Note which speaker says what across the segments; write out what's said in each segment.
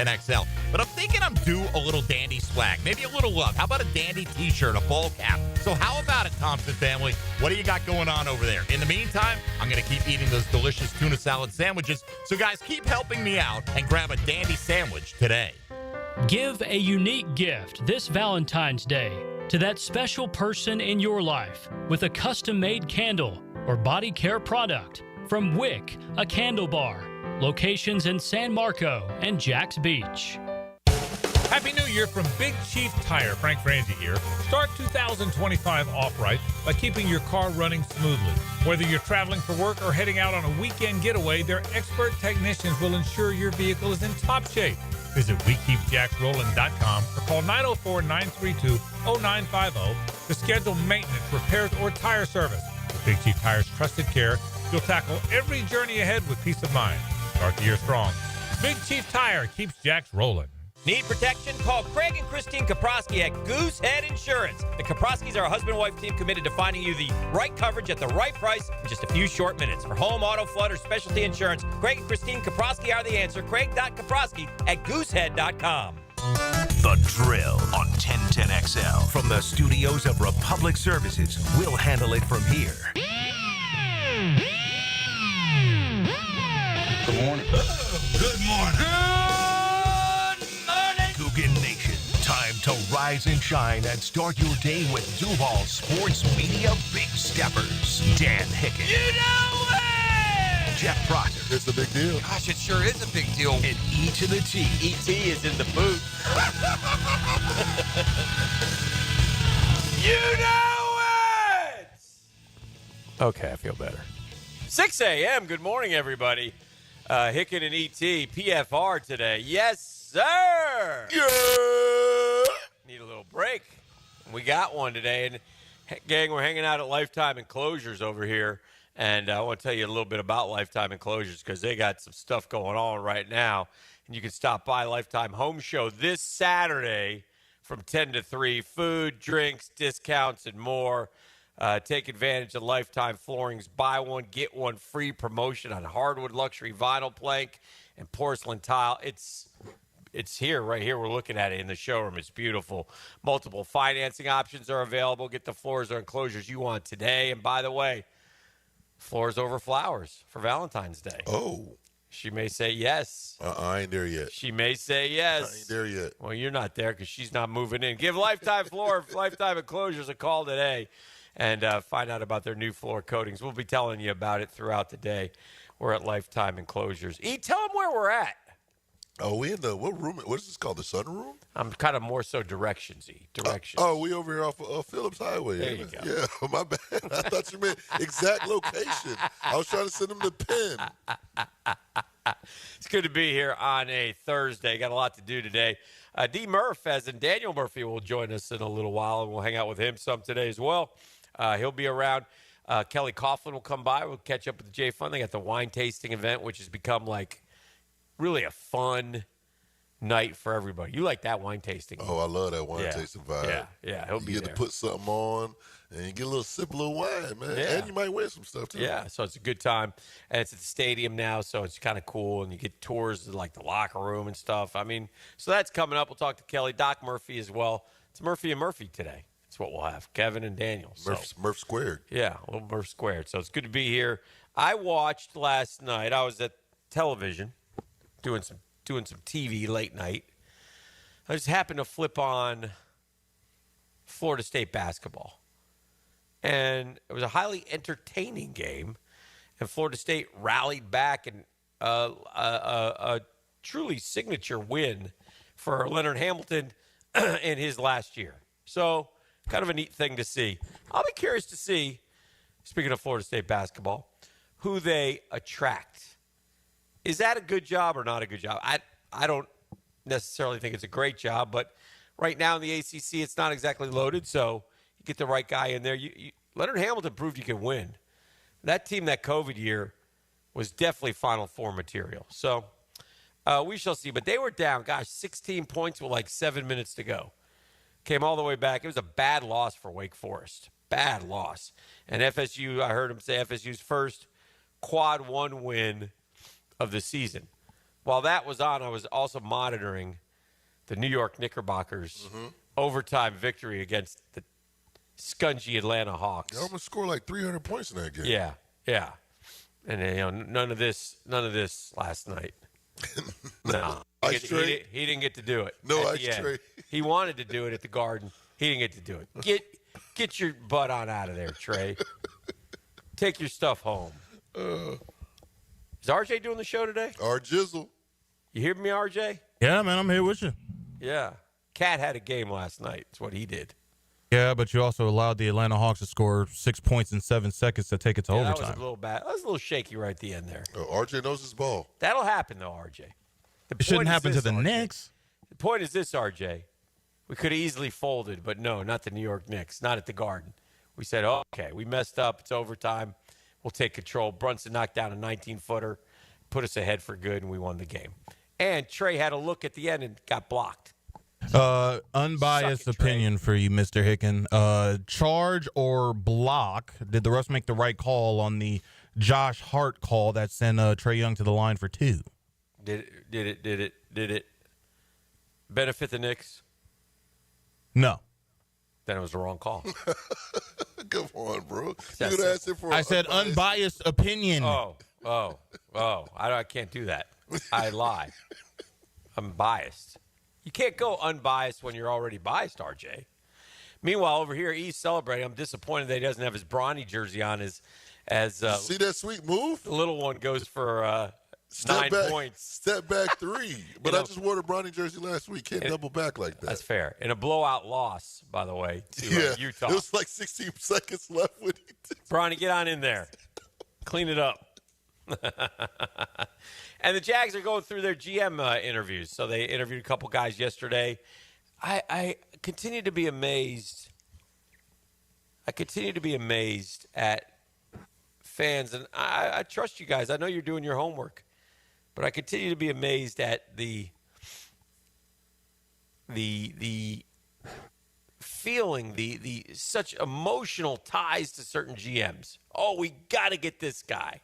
Speaker 1: XL. But I'm thinking I'm due a little dandy swag, maybe a little love. How about a dandy t-shirt, a ball cap? So how about it, Thompson family? What do you got going on over there? In the meantime, I'm going to keep eating those delicious tuna salad sandwiches. So guys, keep helping me out and grab a dandy sandwich today.
Speaker 2: Give a unique gift this Valentine's Day to that special person in your life with a custom-made candle or body care product from Wick, a candle bar. Locations in San Marco and Jax Beach.
Speaker 3: Happy New Year from Big Chief Tire. Frank Frangie here. Start 2025 off right by keeping your car running smoothly. Whether you're traveling for work or heading out on a weekend getaway, their expert technicians will ensure your vehicle is in top shape. Visit WeKeepJacksRollin.com or call 904-932-0950 to schedule maintenance, repairs, or tire service. With Big Chief Tire's trusted care, you'll tackle every journey ahead with peace of mind. Start the year strong. Big Chief Tire keeps Jacks rolling.
Speaker 4: Need protection? Call Craig and Christine Kaprosky at Goosehead Insurance. The Kaproskys are a husband and wife team committed to finding you the right coverage at the right price in just a few short minutes. For home, auto, flood, or specialty insurance, Craig and Christine Kaprosky are the answer. Craig.Kaprosky at Goosehead.com.
Speaker 5: The Drill on 1010XL. From the studios of Republic Services, we'll handle it from here.
Speaker 6: Good morning.
Speaker 5: Good morning. Coogan Nation. Time to rise and shine and start your day with Duval Sports Media Big Steppers. Dan Hicken.
Speaker 4: You know it!
Speaker 5: Jeff Proctor.
Speaker 6: It's a big deal.
Speaker 4: Gosh, it sure is a big deal.
Speaker 5: And E to the T.
Speaker 4: E.T. is in the booth. You know it! Okay, I feel better. 6 a.m. Good morning, everybody. Hicken and E.T. PFR today. Yes, sir.
Speaker 6: Yeah.
Speaker 4: Need a little break. We got one today. And, gang, we're hanging out at Lifetime Enclosures over here. And I want to tell you a little bit about Lifetime Enclosures because they got some stuff going on right now. And you can stop by Lifetime Home Show this Saturday from 10 to 3. Food, drinks, discounts, and more. Take advantage of Lifetime Flooring's buy one, get one free promotion on hardwood, luxury vinyl plank, and porcelain tile. It's here, right here. We're looking at it in the showroom. It's beautiful. Multiple financing options are available. Get the floors or enclosures you want today. And by the way, floors over flowers for Valentine's Day.
Speaker 6: Oh.
Speaker 4: She may say yes.
Speaker 6: I ain't there yet.
Speaker 4: She may say yes.
Speaker 6: I ain't there yet.
Speaker 4: Well, you're not there because she's not moving in. Give Lifetime Lifetime Enclosures a call today. And find out about their new floor coatings. We'll be telling you about it throughout the day. We're at Lifetime Enclosures. Tell them where we're at.
Speaker 6: Oh, we in the, what room? What is this called, the sunroom?
Speaker 4: I'm kind of more so directions, Directions.
Speaker 6: We over here off of Phillips Highway.
Speaker 4: There you go.
Speaker 6: Yeah, my bad. I thought you meant exact location. I was trying to send them the pin.
Speaker 4: It's good to be here on a Thursday. Got a lot to do today. D. Murph, as in Daniel Murphy, will join us in a little while, and we'll hang out with him some today as well. He'll be around. Kelly Coughlin will come by. We'll catch up with the J Fun. They got the wine tasting event, which has become like really a fun night for everybody. You like that wine tasting?
Speaker 6: Oh, I love that wine tasting vibe.
Speaker 4: Yeah, he'll be
Speaker 6: there. You get to put something on, and you get a little sip of little wine, man.
Speaker 4: Yeah.
Speaker 6: And you might win some stuff, too.
Speaker 4: Yeah, so it's a good time. And it's at the stadium now, so it's kind of cool. And you get tours of, like, the locker room and stuff. I mean, so that's coming up. We'll talk to Kelly. Doc Murphy as well. It's Murphy and Murphy today. That's what we'll have. Kevin and Daniel. So.
Speaker 6: Murph squared.
Speaker 4: Yeah, a little Murph squared. So it's good to be here. I watched last night. I was at television doing some TV late night. I just happened to flip on Florida State basketball. And it was a highly entertaining game. And Florida State rallied back and a truly signature win for Leonard Hamilton in his last year. So kind of a neat thing to see. I'll be curious to see, speaking of Florida State basketball, who they attract. Is that a good job or not a good job? I don't necessarily think it's a great job, but right now in the ACC, it's not exactly loaded, so you get the right guy in there. Leonard Hamilton proved you can win. That team that COVID year was definitely Final Four material. So we shall see. But they were down, 16 points with like 7 minutes to go. Came all the way back. It was a bad loss for Wake Forest. Bad loss. And FSU, I heard him say FSU's first quad one win of the season. while that was on, I was also monitoring the New York Knickerbockers overtime victory against the scungy Atlanta Hawks.
Speaker 6: They almost scored like 300 points in that game.
Speaker 4: Yeah. And none of this last night. No, he didn't get to do it.
Speaker 6: No ice tray.
Speaker 4: He wanted to do it at the Garden. He didn't get to do it. Get your butt on out of there, Trey. Take your stuff home. Is RJ doing the show today?
Speaker 6: Jizzle.
Speaker 4: You hear me, RJ?
Speaker 7: Yeah, man, I'm here with you.
Speaker 4: Yeah. Cat had a game last night. That's what he did.
Speaker 7: Yeah, but you also allowed the Atlanta Hawks to score 6 points in 7 seconds to take it to overtime.
Speaker 4: That was a little bad. That was a little shaky right at the end there.
Speaker 6: RJ knows his ball.
Speaker 4: That'll happen, though, RJ.
Speaker 7: It shouldn't happen to the Knicks.
Speaker 4: The point is this, RJ. We could have easily folded, but no, not the New York Knicks, not at the Garden. We said, okay, we messed up. It's overtime. We'll take control. Brunson knocked down a 19-footer, put us ahead for good, and we won the game. And Trey had a look at the end and got blocked.
Speaker 7: Unbiased opinion for you, Mr. Hicken. Charge or block? Did the refs make the right call on the Josh Hart call that sent Trey Young to the line for 2?
Speaker 4: Did it benefit the Knicks?
Speaker 7: No.
Speaker 4: Then it was the wrong call.
Speaker 6: Come on, bro. You
Speaker 4: That's
Speaker 6: could ask him for.
Speaker 7: I said unbiased opinion.
Speaker 4: I can't do that. I lie. I'm biased. You can't go unbiased when you're already biased, RJ. Meanwhile, over here, he's celebrating. I'm disappointed that he doesn't have his Bronny jersey on as
Speaker 6: see that sweet move?
Speaker 4: the little one goes for 9 points.
Speaker 6: Step back 3. But I just wore the Bronny jersey last week. Can't double back like that.
Speaker 4: That's fair. In a blowout loss, by the way, to Utah.
Speaker 6: It was like 16 seconds left when he did.
Speaker 4: Bronny, get on in there. Clean it up. And the Jags are going through their GM interviews. So they interviewed a couple guys yesterday. I continue to be amazed. I continue to be amazed at fans. And I trust you guys. I know you're doing your homework. But I continue to be amazed at the feeling, the such emotional ties to certain GMs. Oh, we got to get this guy.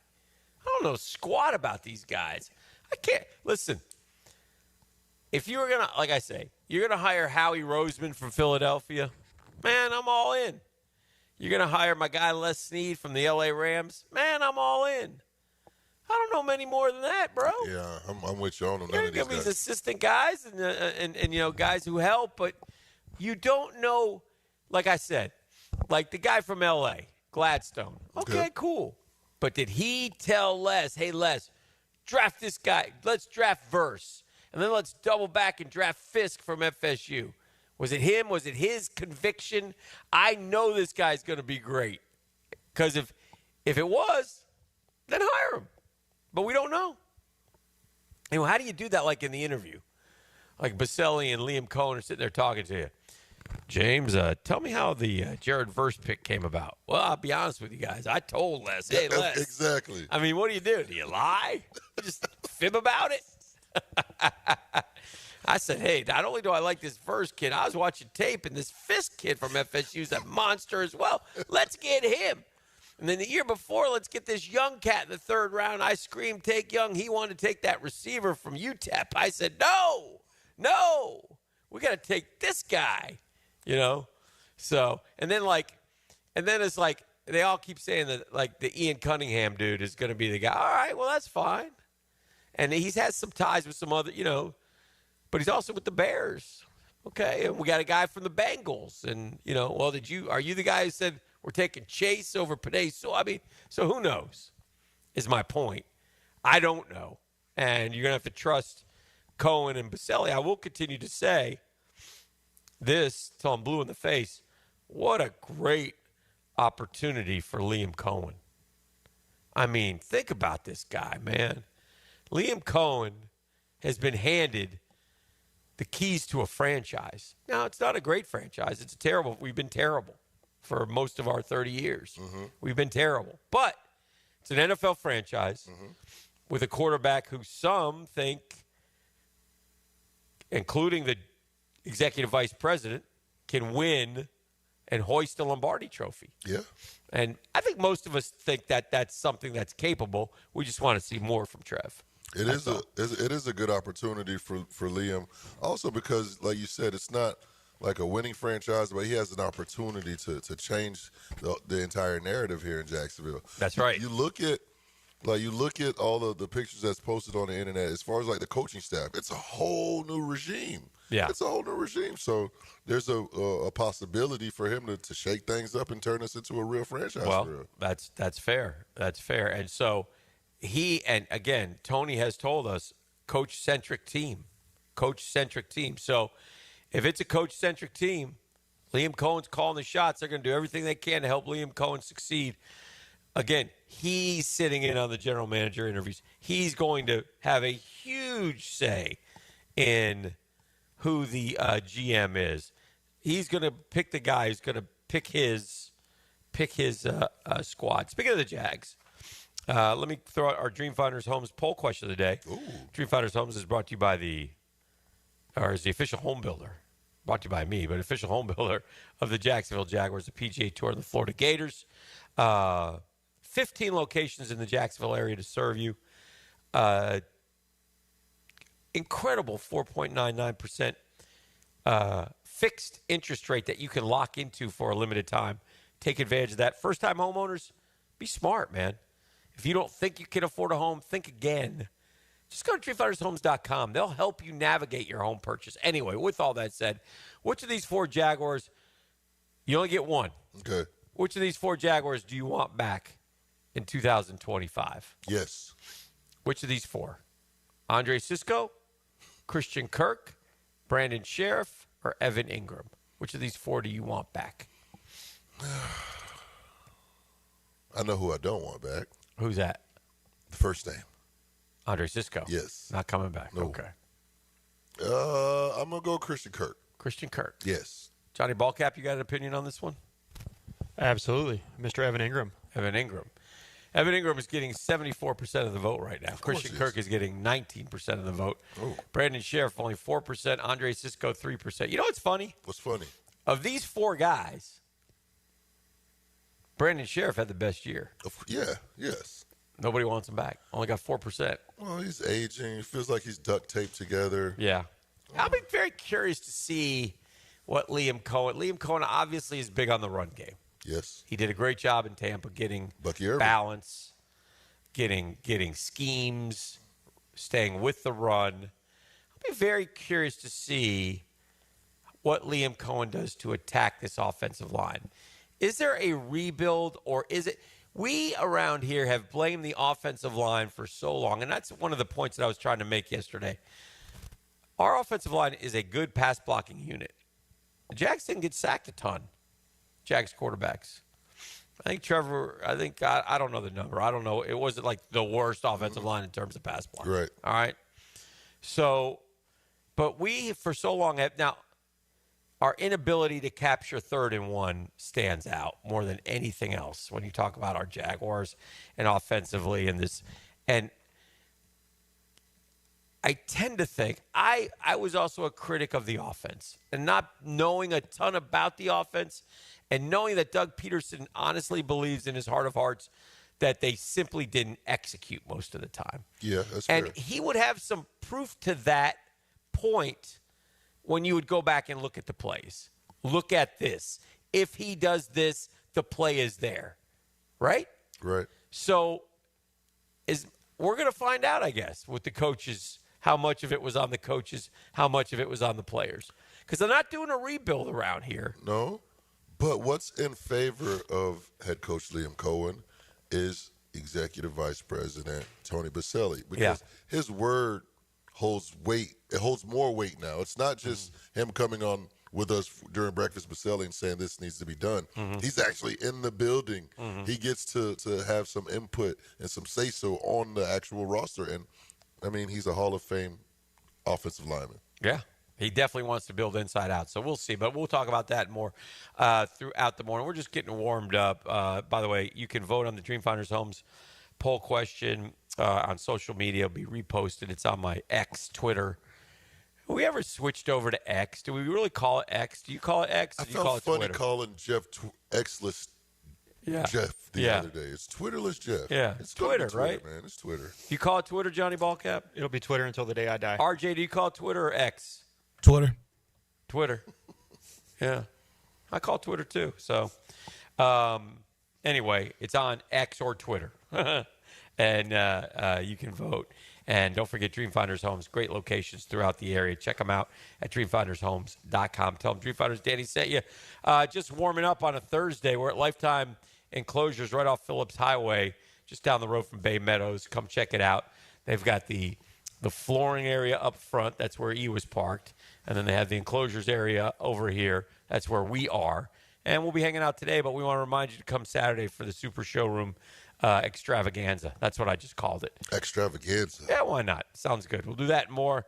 Speaker 4: I don't know squat about these guys. I can't. Listen, if you were going to, like I say, you're going to hire Howie Roseman from Philadelphia, man, I'm all in. You're going to hire my guy Les Snead from the LA Rams, man, I'm all in. I don't know many more than that, bro.
Speaker 6: Yeah, I'm with you. I don't know none
Speaker 4: You're
Speaker 6: of these
Speaker 4: going to
Speaker 6: guys.
Speaker 4: be assistant guys and you know, guys who help, but you don't know, like I said, like the guy from LA, Gladstone. Okay, cool. But did he tell Les, hey, Les, draft this guy. Let's draft Verse. And then let's double back and draft Fisk from FSU. Was it him? Was it his conviction? I know this guy's going to be great. Because if it was, then hire him. But we don't know. And how do you do that like in the interview? Like Baselli and Liam Cohen are sitting there talking to you. James, tell me how the Jared Verse pick came about. Well, I'll be honest with you guys. I told Les, hey, Les.
Speaker 6: Exactly.
Speaker 4: I mean, what do? Do you lie? You just fib about it? I said, hey, not only do I like this Verse kid, I was watching tape, and this Fisk kid from FSU is a monster as well. Let's get him. And then the year before, let's get this young cat in the 3rd round. I screamed, take Young. He wanted to take that receiver from UTEP. I said, no, we got to take this guy. You know, so and then it's like they all keep saying that like the Ian Cunningham dude is going to be the guy. All right, well that's fine, and he's has some ties with some other, you know, but he's also with the Bears. Okay, and we got a guy from the Bengals, and you know, well, are you the guy who said we're taking Chase over Penei? So I mean, so who knows? Is my point. I don't know, and you're gonna have to trust Cohen and Baselli. I will continue to say this till I'm blue in the face. What a great opportunity for Liam Cohen. I mean, think about this guy, man. Liam Cohen has been handed the keys to a franchise. Now, it's not a great franchise. It's terrible. We've been terrible for most of our 30 years. We've been terrible. But it's an NFL franchise with a quarterback who some think, including the executive vice president, can win and hoist a Lombardi trophy.
Speaker 6: Yeah.
Speaker 4: And I think most of us think that that's something that's capable. We just want to see more from Trev.
Speaker 6: It is a good opportunity for Liam. Also because, like you said, it's not like a winning franchise, but he has an opportunity to change the entire narrative here in Jacksonville.
Speaker 4: That's right.
Speaker 6: You look at all of the pictures that's posted on the internet as far as like the coaching staff. It's a whole new regime.
Speaker 4: Yeah,
Speaker 6: it's a whole new regime. So there's a possibility for him to shake things up and turn this into a real franchise.
Speaker 4: Well, that's fair. That's fair. And so and again, Tony has told us coach-centric team. So if it's a coach-centric team, Liam Cohen's calling the shots. They're going to do everything they can to help Liam Cohen succeed. Again, he's sitting in on the general manager interviews. He's going to have a huge say in who the GM is. He's going to pick the guy who's going to pick his squad. Speaking of the Jags, let me throw out our Dreamfinders Homes poll question of the day.
Speaker 6: Ooh.
Speaker 4: Dreamfinders Homes is brought to you by the official home builder. Brought to you by me, but official home builder of the Jacksonville Jaguars, the PGA Tour, and the Florida Gators. 15 locations in the Jacksonville area to serve you. Incredible 4.99% fixed interest rate that you can lock into for a limited time. Take advantage of that. First-time homeowners, be smart, man. If you don't think you can afford a home, think again. Just go to DreamfindersHomes.com. They'll help you navigate your home purchase. Anyway, with all that said, which of these 4 Jaguars, you only get one.
Speaker 6: Okay.
Speaker 4: Which of these 4 Jaguars do you want back in 2025?
Speaker 6: Yes.
Speaker 4: Which of these 4? Andre Sisco, Christian Kirk, Brandon Sheriff, or Evan Ingram? Which of these 4 do you want back?
Speaker 6: I know who I don't want back.
Speaker 4: Who's that?
Speaker 6: The first name.
Speaker 4: Andre Sisco.
Speaker 6: Yes.
Speaker 4: Not coming back.
Speaker 6: No.
Speaker 4: Okay.
Speaker 6: I'm going to go Christian Kirk.
Speaker 4: Christian Kirk.
Speaker 6: Yes.
Speaker 4: Johnny Ballcap, you got an opinion on this one?
Speaker 8: Absolutely. Mr. Evan Ingram.
Speaker 4: Evan Ingram. Evan Ingram is getting 74% of the vote right now. Christian Kirk is getting 19% of the vote.
Speaker 6: Oh.
Speaker 4: Brandon Sheriff only 4%. Andre Sisco 3%. You know what's funny?
Speaker 6: What's funny?
Speaker 4: Of these 4 guys, Brandon Sheriff had the best year.
Speaker 6: Yes.
Speaker 4: Nobody wants him back. Only got 4%.
Speaker 6: Well, he's aging. It feels like he's duct taped together.
Speaker 4: Yeah. I'll be very curious to see what Liam Cohen obviously is big on the run game.
Speaker 6: Yes.
Speaker 4: He did a great job in Tampa getting
Speaker 6: Bucky Irving.
Speaker 4: balance, getting schemes, staying with the run. I'll be very curious to see what Liam Cohen does to attack this offensive line. Is there a rebuild, or is it – we around here have blamed the offensive line for so long, and that's one of the points that I was trying to make yesterday. Our offensive line is a good pass-blocking unit. The Jags didn't get sacked a ton. Jags quarterbacks. I don't know the number. I don't know. It wasn't like the worst offensive line in terms of pass block.
Speaker 6: Right.
Speaker 4: All right. So, but we for so long have now our inability to capture 3rd and 1 stands out more than anything else when you talk about our Jaguars and offensively and this. And I tend to think I was also a critic of the offense and not knowing a ton about the offense and knowing that Doug Peterson honestly believes in his heart of hearts that they simply didn't execute most of the time.
Speaker 6: Yeah, that's
Speaker 4: and
Speaker 6: fair.
Speaker 4: He would have some proof to that point when you would go back and look at the plays. Look at this. If he does this, the play is there. Right?
Speaker 6: Right.
Speaker 4: So we're going to find out, I guess, with the coaches, how much of it was on the coaches, how much of it was on the players. Because they're not doing a rebuild around here.
Speaker 6: No. But what's in favor of head coach Liam Cohen is Executive Vice President Tony Baselli. Because his word holds weight. It holds more weight now. It's not just him coming on with us during breakfast Baselli and saying this needs to be done. He's actually in the building. He gets to have some input and some say-so on the actual roster. And, I mean, he's a Hall of Fame offensive lineman.
Speaker 4: Yeah. He definitely wants to build inside out. So we'll see. But we'll talk about that more throughout the morning. We're just getting warmed up. By the way, you can vote on the Dreamfinders Homes poll question on social media. It'll be reposted. It's on my X, Twitter. Have we ever switched over to X? Do we really call it X? Do you call it X? Or do you call it
Speaker 6: funny
Speaker 4: Twitter?
Speaker 6: calling Jeff X-list Jeff the other day. It's Twitterless Jeff.
Speaker 4: Yeah,
Speaker 6: it's
Speaker 4: Twitter, right?
Speaker 6: Man, it's Twitter.
Speaker 4: You call it Twitter, Johnny Ballcap?
Speaker 8: It'll be Twitter until the day I die.
Speaker 4: RJ, do you call it Twitter or X?
Speaker 7: Twitter.
Speaker 4: Twitter. Yeah. I call Twitter too. So, anyway, it's on X or Twitter. And you can vote. And don't forget Dreamfinders Homes, great locations throughout the area. Check them out at dreamfindershomes.com. Tell them Dreamfinders Danny sent you. Just warming up on a Thursday. We're at Lifetime Enclosures right off Phillips Highway, just down the road from Bay Meadows. Come check it out. They've got the flooring area up front. That's where E was parked. And then they have the Enclosures area over here. That's where we are. And we'll be hanging out today, but we want to remind you to come Saturday for the Super Showroom extravaganza. That's what I just called it.
Speaker 6: Extravaganza.
Speaker 4: Yeah, why not? Sounds good. We'll do that and more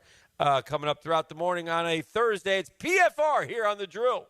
Speaker 4: coming up throughout the morning on a Thursday. It's PFR here on The Drill.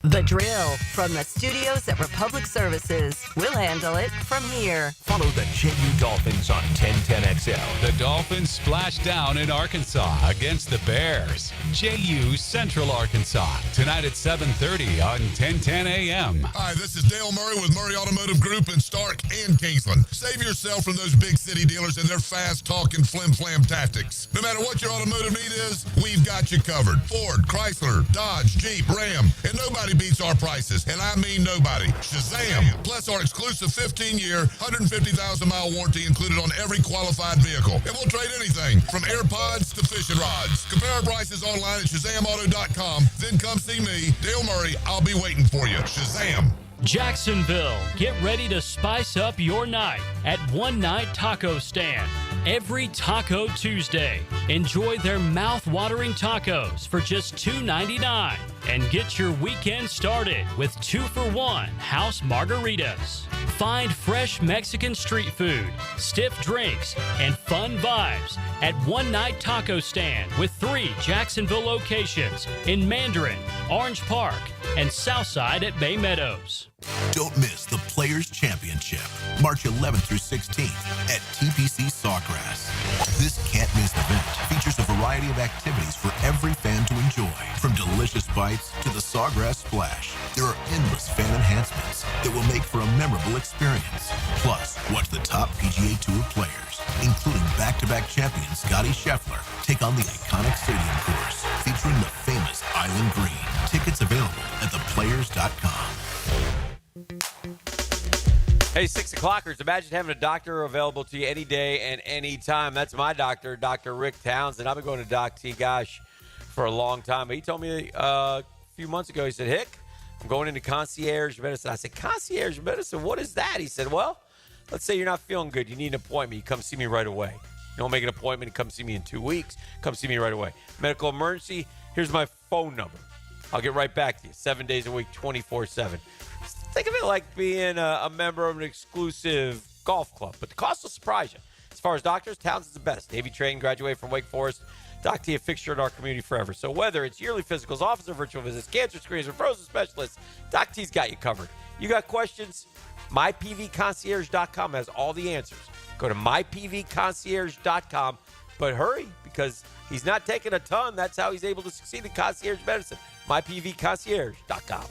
Speaker 9: The Drill from the studios at Republic Services. We'll handle it from here.
Speaker 5: Follow the JU Dolphins on 1010XL.
Speaker 10: The Dolphins splash down in Arkansas against the Bears. JU Central Arkansas. Tonight at 7:30 on 1010 AM.
Speaker 11: Hi, this is Dale Murray with Murray Automotive Group in Stark and Kingsland. Save yourself from those big city dealers and their fast-talking flim-flam tactics. No matter what your automotive need is, we've got you covered. Ford, Chrysler, Dodge, Jeep, Ram, and nobody beats our prices, and I mean nobody. Shazam! Plus our exclusive 15-year, 150,000-mile warranty included on every qualified vehicle. And we'll trade anything from AirPods to fishing rods. Compare our prices online at ShazamAuto.com. Then come see me, Dale Murray. I'll be waiting for you. Shazam!
Speaker 2: Jacksonville, get ready to spice up your night at One Night Taco Stand. Every Taco Tuesday, enjoy their mouth-watering tacos for just $2.99 and get your weekend started with 2-for-1 house margaritas. Find fresh Mexican street food, stiff drinks, and fun vibes at One Night Taco Stand with 3 Jacksonville locations in Mandarin, Orange Park, and Southside at Bay Meadows.
Speaker 5: Don't miss the Players Championship, March 11th through 16th at TPC Sawgrass. This can't-miss event features a variety of activities for every fan to enjoy, from delicious bites to the Sawgrass Splash. There are endless fan enhancements that will make for a memorable experience. Plus, watch the top PGA Tour players, including back-to-back champion Scotty Scheffler, take on the iconic stadium course featuring the famous Island Green. Tickets available at theplayers.com.
Speaker 4: Hey, 6 o'clockers, imagine having a doctor available to you any day and any time. That's my doctor, Dr. Rick Townsend. I've been going to Doc T. Gosh for a long time. But he told me a few months ago, he said, Hick, I'm going into concierge medicine. I said, concierge medicine? What is that? He said, well, let's say you're not feeling good. You need an appointment. You come see me right away. You don't make an appointment and come see me in 2 weeks. Come see me right away. Medical emergency, here's my phone number. I'll get right back to you. 7 days a week, 24/7. Think of it like being a member of an exclusive golf club, but the cost will surprise you. As far as doctors, Townsend's the best. Navy trained, graduated from Wake Forest. Doc T, a fixture in our community forever. So whether it's yearly physicals, office or virtual visits, cancer screenings, or frozen specialists, Doc T's got you covered. You got questions? MyPVConcierge.com has all the answers. Go to MyPVConcierge.com, but hurry, because he's not taking a ton. That's how he's able to succeed in concierge medicine. MyPVConcierge.com.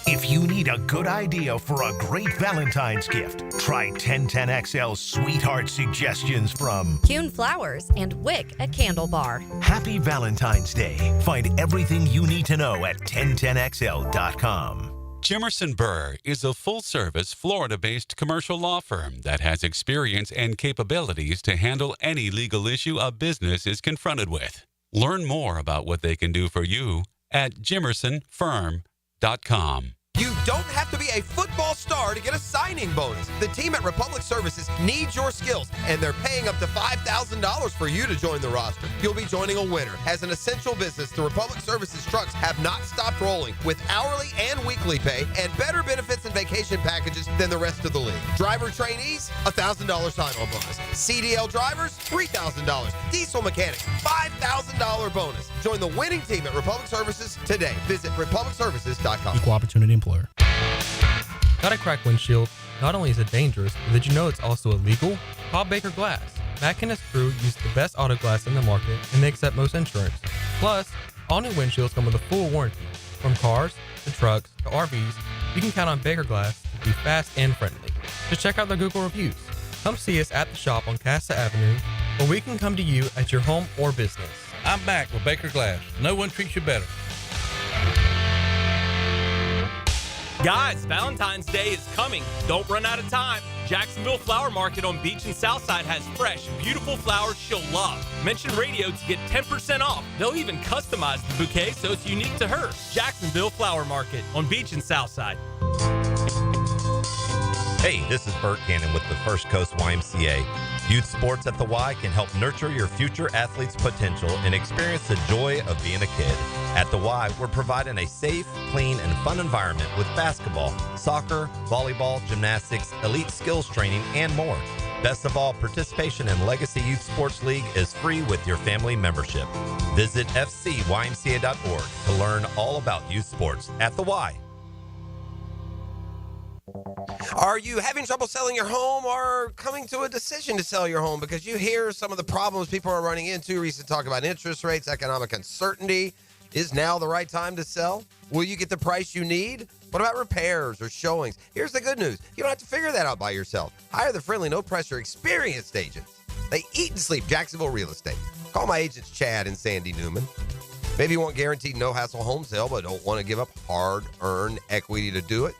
Speaker 5: If you need a good idea for a great Valentine's gift, try 1010XL's Sweetheart Suggestions from
Speaker 9: Kuhn Flowers and Wick at Candle Bar.
Speaker 5: Happy Valentine's Day. Find everything you need to know at 1010XL.com.
Speaker 10: Jimerson Burr is a full-service, Florida-based commercial law firm that has experience and capabilities to handle any legal issue a business is confronted with. Learn more about what they can do for you at jimersonfirm.com.
Speaker 12: You don't have to be a football star to get a signing bonus. The team at Republic Services needs your skills, and they're paying up to $5,000 for you to join the roster. You'll be joining a winner. As an essential business, the Republic Services trucks have not stopped rolling with hourly and weekly pay and better benefits and vacation packages than the rest of the league. Driver trainees, $1,000 sign-on bonus. CDL drivers, $3,000. Diesel mechanics, $5,000 bonus. Join the winning team at Republic Services today. Visit republicservices.com.
Speaker 13: Equal opportunity employer. Got a cracked windshield? Not only is it dangerous, but did you know it's also illegal? Call Baker Glass. Mack and his crew use the best auto glass in the market, and they accept most insurance. Plus, all new windshields come with a full warranty. From cars to trucks to RVs, you can count on Baker Glass to to be fast and friendly. Just check out their Google reviews. Come see us at the shop on Casta Avenue, or we can come to you at your home or business.
Speaker 14: I'm back with Baker Glass. No one treats you better.
Speaker 15: Guys, Valentine's Day is coming. Don't run out of time. Jacksonville Flower Market on Beach and Southside has fresh, beautiful flowers she'll love. Mention radio to get 10% off. They'll even customize the bouquet so it's unique to her. Jacksonville Flower Market on Beach and Southside.
Speaker 16: Hey, this is Bert Cannon with the First Coast YMCA. Youth sports at the Y can help nurture your future athlete's potential and experience the joy of being a kid. At the Y, we're providing a safe, clean, and fun environment with basketball, soccer, volleyball, gymnastics, elite skills training, and more. Best of all, participation in Legacy Youth Sports League is free with your family membership. Visit fcymca.org to learn all about youth sports at the Y.
Speaker 12: Are you having trouble selling your home or coming to a decision to sell your home because you hear some of the problems people are running into? Recent talk about interest rates, economic uncertainty. Is now the right time to sell? Will you get the price you need? What about repairs or showings? Here's the good news. You don't have to figure that out by yourself. Hire the friendly, no-pressure, experienced agents. They eat and sleep Jacksonville real estate. Call my agents Chad and Sandy Newman. Maybe you want guaranteed no-hassle home sale but don't want to give up hard-earned equity to do it.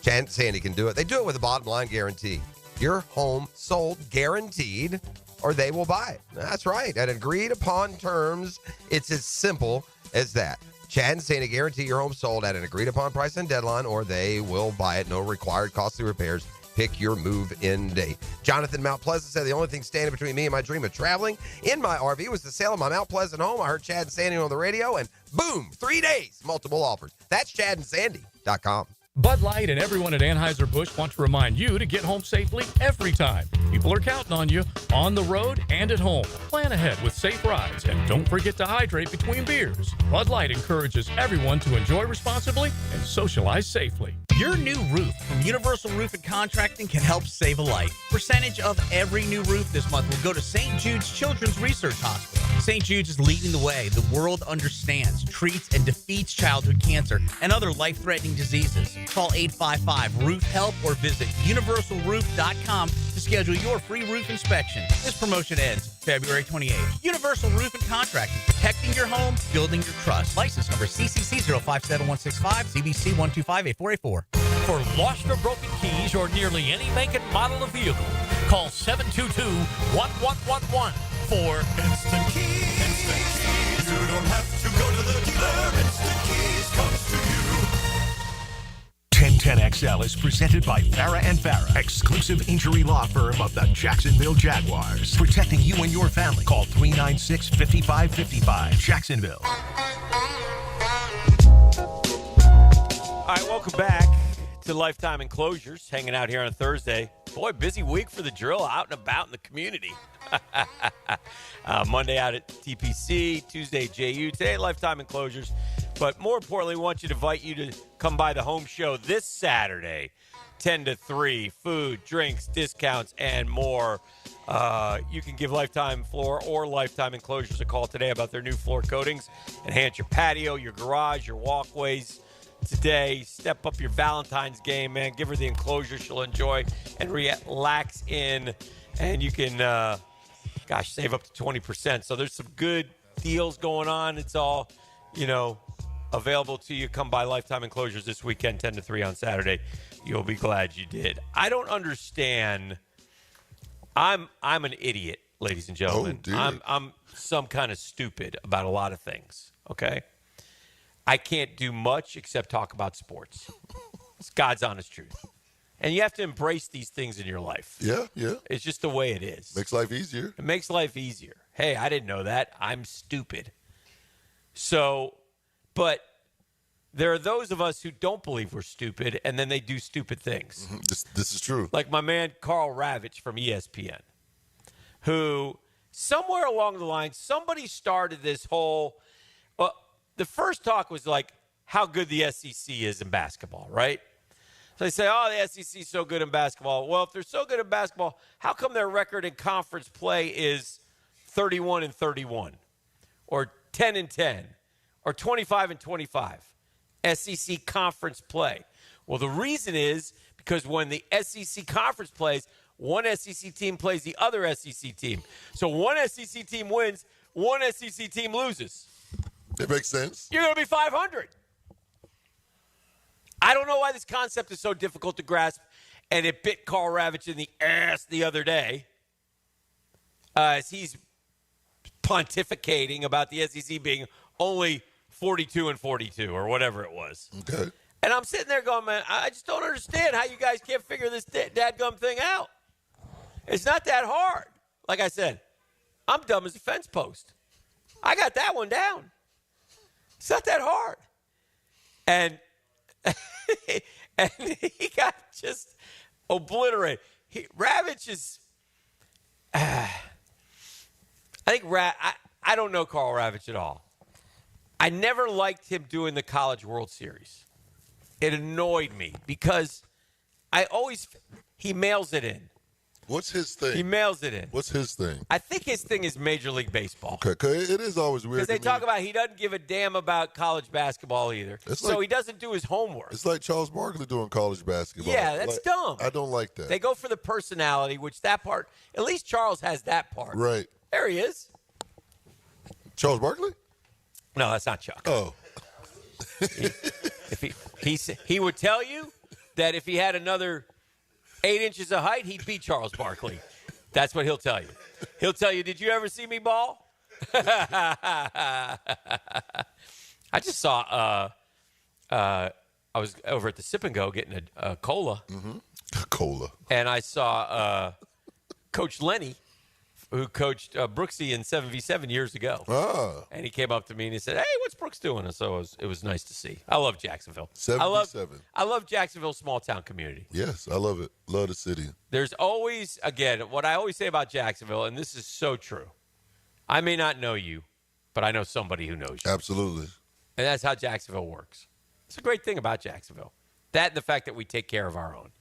Speaker 12: Chad and Sandy can do it. They do it with a bottom-line guarantee. Your home sold guaranteed or they will buy it. That's right. At agreed-upon terms, it's as simple as that. Chad and Sandy guarantee your home sold at an agreed-upon price and deadline, or they will buy it. No required costly repairs. Pick your move-in date. Jonathan Mount Pleasant said the only thing standing between me and my dream of traveling in my RV was the sale of my Mount Pleasant home. I heard Chad and Sandy on the radio, and boom, 3 days, multiple offers. That's chadandsandy.com.
Speaker 17: Bud Light and everyone at Anheuser-Busch want to remind you to get home safely every time. People are counting on you on the road and at home. Plan ahead with safe rides and don't forget to hydrate between beers. Bud Light encourages everyone to enjoy responsibly and socialize safely.
Speaker 18: Your new roof from Universal Roof and Contracting can help save a life. Percentage of every new roof this month will go to St. Jude's Children's Research Hospital. St. Jude's is leading the way. The world understands, treats, and defeats childhood cancer and other life-threatening diseases. Call 855-ROOF-HELP or visit universalroof.com to schedule your free roof inspection. This promotion ends February 28th. Universal Roof and Contracting, protecting your home, building your trust. License number CCC 057165, CBC 1258484.
Speaker 19: For lost or broken keys or nearly any make and model of vehicle, call 722-1111 for Instant Keys. Instant Keys. You don't have to go to the dealer. Instant Keys comes to you.
Speaker 20: 1010XL is presented by Farah and Farah, exclusive injury law firm of the Jacksonville Jaguars. Protecting you and your family. Call 396-5555. Jacksonville.
Speaker 4: All right, welcome back to Lifetime Enclosures. Hanging out here on a Thursday. Boy, busy week for the drill, out and about in the community. Monday out at TPC, Tuesday JU, today Lifetime Enclosures. But more importantly, we want you to invite you to come by the home show this Saturday, 10 to 3, food, drinks, discounts, and more. You can give Lifetime Floor or Lifetime Enclosures a call today about their new floor coatings. Enhance your patio, your garage, your walkways. Today, step up your Valentine's game, man. Give her the enclosure she'll enjoy and relax in. And you can, save up to 20%. So there's some good deals going on. It's all, available to you. Come by Lifetime Enclosures this weekend, 10 to 3 on Saturday. You'll be glad you did. I don't understand. I'm an idiot, ladies and gentlemen. I'm some kind of stupid about a lot of things, okay? I can't do much except talk about sports. It's God's honest truth. And you have to embrace these things in your life.
Speaker 6: Yeah.
Speaker 4: It's just the way it is.
Speaker 6: Makes life easier.
Speaker 4: It makes life easier. Hey, I didn't know that. I'm stupid. So, but there are those of us who don't believe we're stupid, and then they do stupid things.
Speaker 6: Mm-hmm. This is true.
Speaker 4: Like my man Carl Ravitch from ESPN, who somewhere along the line, somebody started this whole the first talk was like how good the SEC is in basketball, right? So they say, the SEC is so good in basketball. Well, if they're so good in basketball, how come their record in conference play is 31-31 or 10-10 or 25-25? SEC conference play. Well, the reason is because when the SEC conference plays, one SEC team plays the other SEC team. So one SEC team wins, one SEC team loses.
Speaker 6: It makes sense.
Speaker 4: You're going to be 500. I don't know why this concept is so difficult to grasp, and it bit Carl Ravitch in the ass the other day as he's pontificating about the SEC being only 42-42 or whatever it was.
Speaker 6: Okay.
Speaker 4: And I'm sitting there going, man, I just don't understand how you guys can't figure this dadgum thing out. It's not that hard. Like I said, I'm dumb as a fence post. I got that one down. It's not that hard. And and he got just obliterated. Ravitch is I don't know Carl Ravitch at all. I never liked him doing the College World Series. It annoyed me because he mails it in.
Speaker 6: What's his thing?
Speaker 4: He mails it in.
Speaker 6: What's his thing?
Speaker 4: I think his thing is Major League Baseball.
Speaker 6: Okay, 'cause it is always weird.
Speaker 4: Because they talk about he doesn't give a damn about college basketball either. So he doesn't do his homework.
Speaker 6: It's like Charles Barkley doing college basketball.
Speaker 4: Yeah, that's dumb.
Speaker 6: I don't like that.
Speaker 4: They go for the personality, which that part, at least Charles has that part.
Speaker 6: Right.
Speaker 4: There he is.
Speaker 6: Charles Barkley?
Speaker 4: No, that's not Chuck.
Speaker 6: Oh.
Speaker 4: He would tell you that if he had another 8 inches of height, he'd beat Charles Barkley. That's what he'll tell you. He'll tell you, did you ever see me ball? I just saw, I was over at the Sip and Go getting a cola.
Speaker 6: Mm-hmm. Cola.
Speaker 4: And I saw Coach Lenny, who coached Brooksy in 7v7 years ago.
Speaker 6: Ah.
Speaker 4: And he came up to me and he said, hey, what's Brooks doing? And so it was nice to see. I love Jacksonville.
Speaker 6: 7v7.
Speaker 4: I love Jacksonville's small town community.
Speaker 6: Yes, I love it. Love the city.
Speaker 4: There's always, again, what I always say about Jacksonville, and this is so true. I may not know you, but I know somebody who knows you.
Speaker 6: Absolutely.
Speaker 4: And that's how Jacksonville works. It's a great thing about Jacksonville. That and the fact that we take care of our own.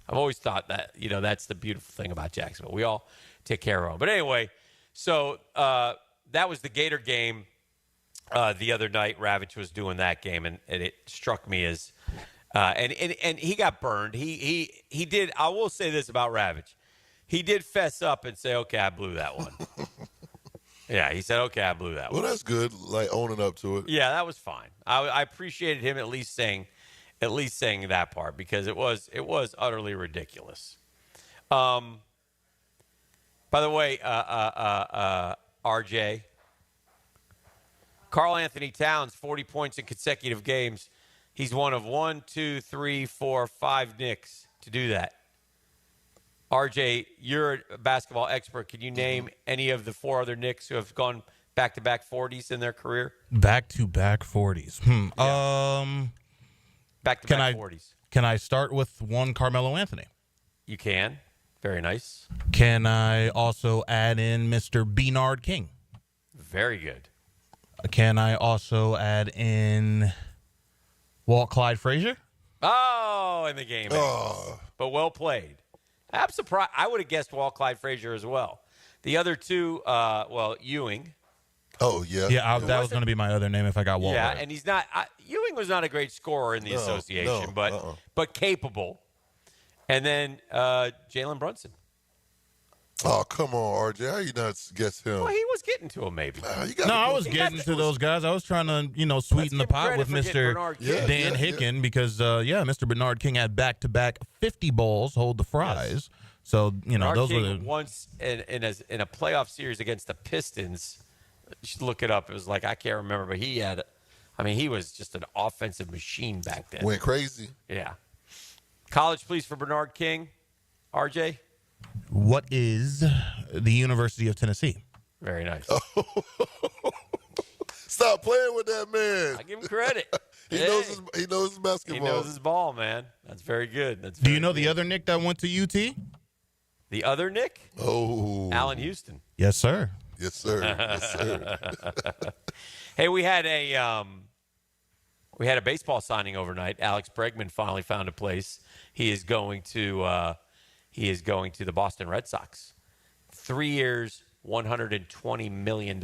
Speaker 4: I've always thought that, that's the beautiful thing about Jacksonville. We all take care of our own. But anyway, so that was the Gator game the other night. Ravitch was doing that game, and it struck me as and he got burned. He did. I will say this about Ravitch. He did fess up and say, okay, I blew that one. Yeah, he said, okay, I blew that one.
Speaker 6: Well, that's good, like owning up to it.
Speaker 4: Yeah, that was fine. I appreciated him at least saying that part because it was utterly ridiculous. By the way, RJ, Karl Anthony Towns, 40 points in consecutive games. He's one of 5 Knicks to do that. RJ, you're a basketball expert. Can you name any of the 4 other Knicks who have gone back-to-back 40s in their career?
Speaker 7: Back-to-back 40s.
Speaker 4: Yeah. Back-to-back 40s.
Speaker 7: Can I start with one Carmelo Anthony?
Speaker 4: You can. Very nice.
Speaker 7: Can I also add in Mr. Bernard King?
Speaker 4: Very good.
Speaker 7: Can I also add in Walt Clyde Frazier?
Speaker 4: Oh, in the game. But well played. I'm surprised. I would have guessed Walt Clyde Frazier as well. The other two, Ewing.
Speaker 6: Oh, yeah.
Speaker 7: Yeah, that was going to be my other name if I got Walt.
Speaker 4: Yeah,
Speaker 7: right.
Speaker 4: and he's not Ewing was not a great scorer in the association, but capable. And then Jalen Brunson.
Speaker 6: Oh, come on, RJ. How you not guess him?
Speaker 4: Well, he was getting to him, maybe.
Speaker 7: I was getting to those guys. I was trying to, sweeten the pot with Mr. Dan Hicken because, Mr. Bernard King had back-to-back 50 balls, hold the fries. Yes. So,
Speaker 4: Bernard
Speaker 7: those
Speaker 4: King
Speaker 7: were the
Speaker 4: once in a playoff series against the Pistons. You should look it up. It was like, I can't remember, but he was just an offensive machine back then.
Speaker 6: Went crazy.
Speaker 4: Yeah. College, please, for Bernard King. RJ?
Speaker 7: What is the University of Tennessee?
Speaker 4: Very nice.
Speaker 6: Stop playing with that man.
Speaker 4: I give him credit.
Speaker 6: He knows his basketball.
Speaker 4: He knows his ball, man. That's very good.
Speaker 7: Do you know the other Nick that went to UT?
Speaker 4: The other Nick?
Speaker 6: Oh.
Speaker 4: Allen Houston.
Speaker 7: Yes, sir.
Speaker 6: Yes, sir. Yes, sir.
Speaker 4: Hey, we had a baseball signing overnight. Alex Bregman finally found a place. He is going to the Boston Red Sox. 3 years, $120 million.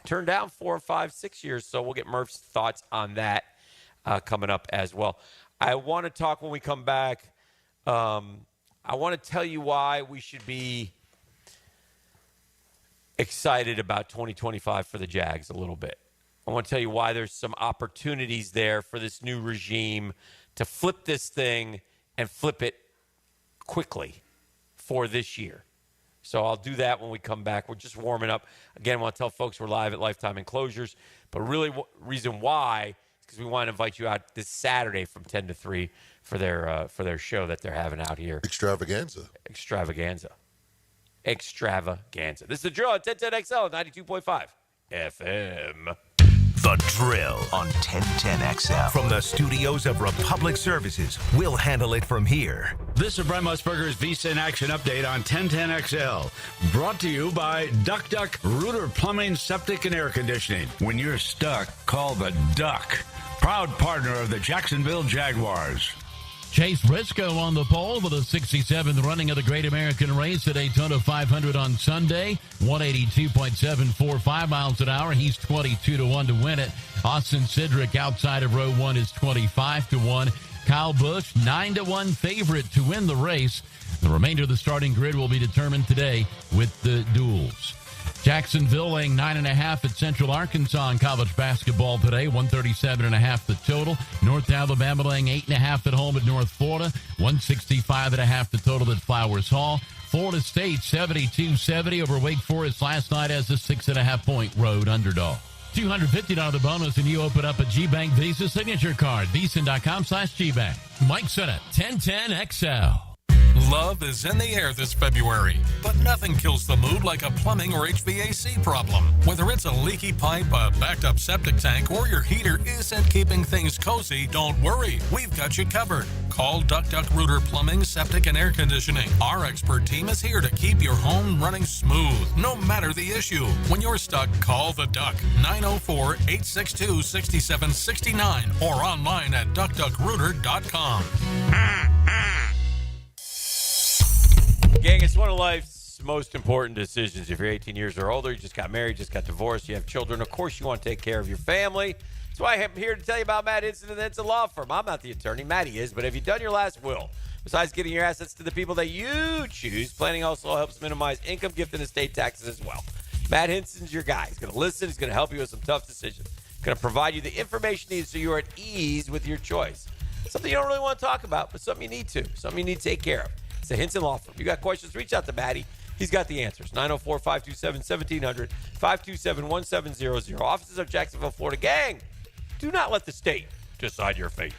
Speaker 4: Turned down 4 or 5, 6 years. So we'll get Murph's thoughts on that coming up as well. I want to talk when we come back I want to tell you why we should be excited about 2025 for the Jags a little bit. I want to tell you why there's some opportunities there for this new regime to flip this thing and flip it quickly for this year. So I'll do that when we come back. We're just warming up. Again, I want to tell folks we're live at Lifetime Enclosures. But really, reason why is because we want to invite you out this Saturday from 10 to 3 for their show that they're having out here.
Speaker 6: Extravaganza.
Speaker 4: This is The Drill on 1010XL 92.5 FM.
Speaker 20: The Drill on 1010XL. From the studios of Republic Services, we'll handle it from here.
Speaker 21: This is Brent Musburger's Visa in Action update on 1010XL. Brought to you by Duck Duck Rooter Plumbing, Septic, and Air Conditioning. When you're stuck, call the Duck. Proud partner of the Jacksonville Jaguars.
Speaker 22: Chase Briscoe on the pole with a 67th running of the Great American Race at Daytona 500 on Sunday. 182.745 miles an hour. He's 22-1 to win it. Austin Cedric outside of row 1 is 25-1. Kyle Busch 9-1 favorite to win the race. The remainder of the starting grid will be determined today with the duels. Jacksonville laying 9.5 at Central Arkansas in college basketball today. 137.5 the total. North Alabama laying 8.5 at home at North Florida. 165.5 the total at Flowers Hall. Florida State 72-70 over Wake Forest last night as a 6.5-point road underdog. $250 bonus and you open up a GBank Visa signature card. Visa.com/GBank. Mike Sennett, 1010XL.
Speaker 23: Love is in the air this February, but nothing kills the mood like a plumbing or HVAC problem. Whether it's a leaky pipe, a backed up septic tank, or your heater isn't keeping things cozy, don't worry. We've got you covered. Call Duck Duck Rooter Plumbing, Septic, and Air Conditioning. Our expert team is here to keep your home running smooth, no matter the issue. When you're stuck, call the Duck, 904-862-6769, or online at duckduckrooter.com.
Speaker 4: Gang, it's one of life's most important decisions. If you're 18 years or older, you just got married, just got divorced, you have children, of course you want to take care of your family. That's why I'm here to tell you about Matt Hinson and Hinson Law Firm. I'm not the attorney, Matty is, but have you done your last will? Besides getting your assets to the people that you choose, planning also helps minimize income, gift, and estate taxes as well. Matt Hinson's your guy. He's going to listen. He's going to help you with some tough decisions. He's going to provide you the information needed so you're at ease with your choice. Something you don't really want to talk about, but something you need to. Something you need to take care of. It's the Hinson Law Firm. You got questions, reach out to Matty. He's got the answers. 904-527-1700, 527-1700. Offices of Jacksonville, Florida. Gang, do not let the state decide your fate.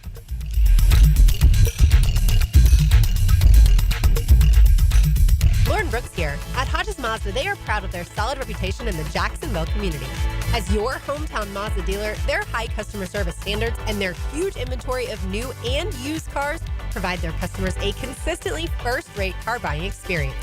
Speaker 24: Lauren Brooks here. At Hodges Mazda, they are proud of their solid reputation in the Jacksonville community. As your hometown Mazda dealer, their high customer service standards and their huge inventory of new and used cars provide their customers a consistently first-rate car buying experience.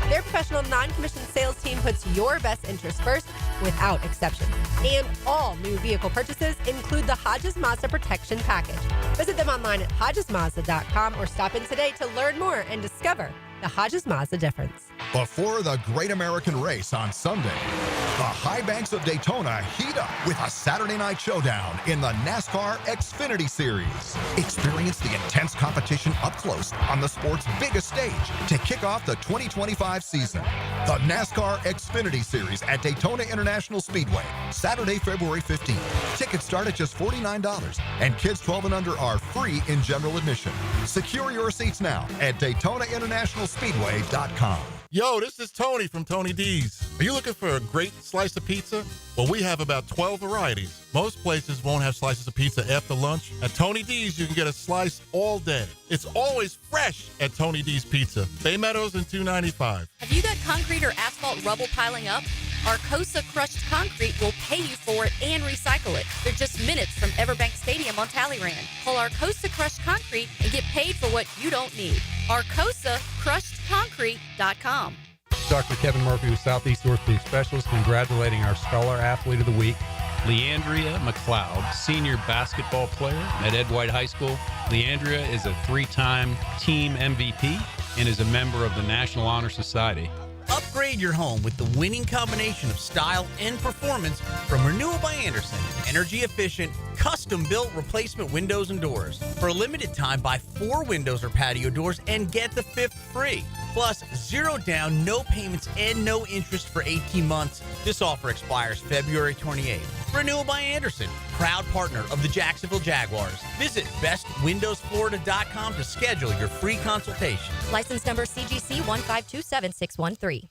Speaker 24: Their professional non-commissioned sales team puts your best interest first without exception. And all new vehicle purchases include the Hodges Mazda Protection Package. Visit them online at hodgesmazda.com or stop in today to learn more and discover the Hodges Mazda difference.
Speaker 25: Before the Great American Race on Sunday, the high banks of Daytona heat up with a Saturday night showdown in the NASCAR Xfinity Series. Experience the intense competition up close on the sport's biggest stage to kick off the 2025 season. The NASCAR Xfinity Series at Daytona International Speedway, Saturday, February 15th. Tickets start at just $49, and kids 12 and under are free in general admission. Secure your seats now at DaytonaInternationalSpeedway.com.
Speaker 26: Yo, this is Tony from Tony D's. Are you looking for a great slice of pizza? Well, we have about 12 varieties. Most places won't have slices of pizza after lunch. At Tony D's, you can get a slice all day. It's always fresh at Tony D's Pizza. Bay Meadows and 295.
Speaker 27: Have you got concrete or asphalt rubble piling up? Arcosa Crushed Concrete will pay you for it and recycle it. They're just minutes from Everbank Stadium on Talleyrand. Call Arcosa Crushed Concrete and get paid for what you don't need. ArcosaCrushedConcrete.com.
Speaker 28: Dr. Kevin Murphy with Southeast Orthopedic Specialist congratulating our Scholar Athlete of the Week,
Speaker 29: Leandria McLeod, senior basketball player at Ed White High School. Leandria is a 3-time team MVP and is a member of the National Honor Society.
Speaker 18: Upgrade your home with the winning combination of style and performance from Renewal by Andersen. energy-efficient, custom-built replacement windows and doors. For a limited time, buy 4 windows or patio doors and get the 5th free. Plus, 0 down, no payments, and no interest for 18 months. This offer expires February 28th. Renewal by Anderson, proud partner of the Jacksonville Jaguars. Visit bestwindowsflorida.com to schedule your free consultation.
Speaker 1: License number CGC 1527613.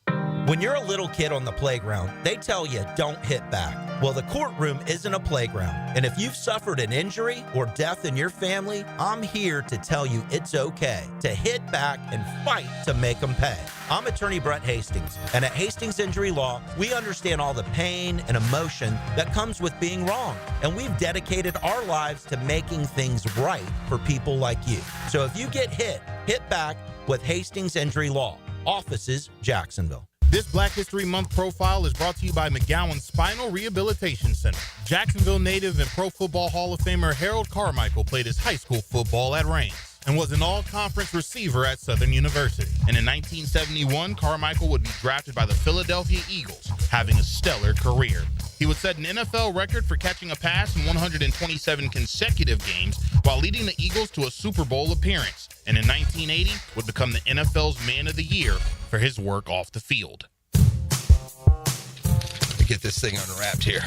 Speaker 2: When you're a little kid on the playground, they tell you don't hit back. Well, the courtroom isn't a playground. And if you've suffered an injury or death in your family, I'm here to tell you it's okay to hit back and fight to make them pay. I'm attorney Brett Hastings, and at Hastings Injury Law, we understand all the pain and emotion that comes with being wrong. And we've dedicated our lives to making things right for people like you. So if you get hit back with Hastings Injury Law. Offices, Jacksonville.
Speaker 7: This Black History Month profile is brought to you by McGowan Spinal Rehabilitation Center. Jacksonville native and Pro Football Hall of Famer Harold Carmichael played his high school football at Rants and was an all-conference receiver at Southern University. And in 1971, Carmichael would be drafted by the Philadelphia Eagles, having a stellar career. He would set an NFL record for catching a pass in 127 consecutive games while leading the Eagles to a Super Bowl appearance. And in 1980, would become the NFL's Man of the Year for his work off the field.
Speaker 12: Let me get this thing unwrapped here.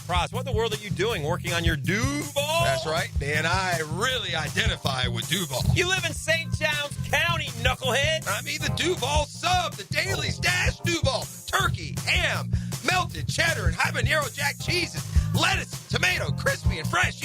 Speaker 4: Praz, what in the world are you doing working on your Duval?
Speaker 12: That's right, Dan. I really identify with Duval.
Speaker 4: You live in St. John's County, knucklehead.
Speaker 12: I mean the Duval sub, the Daily Stash Duval. Turkey, ham, melted cheddar, and habanero jack cheeses. Lettuce, tomato, crispy and fresh,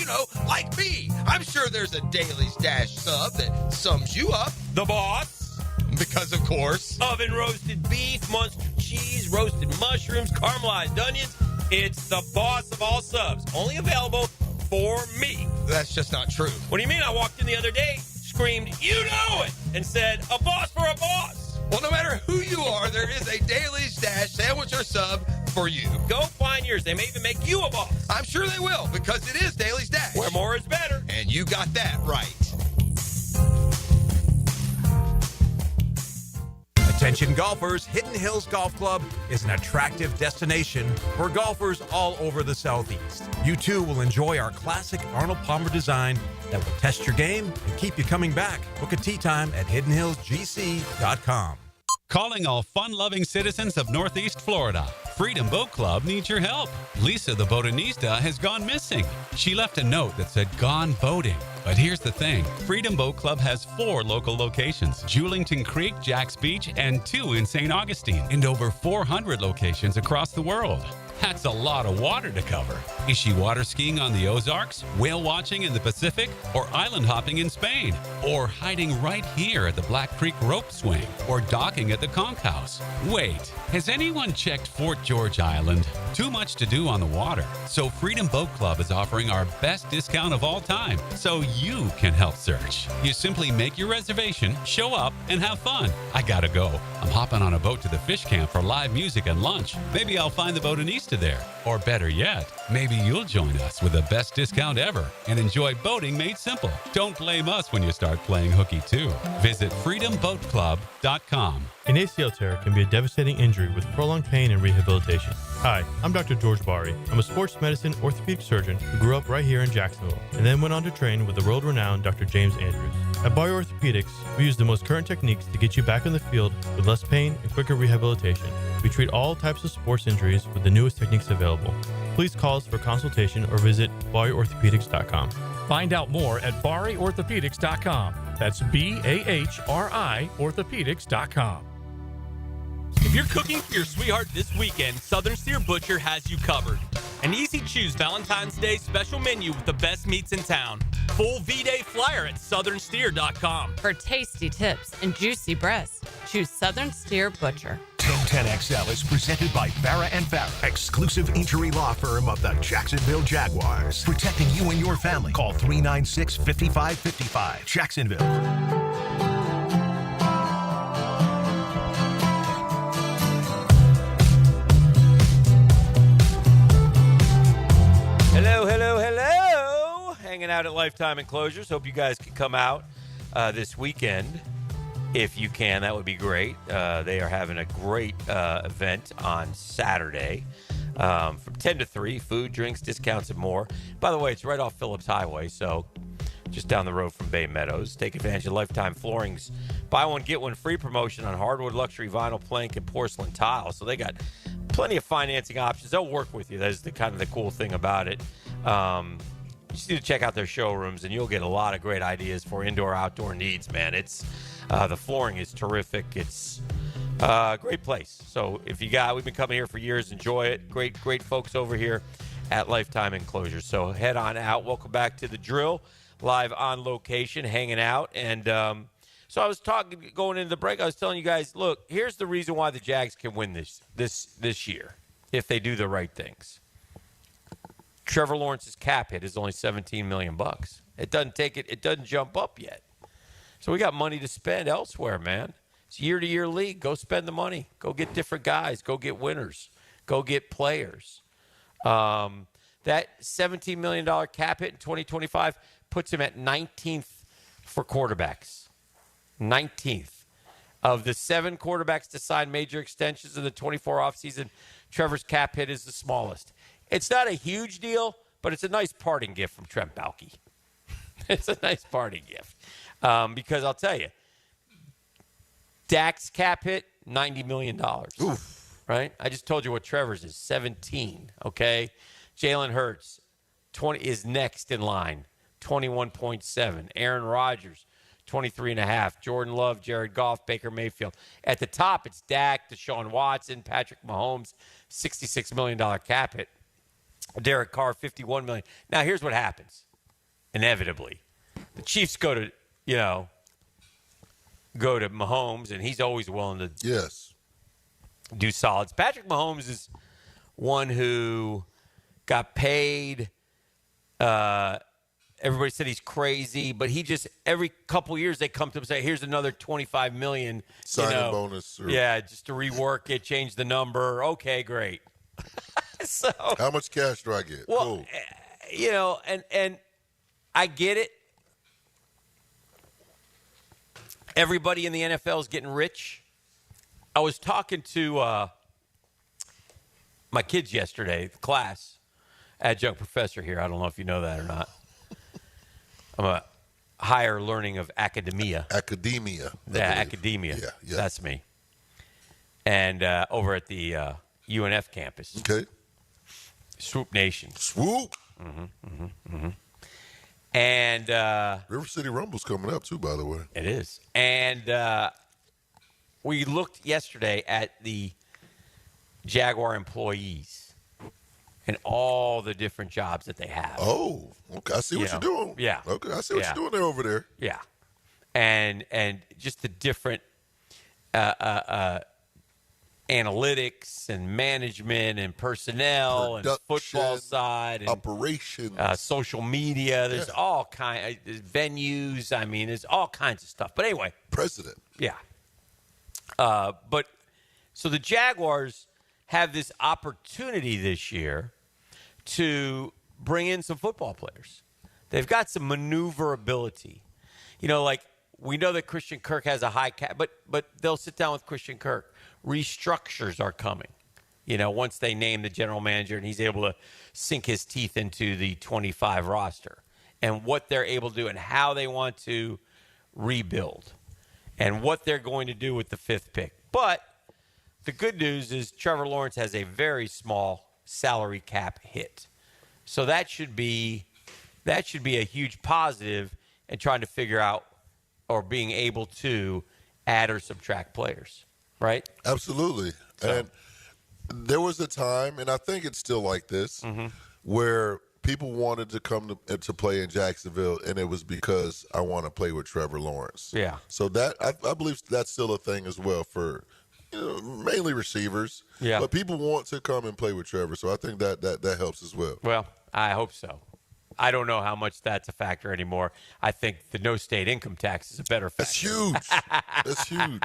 Speaker 12: like me. I'm sure there's a Daily Stash sub that sums you up.
Speaker 4: The boss.
Speaker 12: Because, of course.
Speaker 4: Oven roasted beef, Munster cheese, roasted mushrooms, caramelized onions. It's the boss of all subs. Only available for me.
Speaker 12: That's just not true.
Speaker 4: What do you mean? I walked in the other day, screamed, "You know it!" and said, "A boss for a boss."
Speaker 12: Well, no matter who you are, there is a Daily Stash sandwich or sub for you.
Speaker 4: Go find yours. They may even make you a boss.
Speaker 12: I'm sure they will, because it is Daily Stash.
Speaker 4: Where more is better.
Speaker 12: And you got that right. Attention golfers, Hidden Hills Golf Club is an attractive destination for golfers all over the Southeast. You too will enjoy our classic Arnold Palmer design that will test your game and keep you coming back. Book a tee time at hiddenhillsgc.com.
Speaker 3: Calling all fun-loving citizens of Northeast Florida. Freedom Boat Club needs your help. Lisa the botanista has gone missing. She left a note that said gone boating. But here's the thing. Freedom Boat Club has 4 local locations. Julington Creek, Jack's Beach, and 2 in St. Augustine. And over 400 locations across the world. That's a lot of water to cover. Is she water skiing on the Ozarks, whale watching in the Pacific, or island hopping in Spain? Or hiding right here at the Black Creek Rope Swing? Or docking at the Conch House? Wait, has anyone checked Fort George Island? Too much to do on the water. So Freedom Boat Club is offering our best discount of all time, so you can help search. You simply make your reservation, show up, and have fun. I gotta go. I'm hopping on a boat to the fish camp for live music and lunch. Maybe I'll find the botanista there. Or better yet, maybe you'll join us with the best discount ever and enjoy boating made simple. Don't blame us when you start playing hooky too. Visit freedomboatclub.com.
Speaker 5: An ACL tear can be a devastating injury with prolonged pain and rehabilitation. Hi, I'm Dr. George Bari. I'm a sports medicine orthopedic surgeon who grew up right here in Jacksonville and then went on to train with the world-renowned Dr. James Andrews. At Bari Orthopedics, we use the most current techniques to get you back in the field with less pain and quicker rehabilitation. We treat all types of sports injuries with the newest techniques available. Please call us for consultation or visit BariOrthopedics.com.
Speaker 17: Find out more at BariOrthopedics.com. That's BAHRI Orthopedics.com.
Speaker 15: If you're cooking for your sweetheart this weekend, Southern Steer Butcher has you covered. An easy-choose Valentine's Day special menu with the best meats in town. Full V-Day flyer at southernsteer.com.
Speaker 8: For tasty tips and juicy breasts, choose Southern Steer Butcher.
Speaker 20: 1010XL is presented by Farrah & Farrah, exclusive injury law firm of the Jacksonville Jaguars. Protecting you and your family. Call 396-5555. Jacksonville.
Speaker 4: Hello. Hanging out at Lifetime Enclosures. Hope you guys can come out this weekend. If you can, that would be great. They are having a great event on Saturday. From 10 to 3, food, drinks, discounts, and more. By the way, it's right off Phillips Highway, so just down the road from Bay Meadows. Take advantage of Lifetime Flooring's buy one, get one free promotion on hardwood, luxury vinyl, plank, and porcelain tile. So they got plenty of financing options. They'll work with you. That's the kind of the cool thing about it. You just need to check out their showrooms, and you'll get a lot of great ideas for indoor, outdoor needs, man. It's the flooring is terrific. It's great place. So if you we've been coming here for years. Enjoy it. Great folks over here at Lifetime Enclosures. So head on out. Welcome back to the drill, live on location, hanging out. And so I was going into the break. I was telling you guys, look, here's the reason why the Jags can win this year if they do the right things. Trevor Lawrence's cap hit is only $17 million. It doesn't jump up yet. So we got money to spend elsewhere, man. It's year-to-year league. Go spend the money. Go get different guys. Go get winners. Go get players. That $17 million cap hit in 2025 puts him at 19th for quarterbacks. 19th. Of the 7 quarterbacks to sign major extensions in the 24 offseason, Trevor's cap hit is the smallest. It's not a huge deal, but it's a nice parting gift from Trent Baalke. It's a nice parting gift. Because I'll tell you, Dak's cap hit, $90 million. Oof. Right? I just told you what Trevor's is, 17, okay? Jalen Hurts, 20 is next in line, 21.7. Aaron Rodgers, 23.5. Jordan Love, Jared Goff, Baker Mayfield. At the top, it's Dak, Deshaun Watson, Patrick Mahomes, $66 million cap hit. Derek Carr, $51 million. Now, here's what happens, inevitably. The Chiefs go to Mahomes, and he's always willing to do solids. Patrick Mahomes is one who got paid. Everybody said he's crazy, but he just every couple years they come to him and say, "Here's another $25 million
Speaker 6: signing bonus."
Speaker 4: Just to rework it, change the number. Okay, great. So
Speaker 6: how much cash do I get?
Speaker 4: Well, cool. And I get it. Everybody in the NFL is getting rich. I was talking to my kids yesterday, the class, adjunct professor here. I don't know if you know that or not. I'm a higher learning of academia.
Speaker 6: Academia.
Speaker 4: Yeah, academia. Yeah. That's me. And over at the UNF campus.
Speaker 6: Okay.
Speaker 4: Swoop Nation.
Speaker 6: Swoop.
Speaker 4: And
Speaker 6: River City Rumble's coming up too, by the way.
Speaker 4: It is. And we looked yesterday at the Jaguar employees and all the different jobs that they have.
Speaker 6: Oh, okay. I see what you're doing.
Speaker 4: Yeah.
Speaker 6: Okay, I see what you're doing there over there.
Speaker 4: Yeah. And just the different analytics and management and personnel and football side and
Speaker 6: operations,
Speaker 4: social media. There's all kinds venues. I mean, there's all kinds of stuff. But anyway,
Speaker 6: president.
Speaker 4: Yeah. But so the Jaguars have this opportunity this year to bring in some football players. They've got some maneuverability. Like we know that Christian Kirk has a high cap, but they'll sit down with Christian Kirk. Restructures are coming, once they name the general manager and he's able to sink his teeth into the 25 roster and what they're able to do and how they want to rebuild and what they're going to do with the 5th pick. But the good news is Trevor Lawrence has a very small salary cap hit. So that should be a huge positive in trying to figure out or being able to add or subtract players. Right?
Speaker 6: Absolutely. So. And there was a time, and I think it's still like this, where people wanted to come to play in Jacksonville, and it was because I want to play with Trevor Lawrence.
Speaker 4: Yeah.
Speaker 6: So that I believe that's still a thing as well for mainly receivers.
Speaker 4: Yeah.
Speaker 6: But people want to come and play with Trevor, so I think that helps as well.
Speaker 4: Well, I hope so. I don't know how much that's a factor anymore. I think the no state income tax is a better factor.
Speaker 6: That's huge. That's huge.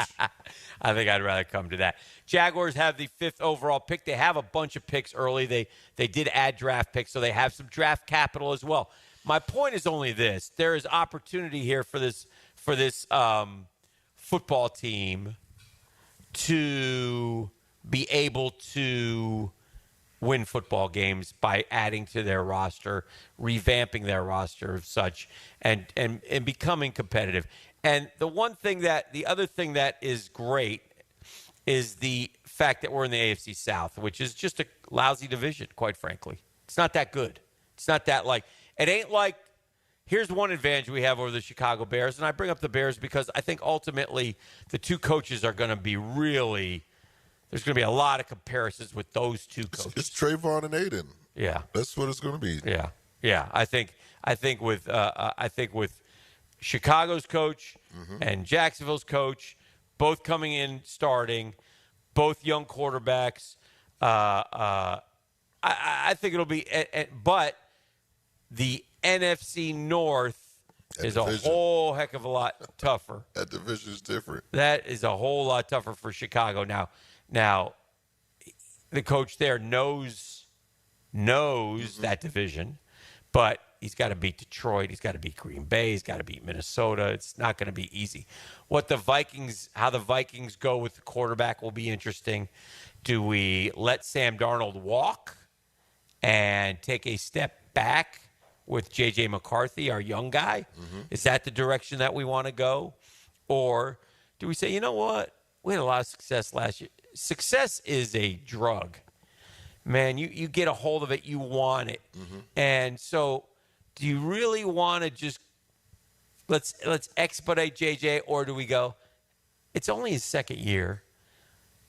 Speaker 4: I think I'd rather come to that. Jaguars have the 5th overall pick. They have a bunch of picks early. They did add draft picks, so they have some draft capital as well. My point is only this. There is opportunity here for this football team to be able to win football games by adding to their roster, revamping their roster of such, and becoming competitive. And the other thing that is great is the fact that we're in the AFC South, which is just a lousy division, quite frankly. It's not that good. It's not that it ain't like, here's one advantage we have over the Chicago Bears, and I bring up the Bears because I think ultimately the two coaches are going to be there's going to be a lot of comparisons with those two coaches.
Speaker 6: It's Trayvon and Aiden.
Speaker 4: Yeah.
Speaker 6: That's what it's going to be.
Speaker 4: Yeah. Yeah. I think with Chicago's coach and Jacksonville's coach, both coming in starting, both young quarterbacks, I think it'll be but the NFC North is a whole heck of a lot tougher.
Speaker 6: That division is different.
Speaker 4: That is a whole lot tougher for Chicago. Now, the coach there knows that division, but he's got to beat Detroit. He's got to beat Green Bay. He's got to beat Minnesota. It's not going to be easy. How the Vikings go with the quarterback will be interesting. Do we let Sam Darnold walk and take a step back with J.J. McCarthy, our young guy? Is that the direction that we want to go? Or do we say, you know what? We had a lot of success last year. Success is a drug. Man, you get a hold of it, you want it. And so do you really want to just let's expedite JJ, or do we go, it's only his second year.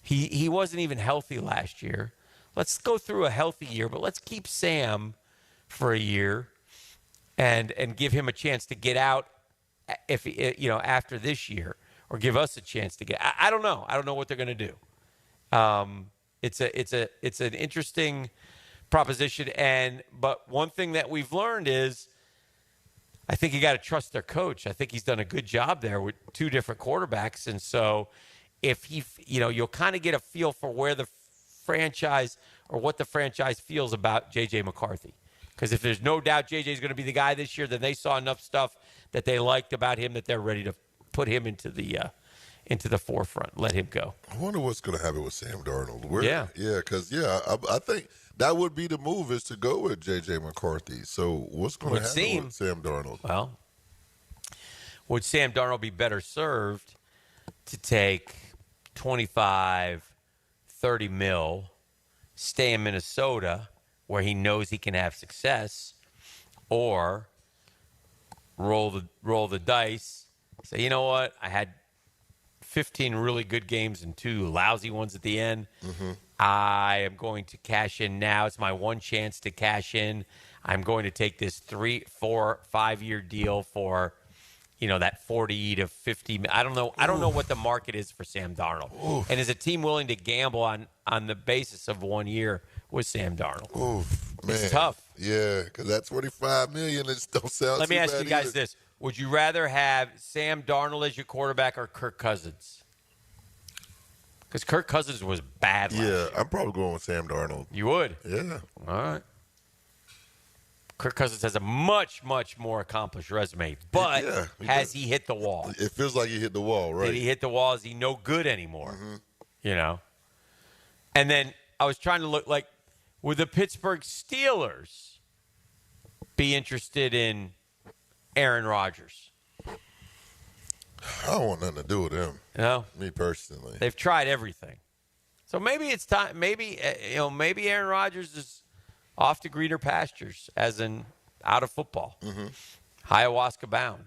Speaker 4: He wasn't even healthy last year. Let's go through a healthy year, but let's keep Sam for a year and give him a chance to get out after this year, or give us a chance to get. I don't know. I don't know what they're going to do. It's an interesting proposition, but one thing that we've learned is I think you got to trust their coach. I think he's done a good job there with two different quarterbacks, and so if you'll kind of get a feel for where the franchise or what the franchise feels about J.J. McCarthy. Because if there's no doubt J.J. is going to be the guy this year, then they saw enough stuff that they liked about him that they're ready to put him into the forefront. Let him go.
Speaker 6: I wonder what's going to happen with Sam Darnold. Because I think that would be the move, is to go with J.J. McCarthy. So what's going to happen with Sam Darnold?
Speaker 4: Well, would Sam Darnold be better served to take 25, 30 mil, stay in Minnesota where he knows he can have success, or roll the dice, say, you know what, I had 15 really good games and 2 lousy ones at the end. I am going to cash in now. It's my one chance to cash in. I'm going to take this 3, 4, 5-year deal for, that 40 to 50. I don't know what the market is for Sam Darnold.
Speaker 6: Oof.
Speaker 4: And is a team willing to gamble on the basis of 1 year with Sam Darnold?
Speaker 6: Oof, man.
Speaker 4: It's tough.
Speaker 6: Yeah, because that $25 million don't sound.
Speaker 4: Let me ask you guys
Speaker 6: either.
Speaker 4: this: would you rather have Sam Darnold as your quarterback or Kirk Cousins? Because Kirk Cousins was bad last year.
Speaker 6: I'm probably going with Sam Darnold.
Speaker 4: You would?
Speaker 6: Yeah.
Speaker 4: All right. Kirk Cousins has a much, much more accomplished resume, but has he hit the wall?
Speaker 6: It feels like he hit the wall, right?
Speaker 4: Did he hit the wall? Is he no good anymore? And then I was trying to look like, would the Pittsburgh Steelers be interested in Aaron Rodgers?
Speaker 6: I don't want nothing to do with them.
Speaker 4: No?
Speaker 6: Me personally.
Speaker 4: They've tried everything. So maybe it's time. Maybe Aaron Rodgers is off to greener pastures, as in out of football. Ayahuasca bound.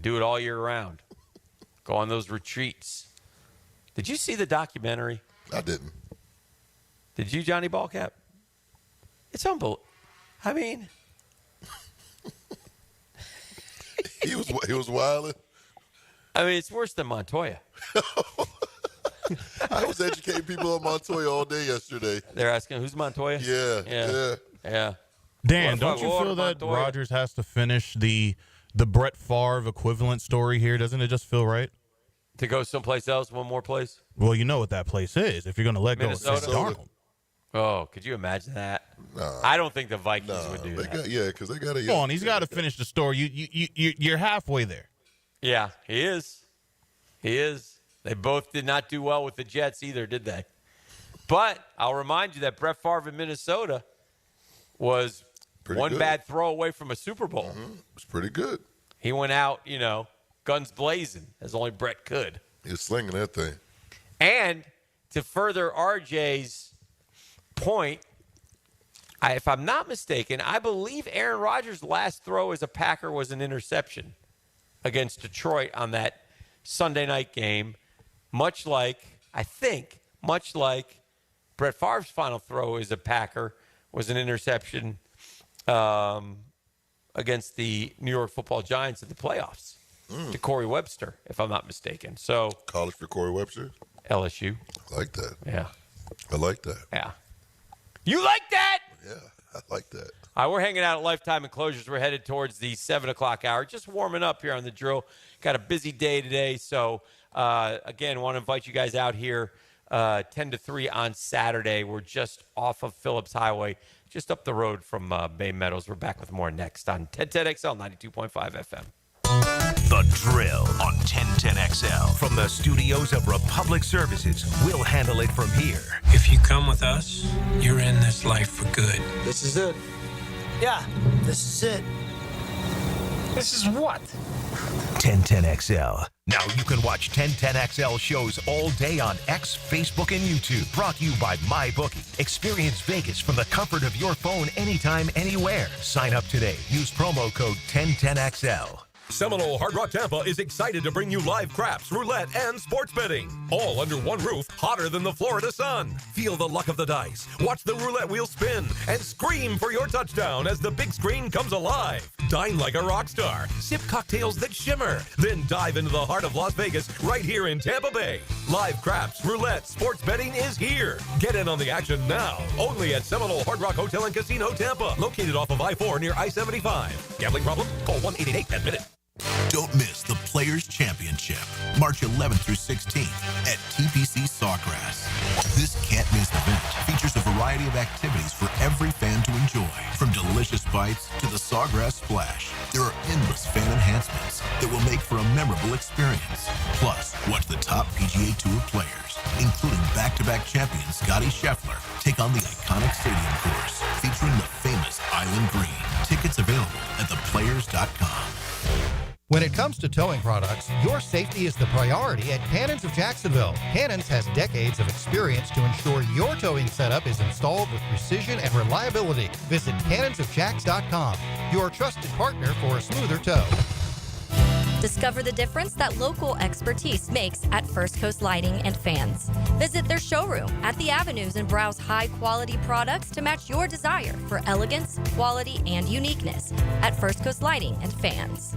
Speaker 4: Do it all year round. Go on those retreats. Did you see the documentary?
Speaker 6: I didn't.
Speaker 4: Did you, Johnny Ballcap? It's unbelievable. I mean,
Speaker 6: he was wilding.
Speaker 4: I mean, it's worse than Montoya.
Speaker 6: I was educating people on Montoya all day yesterday.
Speaker 4: They're asking, who's Montoya? Yeah.
Speaker 7: Dan, don't you feel that Rodgers has to finish the Brett Favre equivalent story here? Doesn't it just feel right?
Speaker 4: To go someplace else, one more place?
Speaker 7: Well, you know what that place is if you're going to let go of Sam Darnold.
Speaker 4: Oh, could you imagine that? I don't think the Vikings would do that.
Speaker 6: Because they got to.
Speaker 7: Come on, he's got to finish the story. You're halfway there.
Speaker 4: Yeah, he is. He is. They both did not do well with the Jets either, did they? But I'll remind you that Brett Favre in Minnesota was one bad throw away from a Super Bowl.
Speaker 6: It was pretty good.
Speaker 4: He went out, guns blazing, as only Brett could.
Speaker 6: He was slinging that thing.
Speaker 4: And to further RJ's point, if I'm not mistaken, I believe Aaron Rodgers' last throw as a Packer was an interception against Detroit on that Sunday night game, much like Brett Favre's final throw as a Packer was an interception against the New York Football Giants in the playoffs to Corey Webster, if I'm not mistaken. So
Speaker 6: college for Corey Webster?
Speaker 4: LSU.
Speaker 6: I like that.
Speaker 4: Yeah.
Speaker 6: I like that.
Speaker 4: Yeah. You like that?
Speaker 6: Yeah, I like that.
Speaker 4: All right, we're hanging out at Lifetime Enclosures. We're headed towards the 7 o'clock hour. Just warming up here on the drill. Got a busy day today. So, again, want to invite you guys out here 10 to 3 on Saturday. We're just off of Phillips Highway, just up the road from Bay Meadows. We're back with more next on 1010XL 92.5 FM.
Speaker 20: The Drill on 1010XL. From the studios of Republic Services, we'll handle it from here.
Speaker 9: If you come with us, you're in this life for good.
Speaker 10: This is it. Yeah, this is it.
Speaker 9: This is what?
Speaker 20: 1010XL. Now you can watch 1010XL shows all day on X, Facebook, and YouTube. Brought to you by MyBookie. Experience Vegas from the comfort of your phone anytime, anywhere. Sign up today. Use promo code 1010XL.
Speaker 11: Seminole Hard Rock Tampa is excited to bring you live craps, roulette, and sports betting. All under one roof, hotter than the Florida sun. Feel the luck of the dice, watch the roulette wheel spin, and scream for your touchdown as the big screen comes alive. Dine like a rock star, sip cocktails that shimmer, then dive into the heart of Las Vegas right here in Tampa Bay. Live craps, roulette, sports betting is here. Get in on the action now, only at Seminole Hard Rock Hotel and Casino Tampa, located off of I-4 near I-75. Gambling problem? Call 1-888-10-MINUTE.
Speaker 13: Don't miss the Players' Championship, March 11th through 16th at TPC Sawgrass. This can't-miss event features a variety of activities for every fan to enjoy, from delicious bites to the Sawgrass Splash. There are endless fan enhancements that will make for a memorable experience. Plus, watch the top PGA Tour players, including back-to-back champion Scotty Scheffler, take on the iconic stadium course featuring the famous Island Green. Tickets available at theplayers.com.
Speaker 14: When it comes to towing products, your safety is the priority at Cannons of Jacksonville. Cannons has decades of experience to ensure your towing setup is installed with precision and reliability. Visit cannonsofjacks.com, your trusted partner for a smoother tow.
Speaker 1: Discover the difference that local expertise makes at First Coast Lighting and Fans. Visit their showroom at the Avenues and browse high-quality products to match your desire for elegance, quality, and uniqueness at First Coast Lighting and Fans.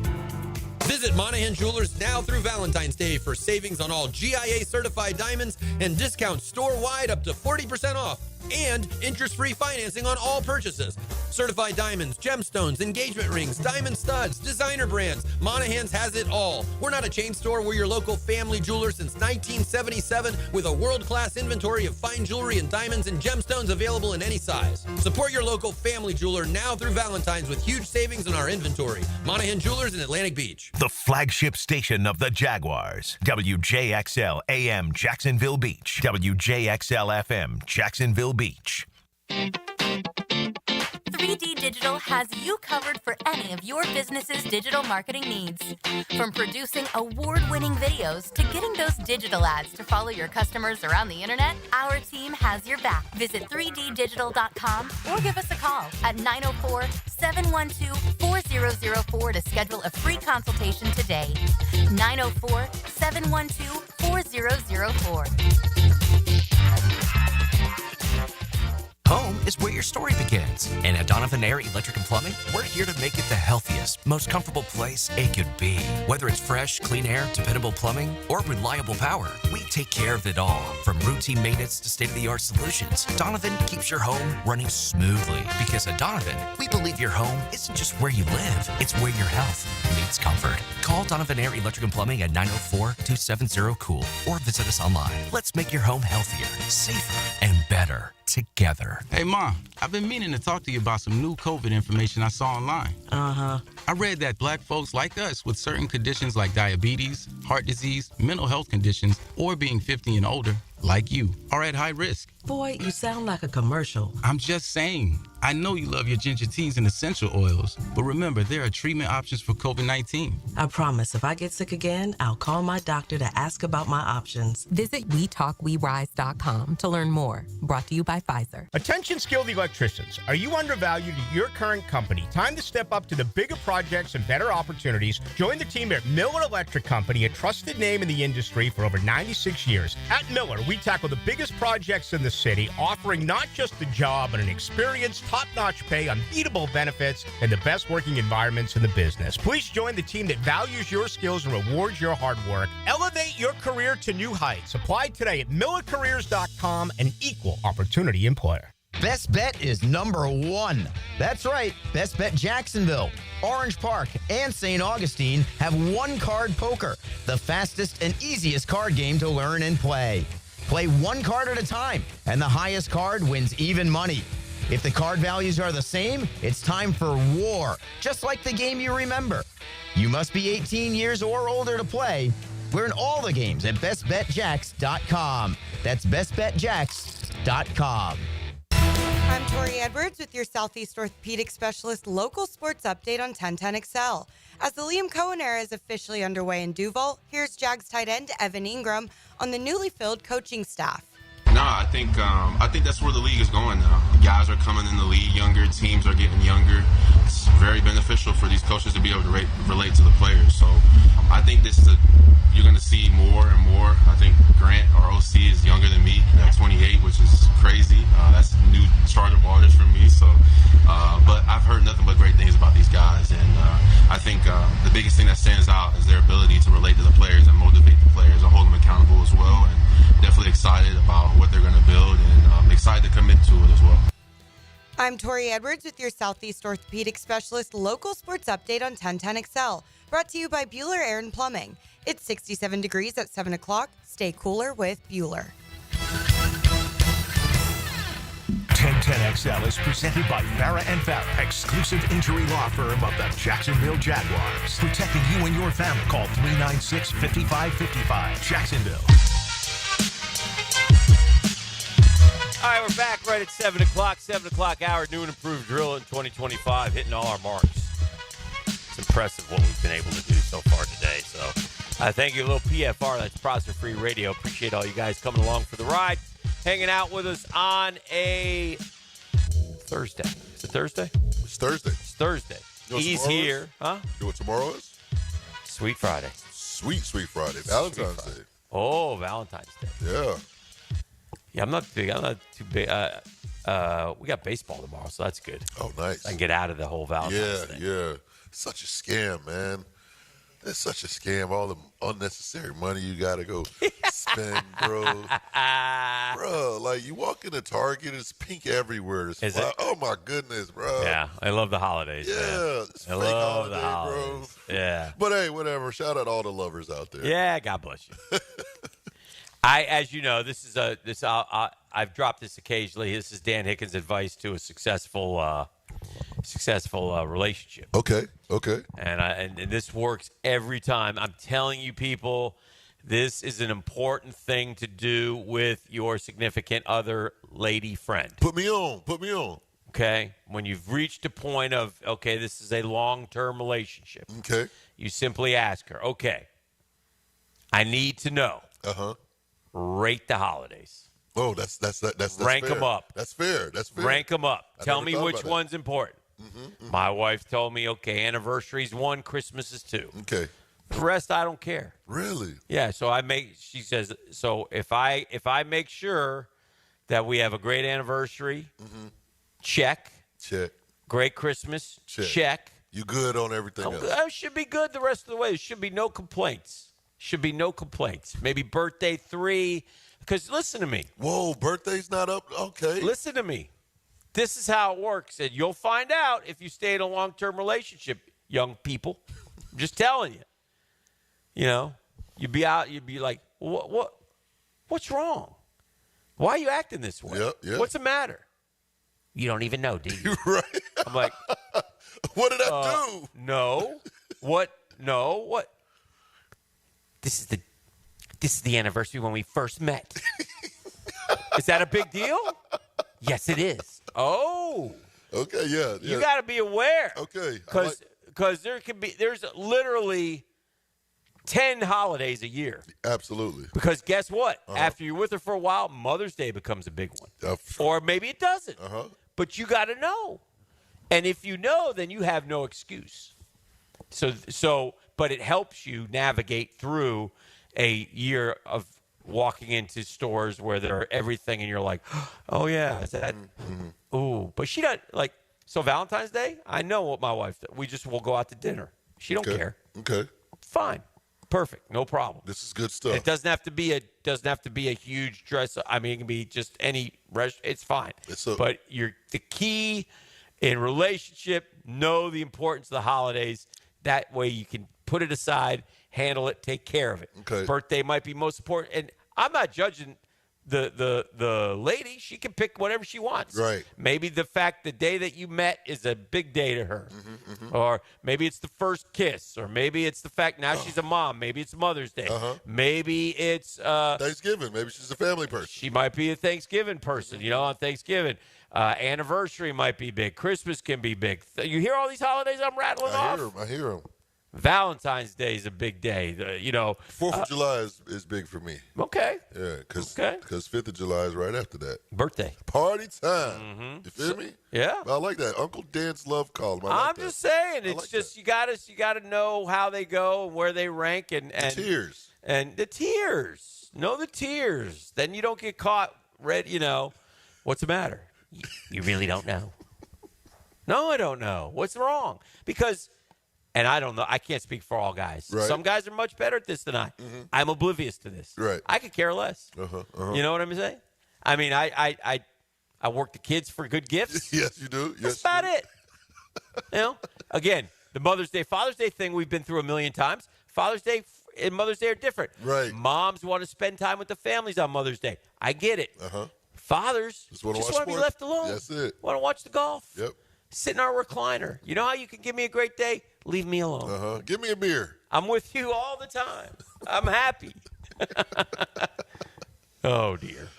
Speaker 16: Visit Monahan Jewelers now through Valentine's Day for savings on all GIA certified diamonds and discounts store-wide up to 40% off. And interest-free financing on all purchases. Certified diamonds, gemstones, engagement rings, diamond studs, designer brands. Monahan's has it all. We're not a chain store. We're your local family jeweler since 1977 with a world-class inventory of fine jewelry and diamonds and gemstones available in any size. Support your local family jeweler now through Valentine's with huge savings in our inventory. Monahan Jewelers in Atlantic Beach.
Speaker 20: The flagship station of the Jaguars. WJXL AM Jacksonville Beach. WJXL FM Jacksonville Beach.
Speaker 19: 3D Digital has you covered for any of your business's digital marketing needs. From producing award-winning videos to getting those digital ads to follow your customers around the internet, our team has your back. Visit 3ddigital.com or give us a call at 904-712-4004 to schedule a free consultation today. 904-712-4004.
Speaker 21: Home is where your story begins. And at Donovan Air Electric and Plumbing, we're here to make it the healthiest, most comfortable place it could be. Whether it's fresh, clean air, dependable plumbing, or reliable power, we take care of it all. From routine maintenance to state-of-the-art solutions, Donovan keeps your home running smoothly. Because at Donovan, we believe your home isn't just where you live, it's where your health meets comfort. Call Donovan Air Electric and Plumbing at 904-270-COOL or visit us online. Let's make your home healthier, safer, and better together.
Speaker 22: Hey, Mom, I've been meaning to talk to you about some new COVID information I saw online.
Speaker 30: Uh-huh.
Speaker 22: I read that black folks like us with certain conditions like diabetes, heart disease, mental health conditions, or being 50 and older, like you, are at high risk.
Speaker 2: Boy, you sound like a commercial.
Speaker 22: I'm just saying. I know you love your ginger teas and essential oils, but remember, there are treatment options for COVID-19.
Speaker 2: I promise if I get sick again, I'll call my doctor to ask about my options.
Speaker 18: Visit WeTalkWeRise.com to learn more. Brought to you by Pfizer.
Speaker 23: Attention skilled electricians. Are you undervalued at your current company? Time to step up to the bigger projects and better opportunities. Join the team at Miller Electric Company, a trusted name in the industry for over 96 years. At Miller, we tackle the biggest projects in the city, offering not just a job, but an experienced, top-notch pay, unbeatable benefits, and the best working environments in the business. Please join the team that values your skills and rewards your hard work. Elevate your career to new heights. Apply today at millercareers.com, an equal opportunity employer.
Speaker 24: Best Bet is number one. That's right, Best Bet Jacksonville, Orange Park, and St. Augustine have one-card poker, the fastest and easiest card game to learn and play. Play one card at a time, and the highest card wins even money. If the card values are the same, it's time for war, just like the game you remember. You must be 18 years or older to play. Learn all the games at bestbetjacks.com. That's bestbetjacks.com.
Speaker 25: I'm Tori Edwards with your Southeast Orthopedic Specialist local sports update on 1010XL. As the Liam Cohen era is officially underway in Duval, here's Jags tight end Evan Ingram on the newly filled coaching staff.
Speaker 26: No, I think that's where the league is going now. The guys are coming in the league younger, teams are getting younger. It's very beneficial for these coaches to be able to relate to the players. So I think you're going to see more and more. I think Grant, our OC, is younger than me at 28, which is crazy. That's new charted waters for me. So, but I've heard nothing but great things about these guys, and I think the biggest thing that stands out is their ability to relate to the players and motivate the players and hold them accountable as well. And definitely excited about what they're going to build, and excited to commit to it as well.
Speaker 25: I'm Tori Edwards with your Southeast Orthopedic Specialist local sports update on 1010XL, brought to you by Bueller Air and Plumbing. It's 67 degrees at 7 o'clock. Stay cooler with Bueller.
Speaker 20: 1010XL is presented by Farrah & Farrah, exclusive injury law firm of the Jacksonville Jaguars. Protecting you and your family. Call 396-5555. Jacksonville.
Speaker 4: All right, we're back right at 7 o'clock. 7 o'clock hour, new and improved drill in 2025, hitting all our marks. It's impressive what we've been able to do so far today. So thank you, a little PFR. That's Prosper Free Radio. Appreciate all you guys coming along for the ride, hanging out with us on a Thursday. Is it Thursday?
Speaker 6: It's Thursday.
Speaker 4: It's Thursday.
Speaker 6: You know
Speaker 4: He's here. Huh?
Speaker 6: You know what tomorrow is?
Speaker 4: Sweet Friday.
Speaker 6: Sweet Friday. Valentine's Day.
Speaker 4: Oh, Valentine's Day.
Speaker 6: Yeah.
Speaker 4: Yeah, I'm not too big. We got baseball tomorrow, so that's good.
Speaker 6: Oh, nice.
Speaker 4: I can get out of the whole Valentine's thing.
Speaker 6: Yeah. Such a scam, man. It's such a scam. All the unnecessary money you got to go spend, bro. Bro, like you walk into Target, it's pink everywhere. It's oh, my goodness, bro.
Speaker 4: Yeah, I love the holidays.
Speaker 6: Yeah,
Speaker 4: man.
Speaker 6: it's
Speaker 4: I
Speaker 6: fake
Speaker 4: love the
Speaker 6: holiday,
Speaker 4: holidays. Bro. Yeah.
Speaker 6: But hey, whatever. Shout out all the lovers out there.
Speaker 4: Yeah, God bless you. As you know, I've dropped this occasionally. This is Dan Hicken's advice to a successful relationship.
Speaker 6: Okay.
Speaker 4: And this works every time. I'm telling you, people, this is an important thing to do with your significant other, lady friend.
Speaker 6: Put me on.
Speaker 4: Okay? When you've reached a point of, okay, this is a long-term relationship.
Speaker 6: Okay.
Speaker 4: You simply ask her, okay, I need to know.
Speaker 6: Uh-huh.
Speaker 4: Rate the holidays.
Speaker 6: Oh, that's
Speaker 4: rank
Speaker 6: fair.
Speaker 4: them up.
Speaker 6: That's fair.
Speaker 4: Rank them up.
Speaker 6: I
Speaker 4: Tell
Speaker 6: never
Speaker 4: me
Speaker 6: thought
Speaker 4: which
Speaker 6: about
Speaker 4: one's important.
Speaker 6: Mm-hmm.
Speaker 4: My wife told me, okay, anniversary's 1, Christmas is 2.
Speaker 6: Okay.
Speaker 4: The rest, I don't care.
Speaker 6: Really?
Speaker 4: Yeah. So she says, so if I make sure that we have a great anniversary, check. Great Christmas, check.
Speaker 6: You good on everything else?
Speaker 4: I should be good the rest of the way. There should be no complaints. Maybe birthday 3. Because listen to me.
Speaker 6: Whoa, birthday's not up? Okay.
Speaker 4: Listen to me. This is how it works. And you'll find out if you stay in a long-term relationship, young people. I'm just telling you. You know, you'd be like, what's wrong? Why are you acting this way?
Speaker 6: Yeah.
Speaker 4: What's the matter? You don't even know, do you?
Speaker 6: Right.
Speaker 4: I'm like,
Speaker 6: what did I do?
Speaker 4: No. What? No. What? This is the anniversary when we first met. Is that a big deal? Yes, it is. Oh.
Speaker 6: Okay, yeah.
Speaker 4: You got to be aware.
Speaker 6: Okay.
Speaker 4: Because there's literally 10 holidays a year.
Speaker 6: Absolutely.
Speaker 4: Because guess what? After you're with her for a while, Mother's Day becomes a big one. Or maybe it doesn't. But you got to know. And if you know, then you have no excuse. But it helps you navigate through a year of walking into stores where there are everything and you're like, oh, yeah, is that? Ooh. But she doesn't, like, so Valentine's Day, I know what my wife does. We'll go out to dinner. She don't care.
Speaker 6: Okay.
Speaker 4: Fine. Perfect. No problem.
Speaker 6: This is good stuff.
Speaker 4: It doesn't have to be a huge dress. I mean, it can be just any restaurant. It's fine. But the key in relationship, know the importance of the holidays. That way you can put it aside, handle it, take care of it.
Speaker 6: Okay.
Speaker 4: Birthday might be most important. And I'm not judging the lady. She can pick whatever she wants.
Speaker 6: Right.
Speaker 4: Maybe the day that you met is a big day to her. Or maybe it's the first kiss. Or maybe it's the fact now she's a mom. Maybe it's Mother's Day. Maybe it's
Speaker 6: Thanksgiving. Maybe she's a family person.
Speaker 4: She might be a Thanksgiving person, on Thanksgiving. Anniversary might be big. Christmas can be big. You hear all these holidays I'm rattling off?
Speaker 6: I hear them.
Speaker 4: Valentine's Day is a big day.
Speaker 6: 4th of July is big for me.
Speaker 4: Okay.
Speaker 6: Yeah, because 5th of July is right after that.
Speaker 4: Birthday.
Speaker 6: Party time. You feel me?
Speaker 4: Yeah.
Speaker 6: I like that. Uncle Dan's love column.
Speaker 4: I'm just saying. It's just you gotta know how they go and where they rank and
Speaker 6: the tears.
Speaker 4: And the tears. Know the tears. Then you don't get caught what's the matter? You really don't know. No, I don't know. What's wrong? Because and I don't know. I can't speak for all guys.
Speaker 6: Right.
Speaker 4: Some guys are much better at this than I. I'm oblivious to this.
Speaker 6: Right.
Speaker 4: I could care less. You know what I'm saying? I mean, I work the kids for good gifts.
Speaker 6: Yes, you do.
Speaker 4: That's about it. Again, the Mother's Day, Father's Day thing we've been through a million times. Father's Day and Mother's Day are different.
Speaker 6: Right.
Speaker 4: Moms want to spend time with the families on Mother's Day. I get it. Fathers just want to be left alone.
Speaker 6: That's it.
Speaker 4: Want to watch the golf.
Speaker 6: Yep.
Speaker 4: Sit in our recliner. You know how you can give me a great day? Leave me alone.
Speaker 6: Give me a beer.
Speaker 4: I'm with you all the time. I'm happy. Oh, dear.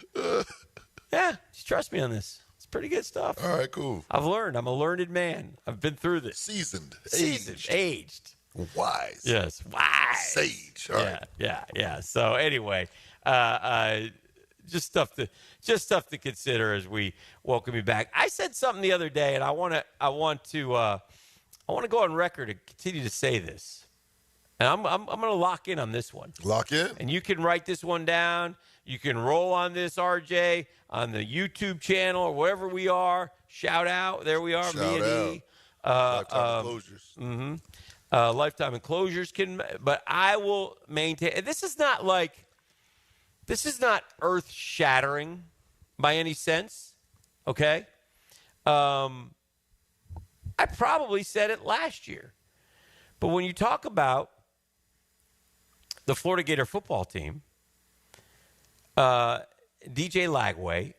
Speaker 4: Yeah, just trust me on this. It's pretty good stuff.
Speaker 6: All right, cool.
Speaker 4: I've learned. I'm a learned man. I've been through this.
Speaker 6: Seasoned.
Speaker 4: Aged.
Speaker 6: Wise.
Speaker 4: Yes, wise.
Speaker 6: Sage. All right.
Speaker 4: Yeah. So anyway, just stuff to consider as we welcome you back. I said something the other day, and I want to go on record and continue to say this. And I'm going to lock in on this one.
Speaker 6: Lock in?
Speaker 4: And you can write this one down. You can roll on this, RJ, on the YouTube channel or wherever we are. Shout out. There we are.
Speaker 6: Shout
Speaker 4: me and
Speaker 6: out.
Speaker 4: E.
Speaker 6: Lifetime Enclosures.
Speaker 4: Lifetime Enclosures but I will maintain. This is not earth-shattering by any sense, okay? I probably said it last year. But when you talk about the Florida Gator football team, DJ Lagway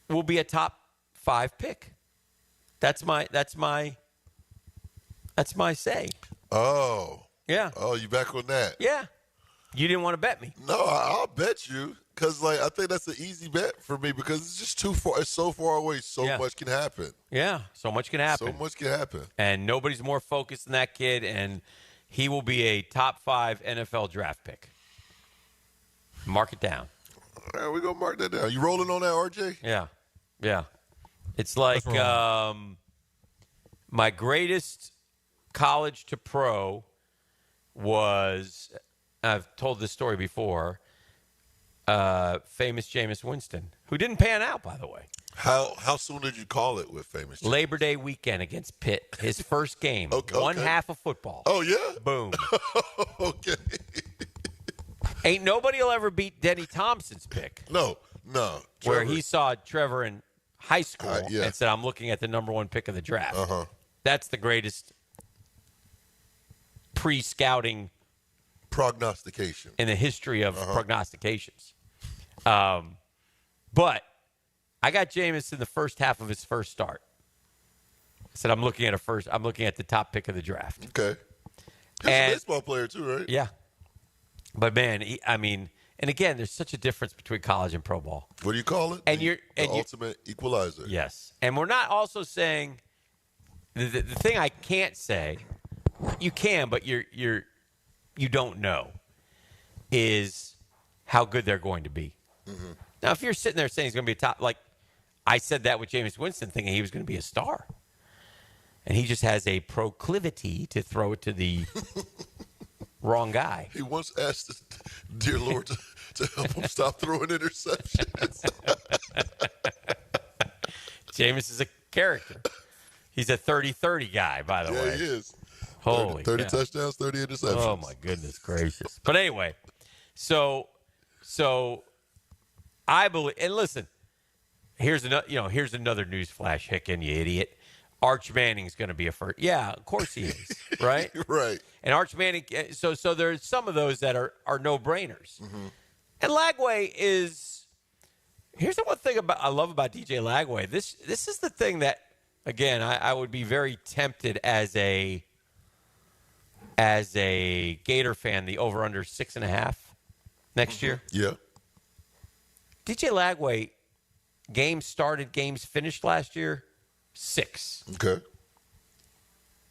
Speaker 4: will be a top 5 pick. That's my say.
Speaker 6: Oh.
Speaker 4: Yeah.
Speaker 6: Oh, you back on that?
Speaker 4: Yeah. You didn't want to bet me.
Speaker 6: No, I'll bet you. Because, I think that's an easy bet for me because it's just too far. It's so far away. So much can happen.
Speaker 4: Yeah, so much can happen.
Speaker 6: So much can happen.
Speaker 4: And nobody's more focused than that kid, and he will be a top 5 NFL draft pick. Mark it down.
Speaker 6: All right, we're going to mark that down. You rolling on that, RJ?
Speaker 4: Yeah. It's like my greatest college to pro was, I've told this story before, famous Jameis Winston, who didn't pan out, by the way.
Speaker 6: How soon did you call it with famous Jameis?
Speaker 4: Labor Day weekend against Pitt, his first game. One half of football.
Speaker 6: Oh, yeah?
Speaker 4: Boom.
Speaker 6: Okay.
Speaker 4: Ain't nobody will ever beat Denny Thompson's pick.
Speaker 6: No.
Speaker 4: Where he saw Trevor in high school
Speaker 6: yeah.
Speaker 4: and said, I'm looking at the number 1 pick of the draft. That's the greatest pre-scouting
Speaker 6: prognostication
Speaker 4: in the history of prognostications. But I got Jameis in the first half of his first start. I said, I'm looking at the top pick of the draft.
Speaker 6: Okay. He's a baseball player too, right?
Speaker 4: Yeah. But man, And again, there's such a difference between college and pro ball.
Speaker 6: What do you call it?
Speaker 4: And
Speaker 6: the ultimate equalizer.
Speaker 4: Yes. And we're not also saying the thing I can't say, you can, but you don't know, is how good they're going to be.
Speaker 6: Mm-hmm.
Speaker 4: Now, if you're sitting there saying he's going to be a top, like I said that with Jameis Winston, thinking he was going to be a star. And he just has a proclivity to throw it to the wrong guy.
Speaker 6: He once asked dear Lord to help him stop throwing interceptions.
Speaker 4: Jameis is a character. He's a 30-30 guy, by the way.
Speaker 6: Yeah, he is.
Speaker 4: Holy
Speaker 6: 30
Speaker 4: cow.
Speaker 6: touchdowns, 30 interceptions.
Speaker 4: Oh, my goodness gracious. But anyway, so I believe, and listen, here's another news flash, Hicken, you idiot. Arch Manning's going to be a first. Yeah, of course he is, right?
Speaker 6: Right.
Speaker 4: And Arch Manning, so there's some of those that are no-brainers.
Speaker 6: Mm-hmm.
Speaker 4: And Lagway is, here's the one thing I love about DJ Lagway. This is the thing that, again, I would be very tempted as a Gator fan, the over-under 6.5 next year.
Speaker 6: Yeah.
Speaker 4: DJ Lagway, games started, games finished last year, 6.
Speaker 6: Okay.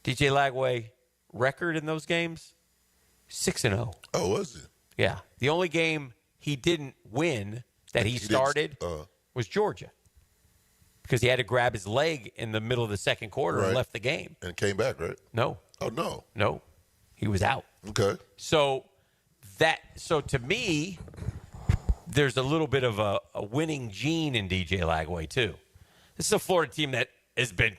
Speaker 4: DJ Lagway, record in those games, 6-0.
Speaker 6: Oh, was it?
Speaker 4: Yeah. The only game he didn't win that he started was Georgia, because he had to grab his leg in the middle of the second quarter and left the game.
Speaker 6: And came back, right?
Speaker 4: No.
Speaker 6: Oh, no.
Speaker 4: No. He was out.
Speaker 6: Okay.
Speaker 4: So to me, there's a little bit of a winning gene in DJ Lagway, too. This is a Florida team that has been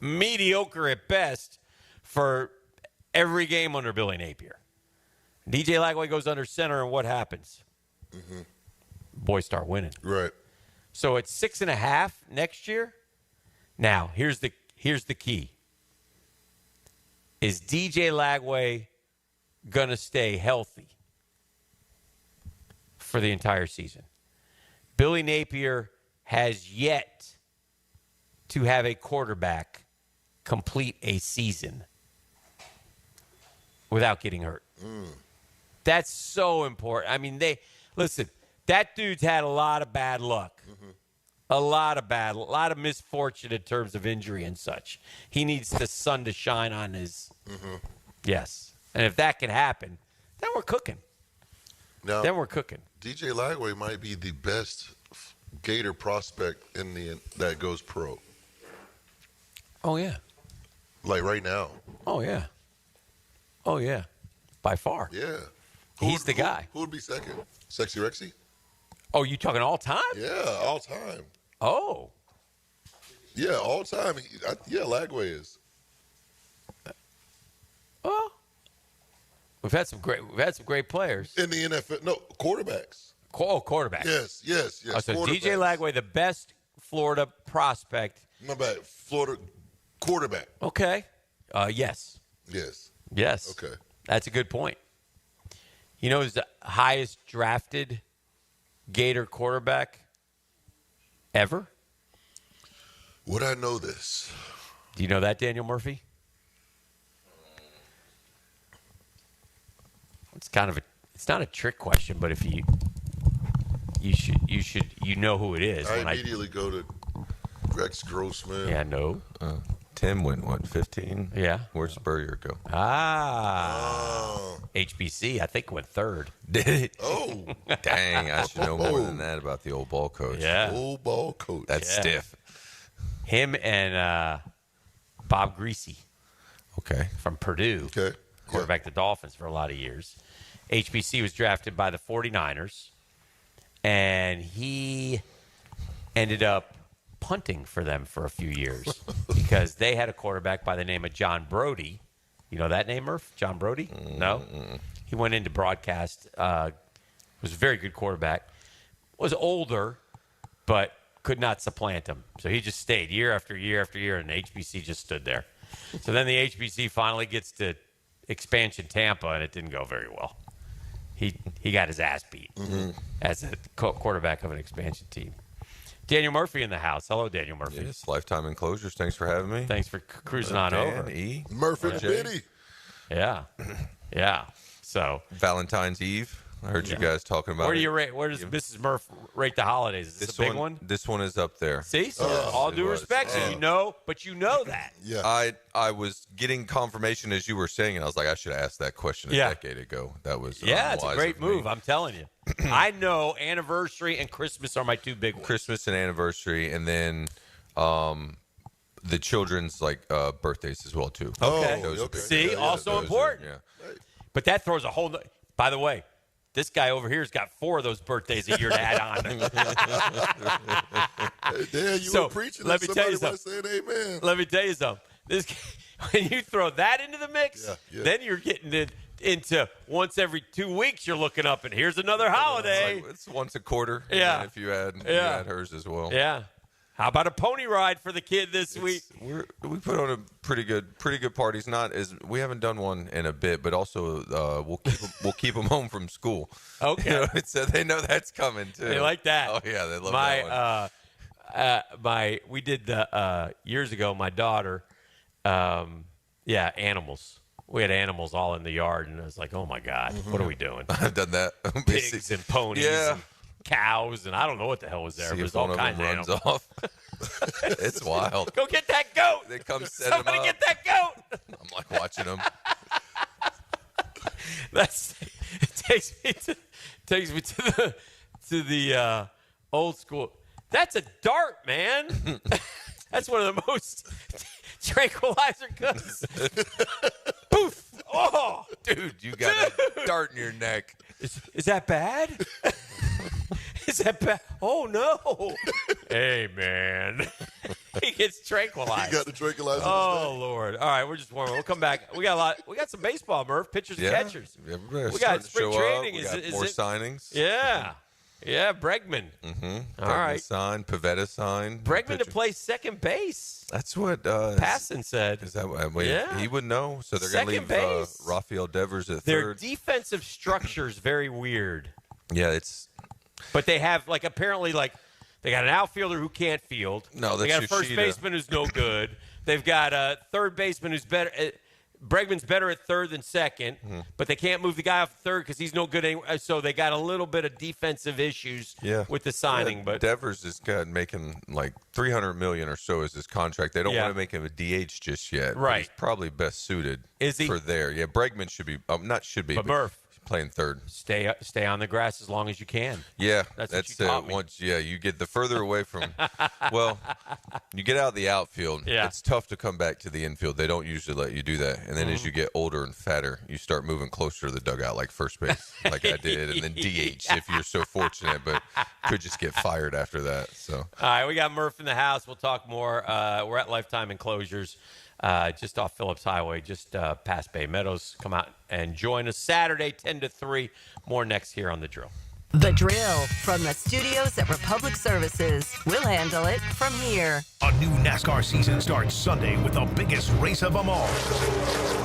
Speaker 4: mediocre at best for every game under Billy Napier. DJ Lagway goes under center, and what happens?
Speaker 6: Mm-hmm.
Speaker 4: Boys start winning.
Speaker 6: Right.
Speaker 4: So it's 6.5 next year. Now, here's the key. Is DJ Lagway going to stay healthy for the entire season? Billy Napier has yet to have a quarterback complete a season without getting hurt. That's so important. I mean, that dude's had a lot of bad luck.
Speaker 6: Mm-hmm.
Speaker 4: A lot of misfortune in terms of injury and such. He needs the sun to shine on his.
Speaker 6: Mm-hmm.
Speaker 4: Yes. And if that can happen, then we're cooking.
Speaker 6: Now,
Speaker 4: then we're cooking.
Speaker 6: DJ Lagway might be the best Gator prospect that goes pro.
Speaker 4: Oh, yeah.
Speaker 6: Like right now.
Speaker 4: Oh, yeah. Oh, yeah. By far.
Speaker 6: Yeah.
Speaker 4: He's the guy.
Speaker 6: Who would be second? Sexy Rexy?
Speaker 4: Oh, you talking all time?
Speaker 6: Yeah, all time.
Speaker 4: Oh.
Speaker 6: Yeah, all time. Lagway is.
Speaker 4: Well, we've had some great players
Speaker 6: in the NFL. No, quarterbacks.
Speaker 4: Oh, quarterbacks.
Speaker 6: Yes.
Speaker 4: Oh, so DJ Lagway, the best Florida prospect.
Speaker 6: My bad. Florida quarterback.
Speaker 4: Okay. Yes.
Speaker 6: Yes. Okay.
Speaker 4: That's a good point. You know who's the highest drafted Gator quarterback ever?
Speaker 6: Would I know this?
Speaker 4: Do you know that, Daniel Murphy? It's not a trick question, but if you know who it is.
Speaker 6: I immediately go to Rex Grossman.
Speaker 4: Yeah, no.
Speaker 3: Tim went, 15?
Speaker 4: Yeah.
Speaker 3: Where's Spurrier go?
Speaker 4: HBC, I think, went 3rd.
Speaker 3: Did it?
Speaker 6: Oh.
Speaker 3: Dang, I should know more than that about the old ball coach.
Speaker 4: Yeah.
Speaker 6: Old ball coach.
Speaker 3: That's stiff.
Speaker 4: Him and Bob Greasy.
Speaker 3: Okay.
Speaker 4: From Purdue.
Speaker 6: Okay.
Speaker 4: Quarterback the Dolphins for a lot of years. HBC was drafted by the 49ers, and he ended up punting for them for a few years because they had a quarterback by the name of John Brody. You know that name, Murph? John Brody? No? He went into broadcast, was a very good quarterback, was older, but could not supplant him. So he just stayed year after year after year, and the HBC just stood there. So then the HBC finally gets to expansion Tampa, and it didn't go very well. He got his ass beat as a quarterback of an expansion team. Daniel Murphy in the house. Hello, Daniel Murphy.
Speaker 3: Yes, Lifetime Enclosures. Thanks for having me.
Speaker 4: Thanks for cruising on over.
Speaker 6: Murphy the Biddy.
Speaker 4: Yeah. Yeah. So
Speaker 3: Valentine's Eve. I heard you guys talking about
Speaker 4: Where do
Speaker 3: it.
Speaker 4: you rate? Where does Mrs. Murph rate the holidays? Is this a big one?
Speaker 3: This one is up there.
Speaker 4: See, so all due respect, so you know that.
Speaker 6: Yeah.
Speaker 3: I was getting confirmation as you were saying it. I was like, I should have asked that question a decade ago. That was
Speaker 4: it's a great move. I'm telling you. I know anniversary and Christmas are my two big ones.
Speaker 3: Christmas and anniversary, and then the children's birthdays as well too.
Speaker 4: Okay.
Speaker 3: Those are big.
Speaker 4: See, also important. But that throws a whole. By the way, this guy over here's got 4 of those birthdays a year to add on.
Speaker 6: Dan, you were preaching.
Speaker 4: Let me tell you
Speaker 6: something.
Speaker 4: something.
Speaker 6: Saying amen.
Speaker 4: Let me tell you something. When you throw that into the mix, then you're getting into once every 2 weeks. You're looking up, and here's another holiday.
Speaker 3: It's once a quarter.
Speaker 4: Yeah.
Speaker 3: And if you add hers as well.
Speaker 4: Yeah. How about a pony ride for the kid this week?
Speaker 3: We put on a pretty good parties. Not as we haven't done one in a bit, but also we'll keep them home from school.
Speaker 4: Okay,
Speaker 3: so they know that's coming too.
Speaker 4: They like that.
Speaker 3: Oh yeah, they love that one.
Speaker 4: We did the years ago. My daughter, animals. We had animals all in the yard, and I was like, oh my god, what are we doing?
Speaker 3: I've done that.
Speaker 4: Pigs and ponies.
Speaker 3: Yeah.
Speaker 4: And cows, and I don't know what the hell was there.
Speaker 3: See
Speaker 4: It was
Speaker 3: if
Speaker 4: all
Speaker 3: one of
Speaker 4: kinds
Speaker 3: them
Speaker 4: of
Speaker 3: runs
Speaker 4: animals.
Speaker 3: off. It's wild.
Speaker 4: Go get that goat.
Speaker 3: They come set
Speaker 4: Somebody
Speaker 3: them up.
Speaker 4: get that goat.
Speaker 3: I'm like watching them.
Speaker 4: It takes me to the old school. That's a dart, man. That's one of the most tranquilizer guns. Poof! Oh,
Speaker 3: dude, you got a dart in your neck.
Speaker 4: Is that bad? Is that bad? Oh no! Hey man, he gets tranquilized.
Speaker 6: He got the tranquilizer.
Speaker 4: Oh Lord! All right, we're just warming. We'll come back. We got a lot. We got some baseball, Murph. Pitchers and catchers.
Speaker 3: We
Speaker 4: got spring training.
Speaker 3: We got
Speaker 4: Is
Speaker 3: more
Speaker 4: it?
Speaker 3: signings.
Speaker 4: Yeah, Bregman.
Speaker 3: Mm-hmm.
Speaker 4: All right.
Speaker 3: Signed. Pavetta signed.
Speaker 4: Bregman to play second base.
Speaker 3: That's what
Speaker 4: Passon said.
Speaker 3: Is that what?
Speaker 4: Yeah.
Speaker 3: He would know. So they're going to leave
Speaker 4: base.
Speaker 3: Rafael Devers at
Speaker 4: Their
Speaker 3: third.
Speaker 4: defensive structure is very weird.
Speaker 3: Yeah, it's.
Speaker 4: But they have apparently they got an outfielder who can't field.
Speaker 3: No,
Speaker 4: they got a first baseman who's no good. They've got a third baseman who's better. Bregman's better at third than second, but they can't move the guy off third because he's no good anyway. So they got a little bit of defensive issues with the signing.
Speaker 3: Yeah,
Speaker 4: but
Speaker 3: Devers is making like $300 million or so as his contract. They don't want to make him a DH just yet.
Speaker 4: Right.
Speaker 3: But he's probably best suited
Speaker 4: Is he?
Speaker 3: for there. Yeah, Bregman should be but
Speaker 4: Murph.
Speaker 3: Playing third.
Speaker 4: Stay on the grass as long as you can.
Speaker 3: Yeah,
Speaker 4: that's
Speaker 3: what
Speaker 4: you taught me.
Speaker 3: Once you get the further away from, you get out of the outfield.
Speaker 4: Yeah.
Speaker 3: It's tough to come back to the infield. They don't usually let you do that. And then as you get older and fatter, you start moving closer to the dugout, like first base, like I did, and then DH if you're so fortunate. But could just get fired after that. So
Speaker 4: all right, we got Murph in the house. We'll talk more. We're at Lifetime Enclosures. Just off Phillips Highway, just past Bay Meadows. Come out and join us Saturday, 10 to 3. More next here on The Drill.
Speaker 18: The Drill from the studios at Republic Services. We'll handle it from here.
Speaker 20: A new NASCAR season starts Sunday with the biggest race of them all.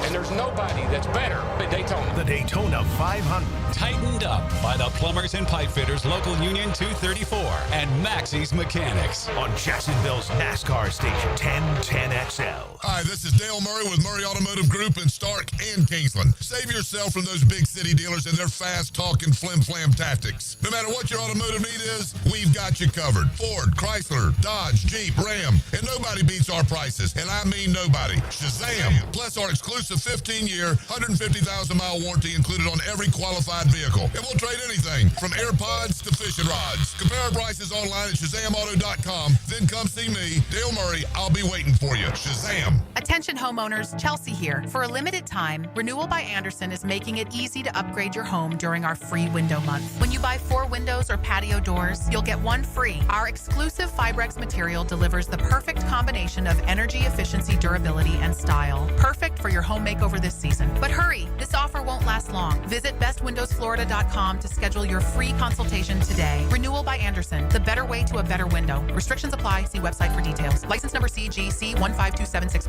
Speaker 5: And there's nobody that's better than Daytona.
Speaker 20: The Daytona 500.
Speaker 7: Tightened up by the Plumbers and Pipe Fitters Local Union 234 and Maxie's Mechanics.
Speaker 20: On Jacksonville's NASCAR station 1010XL.
Speaker 8: Hi, this is Dale Murray with Murray Automotive Group in Stark and Kingsland. Save yourself from those big city dealers and their fast-talking flim-flam tactics. No matter what your automotive need is, we've got you covered. Ford, Chrysler, Dodge, Jeep, Ram, and nobody beats our prices, and I mean nobody. Shazam! Plus our exclusive 15-year, 150,000-mile warranty included on every qualified vehicle. And we'll trade anything from AirPods to fishing rods. Compare our prices online at ShazamAuto.com. Then come see me, Dale Murray. I'll be waiting for you. Shazam!
Speaker 12: Attention homeowners, Chelsea here. For a limited time, Renewal by Andersen is making it easy to upgrade your home during our free window month. When you buy 4 windows or patio doors, you'll get 1 free. Our exclusive Fibrex material delivers the perfect combination of energy efficiency, durability, and style. Perfect for your home makeover this season. But hurry, this offer won't last long. Visit bestwindowsflorida.com to schedule your free consultation today. Renewal by Andersen, the better way to a better window. Restrictions apply. See website for details. License number CGC 1527613.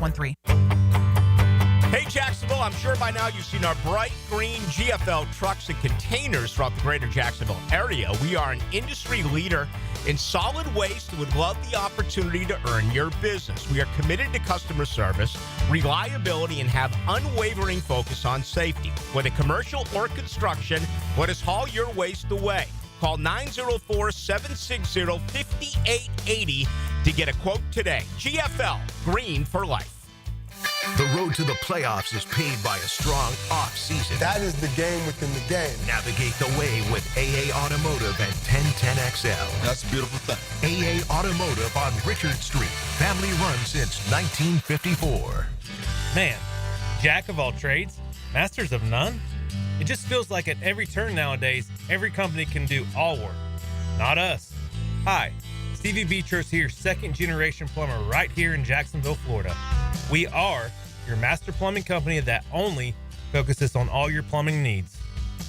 Speaker 23: Hey, Jacksonville, I'm sure by now you've seen our bright green GFL trucks and containers throughout the greater Jacksonville area. We are an industry leader in solid waste and would love the opportunity to earn your business. We are committed to customer service, reliability, and have unwavering focus on safety. Whether commercial or construction, let us haul your waste away. Call 904-760-5880 to get a quote today. GFL, green for life.
Speaker 20: The road to the playoffs is paved by a strong off-season.
Speaker 9: That is the game within the game.
Speaker 20: Navigate the way with AA Automotive and 1010XL.
Speaker 9: That's a beautiful thing.
Speaker 20: AA Automotive on Richard Street. Family run since 1954.
Speaker 10: Man, jack of all trades, masters of none? It just feels like at every turn nowadays, every company can do all work. Not us. Hi, Stevie Beechurst here, second-generation plumber right here in Jacksonville, Florida. We are your master plumbing company that only focuses on all your plumbing needs.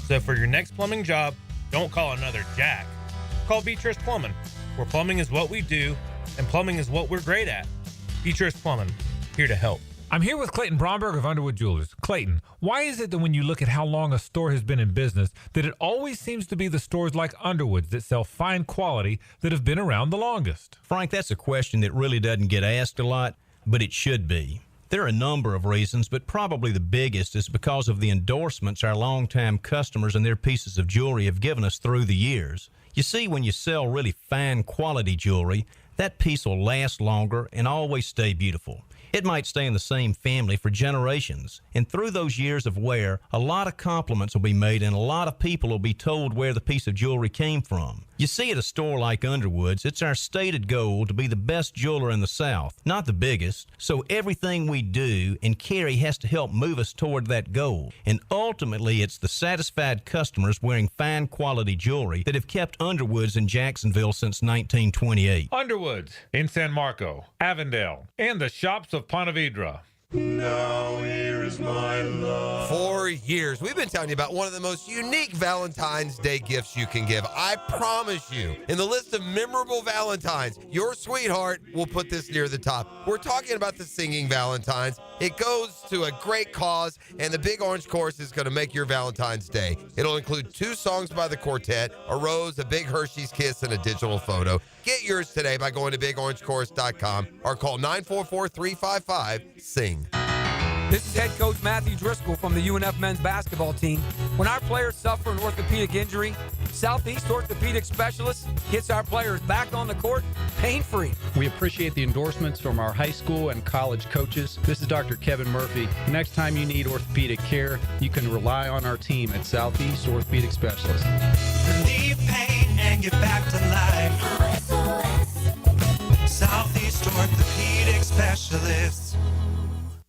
Speaker 10: So for your next plumbing job, don't call another Jack. Call Beechurst Plumbing, where plumbing is what we do and plumbing is what we're great at. Beechurst Plumbing, here to help.
Speaker 11: I'm here with Clayton Bromberg of Underwood Jewelers. Clayton, why is it that when you look at how long a store has been in business, that it always seems to be the stores like Underwood's that sell fine quality that have been around the longest?
Speaker 13: Frank, that's a question that really doesn't get asked a lot, but it should be. There are a number of reasons, but probably the biggest is because of the endorsements our longtime customers and their pieces of jewelry have given us through the years. You see, when you sell really fine quality jewelry, that piece will last longer and always stay beautiful. It might stay in the same family for generations, and through those years of wear, a lot of compliments will be made and a lot of people will be told where the piece of jewelry came from. You see, at a store like Underwood's, it's our stated goal to be the best jeweler in the South, not the biggest, so everything we do and carry has to help move us toward that goal. And ultimately, it's the satisfied customers wearing fine quality jewelry that have kept Underwood's in Jacksonville since 1928.
Speaker 11: Underwood's in San Marco, Avondale, and the shops of Ponte Vedra.
Speaker 15: Now here is my love.
Speaker 4: For years, we've been telling you about one of the most unique Valentine's Day gifts you can give. I promise you, in the list of memorable Valentines, your sweetheart will put this near the top. We're talking about the Singing Valentines. It goes to a great cause, and the Big Orange Course is going to make your Valentine's Day. It'll include 2 songs by the quartet, a rose, a big Hershey's kiss, and a digital photo. Get yours today by going to bigorangecourse.com or call 944-355-SING.
Speaker 17: This is head coach Matthew Driscoll from the UNF men's basketball team. When our players suffer an orthopedic injury, Southeast Orthopedic Specialists gets our players back on the court pain-free.
Speaker 27: We appreciate the endorsements from our high school and college coaches. This is Dr. Kevin Murphy. Next time you need orthopedic care, you can rely on our team at Southeast Orthopedic Specialists.
Speaker 15: Relieve pain and get back to life. Southeast Orthopedic Specialists.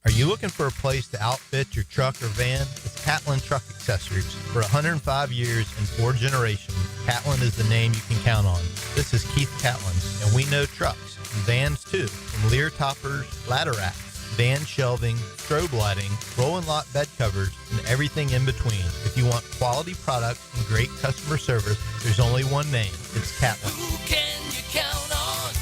Speaker 14: Are you looking for a place to outfit your truck or van? It's Catlin Truck Accessories. For 105 years and 4 generations, Catlin is the name you can count on. This is Keith Catlin, and we know trucks and vans too, from Lear toppers, ladder racks, van shelving, strobe lighting, rolling lot bed covers, and everything in between. If you want quality products and great customer service, there's only one name. It's Catlin.
Speaker 15: Who can you count on?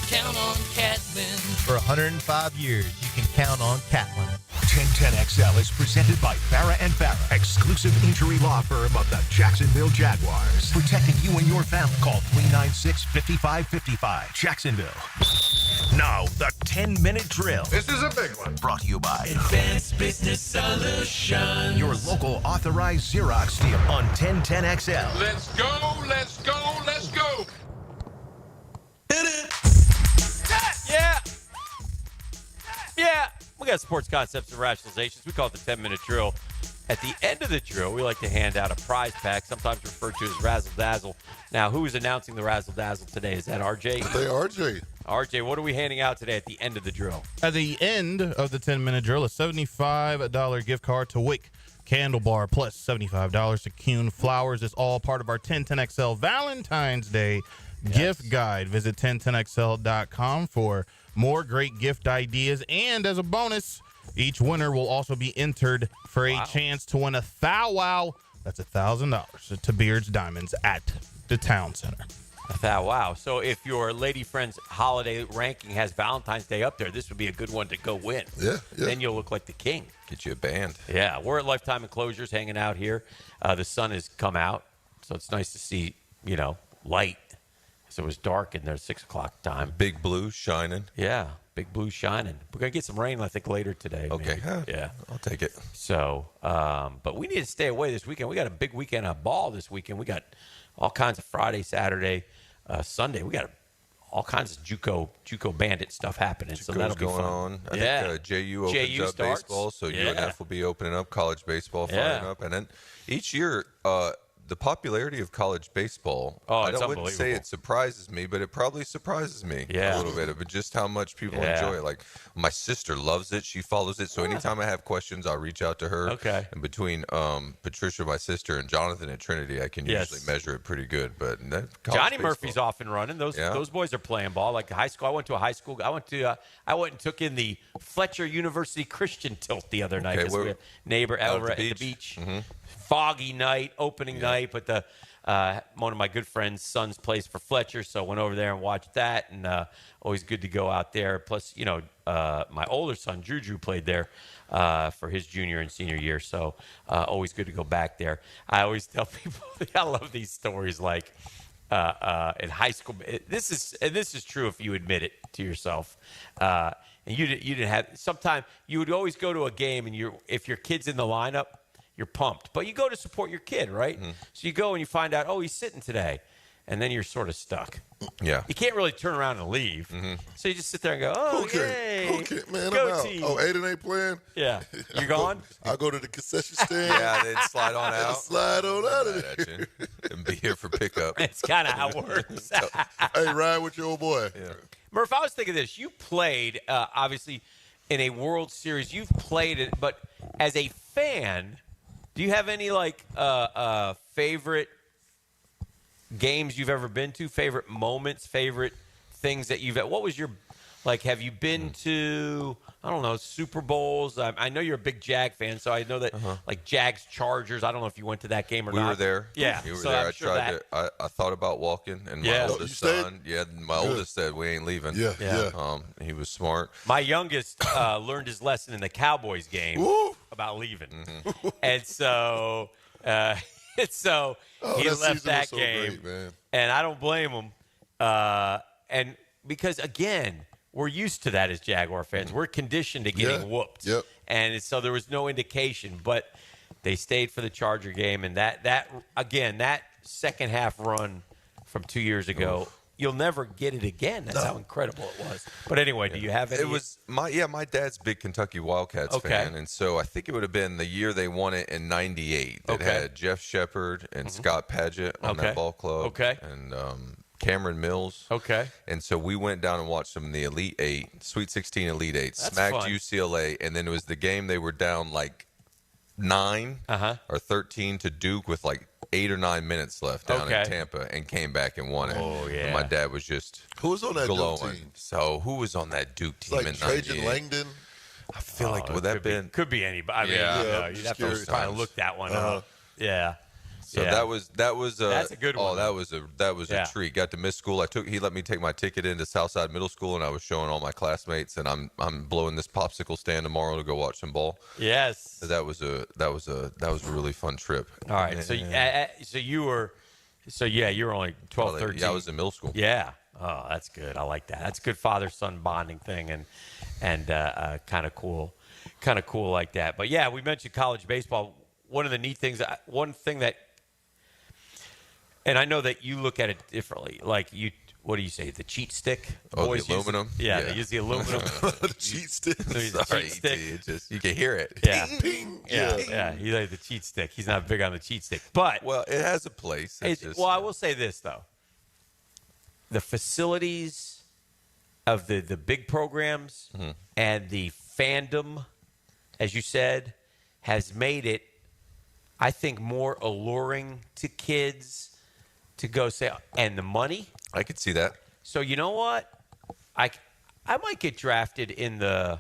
Speaker 15: Count on Catlin.
Speaker 14: For 105 years, you can count on Catlin.
Speaker 20: 1010XL is presented by Farrah & Farrah, exclusive injury law firm of the Jacksonville Jaguars. Protecting you and your family. Call 396-5555. Jacksonville. Now, the 10-minute drill.
Speaker 8: This is a big one.
Speaker 20: Brought to you by
Speaker 15: Advanced Business Solutions.
Speaker 20: your local authorized Xerox dealer on 1010XL.
Speaker 8: Let's go, let's go, let's go.
Speaker 4: Yeah. Yeah. We got sports concepts and rationalizations. We call it the 10-minute drill. At the end of the drill, we like to hand out a prize pack, sometimes referred to as Razzle Dazzle. Now, who is announcing the Razzle Dazzle today? Is that RJ?
Speaker 6: Hey, RJ.
Speaker 4: RJ, what are we handing out today at the end of the drill?
Speaker 22: At the end of the 10-minute drill, a $75 gift card to Wick Candle Bar plus $75 to Kuhn Flowers. Is all part of our 1010XL Valentine's Day gift guide. Visit 1010XL.com for more great gift ideas. And as a bonus, each winner will also be entered for a chance to win a Thou Wow. That's $1,000 to Beard's Diamonds at the Town Center.
Speaker 4: Wow. So if your lady friend's holiday ranking has Valentine's Day up there, this would be a good one to go win.
Speaker 6: Yeah.
Speaker 4: Then you'll look like the king.
Speaker 3: Get you a band.
Speaker 4: Yeah. We're at Lifetime Enclosures hanging out here. The sun has come out, so it's nice to see, light. So it was dark in there 6 o'clock time.
Speaker 3: Big blue shining.
Speaker 4: Yeah. Big blue shining. We're going to get some rain, I think, later today.
Speaker 3: Okay.
Speaker 4: Maybe. Yeah.
Speaker 3: I'll take it.
Speaker 4: So, but we need to stay away this weekend. We got a big weekend of ball this weekend. We got all kinds of Friday, Saturday, Sunday. We got all kinds of JUCO bandit stuff happening. So that'll be
Speaker 3: going
Speaker 4: fun.
Speaker 3: on. I think JU opens up
Speaker 4: starts.
Speaker 3: baseball, so
Speaker 4: Yeah.
Speaker 3: UNF will be opening up college baseball, firing up, and then each year. The popularity of college baseball, I wouldn't say it surprises me, but it probably surprises me a little bit of just how much people enjoy it. Like, my sister loves it. She follows it. So anytime I have questions, I'll reach out to her.
Speaker 4: Okay.
Speaker 3: And between Patricia, my sister, and Jonathan at Trinity, I can usually measure it pretty good. But
Speaker 4: Johnny Murphy's off and running. Those boys are playing ball. Like high school, I went to a high school. I went and took in the Fletcher University Christian tilt the other night. We had neighbor over at the beach.
Speaker 3: Mm-hmm.
Speaker 4: Foggy night, opening night, but the one of my good friends' sons plays for Fletcher, so I went over there and watched that, and always good to go out there. Plus, my older son, Juju, played there for his junior and senior year, so always good to go back there. I always tell people, I love these stories, like in high school. This is true if you admit it to yourself. And you didn't have. Sometimes you would always go to a game, and if your kid's in the lineup, you're pumped. But you go to support your kid, right? Mm-hmm. So you go and you find out, he's sitting today. And then you're sort of stuck.
Speaker 3: Yeah.
Speaker 4: You can't really turn around and leave. Mm-hmm. So you just sit there and go, yay.
Speaker 6: Okay, man,
Speaker 4: go
Speaker 6: I'm out.
Speaker 4: team.
Speaker 6: 8-8 playing?
Speaker 4: Yeah. You're gone?
Speaker 6: I'll go to the concession stand.
Speaker 3: Yeah, then slide on out.
Speaker 6: Slide on out of there.
Speaker 3: And be here for pickup.
Speaker 4: That's kind of how it works.
Speaker 6: Hey, ride with your old boy.
Speaker 3: Yeah.
Speaker 4: Murph, I was thinking this. You played, obviously, in a World Series. You've played it, but as a fan, do you have any, favorite games you've ever been to, favorite moments, favorite things that what was your, have you been to, I don't know, Super Bowls? I know you're a big Jag fan, so I know that, Jags Chargers, I don't know if you went to that game or not.
Speaker 3: We were there.
Speaker 4: Yeah.
Speaker 3: We were
Speaker 4: so
Speaker 3: there.
Speaker 4: I'm sure
Speaker 3: I thought about walking, and my oldest son, oldest said, we ain't leaving.
Speaker 6: Yeah.
Speaker 3: He was smart.
Speaker 4: My youngest learned his lesson in the Cowboys game about leaving. Mm-hmm. And so... he left that game,
Speaker 6: great,
Speaker 4: and I don't blame him. And because, again, we're used to that as Jaguar fans. We're conditioned to getting whooped.
Speaker 6: Yep.
Speaker 4: And so there was no indication, but they stayed for the Charger game. And that second half run from 2 years ago, you'll never get it again. That's how incredible it was. But anyway, do you have any?
Speaker 3: It was my dad's big Kentucky Wildcats fan, and so I think it would have been the year they won it in '98. It had Jeff Shepard and Scott Padgett on that ball club.
Speaker 4: Okay.
Speaker 3: And Cameron Mills.
Speaker 4: Okay.
Speaker 3: And so we went down and watched them in the Elite Eight, Sweet 16 Elite Eight, smacked
Speaker 4: fun.
Speaker 3: UCLA, and then it was the game they were down 9 or 13 to Duke with 8 or 9 minutes left down in Tampa, and came back and won it.
Speaker 4: Oh, yeah.
Speaker 3: And my dad was just
Speaker 6: Who was on that
Speaker 3: glowing.
Speaker 6: Duke team?
Speaker 3: So who was on that Duke team in
Speaker 6: Trajan
Speaker 3: 98?
Speaker 6: Langdon?
Speaker 3: I feel like would that been
Speaker 4: could be anybody. I mean, you'd have to probably look that one up. Yeah.
Speaker 3: So that was
Speaker 4: that's a good one.
Speaker 3: Oh, that was a treat. Got to miss school. He let me take my ticket into Southside Middle School, and I was showing all my classmates, and I'm blowing this popsicle stand tomorrow to go watch some ball.
Speaker 4: Yes.
Speaker 3: So that was a really fun trip.
Speaker 4: All right. So you were only 12, 13.
Speaker 3: Yeah, I was in middle school.
Speaker 4: Yeah. Oh, that's good. I like that. That's a good father-son bonding thing, and kind of cool like that. But yeah, we mentioned college baseball. One of the neat things, and I know that you look at it differently. What do you say? The cheat stick?
Speaker 3: Oh, the aluminum?
Speaker 4: Yeah, they use the aluminum.
Speaker 6: The cheat stick.
Speaker 3: Sorry, you can hear it.
Speaker 4: Yeah.
Speaker 6: Ping, ping.
Speaker 4: Yeah. He like the cheat stick. He's not big on the cheat stick. But
Speaker 3: it has a place.
Speaker 4: I will say this, though. The facilities of the big programs and the fandom, as you said, has made it, I think, more alluring to kids to go say, and the money.
Speaker 3: I could see that.
Speaker 4: So you know what? I might get drafted in the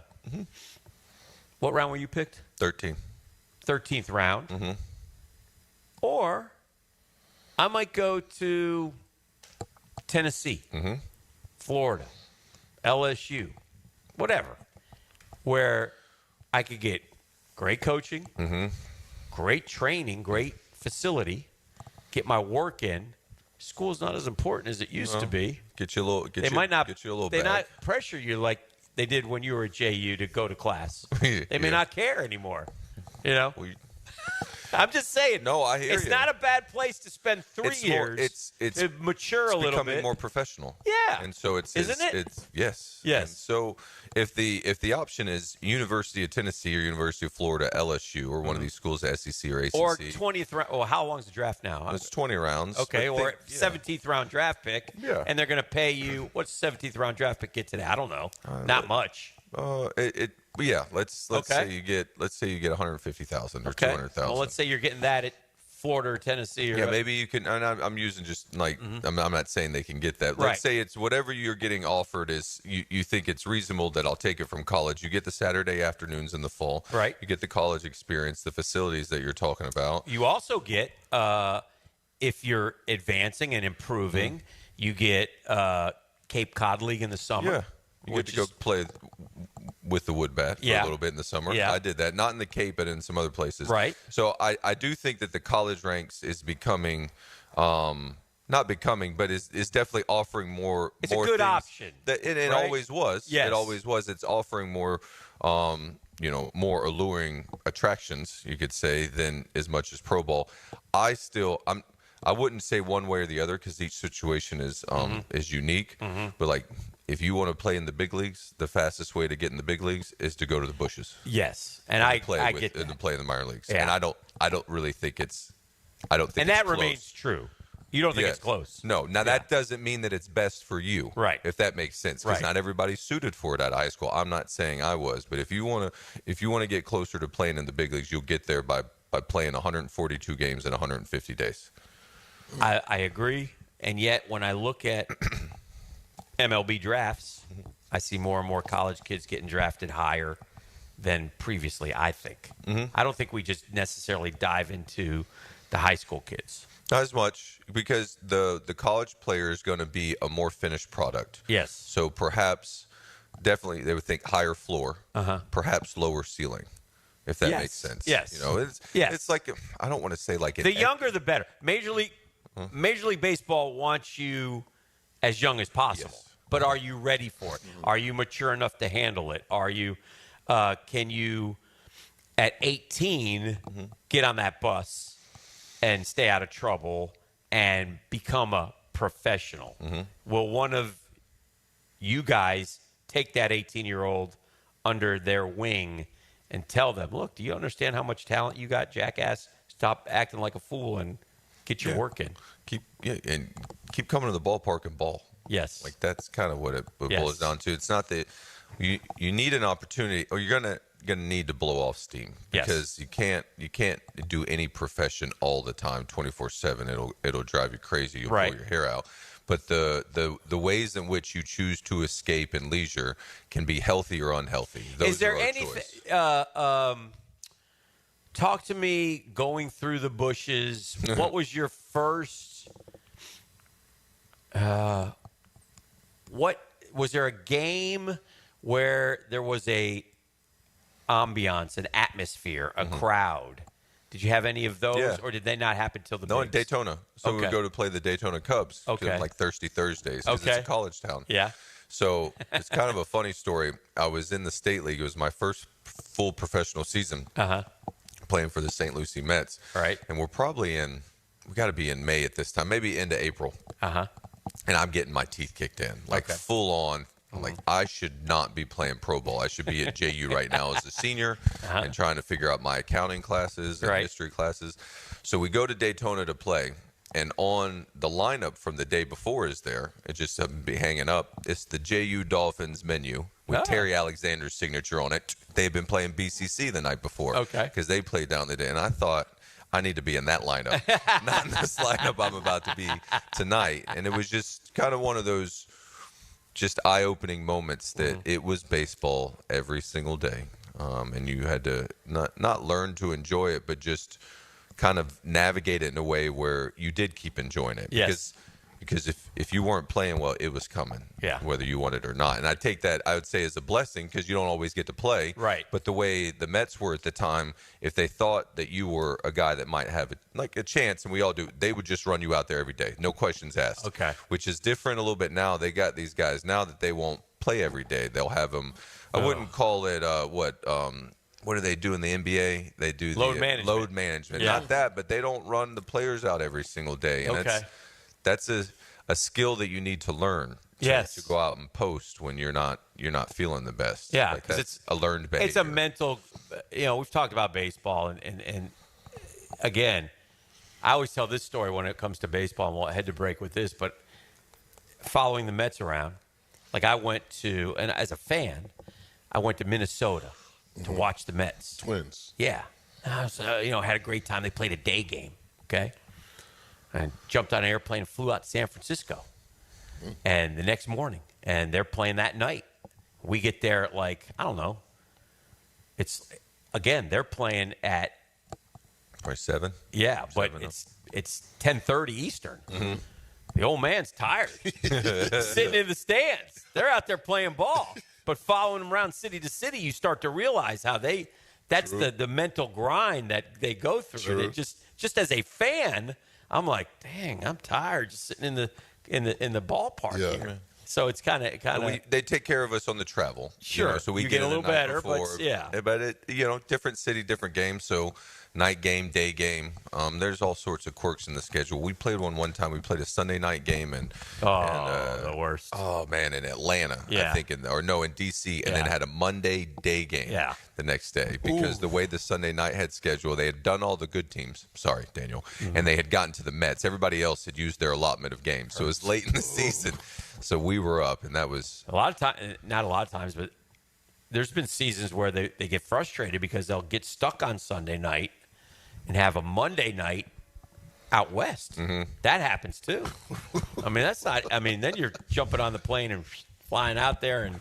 Speaker 4: what round were you picked?
Speaker 3: 13th
Speaker 4: round.
Speaker 3: Mm-hmm.
Speaker 4: Or I might go to Tennessee, Florida, LSU, whatever, where I could get great coaching, great training, great facility, get my work in. School's not as important as it used to be.
Speaker 3: Get you a little.
Speaker 4: They might not.
Speaker 3: Get you a little.
Speaker 4: They
Speaker 3: bag.
Speaker 4: not pressure you like they did when you were at JU to go to class. They may not care anymore. You know. I'm just saying.
Speaker 3: No, I hear you.
Speaker 4: It's not a bad place to spend 3 years.
Speaker 3: It's
Speaker 4: to mature a little bit.
Speaker 3: Becoming more professional.
Speaker 4: Yeah.
Speaker 3: And so
Speaker 4: Isn't it?
Speaker 3: It's yes.
Speaker 4: Yes.
Speaker 3: And so if the option is University of Tennessee or University of Florida, LSU, or one of these schools, SEC or ACC,
Speaker 4: or 20th round. Well, how long's the draft now?
Speaker 3: It's 20 rounds.
Speaker 4: Okay, or 17th round draft pick.
Speaker 3: Yeah.
Speaker 4: And they're going to pay you. What's the 17th round draft pick get today? I don't know. Not much.
Speaker 3: Let's say you get 150,000 or 200,000.
Speaker 4: Well, let's say you're getting that at Florida or Tennessee. Or
Speaker 3: maybe you can. And I'm using just like I'm not saying they can get that.
Speaker 4: Right.
Speaker 3: Let's say it's whatever you're getting offered is you think it's reasonable that I'll take it from college. You get the Saturday afternoons in the fall.
Speaker 4: Right.
Speaker 3: You get the college experience, the facilities that you're talking about.
Speaker 4: You also get if you're advancing and improving, you get Cape Cod League in the summer.
Speaker 3: Yeah. You get to go play with the wood bat for a little bit in the summer.
Speaker 4: Yeah.
Speaker 3: I did that, not in the Cape, but in some other places.
Speaker 4: Right.
Speaker 3: So I do think that the college ranks is becoming, not becoming, but is definitely offering more.
Speaker 4: It's
Speaker 3: more
Speaker 4: a good
Speaker 3: things
Speaker 4: option.
Speaker 3: It
Speaker 4: right?
Speaker 3: always was.
Speaker 4: Yes.
Speaker 3: It always was. It's offering more, more alluring attractions, you could say, than as much as Pro Bowl. I wouldn't say one way or the other because each situation is unique. But like, if you want to play in the big leagues, the fastest way to get in the big leagues is to go to the bushes.
Speaker 4: Yes, and I get that.
Speaker 3: And to play in the minor leagues.
Speaker 4: Yeah.
Speaker 3: And I don't really think it's. I don't think.
Speaker 4: And
Speaker 3: it's
Speaker 4: that
Speaker 3: close.
Speaker 4: remains true. You don't think it's close?
Speaker 3: No. Now that doesn't mean that it's best for you,
Speaker 4: right?
Speaker 3: If that makes sense, because not everybody's suited for it out of high school. I'm not saying I was, but if you want to get closer to playing in the big leagues, you'll get there by playing 142 games in 150 days.
Speaker 4: I agree, and yet when I look at MLB drafts, I see more and more college kids getting drafted higher than previously, I think. I don't think we just necessarily dive into the high school kids.
Speaker 3: Not as much, because the college player is going to be a more finished product.
Speaker 4: Yes.
Speaker 3: So perhaps, definitely, they would think higher floor, perhaps lower ceiling, if that makes sense.
Speaker 4: Yes.
Speaker 3: It's like, I don't want to say like
Speaker 4: the younger the better. Major League Baseball wants you as young as possible. Yes. But are you ready for it? Are you mature enough to handle it? Are you? Can you, at 18, get on that bus and stay out of trouble and become a professional? Will one of you guys take that 18-year-old under their wing and tell them, look, do you understand how much talent you got, jackass? Stop acting like a fool and get your work in.
Speaker 3: Keep coming to the ballpark and ball.
Speaker 4: Yes.
Speaker 3: Like that's kind of what it boils down to. It's not that you need an opportunity, or you're gonna need to blow off steam, because you can't do any profession all the time 24/7. It'll drive you crazy. You'll pull your hair out. But the ways in which you choose to escape in leisure can be healthy or unhealthy.
Speaker 4: Is there anything? Talk to me going through the bushes. What was your first? What was there a game where there was a ambiance, an atmosphere, a crowd? Did you have any of those, or did they not happen till the?
Speaker 3: No, in Daytona. So we would go to play the Daytona Cubs. Like Thirsty Thursdays. It's a college town.
Speaker 4: Yeah.
Speaker 3: So it's kind of a funny story. I was in the state league. It was my first full professional season. Playing for the St. Lucie Mets.
Speaker 4: Right.
Speaker 3: And we're probably we got to be in May at this time, maybe into April. And I'm getting my teeth kicked in, like full on. I'm like, I should not be playing Pro Bowl. I should be at JU right now as a senior and trying to figure out my accounting classes and history classes. So we go to Daytona to play. And on the lineup from the day before is there. It just doesn't be hanging up. It's the JU Dolphins menu with Terry Alexander's signature on it. They've been playing BCC the night before. Because they played down the day. And I thought, I need to be in that lineup, not in this lineup I'm about to be tonight. And it was just kind of one of those just eye-opening moments that it was baseball every single day. And you had to not learn to enjoy it, but just kind of navigate it in a way where you did keep enjoying it.
Speaker 4: Yes.
Speaker 3: Because Because if you weren't playing well, it was coming, whether you wanted it or not. And I take that, I would say, as a blessing because you don't always get to play.
Speaker 4: Right.
Speaker 3: But the way the Mets were at the time, if they thought that you were a guy that might have a chance, and we all do, they would just run you out there every day, no questions asked.
Speaker 4: Okay.
Speaker 3: Which is different a little bit now. They got these guys now that they won't play every day. They'll have them. I wouldn't call it what do they do in the NBA? They do the
Speaker 4: load management.
Speaker 3: Load management.
Speaker 4: Yeah.
Speaker 3: Not that, but they don't run the players out every single day. And that's a skill that you need to learn. To go out and post when you're not feeling the best.
Speaker 4: Yeah,
Speaker 3: because it's a learned behavior.
Speaker 4: It's a mental. We've talked about baseball, and again, I always tell this story when it comes to baseball, and we'll head to break with this. But following the Mets around, like I went to, and as a fan, I went to Minnesota to watch the Mets.
Speaker 6: Twins.
Speaker 4: Yeah, I was, had a great time. They played a day game. Okay. And jumped on an airplane and flew out to San Francisco. And the next morning, and they're playing that night. We get there at I don't know. They're playing at
Speaker 3: probably 7.
Speaker 4: Yeah, but it's 10:30 Eastern.
Speaker 3: Mm-hmm.
Speaker 4: The old man's tired, sitting in the stands. They're out there playing ball, but following them around city to city, you start to realize how that's the mental grind that they go through. And it just as a fan, I'm like, dang, I'm tired just sitting in the ballpark here. So it's kind of
Speaker 3: they take care of us on the travel.
Speaker 4: Sure,
Speaker 3: so we
Speaker 4: get a little better,
Speaker 3: before, but it, different city, different game. So night game, day game. There's all sorts of quirks in the schedule. We played one time. We played a Sunday night game
Speaker 4: the worst.
Speaker 3: Oh man, in Atlanta, I think, in DC, and then had a Monday day game. The next day because the way the Sunday night had scheduled, they had done all the good teams. Sorry, Daniel, and they had gotten to the Mets. Everybody else had used their allotment of games, so it was late in the season. So we were up, and that was
Speaker 4: a lot of time. Not a lot of times, but there's been seasons where they get frustrated because they'll get stuck on Sunday night and have a Monday night out west.
Speaker 3: Mm-hmm.
Speaker 4: That happens too. I mean, that's not. I mean, then you're jumping on the plane and flying out there, and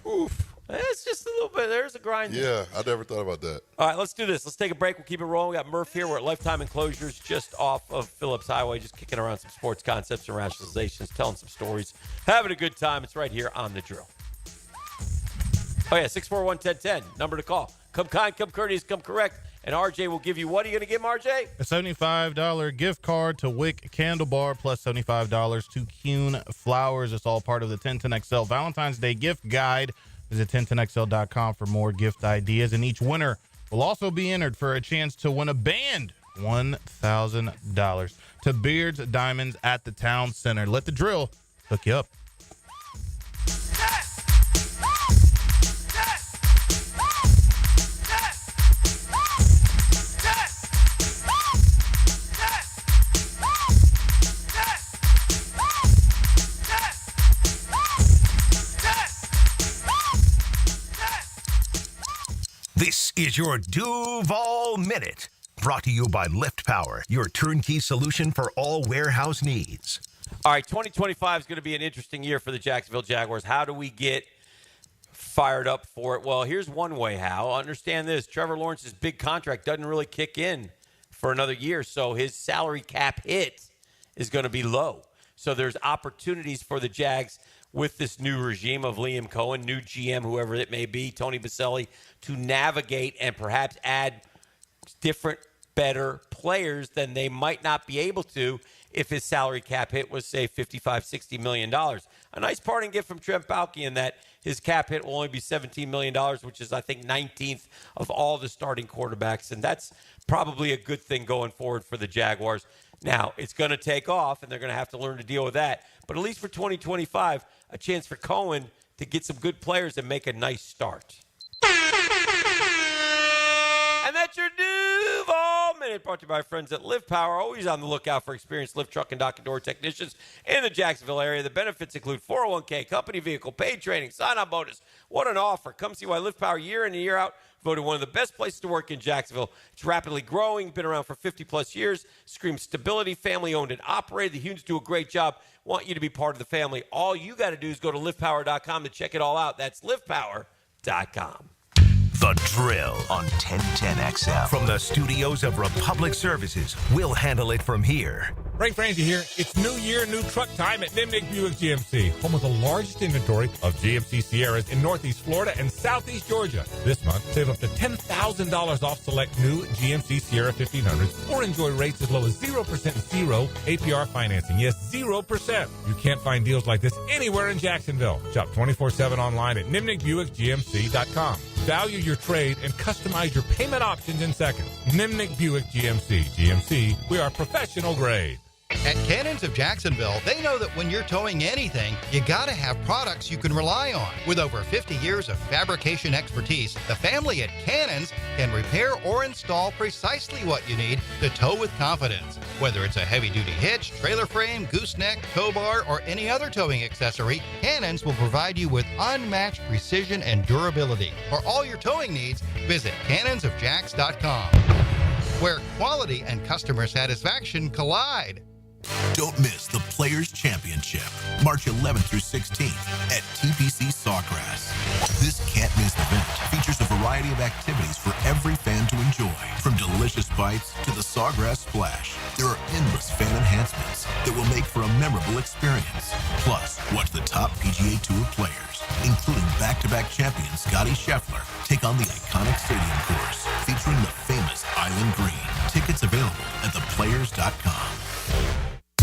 Speaker 4: it's just a little bit. There's a grind.
Speaker 6: Yeah, I never thought about that.
Speaker 4: All right, let's do this. Let's take a break. We'll keep it rolling. We got Murph here. We're at Lifetime Enclosures, just off of Phillips Highway, just kicking around some sports concepts and rationalizations, telling some stories, having a good time. It's right here on The Drill. Oh, yeah, 641-1010, number to call. Come kind, come courteous, come correct, and RJ will give you, what are you going to give him, RJ?
Speaker 22: A $75 gift card to Wick Candle Bar plus $75 to Kuhn Flowers. It's all part of the 1010XL Valentine's Day gift guide. Visit 1010XL.com for more gift ideas, and each winner will also be entered for a chance to win a band $1,000 to Beards Diamonds at the Town Center. Let The Drill hook you up.
Speaker 20: This is your Duval Minute, brought to you by Lift Power, your turnkey solution for all warehouse needs.
Speaker 4: All right, 2025 is going to be an interesting year for the Jacksonville Jaguars. How do we get fired up for it? Well, here's one way how. Understand this. Trevor Lawrence's big contract doesn't really kick in for another year, so his salary cap hit is going to be low. So there's opportunities for the Jags with this new regime of Liam Cohen, new GM, whoever it may be, Tony Baselli, to navigate and perhaps add different, better players than they might not be able to if his salary cap hit was, say, $55, $60 million. A nice parting gift from Trent Baalke in that his cap hit will only be $17 million, which is, I think, 19th of all the starting quarterbacks. And that's probably a good thing going forward for the Jaguars. Now, it's going to take off, and they're going to have to learn to deal with that. But at least for 2025, a chance for Cohen to get some good players and make a nice start. And that's your Duval Minute, brought to you by our friends at Lift Power. Always on the lookout for experienced lift truck and dock and door technicians in the Jacksonville area. The benefits include 401k, company vehicle, paid training, sign-on bonus. What an offer. Come see why Lift Power year in and year out voted one of the best places to work in Jacksonville. It's rapidly growing, been around for 50-plus years, screams stability, family-owned and operated. The Hunes do a great job. Want you to be part of the family. All you got to do is go to liftpower.com to check it all out. That's liftpower.com.
Speaker 20: The Drill on 1010XL. From the studios of Republic Services, we'll handle it from here.
Speaker 11: Frank Frangie here. It's new year, new truck time at Nimnik Buick GMC, home of the largest inventory of GMC Sierras in Northeast Florida and Southeast Georgia. This month, save up to $10,000 off select new GMC Sierra 1500s or enjoy rates as low as 0% and 0 APR financing. Yes, 0%. You can't find deals like this anywhere in Jacksonville. Shop 24/7 online at NimnikBuickGMC.com. Value your trade and customize your payment options in seconds. Nimnik Buick GMC. GMC, we are professional grade.
Speaker 14: At Cannons of Jacksonville, they know that when you're towing anything, you gotta have products you can rely on. With over 50 years of fabrication expertise, the family at Cannons can repair or install precisely what you need to tow with confidence. Whether it's a heavy-duty hitch, trailer frame, gooseneck, tow bar, or any other towing accessory, Cannons will provide you with unmatched precision and durability. For all your towing needs, visit cannonsofjacks.com, where quality and customer satisfaction collide.
Speaker 1: Don't miss the Players' Championship, March 11th through 16th at TPC Sawgrass. This can't-miss event features a variety of activities for every fan to enjoy, from delicious bites to the Sawgrass Splash. There are endless fan enhancements that will make for a memorable experience. Plus, watch the top PGA Tour players, including back-to-back champion Scotty Scheffler, take on the iconic stadium course featuring the famous Island Green. Tickets available at theplayers.com.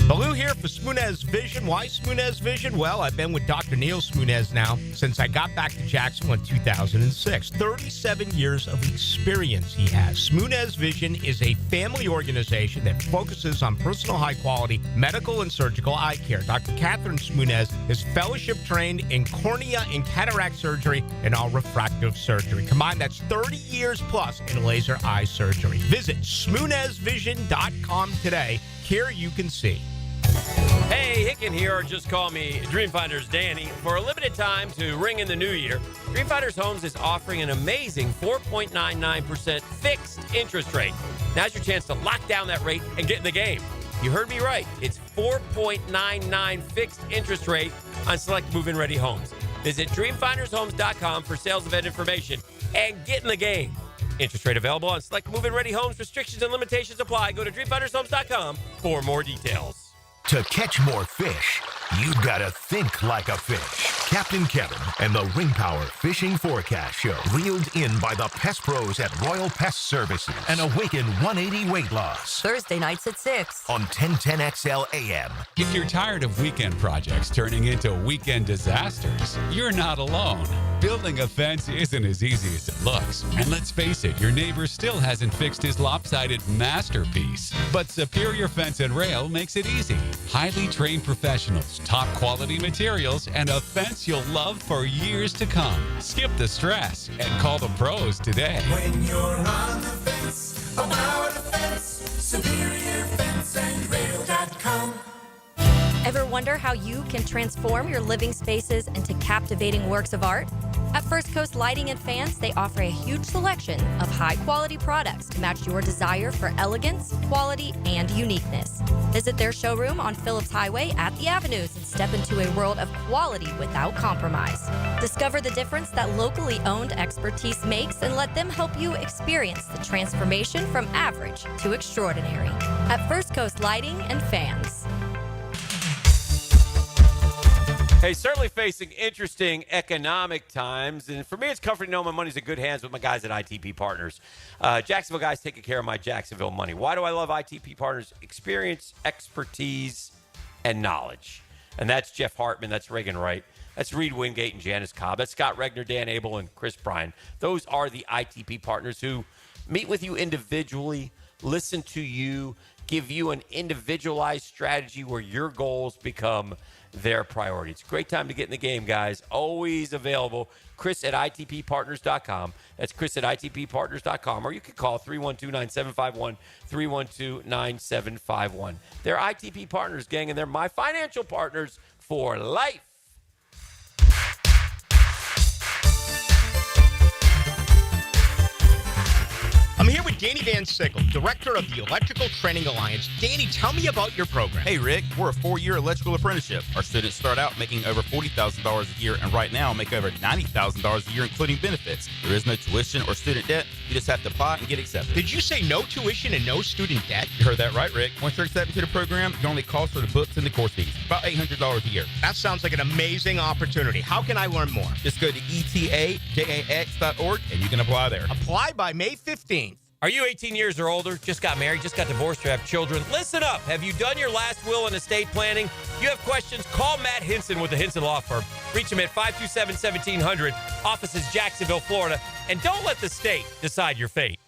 Speaker 23: Baloo here for Smoonez Vision. Why Smoonez Vision? Well, I've been with Dr. Neil Smoonez now since I got back to Jacksonville in 2006. 37 years of experience he has. Smoonez Vision is a family organization that focuses on personal high-quality medical and surgical eye care. Dr. Catherine Smoonez is fellowship-trained in cornea and cataract surgery and all refractive surgery. Combined, that's 30 years plus in laser eye surgery. Visit SmoonezVision.com today. Here you can see.
Speaker 4: Hey, Hicken here, or just call me Dreamfinders Danny. For a limited time to ring in the new year, Dreamfinders Homes is offering an amazing 4.99% fixed interest rate. Now's your chance to lock down that rate and get in the game. You heard me right. It's 4.99 fixed interest rate on select move-in ready homes. Visit DreamfindersHomes.com for sales event information and get in the game. Interest rate available on select move-in ready homes. Restrictions and limitations apply. Go to DreamfindersHomes.com for more details.
Speaker 20: To catch more fish, you gotta think like a fish. Captain Kevin and the Ring Power Fishing Forecast Show, reeled in by the Pest Pros at Royal Pest Services, and Awaken 180 Weight Loss.
Speaker 18: Thursday nights at 6
Speaker 20: on 1010XL AM.
Speaker 7: If you're tired of weekend projects turning into weekend disasters, you're not alone. Building a fence isn't as easy as it looks. And let's face it, your neighbor still hasn't fixed his lopsided masterpiece. But Superior Fence and Rail makes it easy. Highly trained professionals, top quality materials, and a fence you'll love for years to come. Skip the stress and call the pros today.
Speaker 2: When you're on the fence, about a fence, SuperiorFenceandRail.com.
Speaker 16: Ever wonder how you can transform your living spaces into captivating works of art? At First Coast Lighting and Fans, they offer a huge selection of high-quality products to match your desire for elegance, quality, and uniqueness. Visit their showroom on Phillips Highway at the Avenues and step into a world of quality without compromise. Discover the difference that locally owned expertise makes and let them help you experience the transformation from average to extraordinary. At First Coast Lighting and Fans.
Speaker 4: Hey, certainly facing interesting economic times. And for me, it's comforting to know my money's in good hands with my guys at ITP Partners. Jacksonville guys taking care of my Jacksonville money. Why do I love ITP Partners? Experience, expertise, and knowledge. And that's Jeff Hartman. That's Reagan Wright. That's Reed Wingate and Janice Cobb. That's Scott Regner, Dan Abel, and Chris Bryan. Those are the ITP Partners who meet with you individually, listen to you, give you an individualized strategy where your goals become their priority. It's a great time to get in the game, guys. Always available. Chris at ITPPartners.com. That's Chris at ITPPartners.com. Or you can call 312-9751, 312-9751. They're ITP Partners, gang, and they're my financial partners for life.
Speaker 23: I'm here with Danny Van Sickle, Director of the Electrical Training Alliance. Danny, tell me about your program.
Speaker 5: Hey, Rick, we're a 4-year electrical apprenticeship. Our students start out making over $40,000 a year and right now make over $90,000 a year, including benefits. There is no tuition or student debt. You just have to apply and get accepted.
Speaker 23: Did you say no tuition and no student debt?
Speaker 5: You heard that right, Rick. Once you're accepted to the program, your only cost for the books and the course fees. About $800 a year.
Speaker 23: That sounds like an amazing opportunity. How can I learn more?
Speaker 5: Just go to etajax.org and you can apply there.
Speaker 23: Apply by May 15th.
Speaker 4: Are you 18 years or older, just got married, just got divorced, or have children? Listen up. Have you done your last will and estate planning? If you have questions, call Matt Hinson with the Hinson Law Firm. Reach him at 527-1700. Office is Jacksonville, Florida. And don't let the state decide your fate.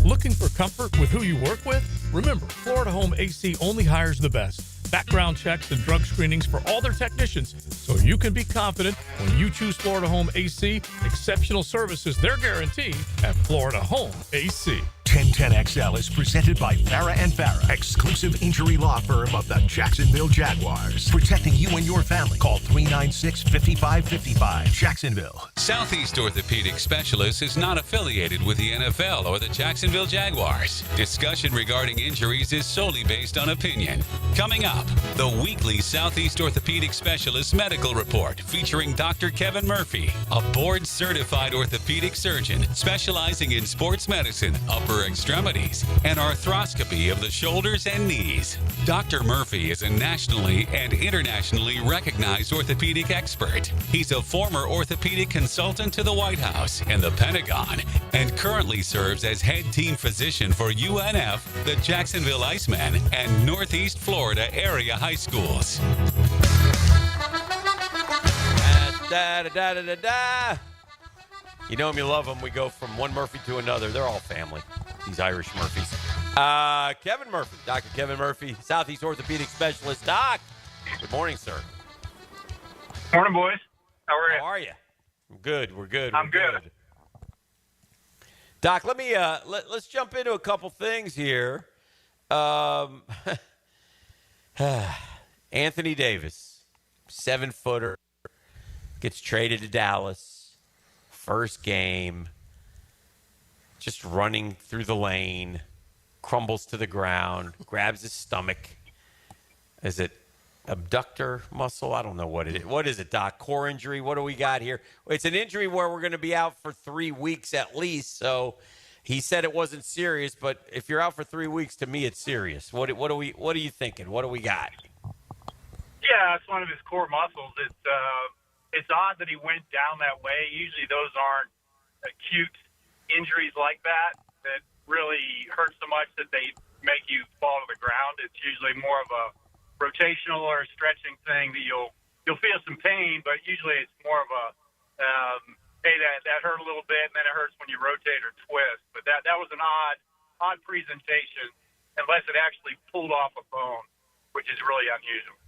Speaker 12: Looking for comfort with who you work with? Remember, Florida Home AC only hires the best. Background checks and drug screenings for all their technicians, so you can be confident when you choose Florida Home AC. Exceptional service is their guarantee at Florida Home AC.
Speaker 20: 1010XL is presented by Farah and Farah, exclusive injury law firm of the Jacksonville Jaguars. Protecting you and your family. Call 396-5555. Jacksonville.
Speaker 7: Southeast Orthopedic Specialists is not affiliated with the NFL or the Jacksonville Jaguars. Discussion regarding injuries is solely based on opinion. Coming up, the weekly Southeast Orthopedic Specialist Medical Report featuring Dr. Kevin Murphy, a board-certified orthopedic surgeon specializing in sports medicine, upper extremities, and arthroscopy of the shoulders and knees. Dr. Murphy is a nationally and internationally recognized orthopedic expert. He's a former orthopedic consultant to the White House and the Pentagon, and currently serves as head team physician for UNF, the Jacksonville Icemen, and Northeast Florida area high schools.
Speaker 4: You know them, you love them. We go from one Murphy to another. They're all family, these Irish Murphys. Kevin Murphy, Dr. Kevin Murphy, Southeast Orthopedic Specialist. Doc, good morning, sir.
Speaker 19: Morning, boys. How are you?
Speaker 4: How are you? Good. We're good.
Speaker 19: I'm good.
Speaker 4: Doc, let me let's jump into a couple things here. Anthony Davis, 7-footer, gets traded to Dallas. First game, just running through the lane, crumbles to the ground, grabs his stomach. Is it abductor muscle? I don't know what it is. What is it, Doc? Core injury? What do we got here? It's an injury where we're going to be out for 3 weeks at least. So he said it wasn't serious, but if you're out for 3 weeks, to me, it's serious. What are you thinking? What do we got?
Speaker 19: Yeah, it's one of his core muscles. It's odd that he went down that way. Usually those aren't acute injuries like that really hurt so much that they make you fall to the ground. It's usually more of a rotational or a stretching thing that you'll feel some pain, but usually it's more of a, hey, that hurt a little bit, and then it hurts when you rotate or twist. But that was an odd presentation, unless it actually pulled off a bone, which is really unusual.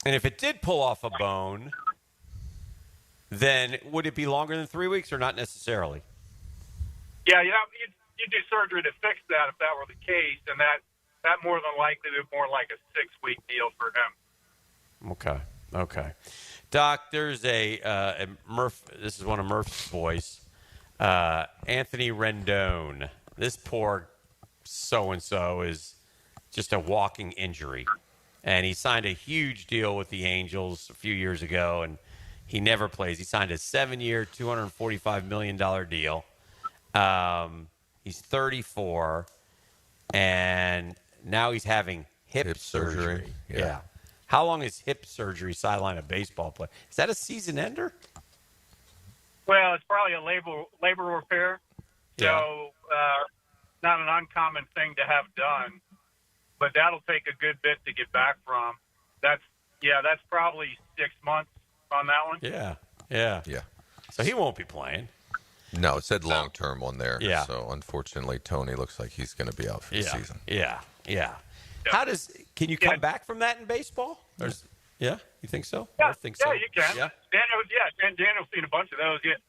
Speaker 4: And if it did pull off a bone, then would it be longer than 3 weeks or not necessarily?
Speaker 19: Yeah, you'd do surgery to fix that if that were the case, and that more than likely would be more like a 6-week deal for him.
Speaker 4: Okay. Doc, there's a Murph. This is one of Murph's boys, Anthony Rendon. This poor so-and-so is just a walking injury. And he signed a huge deal with the Angels a few years ago, and he never plays. He signed a 7-year, $245 million deal. He's 34, and now he's having hip surgery. Yeah. How long is hip surgery sideline a baseball player? Is that a season ender?
Speaker 19: Well, it's probably a labor repair.
Speaker 4: Yeah.
Speaker 19: So not an uncommon thing to have done, but that'll take a good bit to get back from. That's probably 6 months on that one.
Speaker 4: Yeah. So he won't be playing.
Speaker 3: No, it said long term on there.
Speaker 4: Yeah.
Speaker 3: So unfortunately, Tony looks like he's going to be out for the season.
Speaker 4: Yeah. Can you come back from that in baseball? You think so?
Speaker 19: Yeah,
Speaker 4: I think so.
Speaker 19: Yeah, you can.
Speaker 4: Yeah.
Speaker 19: Daniel's seen a bunch of those. Yeah.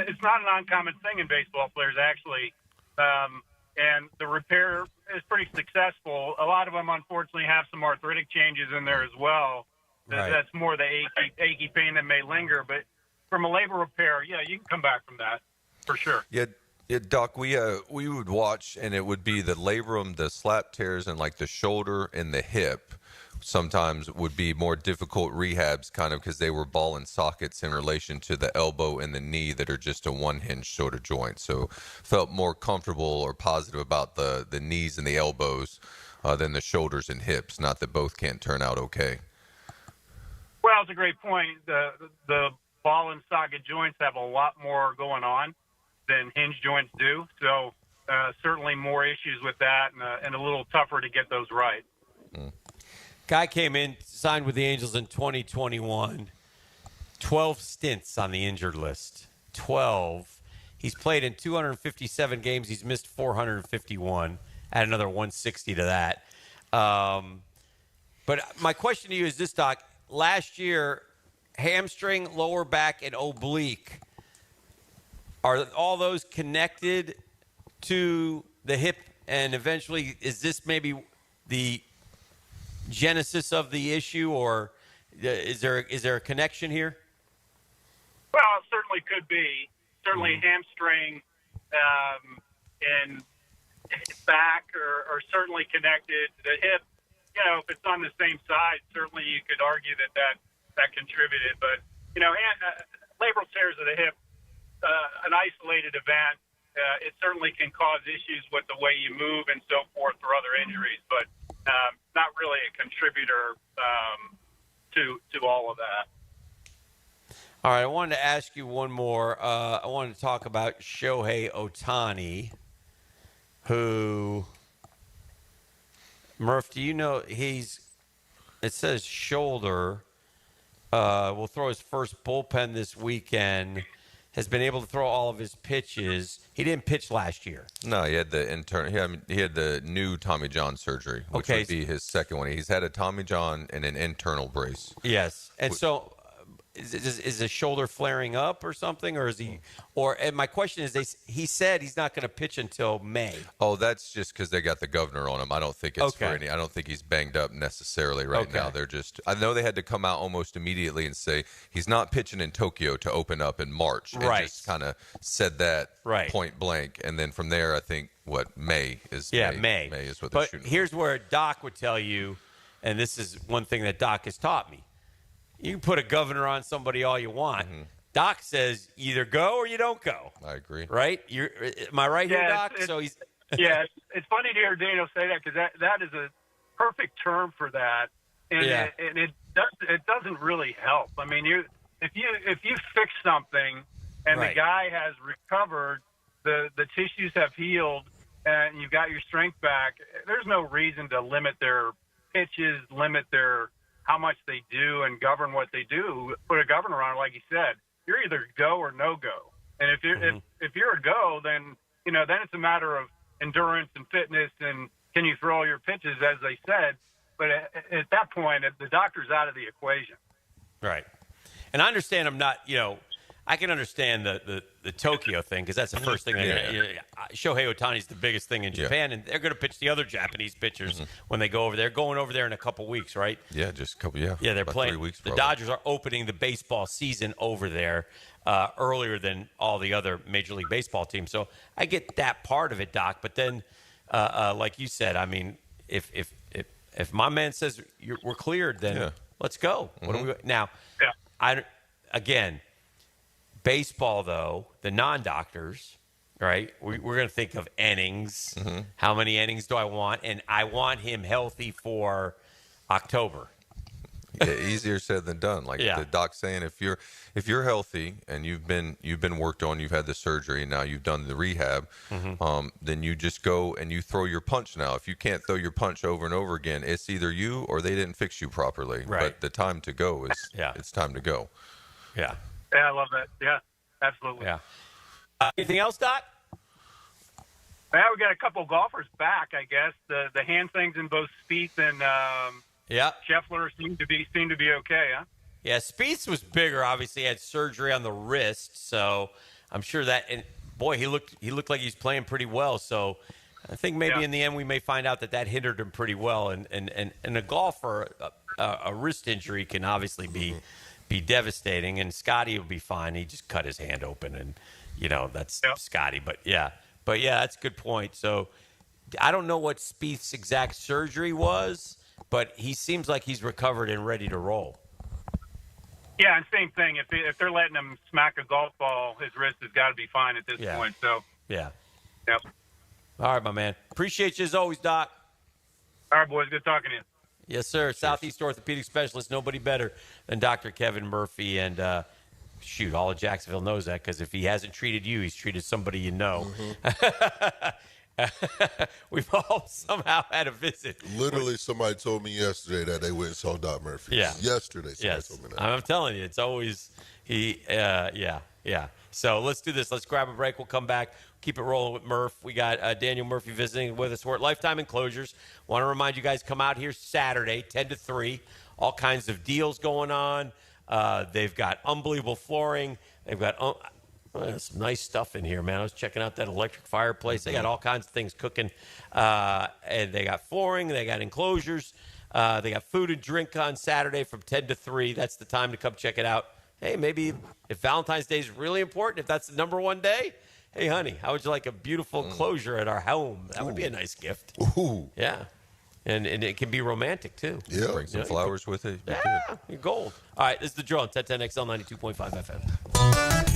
Speaker 19: It's not an uncommon thing in baseball players, actually. And the repair is pretty successful. A lot of them, unfortunately, have some arthritic changes in there as well.
Speaker 4: Right.
Speaker 19: That's more the achy pain that may linger. But from a labor repair, yeah, you can come back from that for sure.
Speaker 3: Yeah, Yeah, Doc, we would watch, and it would be the labrum, the slap tears, and like the shoulder and the hip. Sometimes would be more difficult rehabs, kind of because they were ball and sockets in relation to the elbow and the knee that are just a one hinge sort of joint. So felt more comfortable or positive about the knees and the elbows than the shoulders and hips. Not that both can't turn out okay.
Speaker 19: Well, it's a great point. The ball and socket joints have a lot more going on than hinge joints do. So certainly more issues with that and a little tougher to get those right.
Speaker 4: Guy came in, signed with the Angels in 2021. 12 stints on the injured list. 12. He's played in 257 games. He's missed 451. Add another 160 to that. But my question to you is this, Doc. Last year, hamstring, lower back, and oblique. Are all those connected to the hip? And eventually, is this maybe the genesis of the issue, or is there a connection here?
Speaker 19: Well, it certainly could be. Certainly hamstring and back are certainly connected. The hip, if it's on the same side, certainly you could argue that contributed. But, labral tears of the hip, an isolated event, it certainly can cause issues with the way you move and so forth for other injuries, but not really a contributor to all of that.
Speaker 4: All right, I wanted to ask you one more. I wanted to talk about Shohei Ohtani, who, Murph, do you know it says shoulder, will throw his first bullpen this weekend, has been able to throw all of his pitches. He didn't pitch last year.
Speaker 3: No, he had he had the new Tommy John surgery, which would be his second one. He's had a Tommy John and an internal brace.
Speaker 4: Yes, and so is his shoulder flaring up or something, or is he? And my question is, he said he's not going to pitch until May.
Speaker 3: Oh, that's just because they got the governor on him. I don't think it's for any. I don't think he's banged up necessarily right now. They're just. I know they had to come out almost immediately and say he's not pitching in Tokyo to open up in March. And just kind of said that point blank, and then from there, I think May is.
Speaker 4: Yeah,
Speaker 3: May is what they're shooting.
Speaker 4: But here's where Doc would tell you, and this is one thing that Doc has taught me. You can put a governor on somebody all you want. Mm-hmm. Doc says either go or you don't go.
Speaker 3: I agree.
Speaker 4: Right? Am I right here, Doc?
Speaker 19: So he's. Yeah, it's funny to hear Daniel say that because that is a perfect term for that, and it doesn't really help. I mean, if you fix something and the guy has recovered, the tissues have healed, and you've got your strength back, there's no reason to limit their pitches, limit their how much they do, and govern what they do. Put a governor on it, like you said. You're either go or no go. And if you're a go, then then it's a matter of endurance and fitness and can you throw all your pitches, as they said. But at that point, the doctor's out of the equation.
Speaker 4: Right. And I understand I'm not, I can understand the Tokyo thing because that's the first thing. Shohei Ohtani's the biggest thing in Japan, and they're going to pitch the other Japanese pitchers when they go over there. Going over there in a couple weeks, right?
Speaker 3: Yeah, just a couple. Yeah,
Speaker 4: they're
Speaker 3: about
Speaker 4: playing.
Speaker 3: 3 weeks.
Speaker 4: The Dodgers are opening the baseball season over there earlier than all the other Major League Baseball teams. So I get that part of it, Doc. But then, like you said, I mean, if my man says we're cleared, then let's go. What do we now? Again. Baseball, though, the non-doctors, right? We're going to think of innings. Mm-hmm. How many innings do I want? And I want him healthy for October.
Speaker 3: Yeah, easier said than done. Like the doc's saying, if you're healthy and you've been worked on, you've had the surgery, now you've done the rehab, then you just go and you throw your punch. Now, if you can't throw your punch over and over again, it's either you or they didn't fix you properly.
Speaker 4: Right.
Speaker 3: But the time to go is it's time to go.
Speaker 4: Yeah.
Speaker 19: Yeah, I love that. Yeah, absolutely.
Speaker 4: Yeah. Anything else, Doc?
Speaker 19: Yeah, we got a couple of golfers back, I guess. The hand things in both Spieth and Scheffler seem to be okay, huh?
Speaker 4: Yeah, Spieth was bigger. Obviously, he had surgery on the wrist, so I'm sure that. And boy, he looked like he's playing pretty well. So I think maybe in the end we may find out that hindered him pretty well. And a golfer, a wrist injury can obviously be devastating, and Scotty will be fine. He just cut his hand open, and that's Scotty. But yeah, that's a good point. So I don't know what Spieth's exact surgery was, but he seems like he's recovered and ready to roll.
Speaker 19: Yeah, and same thing. If they're letting him smack a golf ball, his wrist has got to be fine at this point. So
Speaker 4: yeah.
Speaker 19: Yep.
Speaker 4: All right, my man. Appreciate you as always, Doc.
Speaker 19: All right, boys. Good talking to you.
Speaker 4: Yes, sir. Southeast orthopedic specialist. Nobody better than Dr. Kevin Murphy. And all of Jacksonville knows that, because if he hasn't treated you, he's treated somebody you know. We've all somehow had a visit.
Speaker 6: Literally, somebody told me yesterday that they went and saw Doc Murphy.
Speaker 4: Yeah.
Speaker 6: Yesterday, somebody told me that.
Speaker 4: I'm telling you, it's always yeah. So let's do this. Let's grab a break. We'll come back. Keep it rolling with Murph. We got Daniel Murphy visiting with us. We're at Lifetime Enclosures. Want to remind you guys, come out here Saturday, 10 to 3. All kinds of deals going on. They've got unbelievable flooring. They've got some nice stuff in here, man. I was checking out that electric fireplace. They got all kinds of things cooking. And they got flooring. They got enclosures. They got food and drink on Saturday from 10 to 3. That's the time to come check it out. Hey, maybe if Valentine's Day is really important, if that's the number one day, hey, honey, how would you like a beautiful enclosure at our home? That would be a nice gift.
Speaker 6: Ooh.
Speaker 4: Yeah. And it can be romantic, too.
Speaker 6: Yeah.
Speaker 3: Bring some flowers with it.
Speaker 4: Yeah, you're gold. All right, this is The Drill on 1010XL 92.5 FM.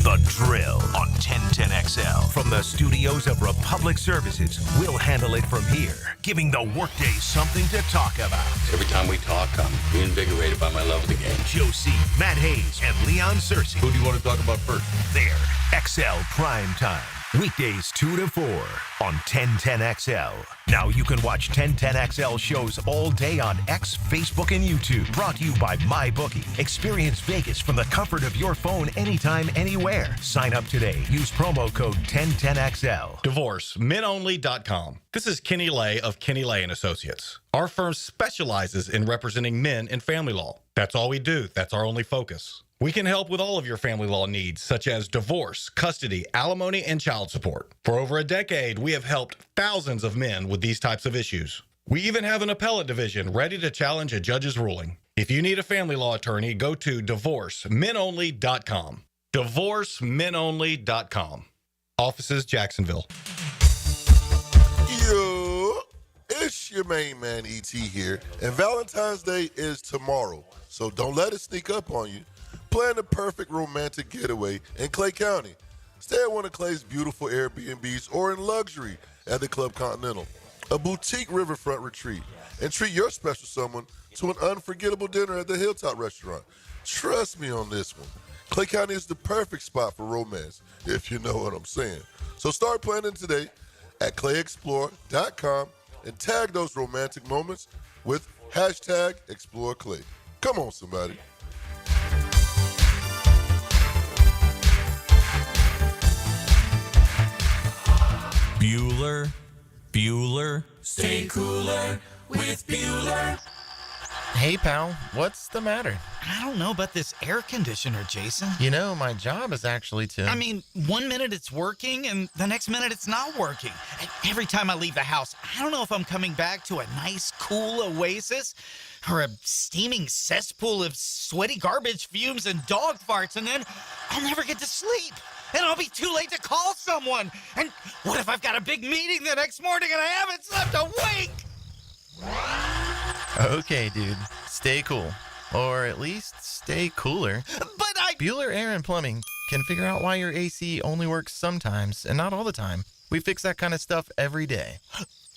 Speaker 20: The Drill on 1010XL. From the studios of Republic Services, we'll handle it from here, giving the workday something to talk about.
Speaker 9: Every time we talk, I'm reinvigorated by my love of the game.
Speaker 20: Josie, Matt Hayes, and Leon Searcy.
Speaker 3: Who do you want to talk about first?
Speaker 20: There, XL Prime Time. Weekdays 2 to 4 on 1010XL. Now you can watch 1010XL shows all day on X, Facebook, and YouTube. Brought to you by MyBookie. Experience Vegas from the comfort of your phone anytime, anywhere. Sign up today. Use promo code 1010XL.
Speaker 10: DivorceMenOnly.com. This is Kenny Lay of Kenny Lay & Associates. Our firm specializes in representing men in family law. That's all we do. That's our only focus. We can help with all of your family law needs, such as divorce, custody, alimony, and child support. For over a decade, we have helped thousands of men with these types of issues. We even have an appellate division ready to challenge a judge's ruling. If you need a family law attorney, go to DivorceMenOnly.com. DivorceMenOnly.com. Offices, Jacksonville.
Speaker 6: Yo, it's your main man, E.T. here, and Valentine's Day is tomorrow, so don't let it sneak up on you. Plan the perfect romantic getaway in Clay County. Stay at one of Clay's beautiful Airbnbs or in luxury at the Club Continental, a boutique riverfront retreat, and treat your special someone to an unforgettable dinner at the Hilltop Restaurant. Trust me on this one. Clay County is the perfect spot for romance, if you know what I'm saying. So start planning today at clayexplore.com and tag those romantic moments with #ExploreClay. Come on, somebody.
Speaker 13: Bueller.
Speaker 2: Stay cooler with Bueller.
Speaker 21: Hey, pal, what's the matter?
Speaker 24: I don't know about this air conditioner, Jason.
Speaker 21: You know, my job is actually to...
Speaker 24: I mean, 1 minute it's working, and the next minute it's not working. And every time I leave the house, I don't know if I'm coming back to a nice, cool oasis or a steaming cesspool of sweaty garbage fumes and dog farts, and then I'll never get to sleep. And I'll be too late to call someone. And what if I've got a big meeting the next morning and I haven't slept a wink?
Speaker 21: Okay, dude. Stay cool. Or at least stay cooler.
Speaker 24: But
Speaker 21: Bueller Air and Plumbing can figure out why your AC only works sometimes and not all the time. We fix that kind of stuff every day.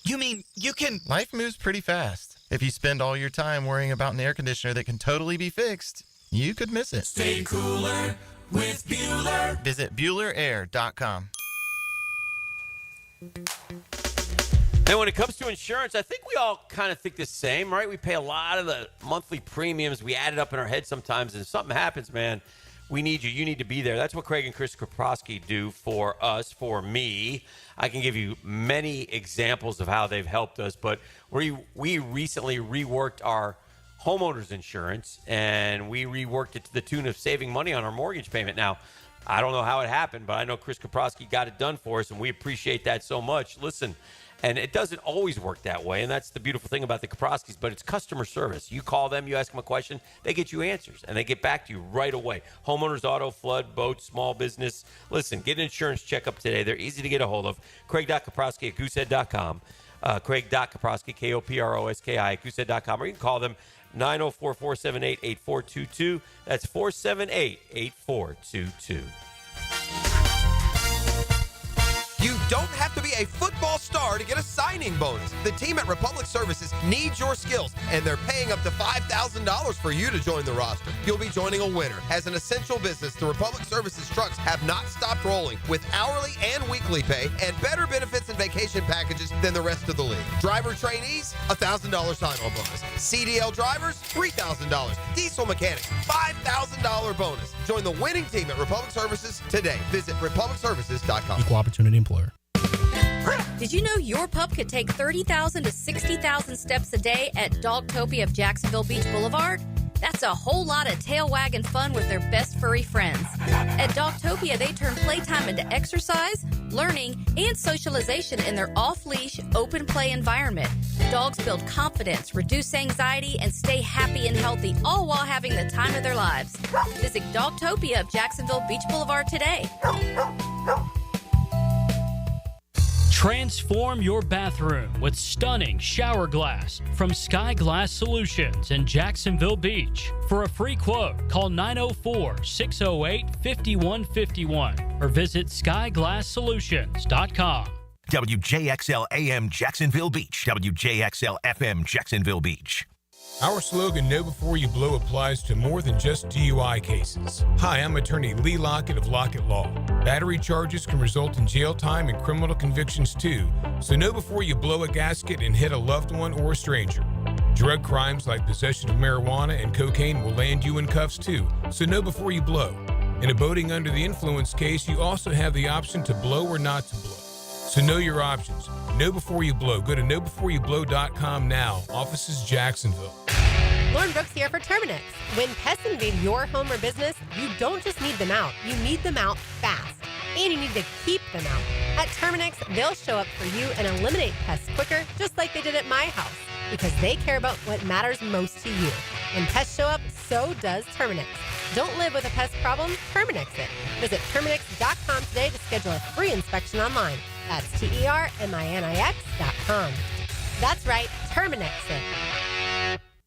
Speaker 24: You mean you can...
Speaker 21: Life moves pretty fast. If you spend all your time worrying about an air conditioner that can totally be fixed, you could miss it.
Speaker 2: Stay cooler with Bueller.
Speaker 21: Visit BuellerAir.com.
Speaker 4: And when it comes to insurance, I think we all kind of think the same, right? We pay a lot of the monthly premiums. We add it up in our head sometimes, and if something happens, man, we need you. You need to be there. That's what Craig and Chris Kaprosky do for us, for me. I can give you many examples of how they've helped us, but we recently reworked our homeowners insurance, and we reworked it to the tune of saving money on our mortgage payment. Now, I don't know how it happened, but I know Chris Kaprosky got it done for us, and we appreciate that so much. Listen, And it doesn't always work that way, and that's the beautiful thing about the Kaproskis, but it's customer service. You call them, you ask them a question, they get you answers, and they get back to you right away. Homeowners, auto, flood, boat, small business. Listen, get an insurance checkup today. They're easy to get a hold of. Craig.Kaproski at goosehead.com. Craig.Kaproski, K-O-P-R-O-S-K-I at goosehead.com, or you can call them 904-478-8422. That's 478-8422.
Speaker 8: You don't have to be a football star to get a signing bonus. The team at Republic Services needs your skills, and they're paying up to $5,000 for you to join the roster. You'll be joining a winner. As an essential business, the Republic Services trucks have not stopped rolling with hourly and weekly pay and better benefits and vacation packages than the rest of the league. Driver trainees, $1,000 sign-on bonus. CDL drivers, $3,000. Diesel mechanics, $5,000 bonus. Join the winning team at Republic Services today. Visit republicservices.com.
Speaker 12: Equal opportunity employer.
Speaker 16: Did you know your pup could take 30,000 to 60,000 steps a day at Dogtopia of Jacksonville Beach Boulevard? That's a whole lot of tail wagging fun with their best furry friends. At Dogtopia, they turn playtime into exercise, learning, and socialization in their off-leash, open play environment. Dogs build confidence, reduce anxiety, and stay happy and healthy, all while having the time of their lives. Visit Dogtopia of Jacksonville Beach Boulevard today.
Speaker 15: Transform your bathroom with stunning shower glass from Sky Glass Solutions in Jacksonville Beach. For a free quote, call 904-608-5151 or visit skyglasssolutions.com.
Speaker 20: WJXL AM Jacksonville Beach. WJXL FM Jacksonville Beach.
Speaker 17: Our slogan, Know Before You Blow, applies to more than just DUI cases. Hi, I'm attorney Lee Lockett of Lockett Law. Battery charges can result in jail time and criminal convictions too, so know before you blow a gasket and hit a loved one or a stranger. Drug crimes like possession of marijuana and cocaine will land you in cuffs too, so know before you blow. In a boating under the influence case, you also have the option to blow or not to blow. So know your options. Know before you blow. Go to knowbeforeyouBlow.com now. Offices Jacksonville.
Speaker 22: Lauren Brooks here for Terminix. When pests invade your home or business, you don't just need them out. You need them out fast. And you need to keep them out. At Terminix, they'll show up for you and eliminate pests quicker, just like they did at my house. Because they care about what matters most to you. When pests show up, so does Terminix. Don't live with a pest problem, Terminix it. Visit Terminix.com today to schedule a free inspection online. That's TERMINIX.com. That's right, Terminix it.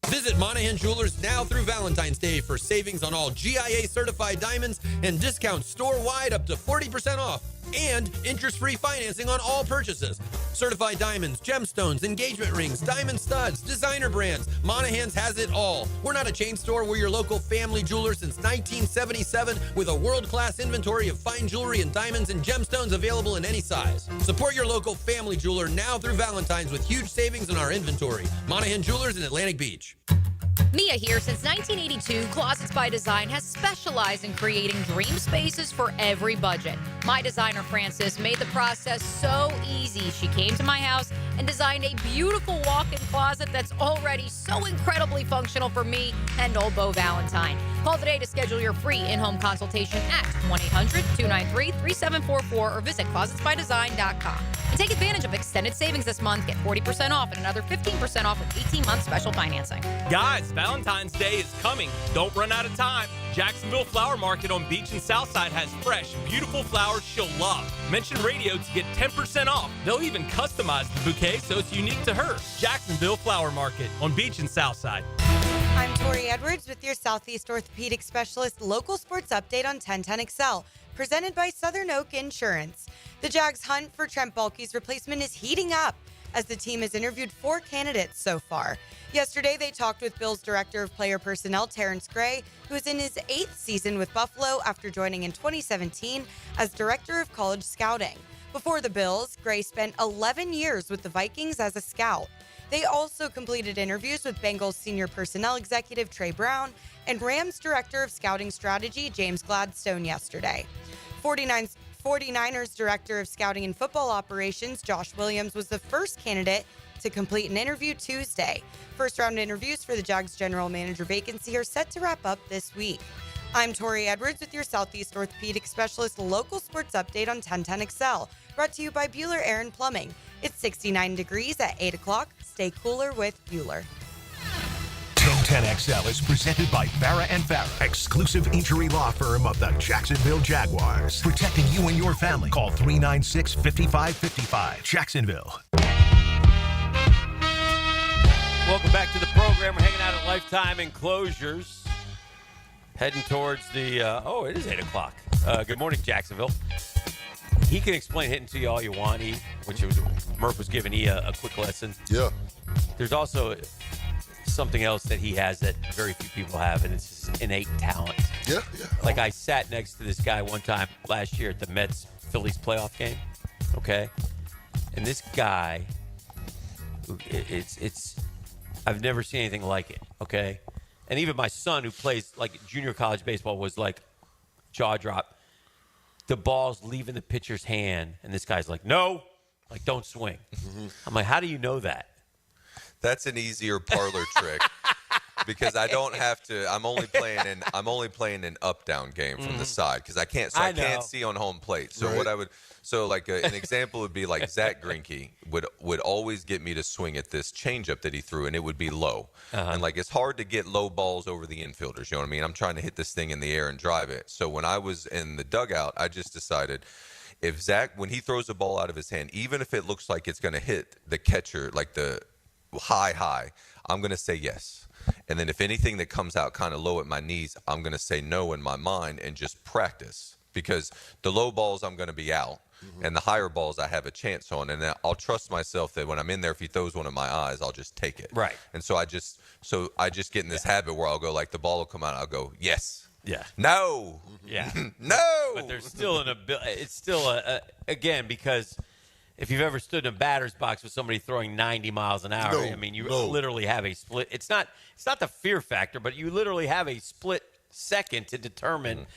Speaker 25: Visit Monahan Jewelers now through Valentine's Day for savings on all GIA certified diamonds and discounts store-wide up to 40% off. And interest-free financing on all purchases. Certified diamonds, gemstones, engagement rings, diamond studs, designer brands. Monahan's has it all. We're not a chain store. We're your local family jeweler since 1977 with a world-class inventory of fine jewelry and diamonds and gemstones available in any size. Support your local family jeweler now through Valentine's with huge savings on our inventory. Monahan Jewelers in Atlantic Beach.
Speaker 26: Mia here. Since 1982, Closets by Design has specialized in creating dream spaces for every budget. My designer, Frances, made the process so easy. She came to my house and designed a beautiful walk-in closet that's already so incredibly functional for me and old Beau Valentine. Call today to schedule your free in-home consultation at 1-800-293-3744 or visit closetsbydesign.com. And take advantage of extended savings this month. Get 40% off and another 15% off with 18-month special financing.
Speaker 27: Guys, Valentine's Day is coming. Don't run out of time. Jacksonville Flower Market on Beach and Southside has fresh, beautiful flowers she'll love. Mention radio to get 10% off. They'll even customize the bouquet so it's unique to her. Jacksonville Flower Market on Beach and Southside.
Speaker 28: I'm Tori Edwards with your Southeast Orthopedic Specialist local sports update on 1010XL, presented by Southern Oak Insurance. The Jags' hunt for Trent Baalke's replacement is heating up as the team has interviewed 4 candidates so far. Yesterday, they talked with Bills Director of Player Personnel, Terrence Gray, who is in his 8th season with Buffalo after joining in 2017 as Director of College Scouting. Before the Bills, Gray spent 11 years with the Vikings as a scout. They also completed interviews with Bengals Senior Personnel Executive Trey Brown and Rams Director of Scouting Strategy, James Gladstone, yesterday. 49ers Director of Scouting and Football Operations, Josh Williams, was the first candidate to complete an interview Tuesday. First-round interviews for the Jags general manager vacancy are set to wrap up this week. I'm Tori Edwards with your Southeast Orthopedic Specialist local sports update on 1010XL, brought to you by Bueller Aaron Plumbing. It's 69 degrees at 8 o'clock. Stay cooler with Bueller.
Speaker 20: 1010XL is presented by Farah & Farah, exclusive injury law firm of the Jacksonville Jaguars. Protecting you and your family. Call 396-5555. Jacksonville.
Speaker 4: Welcome back to the program. We're hanging out at Lifetime Enclosures. Heading towards the, it is 8 o'clock. Good morning, Jacksonville. He can explain hitting to you all you want, Murph was giving a quick lesson.
Speaker 6: Yeah.
Speaker 4: There's also something else that he has that very few people have, and it's his innate talent.
Speaker 6: Yeah.
Speaker 4: Like I sat next to this guy one time last year at the Mets-Phillies playoff game, okay? And this guy, I've never seen anything like it, okay? And even my son, who plays like junior college baseball, was like jaw drop. The ball's leaving the pitcher's hand, and this guy's like, no, like don't swing. Mm-hmm. I'm like, how do you know that?
Speaker 3: That's an easier parlor trick because I don't have to. I'm only playing an up-down game from the side because I can't see on home plate. So
Speaker 6: right.
Speaker 3: An example would be like Zach Greinke would always get me to swing at this changeup that he threw, and it would be low. And like it's hard to get low balls over the infielders. You know what I mean? I'm trying to hit this thing in the air and drive it. So when I was in the dugout, I just decided, if Zach, when he throws a ball out of his hand, even if it looks like it's going to hit the catcher, like the high, I'm going to say yes. And then if anything that comes out kind of low at my knees, I'm going to say no in my mind and just practice, because the low balls I'm going to be out, and the higher balls I have a chance on, and I'll trust myself that when I'm in there, if he throws one in my eyes, I'll just take it.
Speaker 4: Right.
Speaker 3: And so I just get in this habit where I'll go, like the ball will come out, I'll go yes.
Speaker 4: Yeah.
Speaker 3: No.
Speaker 4: Yeah.
Speaker 3: No.
Speaker 4: But there's still it's still again, because if you've ever stood in a batter's box with somebody throwing 90 miles an hour, you literally have a split. It's not the fear factor, but you literally have a split second to determine,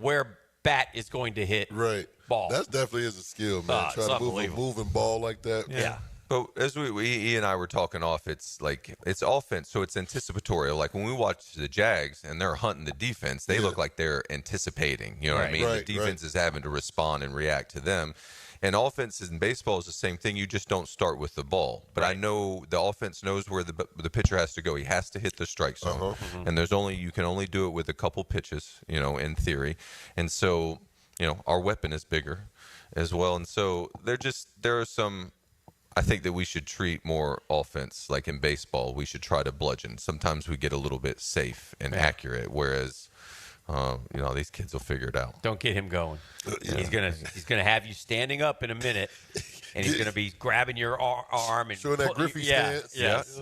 Speaker 4: where bat is going to hit ball.
Speaker 6: That definitely is a skill, man. Trying to move a moving ball like that.
Speaker 4: Yeah.
Speaker 3: But as he and I were talking off, it's like it's offense, so it's anticipatory. Like when we watch the Jags and they're hunting the defense, they look like they're anticipating. You know what I mean? The defense is having to respond and react to them. And offenses in baseball is the same thing. You just don't start with the ball. But I know the offense knows where the pitcher has to go. He has to hit the strike zone. And you can only do it with a couple pitches, in theory. And so, our weapon is bigger as well. And so there are some, I think that we should treat more offense like in baseball. We should try to bludgeon. Sometimes we get a little bit safe and accurate, whereas these kids will figure it out.
Speaker 4: Don't get him going. He's gonna have you standing up in a minute, and he's gonna be grabbing your arm and
Speaker 6: showing that Griffey stance.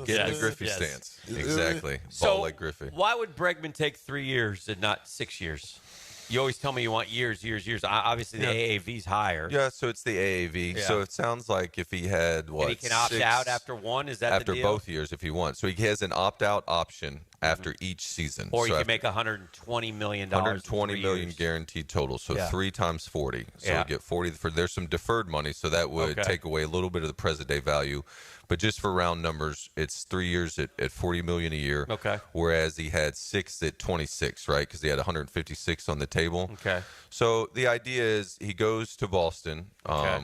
Speaker 3: Getting the Griffey stance. Exactly. Ball like Griffey.
Speaker 4: Why would Bregman take 3 years and not 6 years? You always tell me you want years. Obviously, the AAV's higher.
Speaker 3: Yeah, so it's the AAV. Yeah. So it sounds like if he had
Speaker 4: and he can opt out after one. Is that
Speaker 3: after
Speaker 4: the deal?
Speaker 3: Both years if he wants? So he has an opt-out option after each season.
Speaker 4: Or he can make $120 million. $120
Speaker 3: million guaranteed total. So 3 times 40. So we get 40. There's some deferred money, so that would take away a little bit of the present day value. But just for round numbers, it's 3 years at $40 million a year.
Speaker 4: Okay.
Speaker 3: Whereas he had 6 at 26, right? Because he had 156 on the table.
Speaker 4: Okay.
Speaker 3: So the idea is he goes to Boston,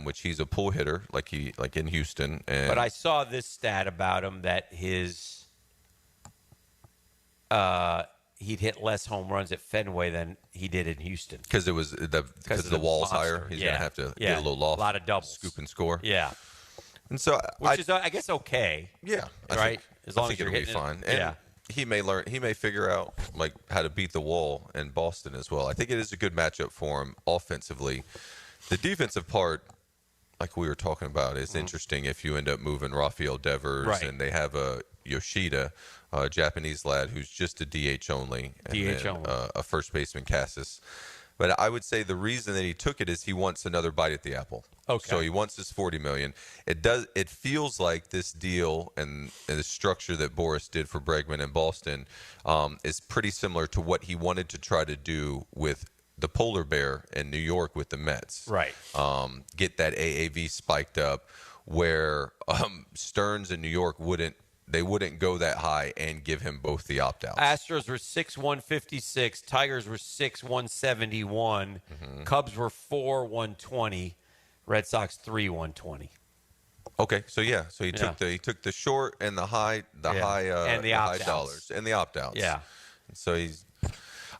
Speaker 3: which he's a pull hitter, like in Houston.
Speaker 4: But I saw this stat about him that he'd hit less home runs at Fenway than he did in Houston.
Speaker 3: Because the wall's higher. He's going to have to get a little off.
Speaker 4: A lot of doubles.
Speaker 3: Scoop and score.
Speaker 4: Yeah.
Speaker 3: And so
Speaker 4: Which is, I guess, okay.
Speaker 3: Yeah.
Speaker 4: As long as
Speaker 3: it'll be fine. And he may figure out how to beat the wall in Boston as well. I think it is a good matchup for him offensively. The defensive part, like we were talking about, is interesting if you end up moving Rafael Devers and they have a Yoshida, a Japanese lad who's just a DH only, and a first baseman, Cassis. But I would say the reason that he took it is he wants another bite at the apple.
Speaker 4: Okay.
Speaker 3: So he wants his $40 million. It feels like this deal and the structure that Boris did for Bregman in Boston is pretty similar to what he wanted to try to do with the polar bear in New York with the Mets.
Speaker 4: Right.
Speaker 3: Get that AAV spiked up where Stearns in New York wouldn't go that high and give him both the opt-outs.
Speaker 4: Astros were 6-156. Tigers were 6-171. Cubs were 4-120. Red Sox 3-120.
Speaker 3: Okay, so he took the short and the high
Speaker 4: and the
Speaker 3: high
Speaker 4: opt-outs.
Speaker 3: dollars and the opt-outs.
Speaker 4: Yeah.
Speaker 3: So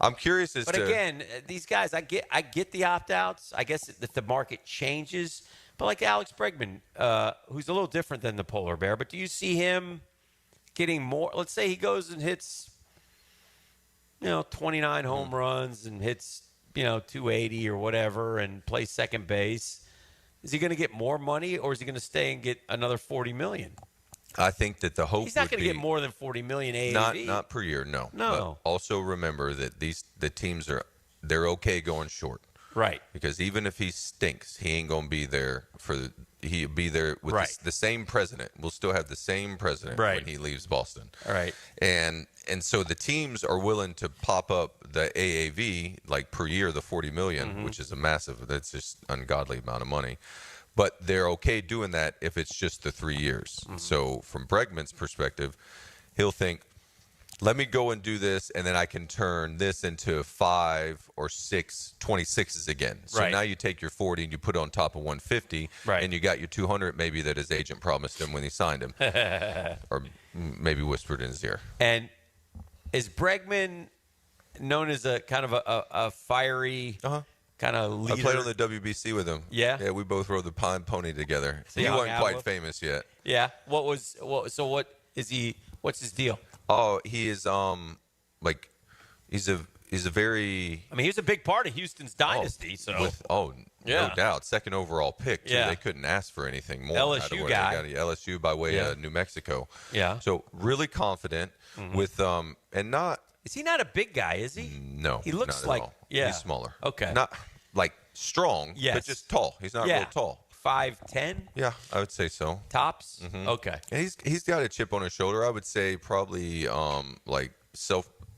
Speaker 3: I'm curious
Speaker 4: But again, these guys, I get the opt-outs. I guess if the market changes, but like Alex Bregman, who's a little different than the polar bear, but do you see him getting more? Let's say he goes and hits, 29 home runs and hits, 280 or whatever, and plays second base. Is he going to get more money, or is he going to stay and get another $40 million?
Speaker 3: I think that the hope
Speaker 4: He's not
Speaker 3: would
Speaker 4: going to
Speaker 3: be
Speaker 4: get more than $40 million AAV.
Speaker 3: not per year, no.
Speaker 4: No.
Speaker 3: But also remember that the teams they're okay going short.
Speaker 4: Right.
Speaker 3: Because even if he stinks, he ain't going to be there he'll be there with the same president. We'll still have the same president when he leaves Boston.
Speaker 4: All right.
Speaker 3: And so the teams are willing to pop up the AAV like per year, the $40 million, which is that's just ungodly amount of money. But they're okay doing that if it's just the 3 years. So from Bregman's perspective, he'll think, let me go and do this, and then I can turn this into 5 or 6 26s again. So now you take your 40 and you put it on top of 150, and you got your 200 maybe that his agent promised him when he signed him, or maybe whispered in his ear.
Speaker 4: And is Bregman known as a kind of a fiery kind of leader?
Speaker 3: I played on the WBC with him.
Speaker 4: Yeah?
Speaker 3: Yeah, we both rode the Pine Pony together.
Speaker 4: So
Speaker 3: he
Speaker 4: you hung
Speaker 3: wasn't
Speaker 4: out
Speaker 3: quite
Speaker 4: with-
Speaker 3: famous yet.
Speaker 4: Yeah. What is he? What's his deal?
Speaker 3: Oh, he is he's a very.
Speaker 4: I mean, he was a big part of Houston's dynasty.
Speaker 3: No doubt, second overall pick. Too.
Speaker 4: Yeah.
Speaker 3: They couldn't ask for anything more.
Speaker 4: LSU
Speaker 3: out of what
Speaker 4: guy.
Speaker 3: They got. LSU by way of New Mexico.
Speaker 4: Yeah.
Speaker 3: So really confident with and not.
Speaker 4: Is he not a big guy? Is he?
Speaker 3: No,
Speaker 4: He looks
Speaker 3: not at
Speaker 4: like
Speaker 3: all.
Speaker 4: yeah.
Speaker 3: He's smaller.
Speaker 4: Okay.
Speaker 3: Not like strong.
Speaker 4: Yes.
Speaker 3: But just tall. He's not real tall.
Speaker 4: 5'10"?
Speaker 3: Yeah, I would say so.
Speaker 4: Tops? Okay.
Speaker 3: And he's got a chip on his shoulder. I would say probably like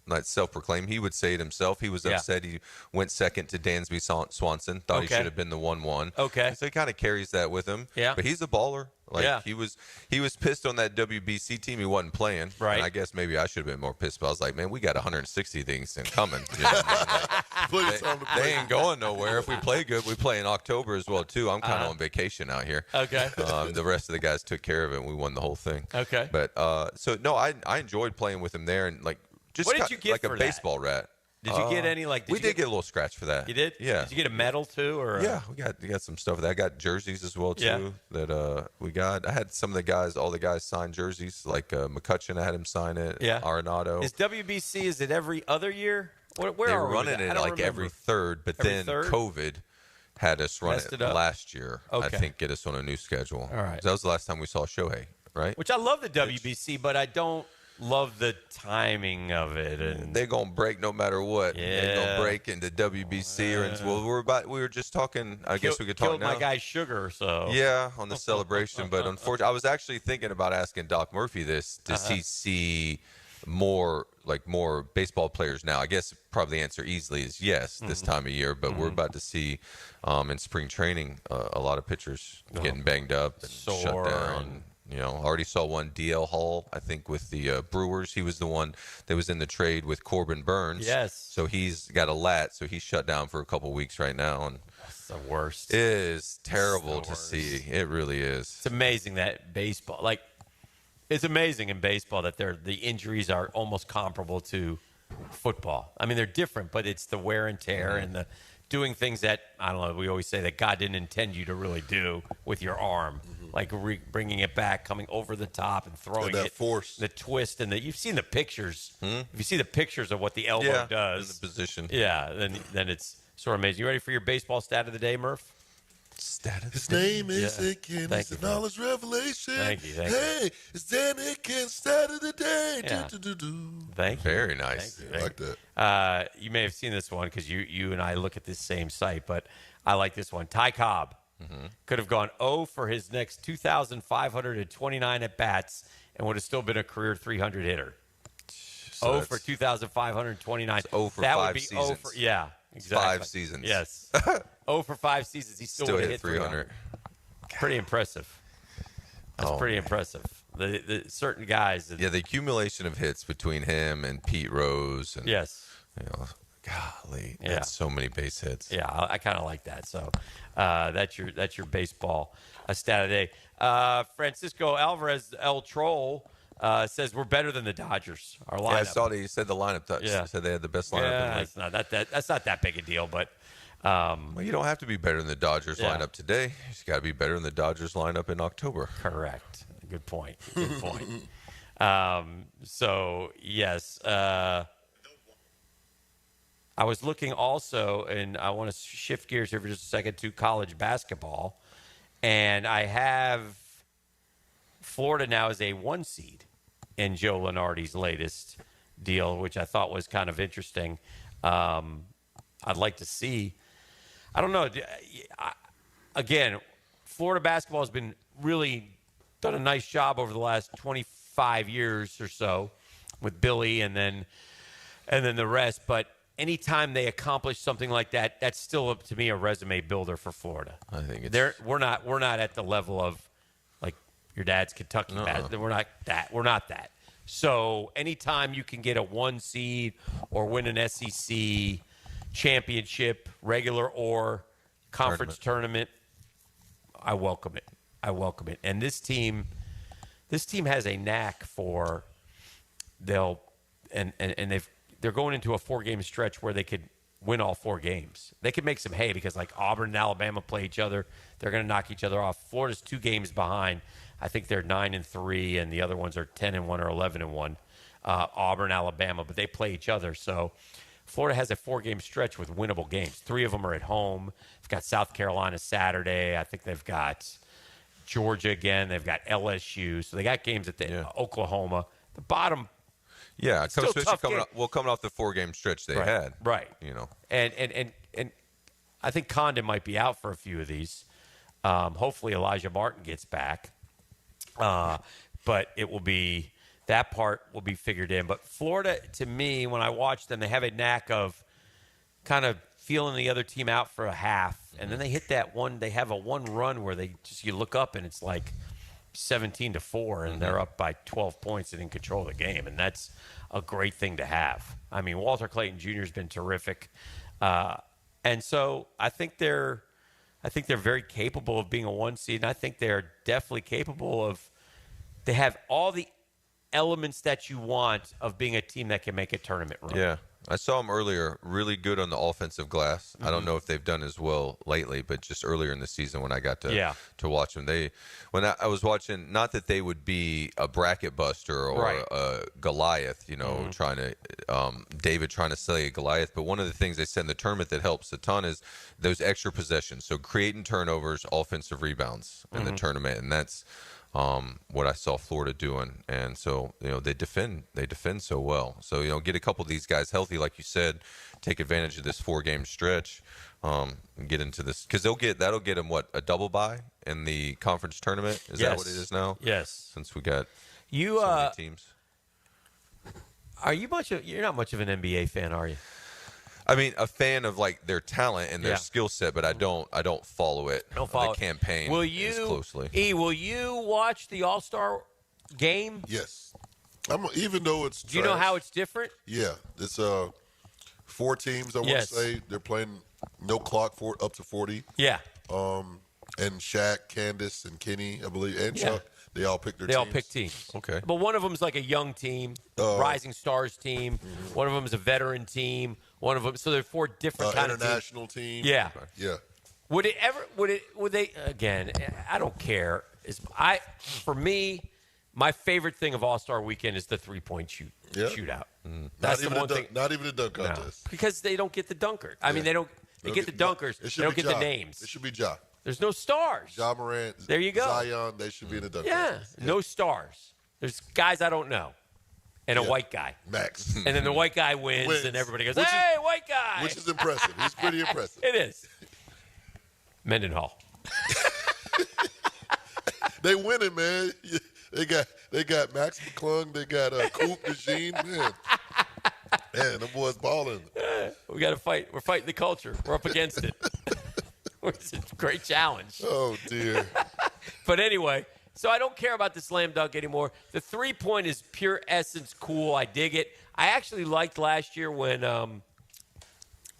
Speaker 3: not self-proclaimed. He would say it himself. He was upset. He went second to Dansby Swanson. Thought he should have been the 1-1.
Speaker 4: Okay.
Speaker 3: So he kind of carries that with him.
Speaker 4: Yeah.
Speaker 3: But he's a baller. He was pissed on that WBC team. He wasn't playing.
Speaker 4: Right.
Speaker 3: And I guess maybe I should have been more pissed. But I was like, man, we got 160 things in coming. You know what I mean? They ain't going nowhere. If we play good, we play in October as well too. I'm kind of on vacation out here.
Speaker 4: Okay.
Speaker 3: The rest of the guys took care of it, and we won the whole thing.
Speaker 4: Okay.
Speaker 3: But I enjoyed playing with him there, and just
Speaker 4: What did you get
Speaker 3: like
Speaker 4: for
Speaker 3: a
Speaker 4: that?
Speaker 3: baseball rat.
Speaker 4: Did you get any
Speaker 3: we did get a little scratch for that.
Speaker 4: You did?
Speaker 3: Yeah.
Speaker 4: Did you get a medal too, or?
Speaker 3: Yeah, we got some stuff. I got jerseys as well too. That we got. I had some of the guys, all the guys sign jerseys. Like McCutcheon, I had him sign it.
Speaker 4: Yeah.
Speaker 3: Arenado.
Speaker 4: Is WBC? Is it every other year? Where
Speaker 3: They
Speaker 4: are
Speaker 3: were
Speaker 4: we with
Speaker 3: running
Speaker 4: that? I
Speaker 3: it
Speaker 4: don't
Speaker 3: like
Speaker 4: remember.
Speaker 3: every third, but
Speaker 4: Every
Speaker 3: then
Speaker 4: third?
Speaker 3: COVID had us run
Speaker 4: Messed
Speaker 3: it
Speaker 4: it up.
Speaker 3: last year. I
Speaker 4: Okay.
Speaker 3: think get us on a new schedule.
Speaker 4: All right.
Speaker 3: That was the last time we saw Shohei, right?
Speaker 4: Which I love the WBC, but I don't love the timing of it. And
Speaker 3: They're gonna break no matter what. They're
Speaker 4: Yeah.
Speaker 3: gonna break into WBC we were just talking. I guess we could talk
Speaker 4: killed
Speaker 3: now.
Speaker 4: my guy Sugar. So
Speaker 3: Yeah, on the celebration, but unfortunately, I was actually thinking about asking Doc Murphy this. Does he see more baseball players now? I guess probably the answer easily is yes this time of year, but we're about to see in spring training a lot of pitchers getting banged up and shut
Speaker 4: Sore
Speaker 3: down. Already saw one, DL Hall, I think, with the Brewers. He was the one that was in the trade with Corbin Burns.
Speaker 4: Yes.
Speaker 3: So he's got a lat, so he's shut down for a couple weeks right now. And
Speaker 4: That's the worst.
Speaker 3: it is terrible to see. It really is.
Speaker 4: It's amazing that baseball, it's amazing in baseball that the injuries are almost comparable to football. I mean, they're different, but it's the wear and tear and the doing things that, I don't know, we always say that God didn't intend you to really do with your arm. Like bringing it back, coming over the top and throwing
Speaker 6: that
Speaker 4: it.
Speaker 6: force.
Speaker 4: The twist and you've seen the pictures. If you see the pictures of what the elbow does.
Speaker 3: in the position.
Speaker 4: Yeah, then it's sort of amazing. You ready for your baseball stat of the day, Murph?
Speaker 6: His name is
Speaker 4: Yeah.
Speaker 6: Hicken.
Speaker 4: Thank
Speaker 6: It's
Speaker 4: you,
Speaker 6: a
Speaker 4: bro.
Speaker 6: knowledge revelation.
Speaker 4: Thank you, thank you.
Speaker 6: Hey, it's Dan Hicken, stat of the day.
Speaker 4: Yeah.
Speaker 6: Do-do-do-do.
Speaker 4: Thank you.
Speaker 3: Very nice.
Speaker 4: Thank you.
Speaker 6: I like that.
Speaker 4: You may have seen this one because you and I look at this same site, but I like this one. Ty Cobb could have gone 0 for his next 2,529 at bats and would have still been a career 300 hitter.
Speaker 3: So
Speaker 4: 0 for 2,529.
Speaker 3: It's 0 for
Speaker 4: that
Speaker 3: 5
Speaker 4: would be 0
Speaker 3: seasons.
Speaker 4: for exactly.
Speaker 3: 5 seasons.
Speaker 4: Yes. 0 for 5 seasons. He still would have hit 300. Pretty impressive. That's pretty impressive. The certain guys.
Speaker 3: Yeah, the accumulation of hits between him and Pete Rose. And,
Speaker 4: Yes.
Speaker 3: Golly,
Speaker 4: Yeah.
Speaker 3: that's so many base hits.
Speaker 4: Yeah, I kind of like that. So that's your baseball stat of the day. Francisco Alvarez El Troll says we're better than the Dodgers. Our lineup.
Speaker 3: Yeah, I saw that you said the lineup.
Speaker 4: Yeah.
Speaker 3: Said they had the best lineup.
Speaker 4: Yeah,
Speaker 3: in the
Speaker 4: it's not that's not that big a deal, but.
Speaker 3: Well, you don't have to be better than the Dodgers
Speaker 4: Yeah.
Speaker 3: lineup today. You just got to be better than the Dodgers lineup in October.
Speaker 4: Correct. Good point. Good point. So, yes. I was looking also, and I want to shift gears here for just a second to college basketball. And I have Florida now as a 1 seed in Joe Lunardi's latest deal, which I thought was kind of interesting. I'd like to see. I don't know. Again, Florida basketball has been really done a nice job over the last 25 years or so with Billy and then the rest. But anytime they accomplish something like that, that's still to me a resume builder for Florida.
Speaker 3: I think it's
Speaker 4: we're not at the level of like your dad's Kentucky. We're not that. We're not that. So anytime you can get a 1 seed or win an SEC championship, regular or conference tournament, I welcome it. I welcome it. And this team has a knack for they're going into a 4-game stretch where they could win all 4 games. They could make some hay because like Auburn and Alabama play each other. They're going to knock each other off. Florida's 2 games behind. I think they're 9-3, and the other ones are 10-1 or 11-1. Auburn, Alabama, but they play each other. So Florida has a 4-game stretch with winnable games. 3 of them are at home. They've got South Carolina Saturday. I think they've got Georgia again. They've got LSU. So they got games at the Oklahoma. The bottom.
Speaker 3: Yeah,
Speaker 4: especially
Speaker 3: coming off the 4-game stretch they had.
Speaker 4: Right.
Speaker 3: You know.
Speaker 4: And I think Condon might be out for a few of these. Hopefully Elijah Martin gets back. But it will be that part will be figured in. But Florida, to me, when I watch them, they have a knack of kind of feeling the other team out for a half, and then they hit that one. They have a 1 run where you look up and it's like 17-4, and they're up by 12 points and in control of the game, and that's a great thing to have. I mean, Walter Clayton Jr. has been terrific, and so I think they're very capable of being a 1 seed, and I think they're definitely capable of. They have all the elements that you want of being a team that can make a tournament run.
Speaker 3: Yeah. I saw them earlier, really good on the offensive glass. I don't know if they've done as well lately, but just earlier in the season when I got to watch them, when I was watching, not that they would be a bracket buster or a Goliath, trying to David trying to slay Goliath, but one of the things they said in the tournament that helps a ton is those extra possessions. So creating turnovers, offensive rebounds in the tournament, and that's what I saw Florida doing. And so, they defend so well. So, get a couple of these guys healthy, like you said, take advantage of this 4-game stretch, and get into this, because that'll get them a double bye in the conference tournament. Is that what it is now?
Speaker 4: Yes.
Speaker 3: Since we got
Speaker 4: so
Speaker 3: many teams.
Speaker 4: You're not much of an NBA fan, are you?
Speaker 3: I mean, a fan of like their talent and their skill set, but I don't follow it. The campaign as closely.
Speaker 4: Will you watch the All-Star game?
Speaker 6: Yes. Even though it's
Speaker 4: Do you know how it's different?
Speaker 6: Yeah. It's 4 teams, I want to say. They're playing no clock for up to 40.
Speaker 4: Yeah.
Speaker 6: And Shaq, Candace, and Kenny, I believe, and Chuck, they all pick their teams.
Speaker 4: They all pick teams.
Speaker 3: Okay.
Speaker 4: But one of them is like a young team, Rising Stars team. One of them is a veteran team. One of them. So there are 4 different kind of
Speaker 6: international team.
Speaker 4: Yeah.
Speaker 6: Okay. Yeah.
Speaker 4: Would they again? I don't care. For me, my favorite thing of All-Star Weekend is the 3-point shootout. That's the one thing.
Speaker 6: Not even a dunk contest.
Speaker 4: Because they don't get the dunker. I mean, they don't. They get the dunkers. They don't get the names.
Speaker 6: It should be Ja.
Speaker 4: There's no stars.
Speaker 6: Ja Morant.
Speaker 4: There you go.
Speaker 6: Zion. They should be in the dunk contest.
Speaker 4: Yeah. No stars. There's guys I don't know. And a white guy.
Speaker 6: Max.
Speaker 4: And then the white guy wins. And everybody goes, hey, white guy.
Speaker 6: Which is impressive. He's pretty impressive.
Speaker 4: It is. Mendenhall.
Speaker 6: They winning, man. They got Max McClung. They got Coop DeJean. Man, them boys balling.
Speaker 4: We got to fight. We're fighting the culture. We're up against it. It's a great challenge.
Speaker 6: Oh, dear.
Speaker 4: But anyway, so I don't care about the slam dunk anymore. The 3-point is pure essence cool. I dig it. I actually liked last year when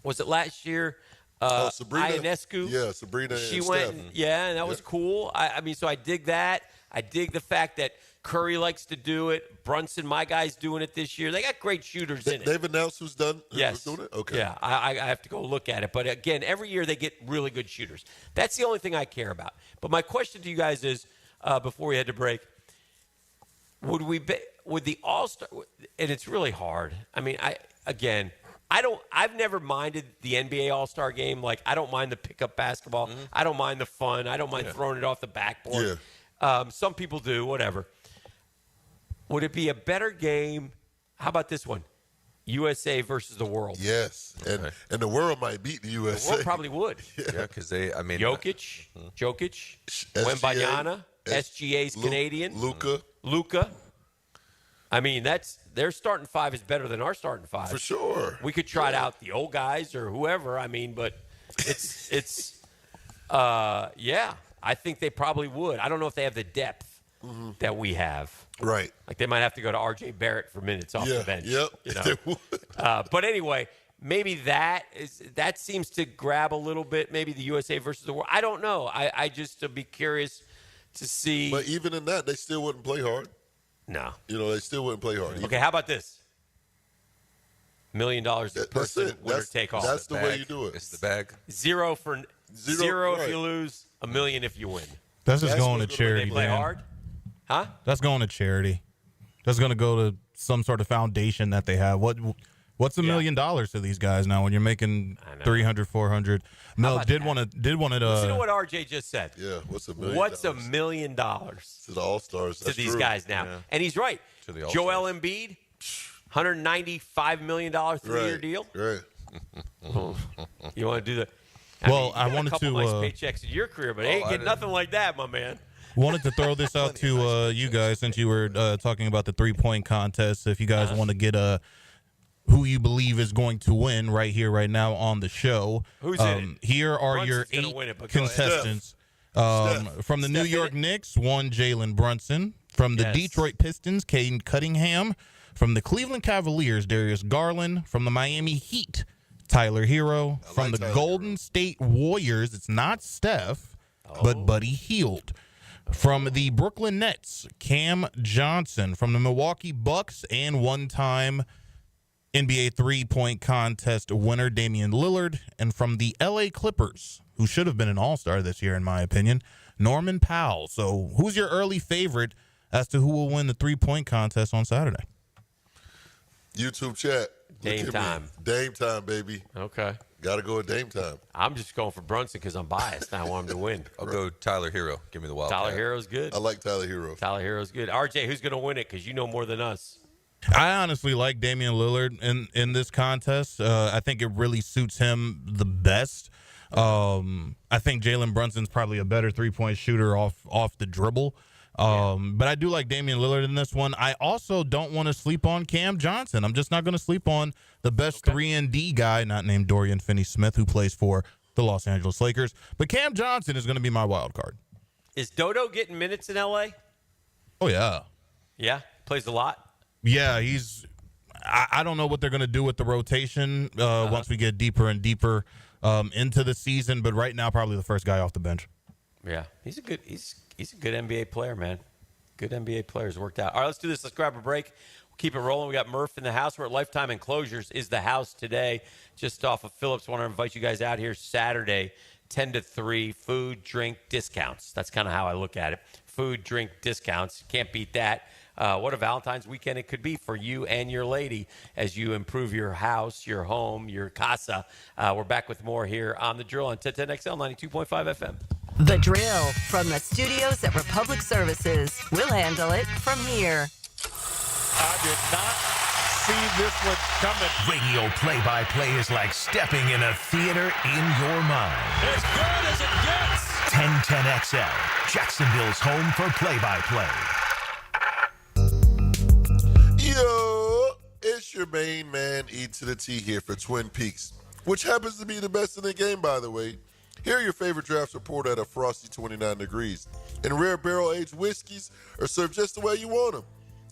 Speaker 4: was it last year?
Speaker 6: Sabrina.
Speaker 4: Ionescu.
Speaker 6: Yeah, Sabrina.
Speaker 4: She
Speaker 6: and
Speaker 4: went,
Speaker 6: Steph.
Speaker 4: and that was cool. I mean, so I dig that. I dig the fact that Curry likes to do it. Brunson, my guy's doing it this year. They got great shooters in it.
Speaker 6: They've announced who's doing it? Okay.
Speaker 4: Yeah, I have to go look at it. But again, every year they get really good shooters. That's the only thing I care about. But my question to you guys is, before we head to break, would the All-Star, and it's really hard. I mean, I've never minded the NBA All-Star game. Like, I don't mind the pickup basketball.
Speaker 6: Mm-hmm.
Speaker 4: I don't mind the fun. I don't mind throwing it off the backboard. Some people do, whatever. Would it be a better game? How about this one? USA versus the world.
Speaker 6: Yes, and the world might beat the USA.
Speaker 4: The world probably would.
Speaker 3: Yeah, because
Speaker 4: Jokic, Wembanyama, SGA's Canadian. Luka. I mean, their starting five is better than our starting five.
Speaker 6: For sure.
Speaker 4: We could try it out the old guys or whoever. I mean, but I think they probably would. I don't know if they have the depth that we have.
Speaker 6: Right.
Speaker 4: Like they might have to go to R.J. Barrett for minutes off the bench.
Speaker 6: Yep.
Speaker 4: You know? But anyway, maybe that seems to grab a little bit. Maybe the USA versus the world. I don't know. I just be curious to see.
Speaker 6: But even in that, they still wouldn't play hard.
Speaker 4: No.
Speaker 6: They still wouldn't play hard.
Speaker 4: Okay, how about this? $1 million per person, winner take all.
Speaker 6: That's the way you do it.
Speaker 3: It's the bag.
Speaker 4: Zero if you lose, $1 million if you win.
Speaker 1: That's just going to charity.
Speaker 4: They play
Speaker 1: man.
Speaker 4: hard? Huh?
Speaker 1: That's going to charity. That's going to go to some sort of foundation that they have. What's $1 million to these guys now when you're making 300, 400? Mel did want to.
Speaker 4: Listen to what RJ just said.
Speaker 6: Yeah, what's $1 million?
Speaker 4: What's $1 million
Speaker 6: to the All-Stars?
Speaker 4: To these guys now, and he's right.
Speaker 3: To the All-Stars.
Speaker 4: Joel Embiid, $195 million 3-year deal.
Speaker 6: Right.
Speaker 4: You want to do the?
Speaker 1: I
Speaker 4: you got
Speaker 1: wanted
Speaker 4: a couple
Speaker 1: to.
Speaker 4: nice paychecks in your career, but ain't getting nothing like that, my man.
Speaker 1: Wanted to throw this out to you guys since you were talking about the 3-point contest. If you guys want to get who you believe is going to win right here, right now on the show.
Speaker 4: Who's in it?
Speaker 1: Here are
Speaker 4: Brunson's
Speaker 1: your
Speaker 4: gonna
Speaker 1: 8
Speaker 4: win it, but go ahead.
Speaker 1: contestants. From the New York Knicks, one Jalen Brunson. From the
Speaker 4: Yes.
Speaker 1: Detroit Pistons, Caden Cunningham. From the Cleveland Cavaliers, Darius Garland. From the Miami Heat, Tyler Hero. From the Golden State Warriors, it's not Steph, but Buddy Hield. From the Brooklyn Nets, Cam Johnson. From the Milwaukee Bucks and one-time NBA 3-point contest winner Damian Lillard. And from the LA Clippers, who should have been an all-star this year in my opinion, Norman Powell. So who's your early favorite as to who will win the 3-point contest on Saturday?
Speaker 6: YouTube chat.
Speaker 4: Dame time.
Speaker 6: Dame time, baby.
Speaker 4: Okay.
Speaker 6: Got to go with Dame time.
Speaker 4: I'm just going for Brunson because I'm biased. I want him to win.
Speaker 3: I'll go Tyler Hero. Give me the wild.
Speaker 4: Tyler Hero's good.
Speaker 6: I like Tyler Hero.
Speaker 4: Tyler Hero's good. RJ, who's going to win it? Because you know more than us.
Speaker 1: I honestly like Damian Lillard in this contest. I think it really suits him the best. I think Jalen Brunson's probably a better 3-point shooter off the dribble. But I do like Damian Lillard in this one. I also don't want to sleep on Cam Johnson. I'm just not going to sleep on the best 3-and-D guy, not named Dorian Finney-Smith, who plays for the Los Angeles Lakers. But Cam Johnson is going to be my wild card.
Speaker 4: Is Dodo getting minutes in L.A.?
Speaker 1: Oh, yeah.
Speaker 4: Yeah? Plays a lot?
Speaker 1: Yeah, I don't know what they're going to do with the rotation once we get deeper and deeper into the season, but right now probably the first guy off the bench.
Speaker 4: Yeah, he's a good NBA player, man. Good NBA players worked out. All right, let's do this. Let's grab a break. We'll keep it rolling. We got Murph in the house. We're at Lifetime Enclosures is the house today, just off of Phillips. Want to invite you guys out here Saturday, 10 to 3, food, drink, discounts. That's kind of how I look at it. Food, drink, discounts. Can't beat that. What a Valentine's weekend it could be for you and your lady as you improve your house, your home, your casa. We're back with more here on The Drill on 1010XL 92.5 FM.
Speaker 5: The Drill from the studios at Republic Services. We'll handle it from here.
Speaker 7: I did not see this one coming.
Speaker 20: Radio play-by-play is like stepping in a theater in your mind.
Speaker 7: As good as it gets.
Speaker 20: 1010XL, Jacksonville's home for play-by-play.
Speaker 6: Yo, it's your main man, E to the T here for Twin Peaks, which happens to be the best in the game, by the way. Here are your favorite drafts reported at a frosty 29 degrees. And rare barrel-aged whiskeys are served just the way you want them.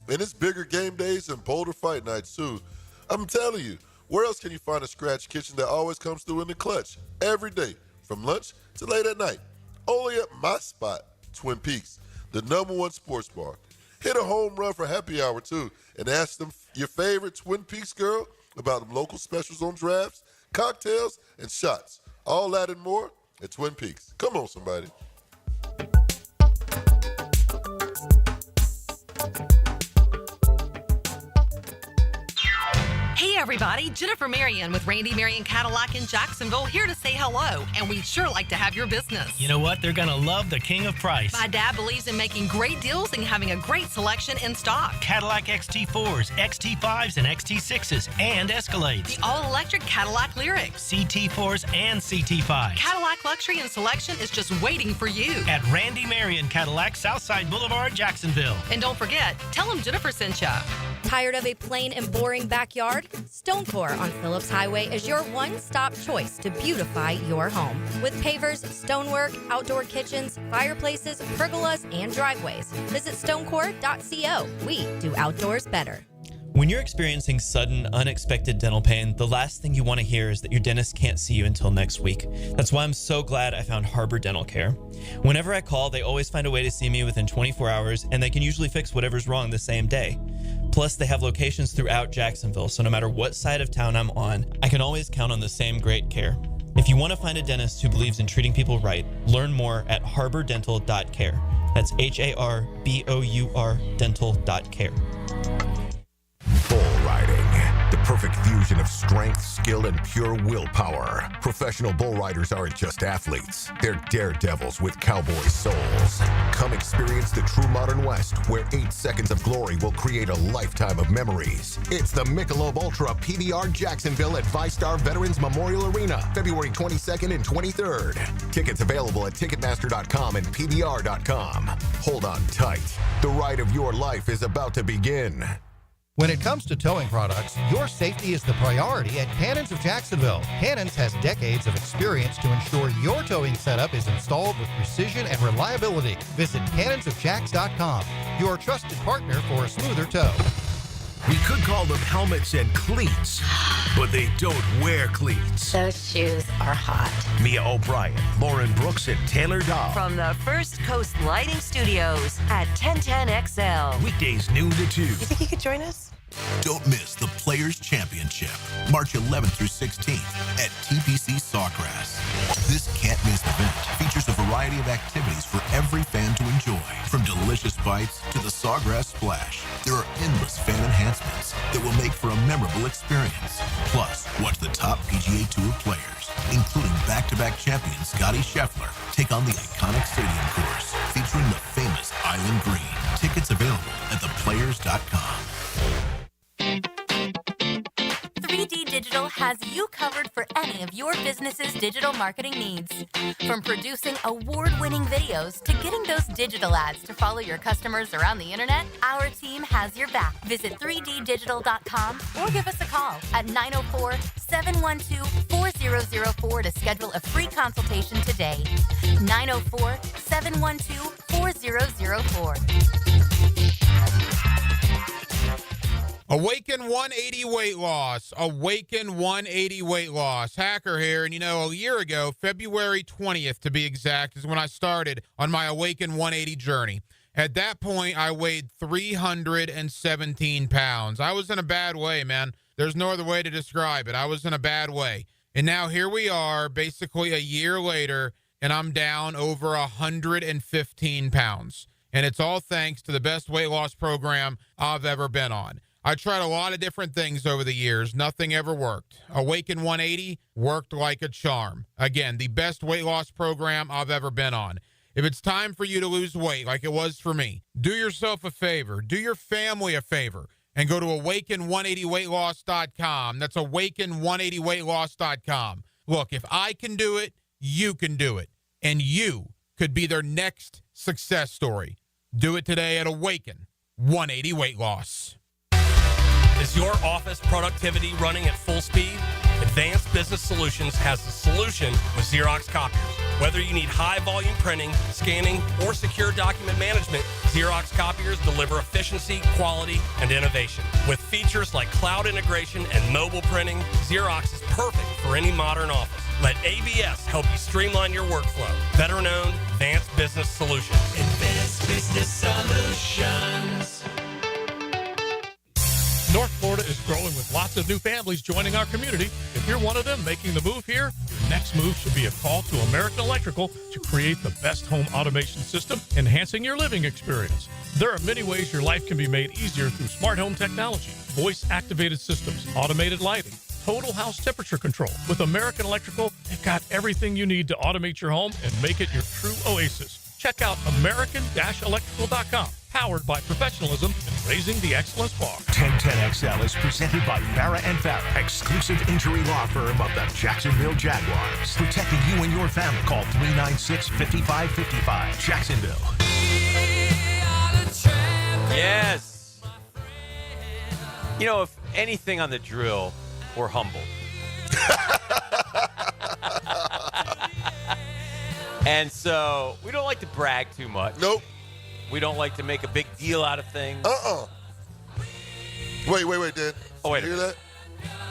Speaker 6: And it's bigger game days and bolder fight nights, too. I'm telling you, Where else can you find a scratch kitchen that always comes through in the clutch every day, from lunch to late at night? Only at my spot, Twin Peaks, the #1 sports bar. Hit a home run for happy hour, too, and ask them your favorite Twin Peaks girl about them local specials on drafts, cocktails, and shots. All that and more at Twin Peaks. Come on, somebody.
Speaker 9: Hey everybody, Jennifer Marion with Randy Marion Cadillac in Jacksonville here to say hello, and we'd sure like to have your business.
Speaker 10: You know what? They're going to love the king of price.
Speaker 9: My dad believes in making great deals and having a great selection in stock.
Speaker 10: Cadillac XT4s, XT5s, and XT6s, and Escalades.
Speaker 9: The all-electric Cadillac Lyriq.
Speaker 10: CT4s and CT5s.
Speaker 9: Cadillac luxury and selection is just waiting for you.
Speaker 10: At Randy Marion Cadillac, Southside Boulevard, Jacksonville.
Speaker 9: And don't forget, tell them Jennifer sent ya.
Speaker 16: Tired of a plain and boring backyard? Stonecore on Phillips Highway is your one-stop choice to beautify your home. With pavers, stonework, outdoor kitchens, fireplaces, pergolas, and driveways. Visit stonecore.co. We do outdoors better.
Speaker 11: When you're experiencing sudden, unexpected dental pain, the last thing you want to hear is that your dentist can't see you until next week. That's why I'm so glad I found Harbor Dental Care. Whenever I call, they always find a way to see me within 24 hours, and they can usually fix whatever's wrong the same day. Plus, they have locations throughout Jacksonville, so no matter what side of town I'm on, I can always count on the same great care. If you want to find a dentist who believes in treating people right, learn more at harbordental.care. That's HARBOUR dental.care.
Speaker 20: Bull riding, the perfect fusion of strength, skill, and pure willpower. Professional bull riders aren't just athletes. They're daredevils with cowboy souls. Come experience the true modern West, where 8 seconds of glory will create a lifetime of memories. It's the Michelob Ultra PBR Jacksonville at ViStar Veterans Memorial Arena, February 22nd and 23rd. Tickets available at Ticketmaster.com and PBR.com. Hold on tight. The ride of your life is about to begin.
Speaker 13: When it comes to towing products, your safety is the priority at Cannons of Jacksonville. Cannons has decades of experience to ensure your towing setup is installed with precision and reliability. Visit cannonsofjacks.com, your trusted partner for a smoother tow.
Speaker 20: We could call them helmets and cleats, but they don't wear cleats.
Speaker 5: Those shoes are hot.
Speaker 20: Mia O'Brien, Lauren Brooks, and Taylor Dahl.
Speaker 5: From the First Coast Lighting Studios at 1010XL.
Speaker 20: Weekdays noon to 2.
Speaker 5: You think you could join us?
Speaker 14: Don't miss the Players' Championship, March 11th through 16th at TPC Sawgrass. This can't-miss event features a variety of activities for every fan to enjoy, from delicious bites to the Sawgrass Splash. There are endless fan enhancements that will make for a memorable experience. Plus, watch the top PGA Tour players, including back-to-back champion Scottie Scheffler, take on the iconic stadium course featuring the famous Island Green. Tickets available at theplayers.com.
Speaker 18: 3D Digital has you covered for any of your business's digital marketing needs. From producing award-winning videos to getting those digital ads to follow your customers around the internet, our team has your back. Visit 3ddigital.com or give us a call at 904-712-4004 to schedule a free consultation today. 904-712-4004.
Speaker 19: Awaken 180 weight loss. Awaken 180 weight loss. Hacker here. And, a year ago, February 20th to be exact, is when I started on my Awaken 180 journey. At that point, I weighed 317 pounds. I was in a bad way, man. There's no other way to describe it. I was in a bad way. And now here we are, basically a year later, and I'm down over 115 pounds. And it's all thanks to the best weight loss program I've ever been on. I tried a lot of different things over the years. Nothing ever worked. Awaken 180 worked like a charm. Again, the best weight loss program I've ever been on. If it's time for you to lose weight like it was for me, do yourself a favor. Do your family a favor. And go to awaken180weightloss.com. That's awaken180weightloss.com. Look, if I can do it, you can do it. And you could be their next success story. Do it today at Awaken 180 Weight Loss.
Speaker 27: Is your office productivity running at full speed? Advanced Business Solutions has the solution with Xerox copiers. Whether you need high-volume printing, scanning, or secure document management, Xerox copiers deliver efficiency, quality, and innovation. With features like cloud integration and mobile printing, Xerox is perfect for any modern office. Let ABS help you streamline your workflow. Veteran-owned, Advanced Business Solutions.
Speaker 2: Advanced Business Solutions.
Speaker 7: North Florida is growing with lots of new families joining our community. If you're one of them making the move here, your next move should be a call to American Electrical to create the best home automation system, enhancing your living experience. There are many ways your life can be made easier through smart home technology, voice-activated systems, automated lighting, total house temperature control. With American Electrical, they've got everything you need to automate your home and make it your true oasis. Check out American-Electrical.com. Powered by professionalism and raising the excellence bar.
Speaker 20: 1010XL is presented by Farrah & Farrah, exclusive injury law firm of the Jacksonville Jaguars. Protecting you and your family. Call 396-5555. Jacksonville.
Speaker 4: Yes. You know, if anything on the drill, we're humble. And so we don't like to brag too much.
Speaker 6: Nope.
Speaker 4: We don't like to make a big deal out of things.
Speaker 6: Wait, Dan.
Speaker 4: Oh, wait.
Speaker 6: You hear that?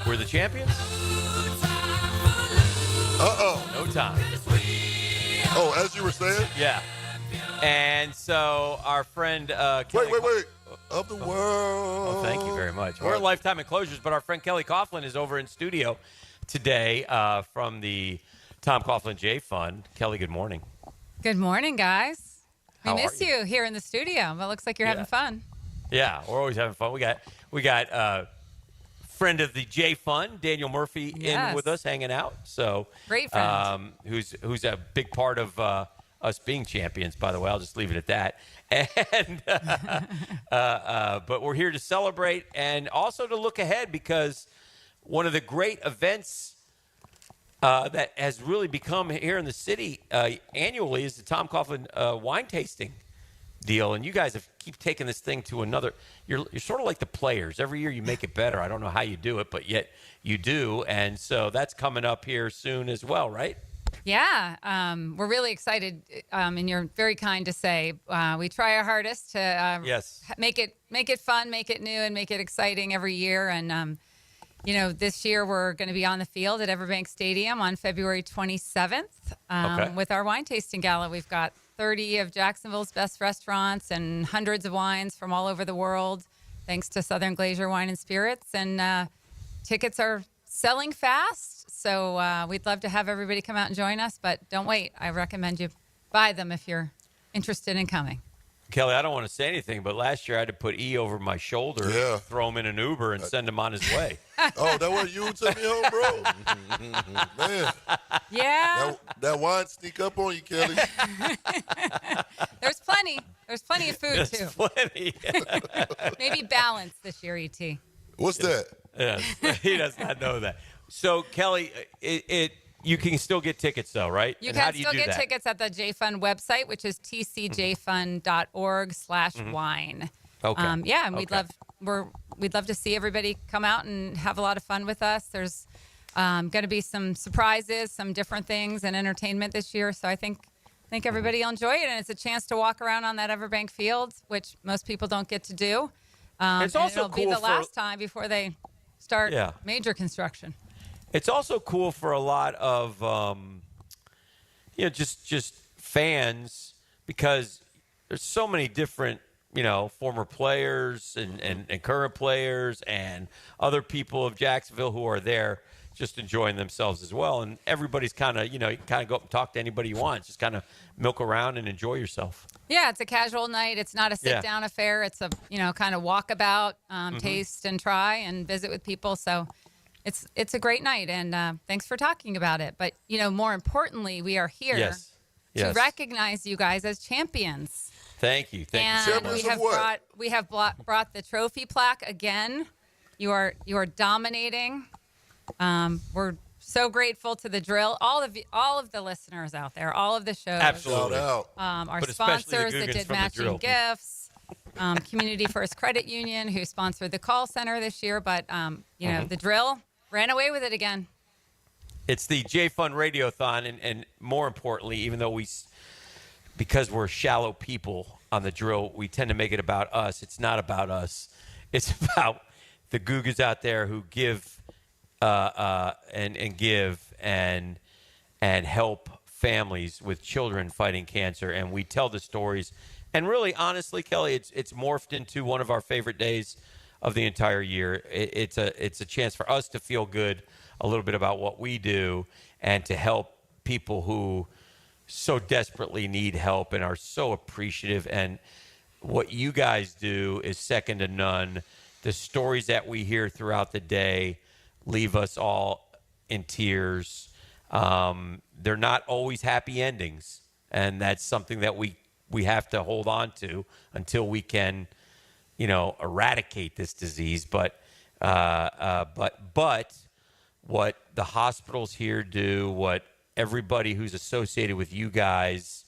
Speaker 4: We're the champions? No time.
Speaker 6: Oh, as you were saying?
Speaker 4: Yeah. And so our friend Kelly...
Speaker 6: Wait. Of the world.
Speaker 4: Oh, thank you very much. We're at Lifetime Enclosures, but our friend Kelly Coughlin is over in studio today from the Tom Coughlin J Fund. Kelly, good morning.
Speaker 8: Good morning, guys. We
Speaker 4: How
Speaker 8: miss
Speaker 4: are
Speaker 8: you here in the studio, but it looks like you're having fun.
Speaker 4: Yeah, we're always having fun. We got friend of the J Fund, Daniel Murphy, in with us, hanging out. So
Speaker 8: great friend.
Speaker 4: Who's a big part of us being champions. By the way, I'll just leave it at that. And but we're here to celebrate and also to look ahead, because one of the great events that has really become here in the city annually is the Tom Coughlin wine tasting deal. And you guys have keep taking this thing to another. You're sort of like the players. Every year you make it better. I don't know how you do it, but yet you do. And so that's coming up here soon as well, right?
Speaker 8: Yeah, we're really excited, and you're very kind to say. We try our hardest to make it fun, make it new, and make it exciting every year. And this year we're going to be on the field at Everbank Stadium on February 27th with our wine tasting gala. We've got 30 of Jacksonville's best restaurants and hundreds of wines from all over the world, thanks to Southern Glacier Wine and Spirits. And tickets are selling fast, so we'd love to have everybody come out and join us. But don't wait. I recommend you buy them if you're interested in coming.
Speaker 4: Kelly, I don't want to say anything, but last year I had to put E over my shoulder, throw him in an Uber, and send him on his way.
Speaker 6: Oh, that was you took me home, bro? Man.
Speaker 8: Yeah.
Speaker 6: That wine sneak up on you, Kelly.
Speaker 8: There's plenty. There's plenty of food, too.
Speaker 4: Plenty.
Speaker 8: Maybe balance this year, E.T.
Speaker 6: What's that?
Speaker 4: Yes, he does not know that. So, Kelly, you can still get tickets, though, right?
Speaker 8: You
Speaker 4: And
Speaker 8: can
Speaker 4: how do
Speaker 8: still
Speaker 4: do
Speaker 8: get
Speaker 4: that?
Speaker 8: tickets at the JFund website, which is tcjfund.org/wine.
Speaker 4: Okay.
Speaker 8: And we'd love to see everybody come out and have a lot of fun with us. There's going to be some surprises, some different things, and entertainment this year. So I think everybody will enjoy it, and it's a chance to walk around on that Everbank field, which most people don't get to do.
Speaker 4: It's also
Speaker 8: it'll be
Speaker 4: cool
Speaker 8: the
Speaker 4: for-
Speaker 8: last time before they start major construction.
Speaker 4: It's also cool for a lot of, just fans, because there's so many different, former players and current players and other people of Jacksonville who are there just enjoying themselves as well. And everybody's kind of, you can kind of go up and talk to anybody you want. Just kind of milk around and enjoy yourself.
Speaker 8: Yeah, it's a casual night. It's not a sit-down affair. It's a, kind of walkabout, taste and try and visit with people. So it's a great night, and thanks for talking about it. But, more importantly, we are here to recognize you guys as champions.
Speaker 4: Thank you.
Speaker 8: And we have brought the trophy plaque again. You are dominating. We're so grateful to the drill, all of the listeners out there, all of the shows.
Speaker 4: Absolutely.
Speaker 8: Our
Speaker 4: But especially the
Speaker 8: sponsors that
Speaker 4: Googans
Speaker 8: did
Speaker 4: from the
Speaker 8: matching
Speaker 4: drill.
Speaker 8: gifts. Community First Credit Union, who sponsored the call center this year. But, the drill ran away with it again.
Speaker 4: It's the J Fund Radiothon, and more importantly, even though because we're shallow people on the drill, we tend to make it about us. It's not about us. It's about the Googers out there who give and give and help families with children fighting cancer, and we tell the stories. And really, honestly, Kelly, it's morphed into one of our favorite days of the entire year. It's a chance for us to feel good a little bit about what we do and to help people who so desperately need help and are so appreciative. And what you guys do is second to none. The stories that we hear throughout the day leave us all in tears. They're not always happy endings, and that's something that we have to hold on to until we can, eradicate this disease. But what the hospitals here do, what everybody who's associated with you guys,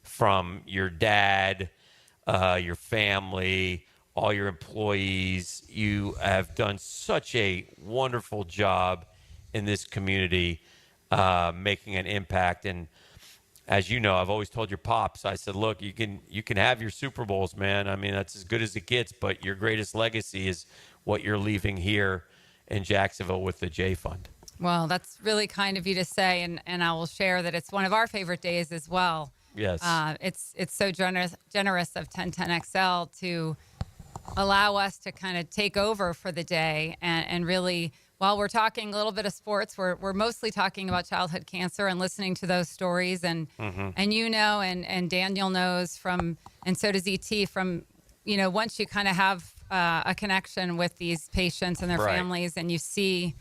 Speaker 4: from your dad, your family, all your employees, you have done such a wonderful job in this community, making an impact. And as you know, I've always told your pops, I said, look, you can have your Super Bowls, man. I mean, that's as good as it gets, but your greatest legacy is what you're leaving here in Jacksonville with the J Fund.
Speaker 8: Well, that's really kind of you to say, and I will share that it's one of our favorite days as well.
Speaker 4: Yes.
Speaker 8: It's so generous of 1010XL to allow us to kind of take over for the day and really, while we're talking a little bit of sports, we're mostly talking about childhood cancer and listening to those stories. And and Daniel knows from, and so does ET, from, once you kind of have a connection with these patients and their families, and you see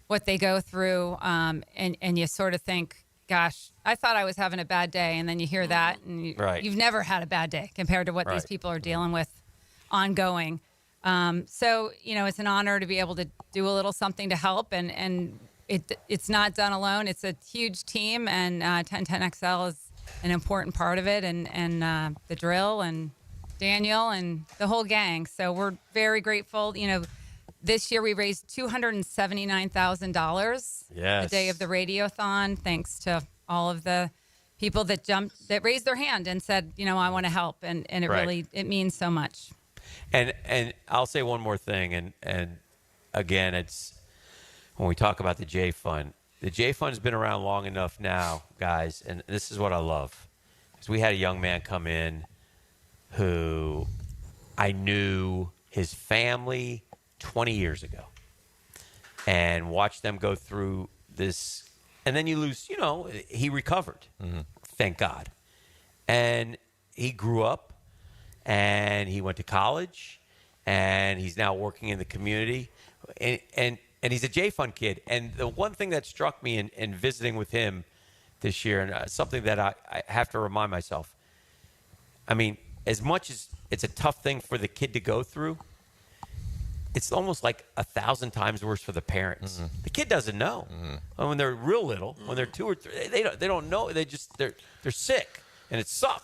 Speaker 8: what they go through, and you sort of think, gosh, I thought I was having a bad day. And then you hear that, and you've never had a bad day compared to what these people are dealing with ongoing. So, it's an honor to be able to do a little something to help, and it's not done alone. It's a huge team, and 1010XL is an important part of it, and the drill and Daniel and the whole gang. So we're very grateful. This year we raised $279,000 the day of the Radiothon, thanks to all of the people that raised their hand and said, I want to help, and it really means so much.
Speaker 4: And I'll say one more thing, and again, it's when we talk about the J Fund has been around long enough now, guys, and this is what I love. Because we had a young man come in who I knew his family 20 years ago and watched them go through this, and then you lose, he recovered, thank God. And he grew up, and he went to college, and he's now working in the community, and he's a J Fund kid. And the one thing that struck me in visiting with him this year, and something that I have to remind myself, I mean, as much as it's a tough thing for the kid to go through, it's almost like 1,000 times worse for the parents. The kid doesn't know. When they're real little, when they're 2 or 3, they don't know. They're sick, and it sucks.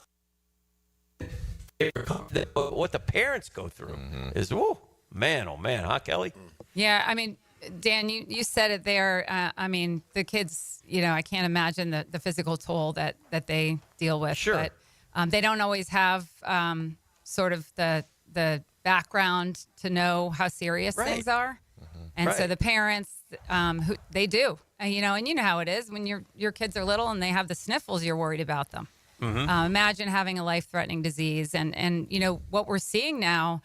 Speaker 4: What the parents go through is, oh man, huh, Kelly?
Speaker 8: Yeah, I mean, Dan, you said it there. I mean, the kids, I can't imagine the physical toll that they deal with.
Speaker 4: Sure.
Speaker 8: But they don't always have sort of the background to know how serious things are. And so the parents, who they do, and you know how it is when your kids are little and they have the sniffles, you're worried about them. Imagine having a life-threatening disease. And what we're seeing now,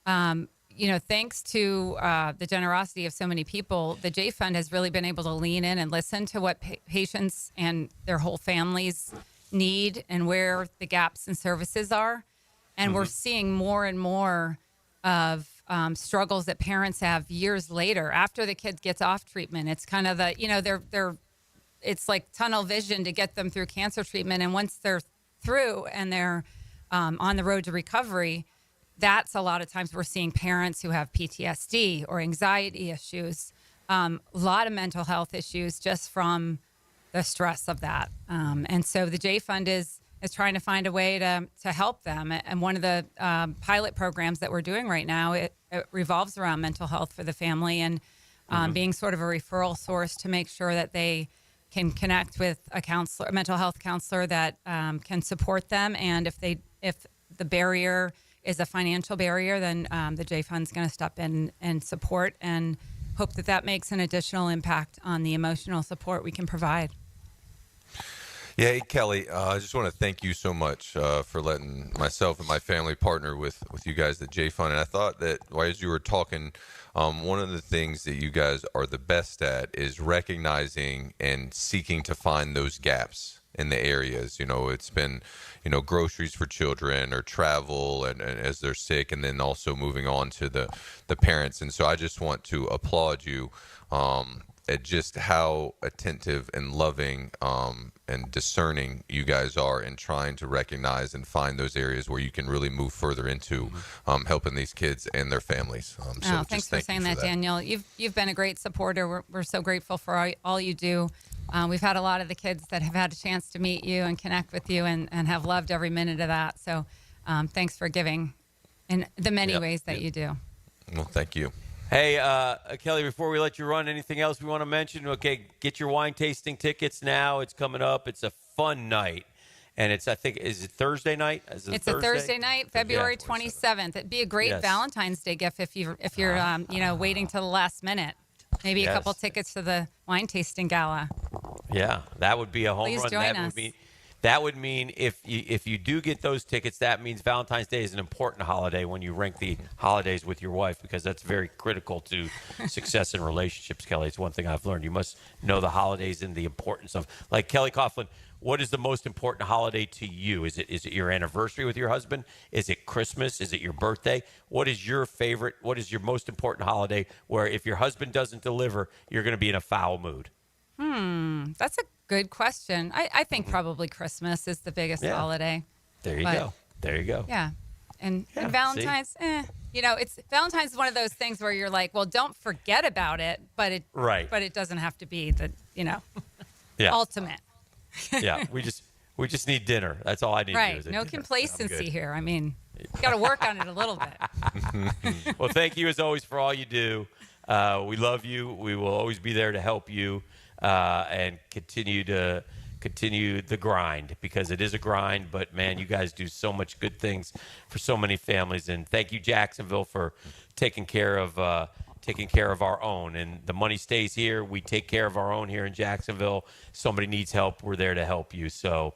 Speaker 8: thanks to the generosity of so many people, the J Fund has really been able to lean in and listen to what patients and their whole families need and where the gaps in services are. And we're seeing more and more of struggles that parents have years later after the kid gets off treatment. It's kind of it's like tunnel vision to get them through cancer treatment. And once they're through and they're on the road to recovery, that's a lot of times we're seeing parents who have PTSD or anxiety issues, a lot of mental health issues just from the stress of that. And so the J Fund is trying to find a way to help them. And one of the pilot programs that we're doing right now, it revolves around mental health for the family. And being sort of a referral source to make sure that they can connect with a counselor, a mental health counselor that can support them. And if the barrier is a financial barrier, then the J Fund's going to step in and support, and hope that makes an additional impact on the emotional support we can provide.
Speaker 3: Yeah, hey, Kelly, I just want to thank you so much for letting myself and my family partner with you guys at J Fund. And I thought that as you were talking, one of the things that you guys are the best at is recognizing and seeking to find those gaps in the areas. It's been, groceries for children or travel and as they're sick, and then also moving on to the parents. And so I just want to applaud you at just how attentive and loving and discerning you guys are in trying to recognize and find those areas where you can really move further into helping these kids and their families.
Speaker 8: Thanks for saying that, Daniel. You've been a great supporter. We're so grateful for all you do. We've had a lot of the kids that have had a chance to meet you and connect with you and have loved every minute of that. So thanks for giving in the many ways that you do.
Speaker 3: Well, thank you.
Speaker 4: Hey, Kelly, before we let you run, anything else we want to mention? Okay, get your wine tasting tickets now. It's coming up. It's a fun night. And is it Thursday night? It's
Speaker 8: a Thursday night, February 27th. It'd be a great Valentine's Day gift if you're waiting till the last minute. Maybe a couple tickets to the wine tasting gala.
Speaker 4: Yeah, that would be a home
Speaker 8: Please
Speaker 4: run.
Speaker 8: Join us.
Speaker 4: That would mean if you do get those tickets, that means Valentine's Day is an important holiday when you rank the holidays with your wife, because that's very critical to success in relationships, Kelly. It's one thing I've learned. You must know the holidays and the importance of, like Kelly Coughlin, what is the most important holiday to you? Is it your anniversary with your husband? Is it Christmas? Is it your birthday? What is your favorite? What is your most important holiday where if your husband doesn't deliver, you're going to be in a foul mood?
Speaker 8: That's a good question. I think probably Christmas is the biggest holiday.
Speaker 4: There you go.
Speaker 8: Yeah. And Valentine's, Valentine's is one of those things where you're like, well, don't forget about it, but it doesn't have to be the, ultimate.
Speaker 4: Yeah. We just need dinner. That's all I need to do. Is
Speaker 8: No
Speaker 4: dinner.
Speaker 8: complacency here. I mean, you got to work on it a little bit.
Speaker 4: Well, thank you as always for all you do. We love you. We will always be there to help you. And continue the grind, because it is a grind, but man, you guys do so much good things for so many families. And thank you, Jacksonville, for taking care of our own. And the money stays here. We take care of our own here in Jacksonville. Somebody needs help, we're there to help you. So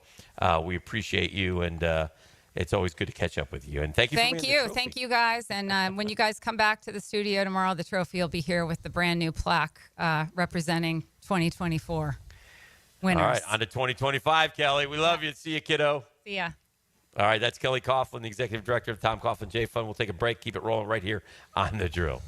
Speaker 4: we appreciate you, and it's always good to catch up with you. And thank you.
Speaker 8: Thank you, guys. And when you guys come back to the studio tomorrow, the trophy will be here with the brand new plaque representing 2024 winners.
Speaker 4: All right, on to 2025, Kelly. We love you. See you, kiddo.
Speaker 8: See ya.
Speaker 4: All right, that's Kelly Coughlin, the executive director of Tom Coughlin J Fund. We'll take a break. Keep it rolling right here on The Drill.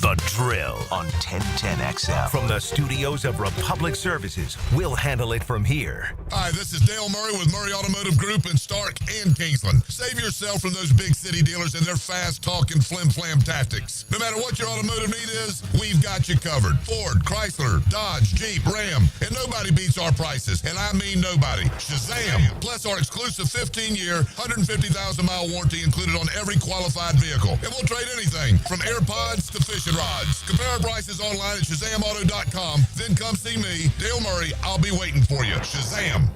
Speaker 20: The Drill on 1010XL. From the studios of Republic Services, we'll handle it from here.
Speaker 12: Hi, this is Dale Murray with Murray Automotive Group in Stark and Kingsland. Save yourself from those big city dealers and their fast-talking flim-flam tactics. No matter what your automotive need is, we've got you covered. Ford, Chrysler, Dodge, Jeep, Ram, and nobody beats our prices. And I mean nobody. Shazam! Plus our exclusive 15-year, 150,000-mile warranty included on every qualified vehicle. And we'll trade anything from AirPods to fishing rods. Compare our prices online at ShazamAuto.com. Then come see me, Dale Murray. I'll be waiting for you. Shazam!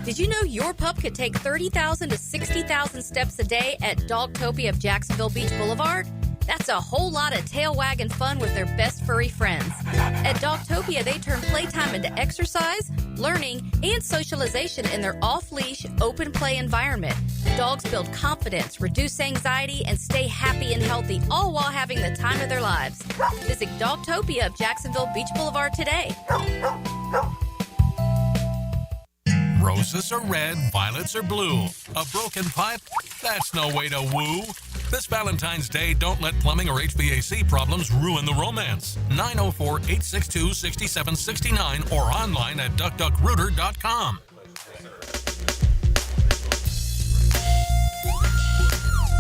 Speaker 16: Did you know your pup could take 30,000 to 60,000 steps a day at Dogtopia of Jacksonville Beach Boulevard? That's a whole lot of tail wagging fun with their best furry friends. At Dogtopia, they turn playtime into exercise, learning, and socialization in their off-leash, open play environment. Dogs build confidence, reduce anxiety, and stay happy and healthy, all while having the time of their lives. Visit Dogtopia of Jacksonville Beach Boulevard today.
Speaker 15: Roses are red, violets are blue. A broken pipe? That's no way to woo. This Valentine's Day, don't let plumbing or HVAC problems ruin the romance. 904-862-6769 or online at duckduckrooter.com.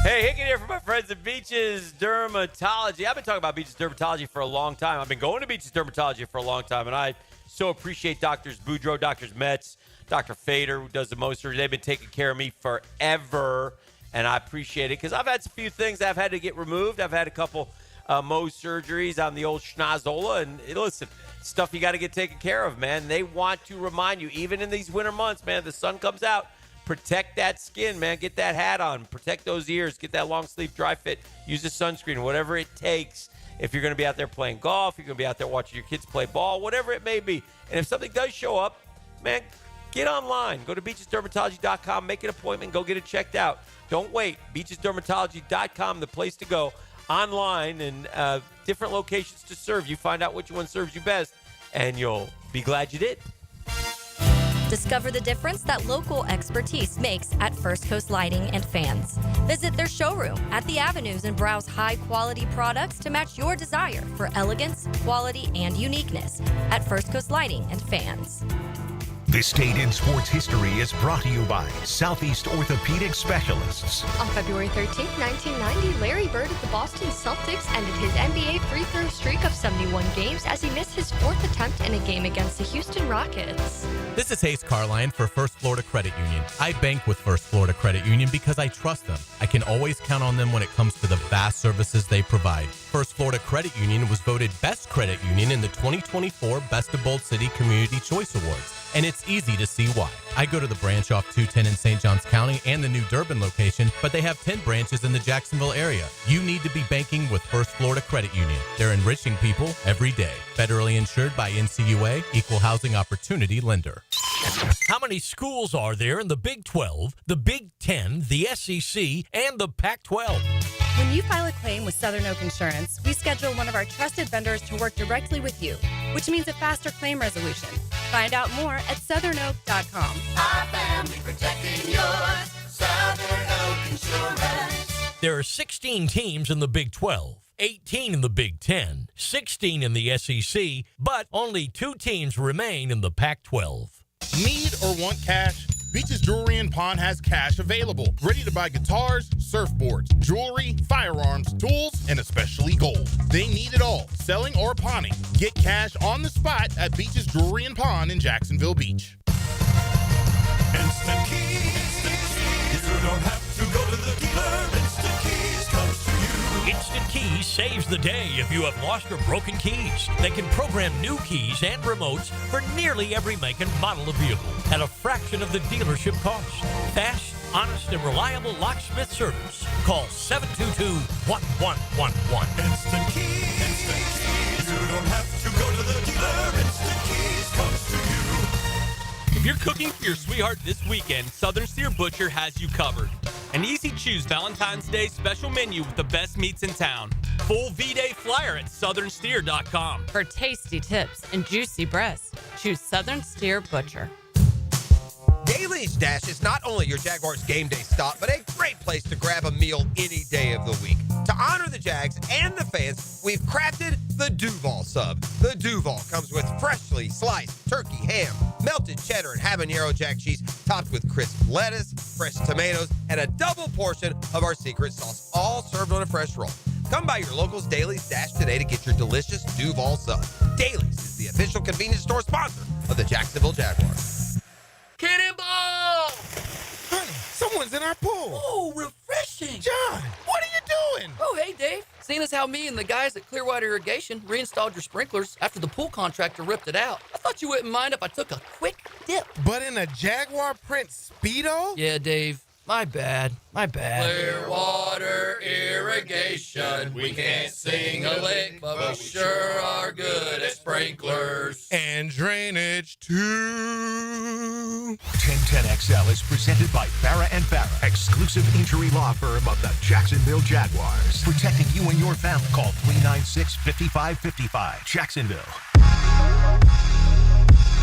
Speaker 4: Hey, Hicken here from my friends at Beaches Dermatology. I've been talking about Beaches Dermatology for a long time. I've been going to Beaches Dermatology for a long time, and I so appreciate Doctors Boudreaux, Doctors Metz, Dr. Fader, who does the most surgery. They've been taking care of me forever, and I appreciate it because I've had a few things I've had to get removed. I've had a couple Mohs surgeries on the old schnozola. And listen, stuff you got to get taken care of, man. They want to remind you, even in these winter months, man, the sun comes out. Protect that skin, man. Get that hat on. Protect those ears. Get that long sleeve dry fit. Use the sunscreen, whatever it takes. If you're going to be out there playing golf, you're going to be out there watching your kids play ball, whatever it may be. And if something does show up, man, get online. Go to beachesdermatology.com. Make an appointment. Go get it checked out. Don't wait. beachesdermatology.com, the place to go. Online and different locations to serve you. Find out which one serves you best, and you'll be glad you did.
Speaker 16: Discover the difference that local expertise makes at First Coast Lighting and Fans. Visit their showroom at the Avenues and browse high-quality products to match your desire for elegance, quality, and uniqueness at First Coast Lighting and Fans.
Speaker 20: This Day in Sports History is brought to you by Southeast Orthopedic Specialists.
Speaker 17: On February 13, 1990, Larry Bird of the Boston Celtics ended his NBA free throw streak of 71 games as he missed his fourth attempt in a game against the Houston Rockets.
Speaker 27: This is Hayes Carline for First Florida Credit Union. I bank with First Florida Credit Union because I trust them. I can always count on them when it comes to the vast services they provide. First Florida Credit Union was voted Best Credit Union in the 2024 Best of Bold City Community Choice Awards. And it's easy to see why. I go to the branch off 210 in St. Johns County and the new Durban location, but they have 10 branches in the Jacksonville area. You need to be banking with First Florida Credit Union. They're enriching people every day. Federally insured by NCUA, Equal Housing Opportunity Lender.
Speaker 10: How many schools are there in the Big 12, the Big 10, the SEC, and the Pac-12?
Speaker 21: When you file a claim with Southern Oak Insurance, we schedule one of our trusted vendors to work directly with you, which means a faster claim resolution. Find out more at southernoak.com.
Speaker 2: Our family protecting yours. Southern Oak Insurance.
Speaker 10: There are 16 teams in the Big 12, 18 in the Big 10, 16 in the SEC, but only 2 teams remain in the Pac-12.
Speaker 1: Need or want cash? Beaches Jewelry and Pawn has cash available. Ready to buy guitars, surfboards, jewelry, firearms, tools, and especially gold. They need it all, selling or pawning. Get cash on the spot at Beaches Jewelry and Pawn in Jacksonville Beach.
Speaker 2: Instant Keys. You don't have to go to the dealer. Instant Keys comes to you.
Speaker 10: Instant Keys saves the day if you have lost or broken keys. They can program new keys and remotes for nearly every make and model of vehicle at a fraction of the dealership cost. Fast, honest, and reliable locksmith service. Call 722-1111.
Speaker 2: Instant Keys. Instant Keys. You don't have to go to the dealer. Instant Keys comes to you.
Speaker 27: If you're cooking for your sweetheart this weekend, Southern Steer Butcher has you covered. An easy-choose Valentine's Day special menu with the best meats in town. Full V-Day flyer at southernsteer.com.
Speaker 22: For tasty tips and juicy breasts, choose Southern Steer Butcher.
Speaker 23: Daly's Dash is not only your Jaguars game day stop, but a great place to grab a meal any day of the week. To honor the Jags and the fans, we've crafted the Duval Sub. The Duval comes with freshly sliced turkey, ham, melted cheddar, and habanero jack cheese, topped with crisp lettuce, fresh tomatoes, and a double portion of our secret sauce, all served on a fresh roll. Come by your local's Daly's Dash today to get your delicious Duval Sub. Daly's is the official convenience store sponsor of the Jacksonville Jaguars.
Speaker 24: Cannonball!
Speaker 1: Honey, someone's in our pool.
Speaker 24: Oh, refreshing.
Speaker 1: John, what are you doing?
Speaker 24: Oh, hey, Dave. Seeing as how me and the guys at Clearwater Irrigation reinstalled your sprinklers after the pool contractor ripped it out, I thought you wouldn't mind if I took a quick dip.
Speaker 1: But in a Jaguar print Speedo?
Speaker 24: Yeah, Dave. My bad.
Speaker 2: Clearwater Irrigation. We can't sing a lick, but we sure are good at sprinklers.
Speaker 1: And drainage, too.
Speaker 20: 1010XL is presented by Farrah & Farrah, exclusive injury law firm of the Jacksonville Jaguars. Protecting you and your family. Call 396-5555. Jacksonville.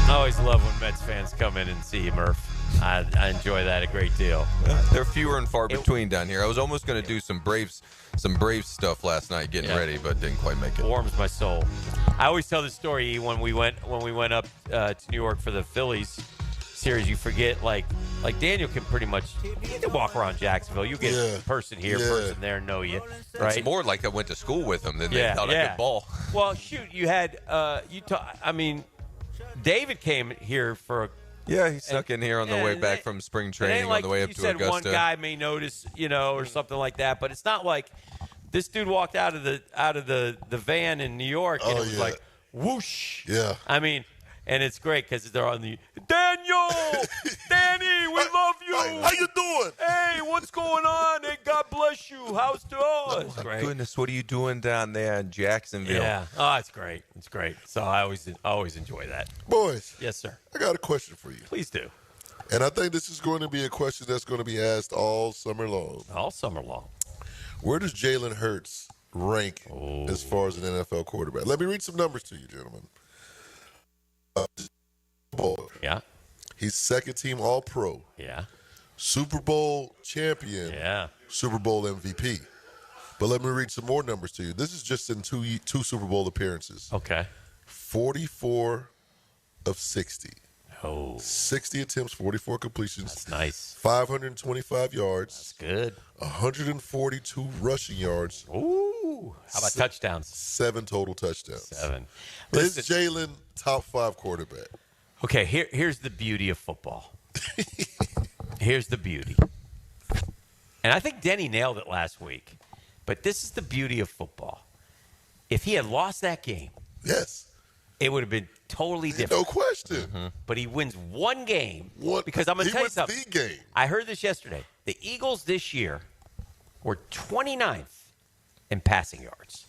Speaker 4: I always love when Mets fans come in and see you, Murph. I enjoy that a great deal.
Speaker 3: They're fewer and far between down here. I was almost going to do some Braves stuff last night, getting ready, but didn't quite make it.
Speaker 4: Warms my soul. I always tell the story when we went up to New York for the Phillies series. You forget, like Daniel can pretty much you can walk around Jacksonville. You get a person here, person there, know you. Right?
Speaker 3: It's more like I went to school with them than they thought I could ball.
Speaker 4: Well, shoot, you had David came here for.
Speaker 3: Yeah, he snuck in here on the way back from spring training on the way up to Augusta.
Speaker 4: You said one guy may notice, or something like that, but it's not like This dude walked out of the van in New York, and it was like whoosh.
Speaker 6: Yeah.
Speaker 4: I mean, and it's great because they're on the Daniel, Danny, we love you.
Speaker 6: How you doing?
Speaker 4: Hey, what's going on? Hey, God bless you. How's the? Oh, it's great.
Speaker 3: Goodness, what are you doing down there in Jacksonville?
Speaker 4: Yeah. Oh, it's great. It's great. So I always enjoy that.
Speaker 6: Boys.
Speaker 4: Yes, sir.
Speaker 6: I got a question for you.
Speaker 4: Please do.
Speaker 6: And I think this is going to be a question that's going to be asked all summer long.
Speaker 4: All summer long.
Speaker 6: Where does Jalen Hurts rank as far as an NFL quarterback? Let me read some numbers to you, gentlemen.
Speaker 4: Yeah.
Speaker 6: He's second team All-Pro.
Speaker 4: Yeah.
Speaker 6: Super Bowl champion.
Speaker 4: Yeah.
Speaker 6: Super Bowl MVP. But let me read some more numbers to you. This is just in two Super Bowl appearances.
Speaker 4: Okay.
Speaker 6: 44 of 60.
Speaker 4: Oh.
Speaker 6: 60 attempts, 44 completions.
Speaker 4: That's nice.
Speaker 6: 525 yards.
Speaker 4: That's good.
Speaker 6: 142 rushing yards.
Speaker 4: Ooh. How about touchdowns?
Speaker 6: 7 total touchdowns.
Speaker 4: 7.
Speaker 6: Is Jalen top 5 quarterback?
Speaker 4: Okay, here's the beauty of football. Here's the beauty. And I think Denny nailed it last week. But this is the beauty of football. If he had lost that game,
Speaker 6: yes,
Speaker 4: it would have been totally different.
Speaker 6: No question.
Speaker 4: Mm-hmm. But he wins one game. Because I'm going to tell you something.
Speaker 6: The game.
Speaker 4: I heard this yesterday. The Eagles this year were 29th in passing yards.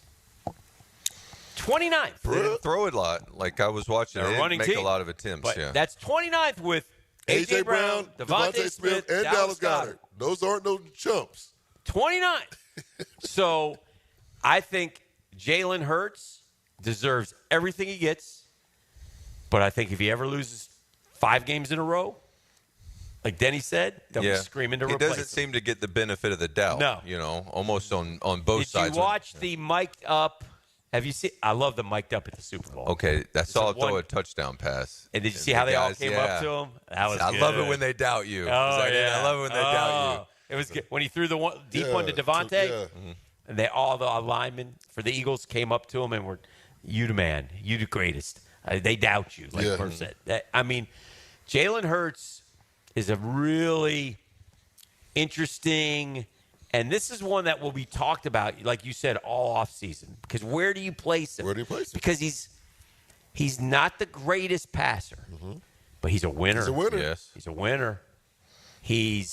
Speaker 4: 29th.
Speaker 3: They didn't throw it a lot. Like I was watching, they didn't make a lot of attempts.
Speaker 4: But
Speaker 3: yeah.
Speaker 4: that's 29th with A.J. Brown, Devontae Smith,
Speaker 6: and Dallas Goedert. Those aren't no chumps.
Speaker 4: 29th. So I think Jalen Hurts deserves everything he gets. But I think if he ever loses 5 games in a row, like Denny said, they'll be screaming to replace him.
Speaker 3: He doesn't seem to get the benefit of the doubt.
Speaker 4: No.
Speaker 3: You know, almost on both sides.
Speaker 4: Did you watch the mic'd up? Have you seen? I love the mic'd up at the Super Bowl.
Speaker 3: Okay, I saw him throw a touchdown pass.
Speaker 4: And did you see how they all came up to him? That was
Speaker 3: I
Speaker 4: good.
Speaker 3: love it when they doubt you.
Speaker 4: Oh,
Speaker 3: I love it when they doubt you.
Speaker 4: It was good. When he threw the deep one to Devontae, and all the linemen for the Eagles came up to him and were, "You the man, you the greatest." They doubt you, like Bert said. I mean, Jalen Hurts is a really interesting, and this is one that will be talked about, like you said, all offseason. Because where do you place him?
Speaker 6: Where do you place him?
Speaker 4: Because he's not the greatest passer, but he's a winner.
Speaker 6: He's a winner.
Speaker 3: Yes.
Speaker 4: He's a winner. He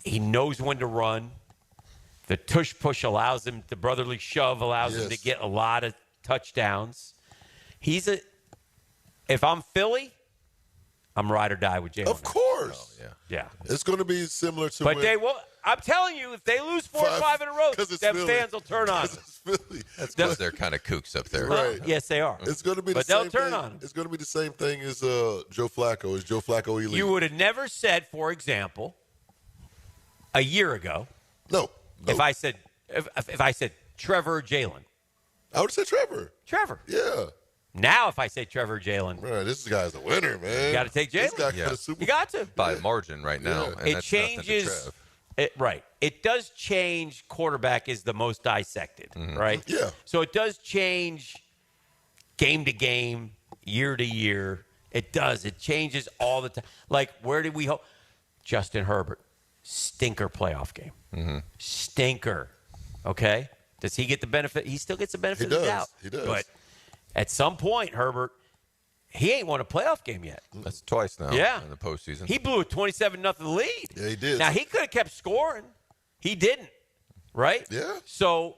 Speaker 4: knows when to run. The tush push allows him, the brotherly shove allows him to get a lot of touchdowns. If I'm Philly, I'm ride or die with Jalen.
Speaker 6: Of course.
Speaker 4: Yeah.
Speaker 6: It's going to be similar to
Speaker 4: But they will. I'm telling you, if they lose 4 or 5 in a row, them fans will turn on them.
Speaker 3: That's because they're kind of kooks up there.
Speaker 6: Right.
Speaker 4: Yes, they are.
Speaker 6: It's going to be
Speaker 4: But
Speaker 6: the
Speaker 4: they'll
Speaker 6: same
Speaker 4: turn
Speaker 6: thing.
Speaker 4: on him.
Speaker 6: It's going to be the same thing as Joe Flacco. Is Joe Flacco elite?
Speaker 4: You would have never said, for example, a year ago.
Speaker 6: No.
Speaker 4: If I said Trevor or Jalen.
Speaker 6: I would say Trevor.
Speaker 4: Trevor.
Speaker 6: Yeah.
Speaker 4: Now, if I say Trevor or Jalen.
Speaker 6: Man, this guy's a winner, man.
Speaker 4: You got to take
Speaker 6: This guy
Speaker 4: Jalen.
Speaker 6: got a Super
Speaker 4: You got to.
Speaker 3: By margin right now.
Speaker 6: Yeah.
Speaker 3: And
Speaker 4: It
Speaker 3: that's nothing to
Speaker 4: changes.
Speaker 3: Trev.
Speaker 4: Right. It does change. Quarterback is the most dissected, right?
Speaker 6: Yeah.
Speaker 4: So it does change game to game, year to year. It does. It changes all the time. Like, where did we hope? Justin Herbert, stinker playoff game. Stinker. Okay? Does he get the benefit? He still gets the benefit of the doubt.
Speaker 6: He does.
Speaker 4: But at some point, Herbert, he ain't won a playoff game yet.
Speaker 3: That's twice now
Speaker 4: Yeah.
Speaker 3: in the postseason.
Speaker 4: He blew a 27-0 lead.
Speaker 6: Yeah, he did.
Speaker 4: Now, he could have kept scoring. He didn't, right?
Speaker 6: Yeah.
Speaker 4: So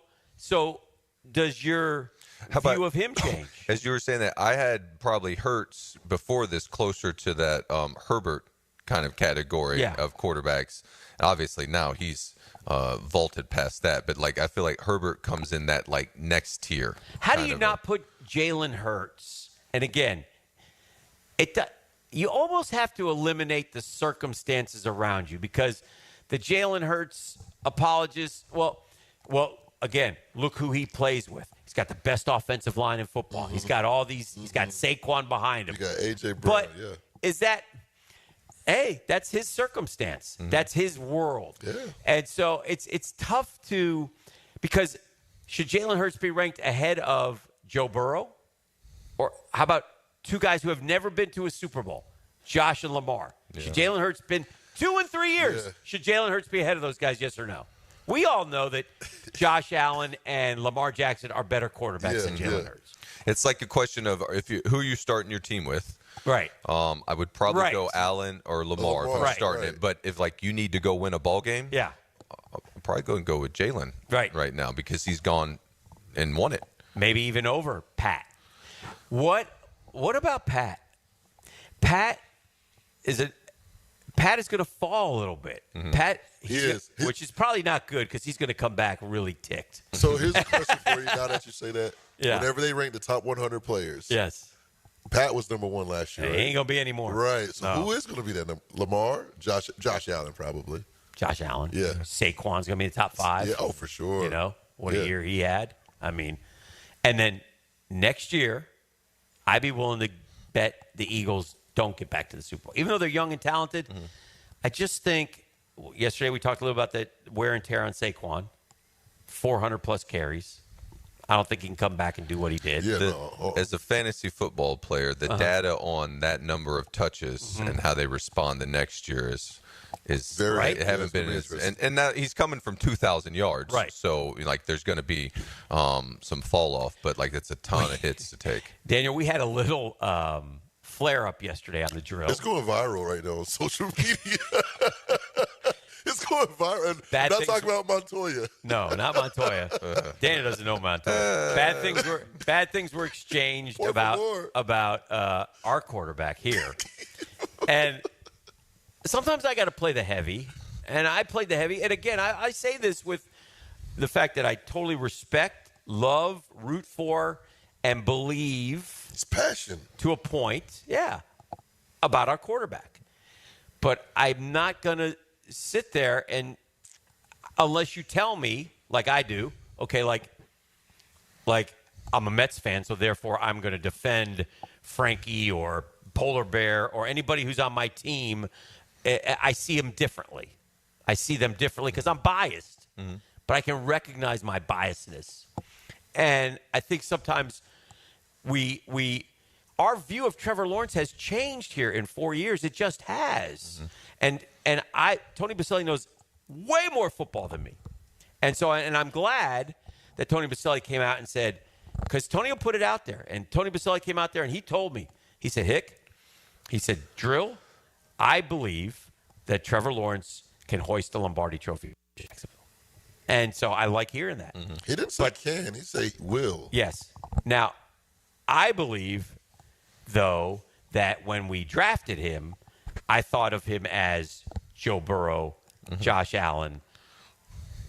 Speaker 4: does your view of him change?
Speaker 3: As you were saying that, I had probably Hurts before this closer to that Herbert kind of category of quarterbacks. Obviously, now he's vaulted past that. But, like, I feel like Herbert comes in that, like, next tier.
Speaker 4: How do you not put Jalen Hurts? And, again, you almost have to eliminate the circumstances around you because the Jalen Hurts apologists, well, again, look who he plays with. He's got the best offensive line in football. He's got all these. He's got Saquon behind him.
Speaker 6: You got A.J. Brown,
Speaker 4: Is that – hey, that's his circumstance. That's his world.
Speaker 6: Yeah.
Speaker 4: And so it's tough to – because should Jalen Hurts be ranked ahead of Joe Burrow? Or how about two guys who have never been to a Super Bowl, Josh and Lamar? Should Jalen Hurts been 2 and 3 years? Should Jalen Hurts be ahead of those guys, yes or no? We all know that Josh Allen and Lamar Jackson are better quarterbacks than Jalen Hurts.
Speaker 3: It's like a question of who are you starting your team with?
Speaker 4: Right.
Speaker 3: I would probably go Allen or Lamar if I'm starting it. But if you need to go win a ball game, I'll probably go with Jalen right now because he's gone and won it.
Speaker 4: Maybe even over Pat. What about Pat? Pat is going to fall a little bit.
Speaker 6: Mm-hmm.
Speaker 4: Pat, which is probably not good because he's going to come back really ticked.
Speaker 6: So here's a question for you now that you say that.
Speaker 4: Yeah.
Speaker 6: Whenever they rank the top 100 players.
Speaker 4: Yes.
Speaker 6: Pat was number 1 last year.
Speaker 4: He ain't going to be anymore.
Speaker 6: Right. So who is going to be that number? Lamar? Josh Allen, probably.
Speaker 4: Josh Allen.
Speaker 6: Yeah.
Speaker 4: Saquon's going to be in the top 5.
Speaker 6: Yeah, for sure.
Speaker 4: You know, what a year he had. I mean, and then next year, I'd be willing to bet the Eagles don't get back to the Super Bowl. Even though they're young and talented, I just think yesterday we talked a little about the wear and tear on Saquon. 400-plus carries. I don't think he can come back and do what he did.
Speaker 3: As a fantasy football player, the data on that number of touches and how they respond the next year is
Speaker 6: very
Speaker 3: right. It haven't been and now he's coming from 2,000 yards,
Speaker 4: right?
Speaker 3: So there's going to be some fall off, but it's a ton of hits to take.
Speaker 4: Daniel, we had a little flare up yesterday on the drill.
Speaker 6: It's going viral right now on social media. It's going viral. I'm not talking about Montoya.
Speaker 4: No, not Montoya. Daniel doesn't know Montoya. Bad things were exchanged about our quarterback here. And sometimes I got to play the heavy, and I played the heavy. And again, I say this with the fact that I totally respect, love, root for, and believe.
Speaker 6: It's passion.
Speaker 4: To a point, about our quarterback. But I'm not going to sit there and unless you tell me, like I do, okay, like I'm a Mets fan, so therefore I'm going to defend Frankie or Polar Bear or anybody who's on my team. I see them differently. I see them differently because I'm biased, but I can recognize my biasness. And I think sometimes our view of Trevor Lawrence has changed here in 4 years. It just has. And Tony Baselli knows way more football than me. And so, and I'm glad that Tony Baselli came out and said, because Tony will put it out there. And Tony Baselli came out there and he told me, he said, he said, Drill, I believe that Trevor Lawrence can hoist the Lombardi Trophy in Jacksonville. And so I like hearing that.
Speaker 6: He didn't say can, he said will.
Speaker 4: Yes. Now, I believe, though, that when we drafted him, I thought of him as Joe Burrow, Josh Allen,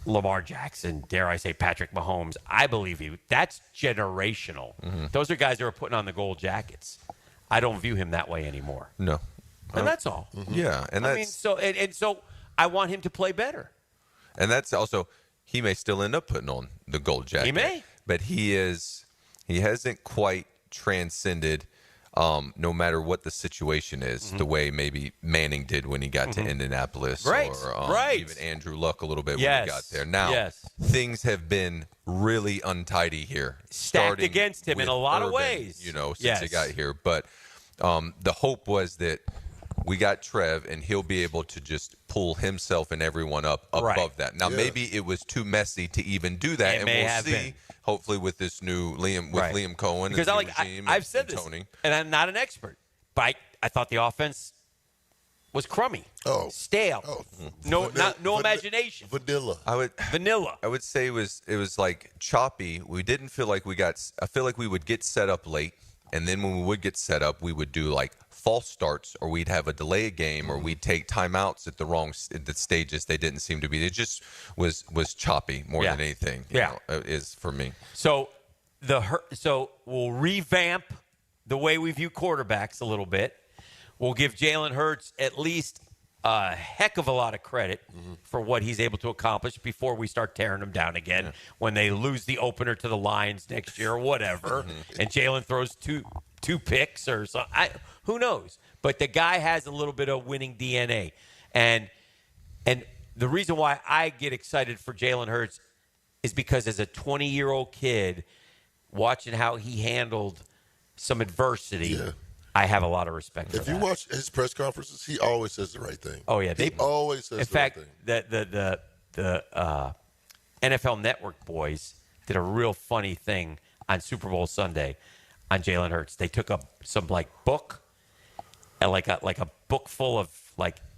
Speaker 4: Lamar Jackson, dare I say Patrick Mahomes. I believe that's generational. Those are guys that are putting on the gold jackets. I don't view him that way anymore.
Speaker 3: No.
Speaker 4: And that's all.
Speaker 3: Yeah. And
Speaker 4: I mean, so I want him to play better.
Speaker 3: And that's also, he may still end up putting on the gold jacket.
Speaker 4: He may.
Speaker 3: But he hasn't quite transcended no matter what the situation is, the way maybe Manning did when he got to Indianapolis, or even Andrew Luck a little bit when he got there. Now, things have been really untidy here.
Speaker 4: Stacked against him in a lot of ways.
Speaker 3: Since he got here. But the hope was that we got Trev, and he'll be able to just pull himself and everyone up above that. Now, maybe it was too messy to even do that, and we'll see. Hopefully, with this new Liam Cohen,
Speaker 4: because I've said this, and I'm not an expert, but I thought the offense was crummy, stale, no imagination,
Speaker 6: vanilla.
Speaker 3: I would say it was like choppy. We didn't feel like I feel like we would get set up late, and then when we would get set up, we would do like false starts, or we'd have a delay game, or we'd take timeouts at the stages they didn't seem to be. It just was choppy more than anything. Is for me.
Speaker 4: So we'll revamp the way we view quarterbacks a little bit. We'll give Jalen Hurts at least a heck of a lot of credit for what he's able to accomplish before we start tearing him down again when they lose the opener to the Lions next year or whatever, and Jalen throws two picks or something. Who knows? But the guy has a little bit of winning DNA. And the reason why I get excited for Jalen Hurts is because as a 20-year-old kid, watching how he handled some adversity, I have a lot of respect for that.
Speaker 6: If you watch his press conferences, he always says the right thing.
Speaker 4: Oh, yeah.
Speaker 6: He always says the right thing.
Speaker 4: In fact, NFL Network boys did a real funny thing on Super Bowl Sunday on Jalen Hurts. They took some book, and like a book full of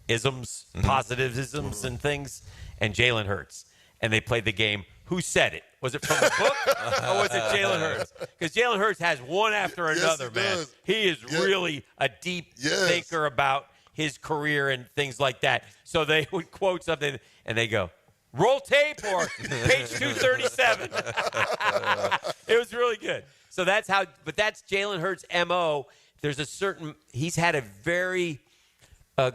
Speaker 4: isms, positive isms and things, and Jalen Hurts. And they played the game, Who Said It? Was it from the book or was it Jalen Hurts? Because Jalen Hurts has one after another, man.
Speaker 6: Does.
Speaker 4: He is really a deep thinker about his career and things like that. So they would quote something, and they go, roll tape or page 237. It was really good. So that's Jalen Hurts' MO. There's he's had a very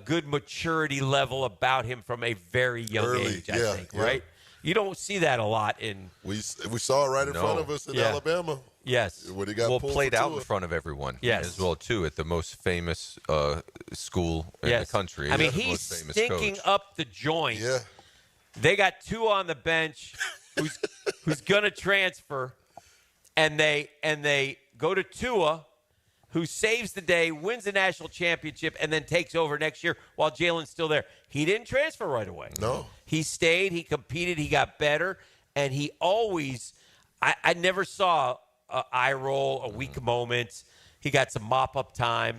Speaker 4: good maturity level about him from a very young age, I think, right? You don't see that a lot in.
Speaker 6: We saw it right in front of us in Alabama.
Speaker 4: Yes.
Speaker 6: When he got
Speaker 3: played out in front of everyone as well, too, at the most famous school in the country.
Speaker 4: I mean, he's stinking up the joint.
Speaker 6: Yeah.
Speaker 4: They got two on the bench who's going to transfer, and they go to Tua, who saves the day, wins the national championship, and then takes over next year while Jalen's still there. He didn't transfer right away.
Speaker 6: No.
Speaker 4: He stayed, he competed, he got better, and he always – I never saw an eye roll, a weak moment. He got some mop-up time,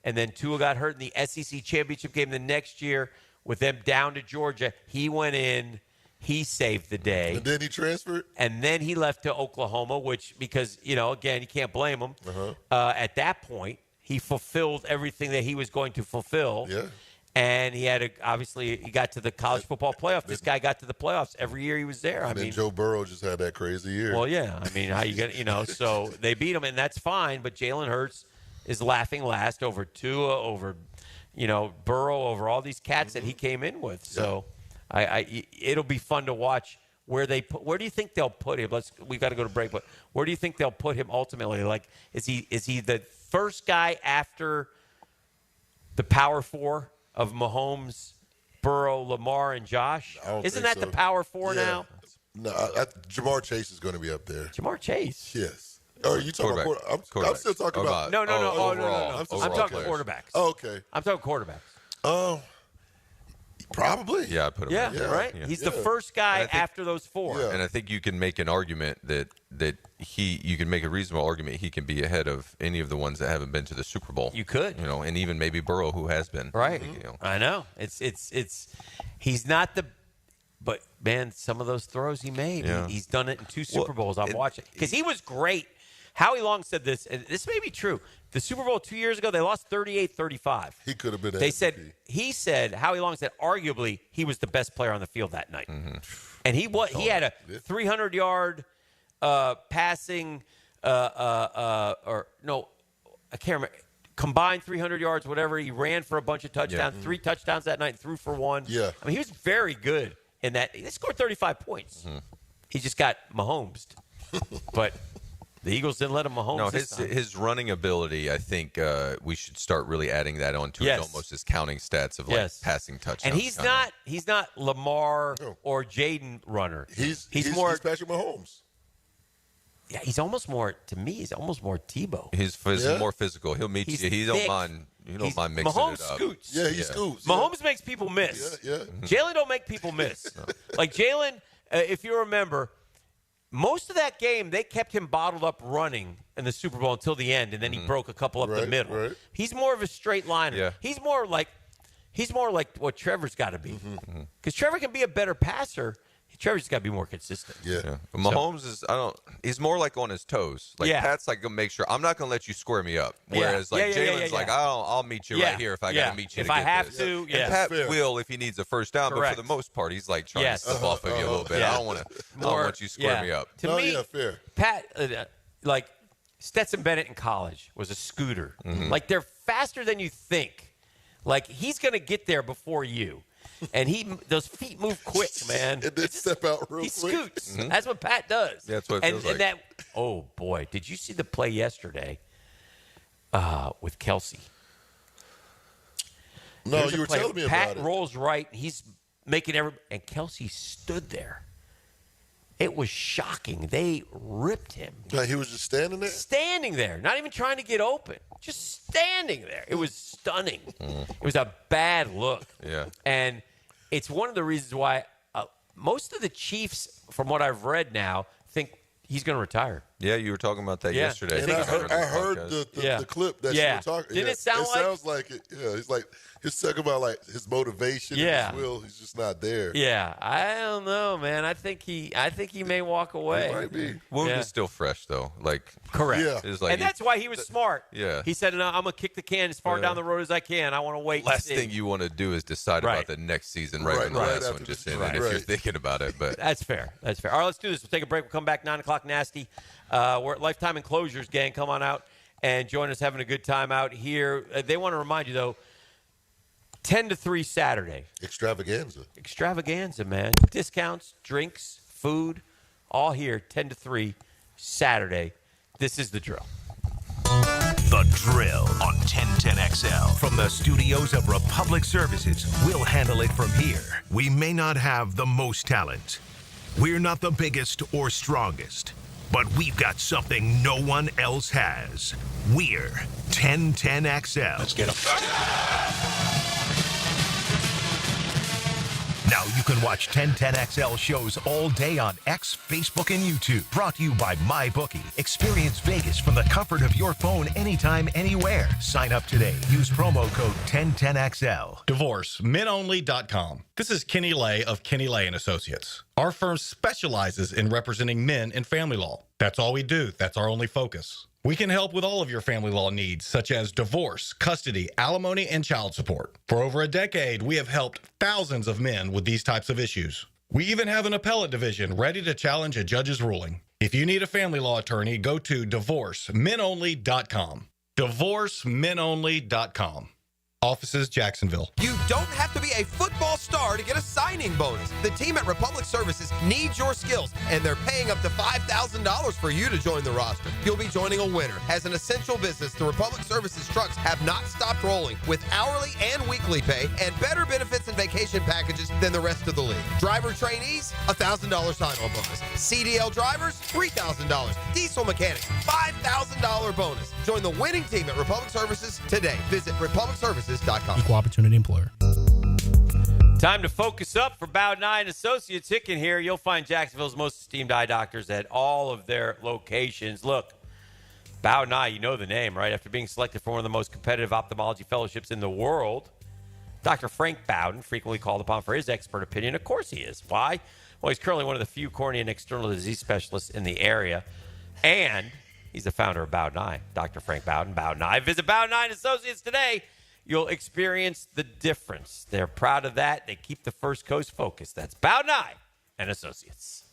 Speaker 4: and then Tua got hurt in the SEC championship game the next year with them down to Georgia. He went in. He saved the day.
Speaker 6: And then he transferred?
Speaker 4: And then he left to Oklahoma, because, again, you can't blame him. At that point, he fulfilled everything that he was going to fulfill.
Speaker 6: Yeah.
Speaker 4: And he obviously got to the college football playoff. This guy got to the playoffs every year he was there.
Speaker 6: And then Joe Burrow just had that crazy year.
Speaker 4: Well, yeah. I mean, how you get, so they beat him, and that's fine. But Jalen Hurts is laughing last over Tua, over, Burrow, over all these cats that he came in with. So. It'll be fun to watch where do you think they'll put him? We got to go to break, but where do you think they'll put him ultimately? Is he the first guy after the Power Four of Mahomes, Burrow, Lamar, and Josh? Isn't that the Power Four now?
Speaker 6: No, Jamar Chase is going to be up there.
Speaker 4: Jamar Chase?
Speaker 6: Yes. Are you talking about quarterback? I'm still talking about.
Speaker 4: No.
Speaker 6: Overall.
Speaker 4: I'm talking quarterbacks.
Speaker 6: Oh, okay.
Speaker 4: I'm talking quarterbacks.
Speaker 6: Probably.
Speaker 3: Yeah, I put him
Speaker 4: Yeah, right? Yeah. He's the first guy after those four.
Speaker 3: Yeah. And I think you can make an argument that you can make a reasonable argument he can be ahead of any of the ones that haven't been to the Super Bowl.
Speaker 4: You could.
Speaker 3: And even maybe Burrow, who has been.
Speaker 4: Right. I know. He's not but man, some of those throws he made, he's done it in 2 Super Bowls. I'm watching. Because he was great. Howie Long said this, and this may be true. The Super Bowl 2 years ago, they lost 38-35.
Speaker 6: He could have been
Speaker 4: MVP. Howie Long said, arguably, he was the best player on the field that night. And he had a 300-yard passing, I can't remember, combined 300 yards, whatever. He ran for a bunch of touchdowns, 3 touchdowns that night, and threw for 1.
Speaker 6: Yeah.
Speaker 4: I mean, he was very good in that. They scored 35 points. He just got Mahomes. But the Eagles didn't let him Mahomes.
Speaker 3: No, his running ability, I think we should start really adding that on to it, almost his counting stats of passing touchdowns.
Speaker 4: And he's not Lamar or Jaden runner.
Speaker 6: He's
Speaker 4: more
Speaker 6: Patrick Mahomes.
Speaker 4: Yeah, he's almost more Tebow.
Speaker 3: He's more physical. He'll meet you. He don't mind mixing
Speaker 4: Mahomes
Speaker 3: it up.
Speaker 4: Scoots.
Speaker 6: Yeah, he scoots.
Speaker 4: Mahomes makes people miss.
Speaker 6: Yeah.
Speaker 4: Jalen don't make people miss. Like Jalen, if you remember, most of that game, they kept him bottled up running in the Super Bowl until the end, and then he broke a couple up the middle.
Speaker 6: Right.
Speaker 4: He's more of a straight liner.
Speaker 3: Yeah.
Speaker 4: He's more like what Trevor's got to be. Because Trevor can be a better passer. Trevor's got to be more consistent.
Speaker 6: Yeah.
Speaker 3: Mahomes he's more like on his toes. Like Pat's like gonna make sure I'm not gonna let you square me up. Whereas Jalen's like I'll meet you right here if I gotta meet you.
Speaker 4: If
Speaker 3: to
Speaker 4: I
Speaker 3: get
Speaker 4: have
Speaker 3: this.
Speaker 4: to,
Speaker 3: And Pat will if he needs a first down, but for the most part he's like trying to step off of you a little bit. I don't want you to square me up.
Speaker 4: To me,
Speaker 6: fair.
Speaker 4: Pat, like Stetson Bennett in college was a scooter. Like they're faster than you think. Like he's gonna get there before you. And those feet move quick, man.
Speaker 6: And then step out real quick.
Speaker 4: He scoots. That's what Pat does.
Speaker 3: That's what it feels like.
Speaker 4: Oh, boy. Did you see the play yesterday with Kelsey?
Speaker 6: No, you were telling me about it.
Speaker 4: Pat rolls right. He's making and Kelsey stood there. It was shocking. They ripped him.
Speaker 6: Like he was just standing there?
Speaker 4: Standing there. Not even trying to get open. Just standing there. It was stunning. It was a bad look.
Speaker 3: Yeah.
Speaker 4: And it's one of the reasons why most of the Chiefs, from what I've read now, think he's going to retire.
Speaker 3: Yeah, you were talking about that yesterday.
Speaker 6: And I heard the clip that you were talking.
Speaker 4: Didn't it sound like?
Speaker 6: It sounds like it. Yeah, it's like he's talking about like his motivation. And his will. He's just not there.
Speaker 4: Yeah, I don't know, man. I think he may walk away.
Speaker 6: He might be.
Speaker 3: Wound is still fresh though. Like
Speaker 4: correct.
Speaker 6: Yeah.
Speaker 3: It's like
Speaker 4: and that's why he was smart.
Speaker 3: Yeah.
Speaker 4: He said, "No, I'm gonna kick the can as far down the road as I can. I want to wait."
Speaker 3: Last thing you want to do is decide about the next season right when the last one just ended. If you're thinking about it, but
Speaker 4: that's fair. That's fair. All right, let's do this. We'll take a break. We'll come back 9 o'clock. Nasty. We're at Lifetime Enclosures, gang. Come on out and join us, having a good time out here. They want to remind you, though, 10 to 3 Saturday. Extravaganza, man. Discounts, drinks, food, all here, 10 to 3 Saturday. This is The Drill.
Speaker 20: The Drill on 1010XL. From the studios of Republic Services, we'll handle it from here. We may not have the most talent. We're not the biggest or strongest. But we've got something no one else has. We're 1010XL. Let's get them. Now you can watch 1010XL shows all day on X, Facebook, and YouTube. Brought to you by MyBookie. Experience Vegas from the comfort of your phone anytime, anywhere. Sign up today. Use promo code 1010XL.
Speaker 5: DivorceMenOnly.com. This is Kenny Lay of Kenny Lay & Associates. Our firm specializes in representing men in family law. That's all we do. That's our only focus. We can help with all of your family law needs, such as divorce, custody, alimony, and child support. For over a decade, we have helped thousands of men with these types of issues. We even have an appellate division ready to challenge a judge's ruling. If you need a family law attorney, go to DivorceMenOnly.com. DivorceMenOnly.com. Offices, Jacksonville.
Speaker 23: You don't have to be a football star to get a signing bonus. The team at Republic Services needs your skills, and they're paying up to $5,000 for you to join the roster. You'll be joining a winner. As an essential business, the Republic Services trucks have not stopped rolling with hourly and weekly pay and better benefits and vacation packages than the rest of the league. Driver trainees, $1,000 sign-on bonus. CDL drivers, $3,000. Diesel mechanics, $5,000 bonus. Join the winning team at Republic Services today. Visit republicservices.com.
Speaker 7: Equal opportunity employer.
Speaker 4: Time to focus up for Bowden Eye & Associates. Hicken here. You'll find Jacksonville's most esteemed eye doctors at all of their locations. Look, Bowden Eye, you know the name, right? After being selected for one of the most competitive ophthalmology fellowships in the world, Dr. Frank Bowden, frequently called upon for his expert opinion. Of course he is. Why? Well, he's currently one of the few cornea and external disease specialists in the area, and he's the founder of Bowden Eye, Dr. Frank Bowden, Bowden Eye. Visit Bowden Eye & Associates today. You'll experience the difference. They're proud of that. They keep the First Coast focused. That's Bowden Eye & Associates.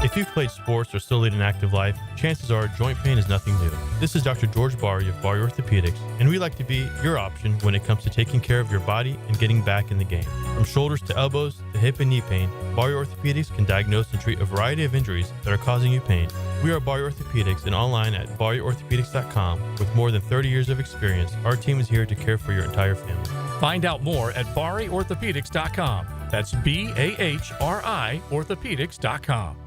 Speaker 9: If you've played sports or still lead an active life, chances are joint pain is nothing new. This is Dr. George Barry of Barry Orthopedics, and we like to be your option when it comes to taking care of your body and getting back in the game. From shoulders to elbows to hip and knee pain, Barry Orthopedics can diagnose and treat a variety of injuries that are causing you pain. We are Barry Orthopedics and online at barryorthopedics.com. With more than 30 years of experience, our team is here to care for your entire family.
Speaker 7: Find out more at barryorthopedics.com. That's BAHRI orthopedics.com.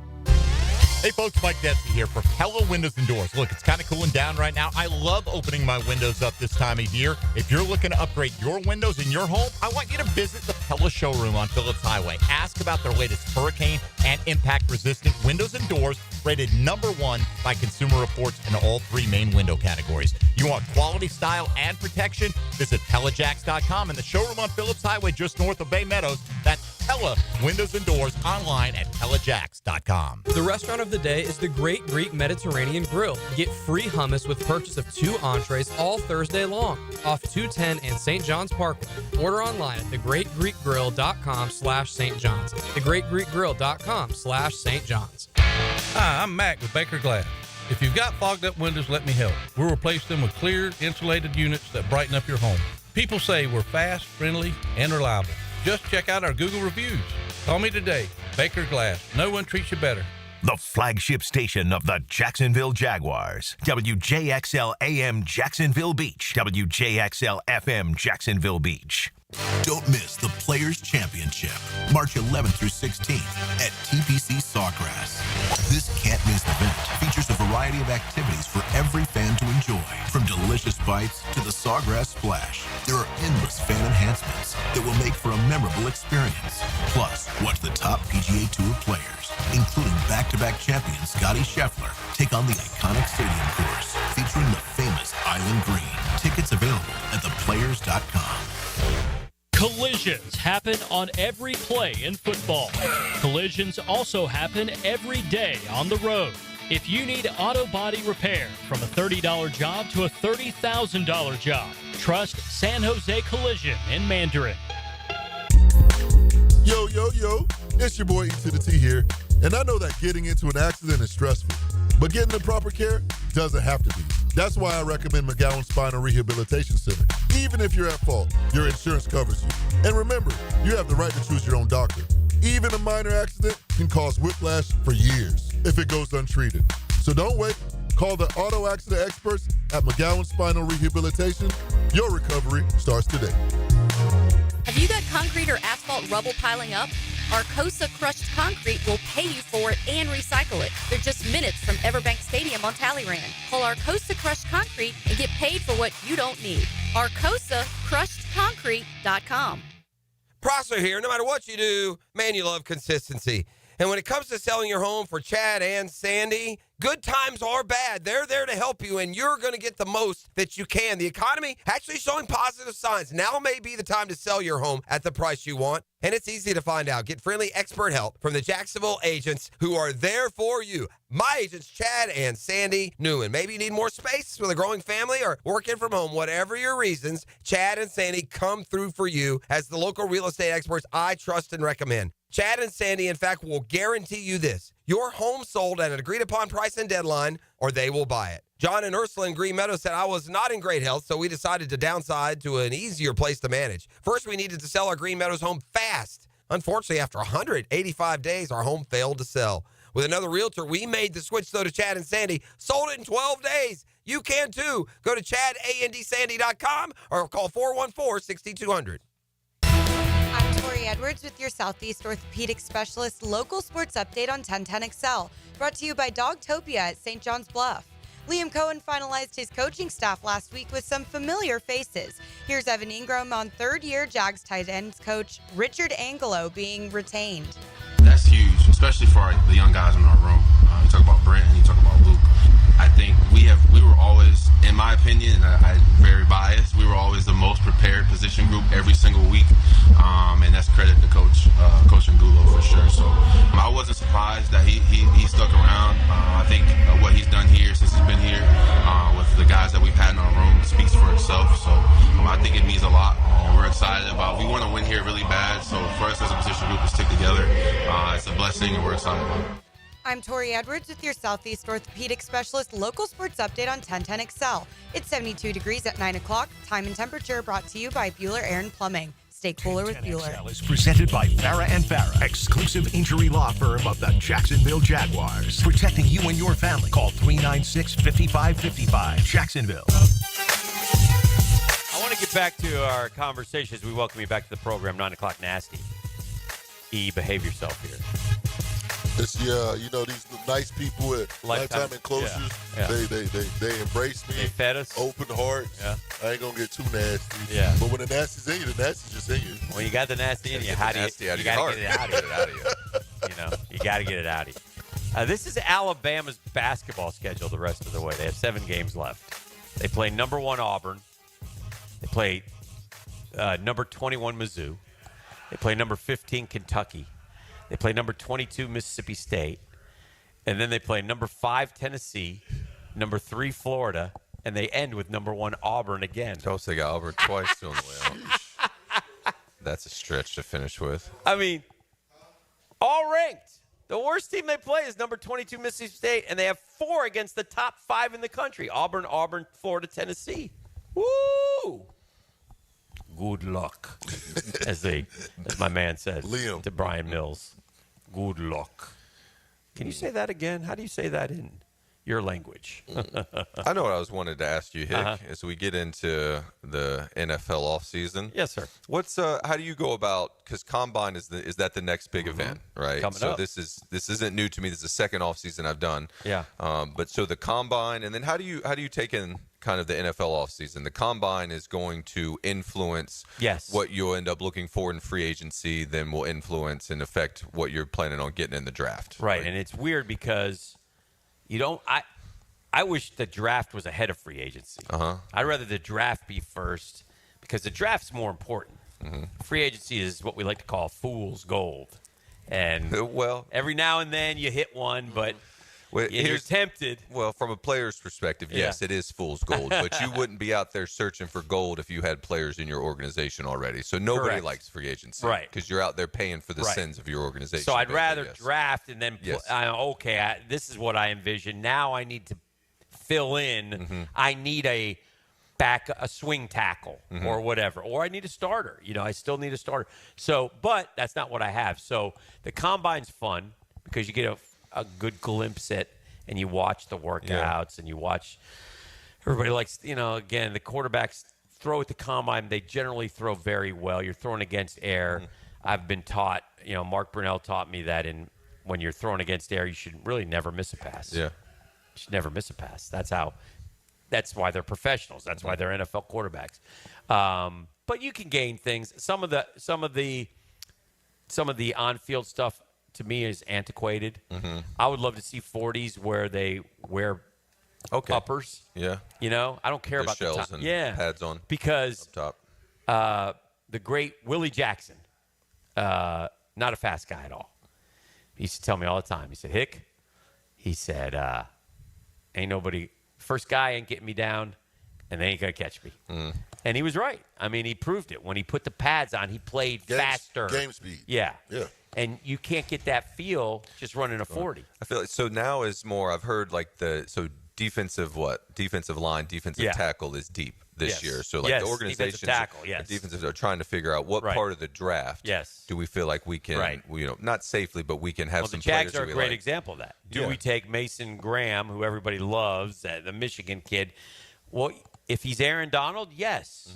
Speaker 11: Hey folks, Mike Detsy here for Pella Windows and Doors. Look, it's kind of cooling down right now. I love opening my windows up this time of year. If you're looking to upgrade your windows in your home, I want you to visit the Pella showroom on Phillips Highway. Ask about their latest hurricane and impact-resistant windows and doors, rated #1 by Consumer Reports in all 3 main window categories. You want quality, style, and protection? Visit PellaJacks.com and the showroom on Phillips Highway just north of Bay Meadows. That's Pella Windows and Doors online at PellaJacks.com.
Speaker 13: The restaurant of the day is the Great Greek Mediterranean Grill. Get free hummus with purchase of 2 entrees all Thursday long off 210 and St. John's Parkway. Order online at thegreatgreekgrill.com/St. John's. thegreatgreekgrill.com/St. John's.
Speaker 14: Hi, I'm Mac with Baker Glass. If you've got fogged up windows, let me help. We'll replace them with clear, insulated units that brighten up your home. People say we're fast, friendly, and reliable. Just check out our Google reviews. Call me today. Baker Glass. No one treats you better.
Speaker 20: The flagship station of the Jacksonville Jaguars. WJXL AM Jacksonville Beach. WJXL FM Jacksonville Beach.
Speaker 8: Don't miss the Players Championship, March 11th through 16th at TPC Sawgrass. This can't-miss event features a variety of activities for every fan to enjoy, from delicious bites to the Sawgrass Splash. There are endless fan enhancements that will make for a memorable experience. Plus, watch the top PGA Tour players, including back-to-back champion Scotty Scheffler, take on the iconic stadium course featuring the famous Island Green. Tickets available at theplayers.com.
Speaker 12: Collisions happen on every play in football. Collisions also happen every day on the road. If you need auto body repair, from a $30 job to a $30,000 job, trust San Jose Collision in Mandarin.
Speaker 6: Yo, yo, yo, it's your boy E to the T here, and I know that getting into an accident is stressful, but getting the proper care doesn't have to be. That's why I recommend McGowan Spinal Rehabilitation Center. Even if you're at fault, your insurance covers you. And remember, you have the right to choose your own doctor. Even a minor accident can cause whiplash for years if it goes untreated. So don't wait. Call the auto accident experts at McGowan Spinal Rehabilitation. Your recovery starts today.
Speaker 16: Have you got concrete or asphalt rubble piling up? Arcosa Crushed Concrete will pay you for it and recycle it. They're just minutes from Everbank Stadium on Talleyrand. Call Arcosa Crushed Concrete and get paid for what you don't need. ArcosaCrushedConcrete.com.
Speaker 23: Prosser here. No matter what you do, man, you love consistency. And when it comes to selling your home for Chad and Sandy, good times are bad. They're there to help you, and you're going to get the most that you can. The economy actually showing positive signs. Now may be the time to sell your home at the price you want, and it's easy to find out. Get friendly expert help from the Jacksonville agents who are there for you. My agents, Chad and Sandy Newman. Maybe you need more space with a growing family or working from home. Whatever your reasons, Chad and Sandy come through for you as the local real estate experts I trust and recommend. Chad and Sandy, in fact, will guarantee you this. Your home sold at an agreed-upon price and deadline, or they will buy it. John and Ursula in Green Meadows said, I was not in great health, so we decided to downsize to an easier place to manage. First, we needed to sell our Green Meadows home fast. Unfortunately, after 185 days, our home failed to sell. With another realtor, we made the switch, though, to Chad and Sandy. Sold it in 12 days. You can, too. Go to ChadAndSandy.com or call 414-6200.
Speaker 15: I'm Tori Edwards with your Southeast Orthopedic Specialist local sports update on 1010XL, brought to you by Dogtopia at St. John's Bluff. Liam Cohen finalized his coaching staff last week with some familiar faces. Here's Evan Ingram on third-year Jags tight ends coach Richard Angelo being retained.
Speaker 18: That's huge, especially for the young guys in our room. You talk about Brent and you talk about Luke. I think we were always, in my opinion, and I'm very biased, we were always the most prepared position group every single week, and that's credit to Coach Angulo for sure. So I wasn't surprised that he stuck around. I think what he's done here since he's been here with the guys that we've had in our room speaks for itself. So I think it means a lot. We're excited about. We want to win here really bad. So for us as a position group to stick together, it's a blessing, and we're excited about it.
Speaker 15: I'm Tori Edwards with your Southeast Orthopedic Specialist local sports update on 1010XL. It's 72 degrees at 9 o'clock. Time and temperature brought to you by Bueller Air and Plumbing. Stay cooler with Bueller.
Speaker 20: Is presented by Farrah & Farrah, exclusive injury law firm of the Jacksonville Jaguars. Protecting you and your family. Call 396-5555. Jacksonville.
Speaker 4: I want to get back to our conversation as we welcome you back to the program, 9 o'clock nasty. Behave yourself here.
Speaker 6: It's these nice people at Lifetime Enclosures.
Speaker 4: Yeah.
Speaker 6: They embrace me.
Speaker 4: They fed us.
Speaker 6: Open hearts.
Speaker 4: Yeah.
Speaker 6: I ain't gonna get too nasty.
Speaker 4: Yeah.
Speaker 6: But when the nasty's in you, the nasty's just in you.
Speaker 4: When you got the nasty in you, how do you gotta get it out of you? You got to get it out of you. This is Alabama's basketball schedule the rest of the way. They have 7 games left. They play number 1 Auburn. They play number 21 Mizzou. They play number 15 Kentucky. They play number 22 Mississippi State. And then they play number 5 Tennessee, number 3 Florida, and they end with number 1 Auburn again.
Speaker 3: So they got Auburn twice on the way out. That's a stretch to finish with.
Speaker 4: I mean, all ranked. The worst team they play is number 22 Mississippi State, and they have 4 against the top 5 in the country. Auburn, Florida, Tennessee. Woo! Good luck, as my man said
Speaker 6: Liam.
Speaker 4: to Brian Mills. Good luck. Can you say that again? How do you say that in your language.
Speaker 3: I know what I was wanted to ask you, Hick, as we get into the NFL offseason.
Speaker 4: Yes, sir.
Speaker 3: What's how do you go about, because Combine is that the next big event, right?
Speaker 4: Coming
Speaker 3: so
Speaker 4: up.
Speaker 3: this isn't new to me. This is the second offseason I've done.
Speaker 4: Yeah.
Speaker 3: But so the Combine, and then how do you take in kind of the NFL offseason? The Combine is going to influence what you'll end up looking for in free agency, then will influence and affect what you're planning on getting in the draft.
Speaker 4: Right, and it's weird because you don't. I wish the draft was ahead of free agency. I'd rather the draft be first because the draft's more important. Free agency is what we like to call fool's gold, and every now and then you hit one, but you're tempted.
Speaker 3: Well, from a player's perspective, yes, it is fool's gold, but you wouldn't be out there searching for gold if you had players in your organization already. So nobody likes free agency,
Speaker 4: right?
Speaker 3: Because you're out there paying for the sins of your organization.
Speaker 4: So I'd rather draft and then this is what I envision. Now I need to fill in. I need a swing tackle or whatever, or I need a starter. I still need a starter. So, but that's not what I have. So the Combine's fun because you get a good glimpse at, and you watch the workouts and you watch everybody likes, again, the quarterbacks throw at the Combine. They generally throw very well. You're throwing against air. I've been taught, Mark Brunell taught me that when you're throwing against air, you should really never miss a pass.
Speaker 3: Yeah.
Speaker 4: You should never miss a pass. That's why they're professionals. That's why they're NFL quarterbacks. But you can gain things. Some of the on-field stuff to me is antiquated. I would love to see 40s where they wear uppers.
Speaker 3: Yeah.
Speaker 4: I don't care about
Speaker 3: shells
Speaker 4: the top.
Speaker 3: and pads on
Speaker 4: because
Speaker 3: up top.
Speaker 4: The great Willie Jackson, not a fast guy at all. He used to tell me all the time. He said, Hick, he said, ain't nobody, first guy ain't getting me down, and they ain't going to catch me. And he was right. I mean, he proved it. When he put the pads on, he played faster.
Speaker 6: Game speed.
Speaker 4: Yeah.
Speaker 6: Yeah.
Speaker 4: And you can't get that feel just running a 40.
Speaker 3: I feel like so now is more. I've heard defensive line, defensive tackle is deep this year. So the organizations, defensive are trying to figure out what part of the draft do we feel like we can, not safely, but we can have some players.
Speaker 4: The Jags are a great example of that. Do we take Mason Graham, who everybody loves, the Michigan kid? Well, if he's Aaron Donald, yes.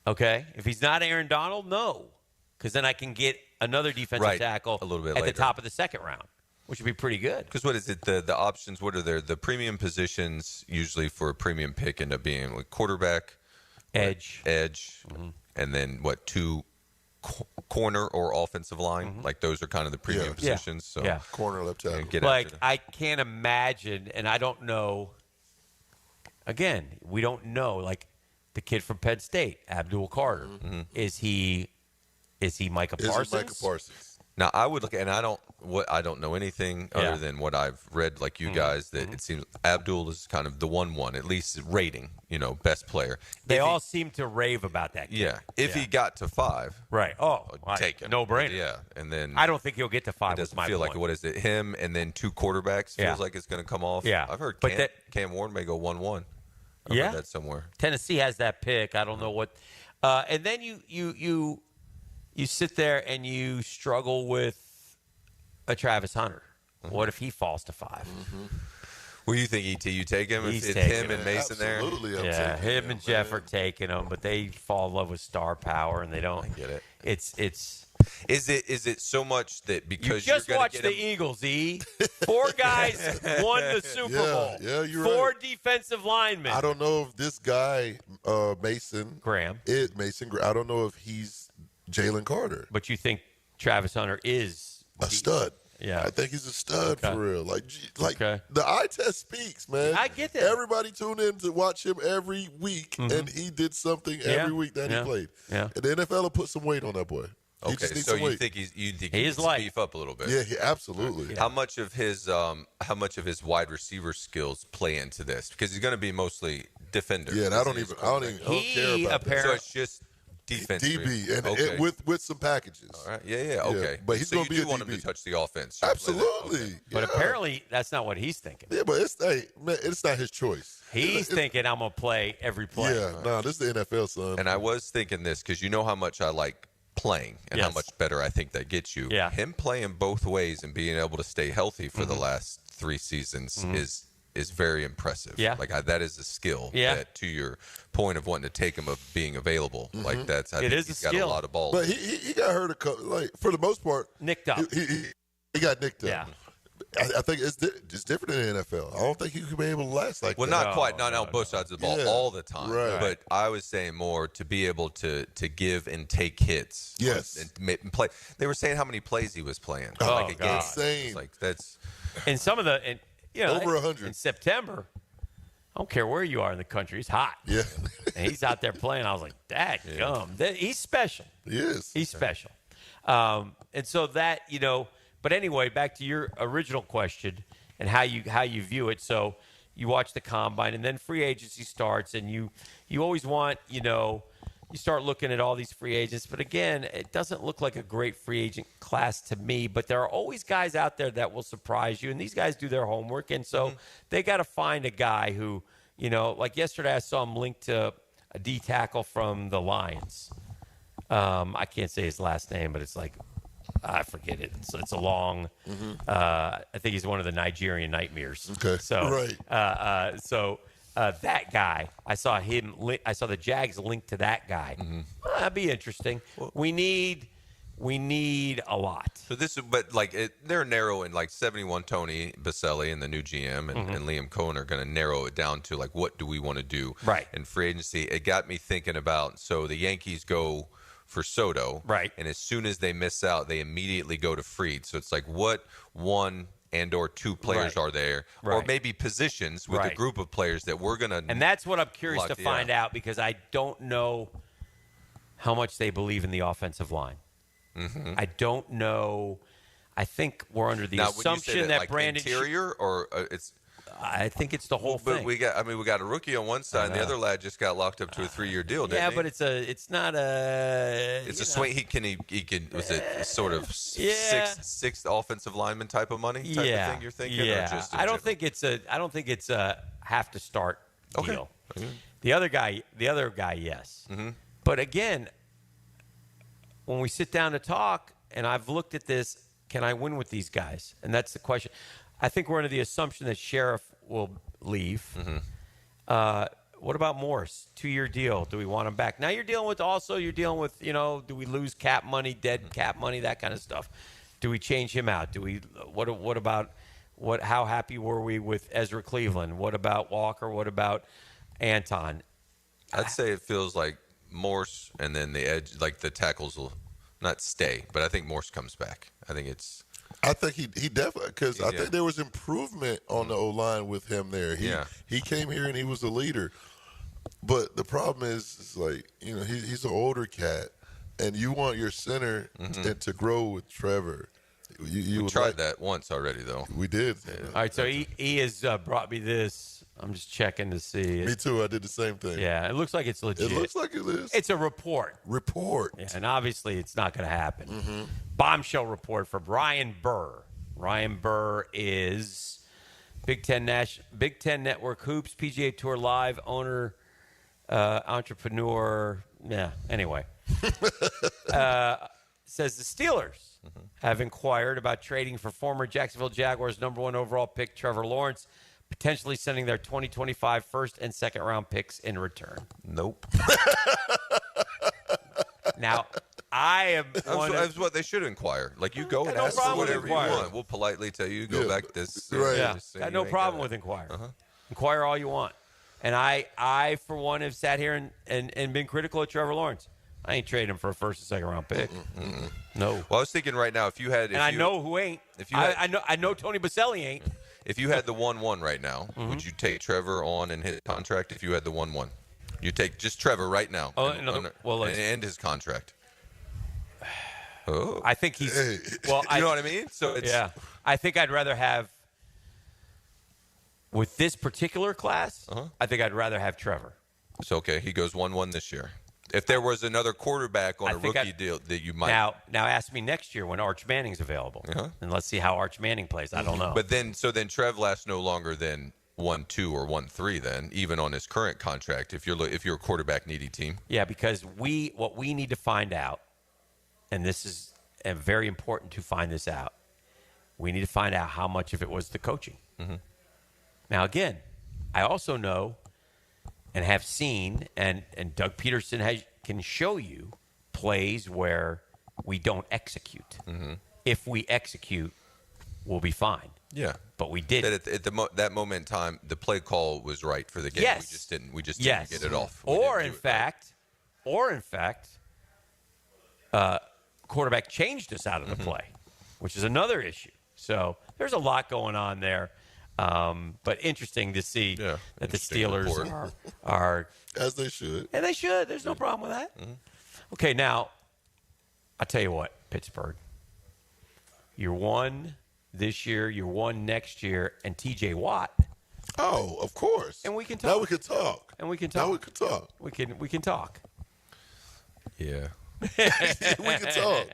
Speaker 4: Okay. If he's not Aaron Donald, no. Because then I can get another defensive tackle
Speaker 3: a little bit
Speaker 4: at
Speaker 3: later.
Speaker 4: the top of the second round, which would be pretty good.
Speaker 3: Because what is it? The options, what are there? The premium positions usually for a premium pick end up being like quarterback, edge, and then two corner or offensive line. Like those are kind of the premium positions. So
Speaker 6: corner, left tackle.
Speaker 4: I can't imagine, and I don't know. Again, we don't know. Like the kid from Penn State, Abdul Carter, is he Micah Parsons?
Speaker 6: Micah Parsons?
Speaker 3: Now I would look at, and I don't know anything other than what I've read, like you guys. That it seems Abdul is kind of the one, at least rating. Best player.
Speaker 4: They all seem to rave about that kid.
Speaker 3: Yeah, if he got to 5,
Speaker 4: right? Oh,
Speaker 3: take him,
Speaker 4: no brainer.
Speaker 3: Yeah, and then
Speaker 4: I don't think he'll get to 5.
Speaker 3: It doesn't feel like what is it? Him and then 2 quarterbacks feels like it's going to come off.
Speaker 4: Yeah,
Speaker 3: I've heard
Speaker 4: but
Speaker 3: Cam Warren may go 1-1. I read that somewhere.
Speaker 4: Tennessee has that pick. I don't know what. And then you sit there and you struggle with a Travis Hunter. What if he falls to 5?
Speaker 3: What do you think, ET? You take him?
Speaker 4: He's
Speaker 3: if
Speaker 4: taking
Speaker 3: him and Mason
Speaker 6: Absolutely,
Speaker 3: there?
Speaker 6: I'm taking
Speaker 4: him and Jeff are taking him, but they fall in love with star power, and they don't.
Speaker 3: I get it.
Speaker 4: It's.
Speaker 3: Is it so much that because
Speaker 4: you just
Speaker 3: you're
Speaker 4: watched the Eagles, 4 guys won the Super Bowl.
Speaker 6: Yeah, you're
Speaker 4: 4
Speaker 6: right.
Speaker 4: defensive linemen.
Speaker 6: I don't know if this guy, Mason
Speaker 4: Graham,
Speaker 6: I don't know if he's Jalen Carter.
Speaker 4: But you think Travis Hunter is
Speaker 6: a stud?
Speaker 4: Yeah,
Speaker 6: I think he's a stud for real. The eye test speaks, man.
Speaker 4: I get that.
Speaker 6: Everybody tuned in to watch him every week, and he did something every week that he played.
Speaker 4: Yeah,
Speaker 6: and the NFL will put some weight on that boy.
Speaker 3: Okay, so you think he needs to beef up a little bit?
Speaker 6: Yeah, absolutely.
Speaker 3: How much of his wide receiver skills play into this? Because he's going to be mostly defender.
Speaker 6: Yeah, and I don't care about that.
Speaker 3: So it's just defense.
Speaker 6: DB and with some packages.
Speaker 3: All right. Yeah. Okay.
Speaker 6: But he's going to be
Speaker 3: want him to touch the offense.
Speaker 6: Absolutely.
Speaker 3: Okay.
Speaker 4: But apparently that's not what he's thinking.
Speaker 6: Yeah, but it's not his choice.
Speaker 4: He's thinking I'm going to play every play.
Speaker 6: Yeah. No, this is the NFL, son.
Speaker 3: And I was thinking this because you know how much I like playing and how much better I think that gets you.
Speaker 4: Yeah.
Speaker 3: Him playing both ways and being able to stay healthy for the last 3 seasons is very impressive.
Speaker 4: Yeah.
Speaker 3: Like that is a skill.
Speaker 4: Yeah.
Speaker 3: That, to your point of wanting to take him of being available, like that's I think he's got a lot of balls.
Speaker 6: But he got hurt a couple, like for the most part.
Speaker 4: Nicked up.
Speaker 6: He got nicked up.
Speaker 4: Yeah.
Speaker 6: I think it's just different in the NFL. I don't think you could be able to last like
Speaker 3: well,
Speaker 6: that.
Speaker 3: not quite, not on both sides of the ball all the time.
Speaker 6: Right.
Speaker 3: But I was saying more to be able to give and take hits.
Speaker 6: Yes.
Speaker 3: And play. They were saying how many plays he was playing.
Speaker 4: Oh,
Speaker 3: like a game.
Speaker 4: God.
Speaker 6: Insane.
Speaker 3: It's like that's.
Speaker 4: And some of the,
Speaker 6: over 100
Speaker 4: in September. I don't care where you are in the country. It's hot.
Speaker 6: Yeah.
Speaker 4: And he's out there playing. I was like, dadgum. He's special.
Speaker 6: He is.
Speaker 4: He's special. And so that, but anyway, back to your original question and how you view it. So you watch the combine and then free agency starts and you always want, you start looking at all these free agents. But again, it doesn't look like a great free agent class to me. But there are always guys out there that will surprise you. And these guys do their homework. And so they got to find a guy who, like yesterday I saw him linked to a D tackle from the Lions. I can't say his last name, but it's like, I forget it. It's a long. I think he's one of the Nigerian Nightmares.
Speaker 6: Okay.
Speaker 4: So
Speaker 6: right.
Speaker 4: That guy, I saw him. I saw the Jags linked to that guy. That'd be interesting. We need a lot.
Speaker 3: So this is, but like they're narrowing, like 71 Tony Baselli and the new GM and Liam Cohen are going to narrow it down to like what do we want to do
Speaker 4: right
Speaker 3: in free agency. It got me thinking about, so the Yankees go for Soto,
Speaker 4: right,
Speaker 3: and as soon as they miss out, they immediately go to Fried. So it's like what one and or two players are there, or maybe positions with a group of players that we're going to.
Speaker 4: And that's what I'm curious to find out, because I don't know how much they believe in the offensive line. I don't know. I think we're under the assumption that
Speaker 3: like
Speaker 4: Brandon
Speaker 3: interior or it's.
Speaker 4: I think it's the whole
Speaker 3: but
Speaker 4: thing.
Speaker 3: we got a rookie on one side, and the other lad just got locked up to a 3-year deal. Didn't he?
Speaker 4: But it's not a.
Speaker 3: It's a swing. He can. Was it sort of sixth offensive lineman type of money type of thing you're thinking?
Speaker 4: Yeah.
Speaker 3: Or just
Speaker 4: I don't think it's a have to start deal. The other guy, yes. But again, when we sit down to talk, and I've looked at this, can I win with these guys? And that's the question. I think we're under the assumption that Sheriff will leave. What about Morse? 2-year deal. Do we want him back? Now you're dealing with, do we lose cap money, dead cap money, that kind of stuff. Do we change him out? Do we? What about how happy were we with Ezra Cleveland? What about Walker? What about Anton?
Speaker 3: I'd say it feels like Morse, and then the edge, like the tackles will not stay, but I think Morse comes back. I think he definitely, because
Speaker 6: I think there was improvement on the O-line with him there. He came here and he was a leader. But the problem is like, he's an older cat, and you want your center to grow with Trevor. We
Speaker 3: tried that once already, though.
Speaker 6: We did.
Speaker 4: All right, so he has brought me this. I'm just checking to see.
Speaker 6: Me too. I did the same thing.
Speaker 4: Yeah, it looks like it's legit.
Speaker 6: It looks like it is.
Speaker 4: It's a report. Yeah, and obviously it's not going to happen. Bombshell report from Ryan Burr. Ryan Burr is Big Ten Network Hoops, PGA Tour Live owner, entrepreneur. Yeah, anyway. Says the Steelers have inquired about trading for former Jacksonville Jaguars #1 overall pick Trevor Lawrence, potentially sending their 2025 first and second round picks in return.
Speaker 3: Nope.
Speaker 4: Now, I am.
Speaker 3: That's what they should inquire. Like, you go and ask for whatever you want. We'll politely tell you, go back this.
Speaker 4: Got no problem with inquire. Inquire all you want. And I for one, have sat here and been critical of Trevor Lawrence. I ain't trading him for a first and second round pick. No.
Speaker 3: Well, I was thinking right now,
Speaker 4: I know who ain't. I know Tony Baselli ain't.
Speaker 3: If you had the 1-1 right now, would you take Trevor on and his contract if you had the 1-1? You take just Trevor right now and end his contract.
Speaker 4: I think he's.
Speaker 3: Well, you know what I mean? So it's,
Speaker 4: I think I'd rather have, with this particular class, I think I'd rather have Trevor.
Speaker 3: It's okay. He goes 1-1 this year. If there was another quarterback on a rookie deal that you might.
Speaker 4: Now ask me next year when Arch Manning's available. And let's see how Arch Manning plays. I don't know.
Speaker 3: But then Trev lasts no longer than 1-2 or 1-3 then, even on his current contract, if you're a quarterback needy team.
Speaker 4: Yeah, because what we need to find out, and this is very important to find this out, we need to find out how much of it was the coaching. Now, again, I also know and have seen, and Doug Peterson can show you plays where we don't execute.
Speaker 3: Mm-hmm.
Speaker 4: If we execute, we'll be fine.
Speaker 3: Yeah,
Speaker 4: but we didn't.
Speaker 3: At that moment in time, the play call was right for the game.
Speaker 4: Yes.
Speaker 3: We just didn't get it off.
Speaker 4: Or in fact, quarterback changed us out of the play, which is another issue. So there's a lot going on there. But interesting to see that the Steelers are
Speaker 6: as they should.
Speaker 4: And they should. There's no problem with that.
Speaker 3: Mm-hmm.
Speaker 4: Okay, now I'll tell you what, Pittsburgh. You're one this year, you're one next year, and TJ Watt.
Speaker 6: Oh, of course.
Speaker 4: And we can talk.
Speaker 6: Now we can talk.
Speaker 4: And we can talk.
Speaker 6: Now we can talk.
Speaker 4: We can talk.
Speaker 3: Yeah.
Speaker 6: We can talk.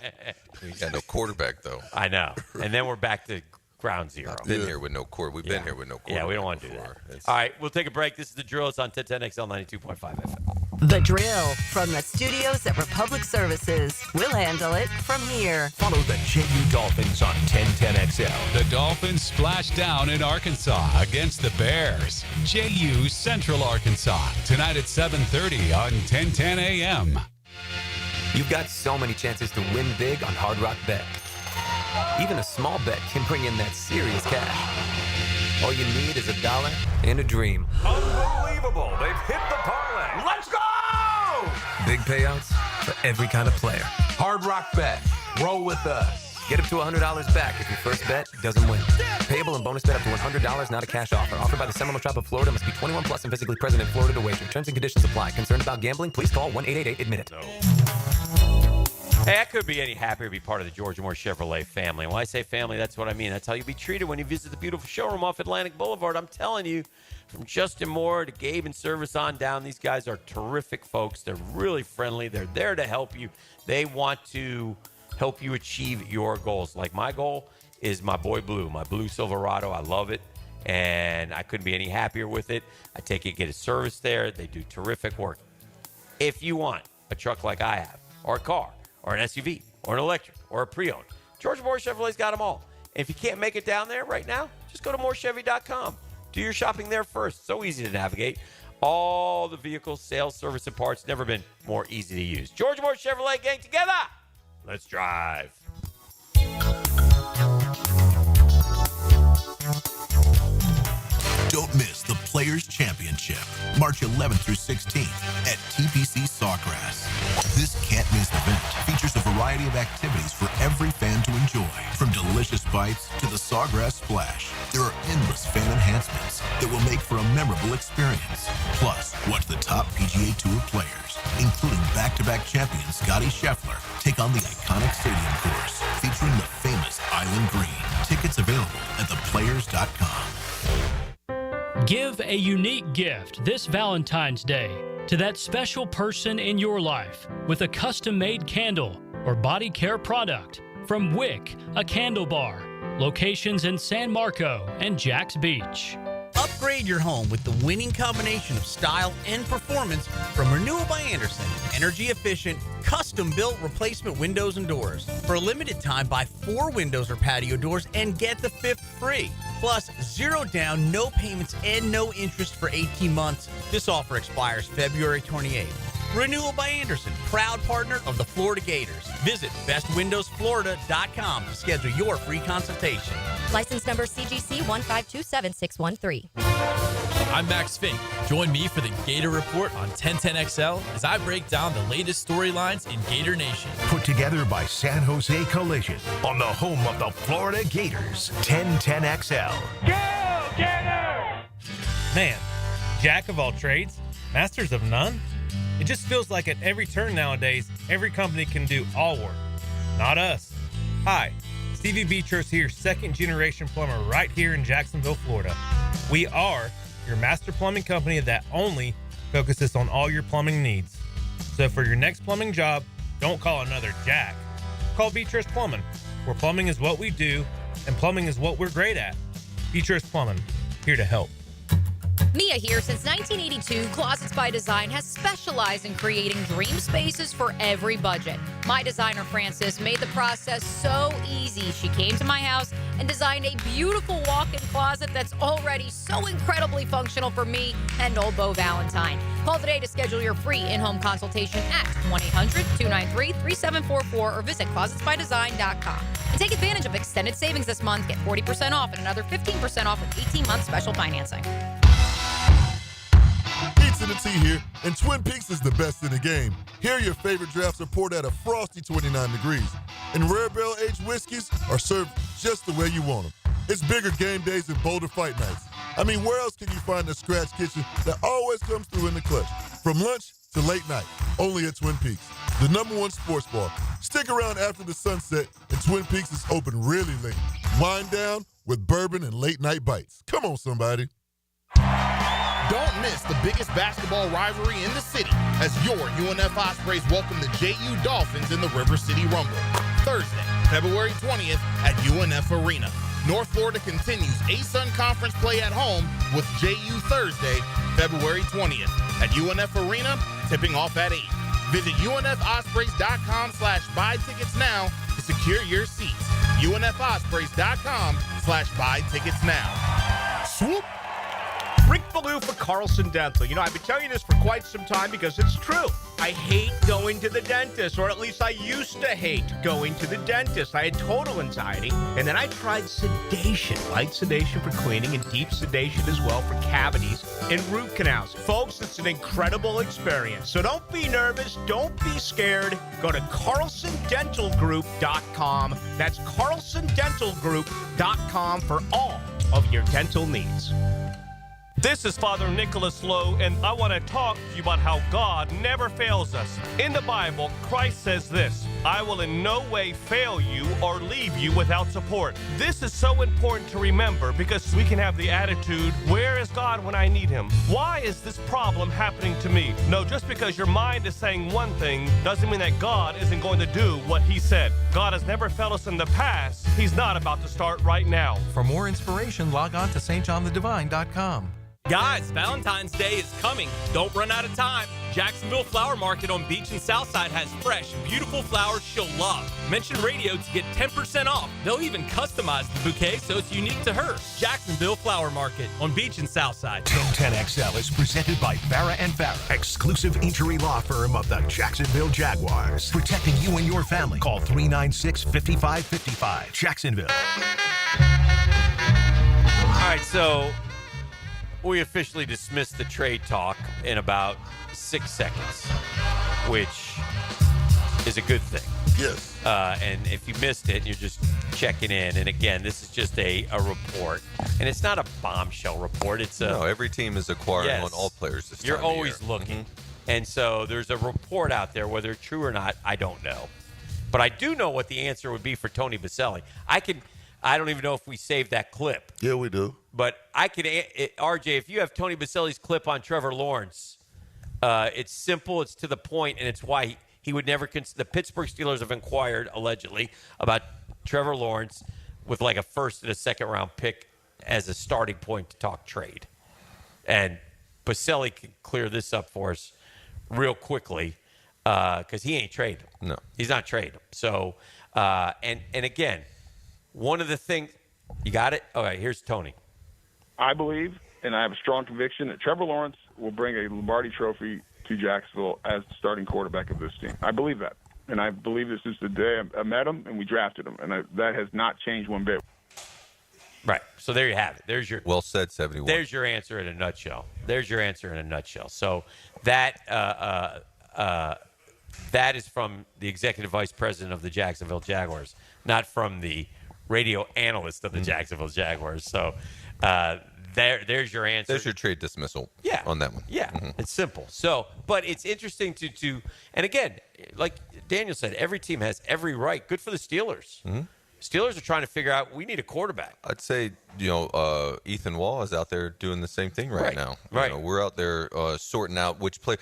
Speaker 3: We got no quarterback though.
Speaker 4: I know. And then we're back to ground zero.
Speaker 3: I've been here with no quarterback. We've been here with no quarterback.
Speaker 4: Yeah, we don't want to do that. All right, we'll take a break. This is The Drill. It's on 1010XL 92.5 FM.
Speaker 10: The Drill from the studios at Republic Services. We'll handle it from here.
Speaker 8: Follow the JU Dolphins on 1010XL.
Speaker 17: The Dolphins splash down in Arkansas against the Bears. JU Central Arkansas. Tonight at 7:30 on 1010 AM.
Speaker 19: You've got so many chances to win big on Hard Rock Bet. Even a small bet can bring in that serious cash. All you need is $1 and a dream.
Speaker 21: Unbelievable. They've hit the parlay. Let's go!
Speaker 19: Big payouts for every kind of player.
Speaker 21: Hard Rock Bet. Roll with us.
Speaker 19: Get up to $100 back if your first bet doesn't win. Payable and bonus bet up to $100, not a cash offer. Offered by the Seminole Tribe of Florida. Must be 21 plus and physically present in Florida to wager. Terms and conditions apply. Concerned about gambling? Please call 1-888-ADMIT-IT.
Speaker 4: Hey, I couldn't be any happier to be part of the Georgia Moore Chevrolet family. And when I say family, that's what I mean. That's how you'll be treated when you visit the beautiful showroom off Atlantic Boulevard. I'm telling you, from Justin Moore to Gabe and Service on down, these guys are terrific folks. They're really friendly. They're there to help you. They want to help you achieve your goals. Like my goal is my boy Blue, my Blue Silverado. I love it, and I couldn't be any happier with it. I take it, get a service there. They do terrific work. If you want a truck like I have, or a car, or an SUV, or an electric, or a pre-owned, Georgia Moore Chevrolet's got them all. And if you can't make it down there right now, just go to morechevy.com. Do your shopping there first. So easy to navigate. All the vehicles, sales, service, and parts, never been more easy to use. Georgia Moore Chevrolet gang together. Let's drive.
Speaker 8: Don't miss the Players Championship, March 11th through 16th at TPC Sawgrass. This can't-miss event features a variety of activities for every fan to enjoy, from delicious bites to the Sawgrass Splash. There are endless fan enhancements that will make for a memorable experience. Plus, watch the top PGA Tour players, including back-to-back champion Scotty Scheffler, take on the iconic stadium course featuring the famous Island Green. Tickets available at theplayers.com.
Speaker 12: Give a unique gift this Valentine's Day to that special person in your life with a custom-made candle or body care product from Wick, a candle bar. Locations in San Marco and Jax Beach.
Speaker 25: Upgrade your home with the winning combination of style and performance from Renewal by Andersen. Energy efficient, custom-built replacement windows and doors. For a limited time, buy 4 windows or patio doors and get the 5th free. Plus, 0 down, no payments, and no interest for 18 months. This offer expires February 28th. Renewal by Andersen, proud partner of the Florida Gators. Visit bestwindowsflorida.com to schedule your free consultation.
Speaker 16: License number CGC 1527613.
Speaker 26: I'm Max Fink. Join me for the Gator Report on 1010XL as I break down the latest storylines in Gator Nation.
Speaker 8: Put together by San Jose Collision on the home of the Florida Gators, 1010XL.
Speaker 27: Go, Gator!
Speaker 28: Man, jack of all trades, masters of none? It just feels like at every turn nowadays, every company can do all work. Not us. Hi, Stevie Beachurst here, second-generation plumber right here in Jacksonville, Florida. We are your master plumbing company that only focuses on all your plumbing needs. So for your next plumbing job, don't call another Jack. Call Beachurst Plumbing, where plumbing is what we do and plumbing is what we're great at. Beachurst Plumbing, here to help.
Speaker 16: Mia here. Since 1982, Closets by Design has specialized in creating dream spaces for every budget. My designer, Frances, made the process so easy. She came to my house and designed a beautiful walk-in closet that's already so incredibly functional for me and old Beau Valentine. Call today to schedule your free in-home consultation at 1-800-293-3744 or visit closetsbydesign.com. And take advantage of extended savings this month. Get 40% off and another 15% off with 18-month special financing.
Speaker 1: Pizza to Tea here, and Twin Peaks is the best in the game. Here, your favorite drafts are poured at a frosty 29 degrees, and rare barrel-aged whiskeys are served just the way you want them. It's bigger game days and bolder fight nights. I mean, where else can you find a scratch kitchen that always comes through in the clutch? From lunch to late night, only at Twin Peaks, the #1 sports bar. Stick around after the sunset, and Twin Peaks is open really late. Wind down with bourbon and late-night bites. Come on, somebody.
Speaker 2: Don't miss the biggest basketball rivalry in the city as your UNF Ospreys welcome the JU Dolphins in the River City Rumble. Thursday, February 20th at UNF Arena. North Florida continues ASUN Conference play at home with JU Thursday, February 20th at UNF Arena, tipping off at 8. Visit UNFOspreys.com/buy tickets now to secure your seats. UNFOspreys.com/buy tickets now. Swoop!
Speaker 5: Rick Ballou for Carlson Dental. You know, I've been telling you this for quite some time because it's true. I hate going to the dentist, or at least I used to hate going to the dentist. I had total anxiety, and then I tried sedation, light sedation for cleaning and deep sedation as well for cavities and root canals. Folks, it's an incredible experience. So don't be nervous. Don't be scared. Go to CarlsonDentalGroup.com. That's CarlsonDentalGroup.com for all of your dental needs.
Speaker 28: This is Father Nicholas Lowe, and I want to talk to you about how God never fails us. In the Bible, Christ says this: I will in no way fail you or leave you without support. This is so important to remember because we can have the attitude, where is God when I need him? Why is this problem happening to me? No, just because your mind is saying one thing doesn't mean that God isn't going to do what he said. God has never failed us in the past. He's not about to start right now.
Speaker 7: For more inspiration, log on to stjohnthedivine.com.
Speaker 26: Guys, Valentine's Day is coming. Don't run out of time. Jacksonville Flower Market on Beach and Southside has fresh, beautiful flowers she'll love. Mention radio to get 10% off. They'll even customize the bouquet so it's unique to her. Jacksonville Flower Market on Beach and Southside.
Speaker 20: 1010XL is presented by Farrah & Farrah, exclusive injury law firm of the Jacksonville Jaguars. Protecting you and your family. Call 396-5555. Jacksonville.
Speaker 4: All right, so we officially dismissed the trade talk in about 6 seconds, which is a good thing.
Speaker 6: Yes.
Speaker 4: And if you missed it, you're just checking in. And again, this is just a report. And it's not a bombshell report. It's a.
Speaker 3: No, every team is acquiring on all players this
Speaker 4: You're
Speaker 3: time of
Speaker 4: always
Speaker 3: year.
Speaker 4: looking. Mm-hmm. And so there's a report out there, whether it's true or not, I don't know. But I do know what the answer would be for Tony Baselli. I don't even know if we saved that clip.
Speaker 6: Yeah, we do.
Speaker 4: But I could, RJ, if you have Tony Baselli's clip on Trevor Lawrence, it's simple, it's to the point, and it's why he would never the Pittsburgh Steelers have inquired, allegedly, about Trevor Lawrence with like a first and a second round pick as a starting point to talk trade. And Baselli can clear this up for us real quickly because he ain't trading.
Speaker 3: No.
Speaker 4: He's not trading. So, and again, one of the things, you got it? All right, here's Tony.
Speaker 9: I believe, and I have a strong conviction, that Trevor Lawrence will bring a Lombardi trophy to Jacksonville as the starting quarterback of this team. I believe that. And I believe this is the day I met him and we drafted him. And that has not changed one bit.
Speaker 4: Right. So there you have it. There's your
Speaker 3: well said, 71.
Speaker 4: There's your answer in a nutshell. So that that is from the executive vice president of the Jacksonville Jaguars, not from the radio analyst of the Jacksonville Jaguars. So there's your answer.
Speaker 3: There's your trade dismissal. On that one.
Speaker 4: Yeah, It's simple. So, but it's interesting to and again, like Daniel said, every team has every right. Good for the Steelers. Steelers are trying to figure out, we need a quarterback.
Speaker 3: I'd say, Ethan Wall is out there doing the same thing right now.
Speaker 4: Right.
Speaker 3: We're out there sorting out which play.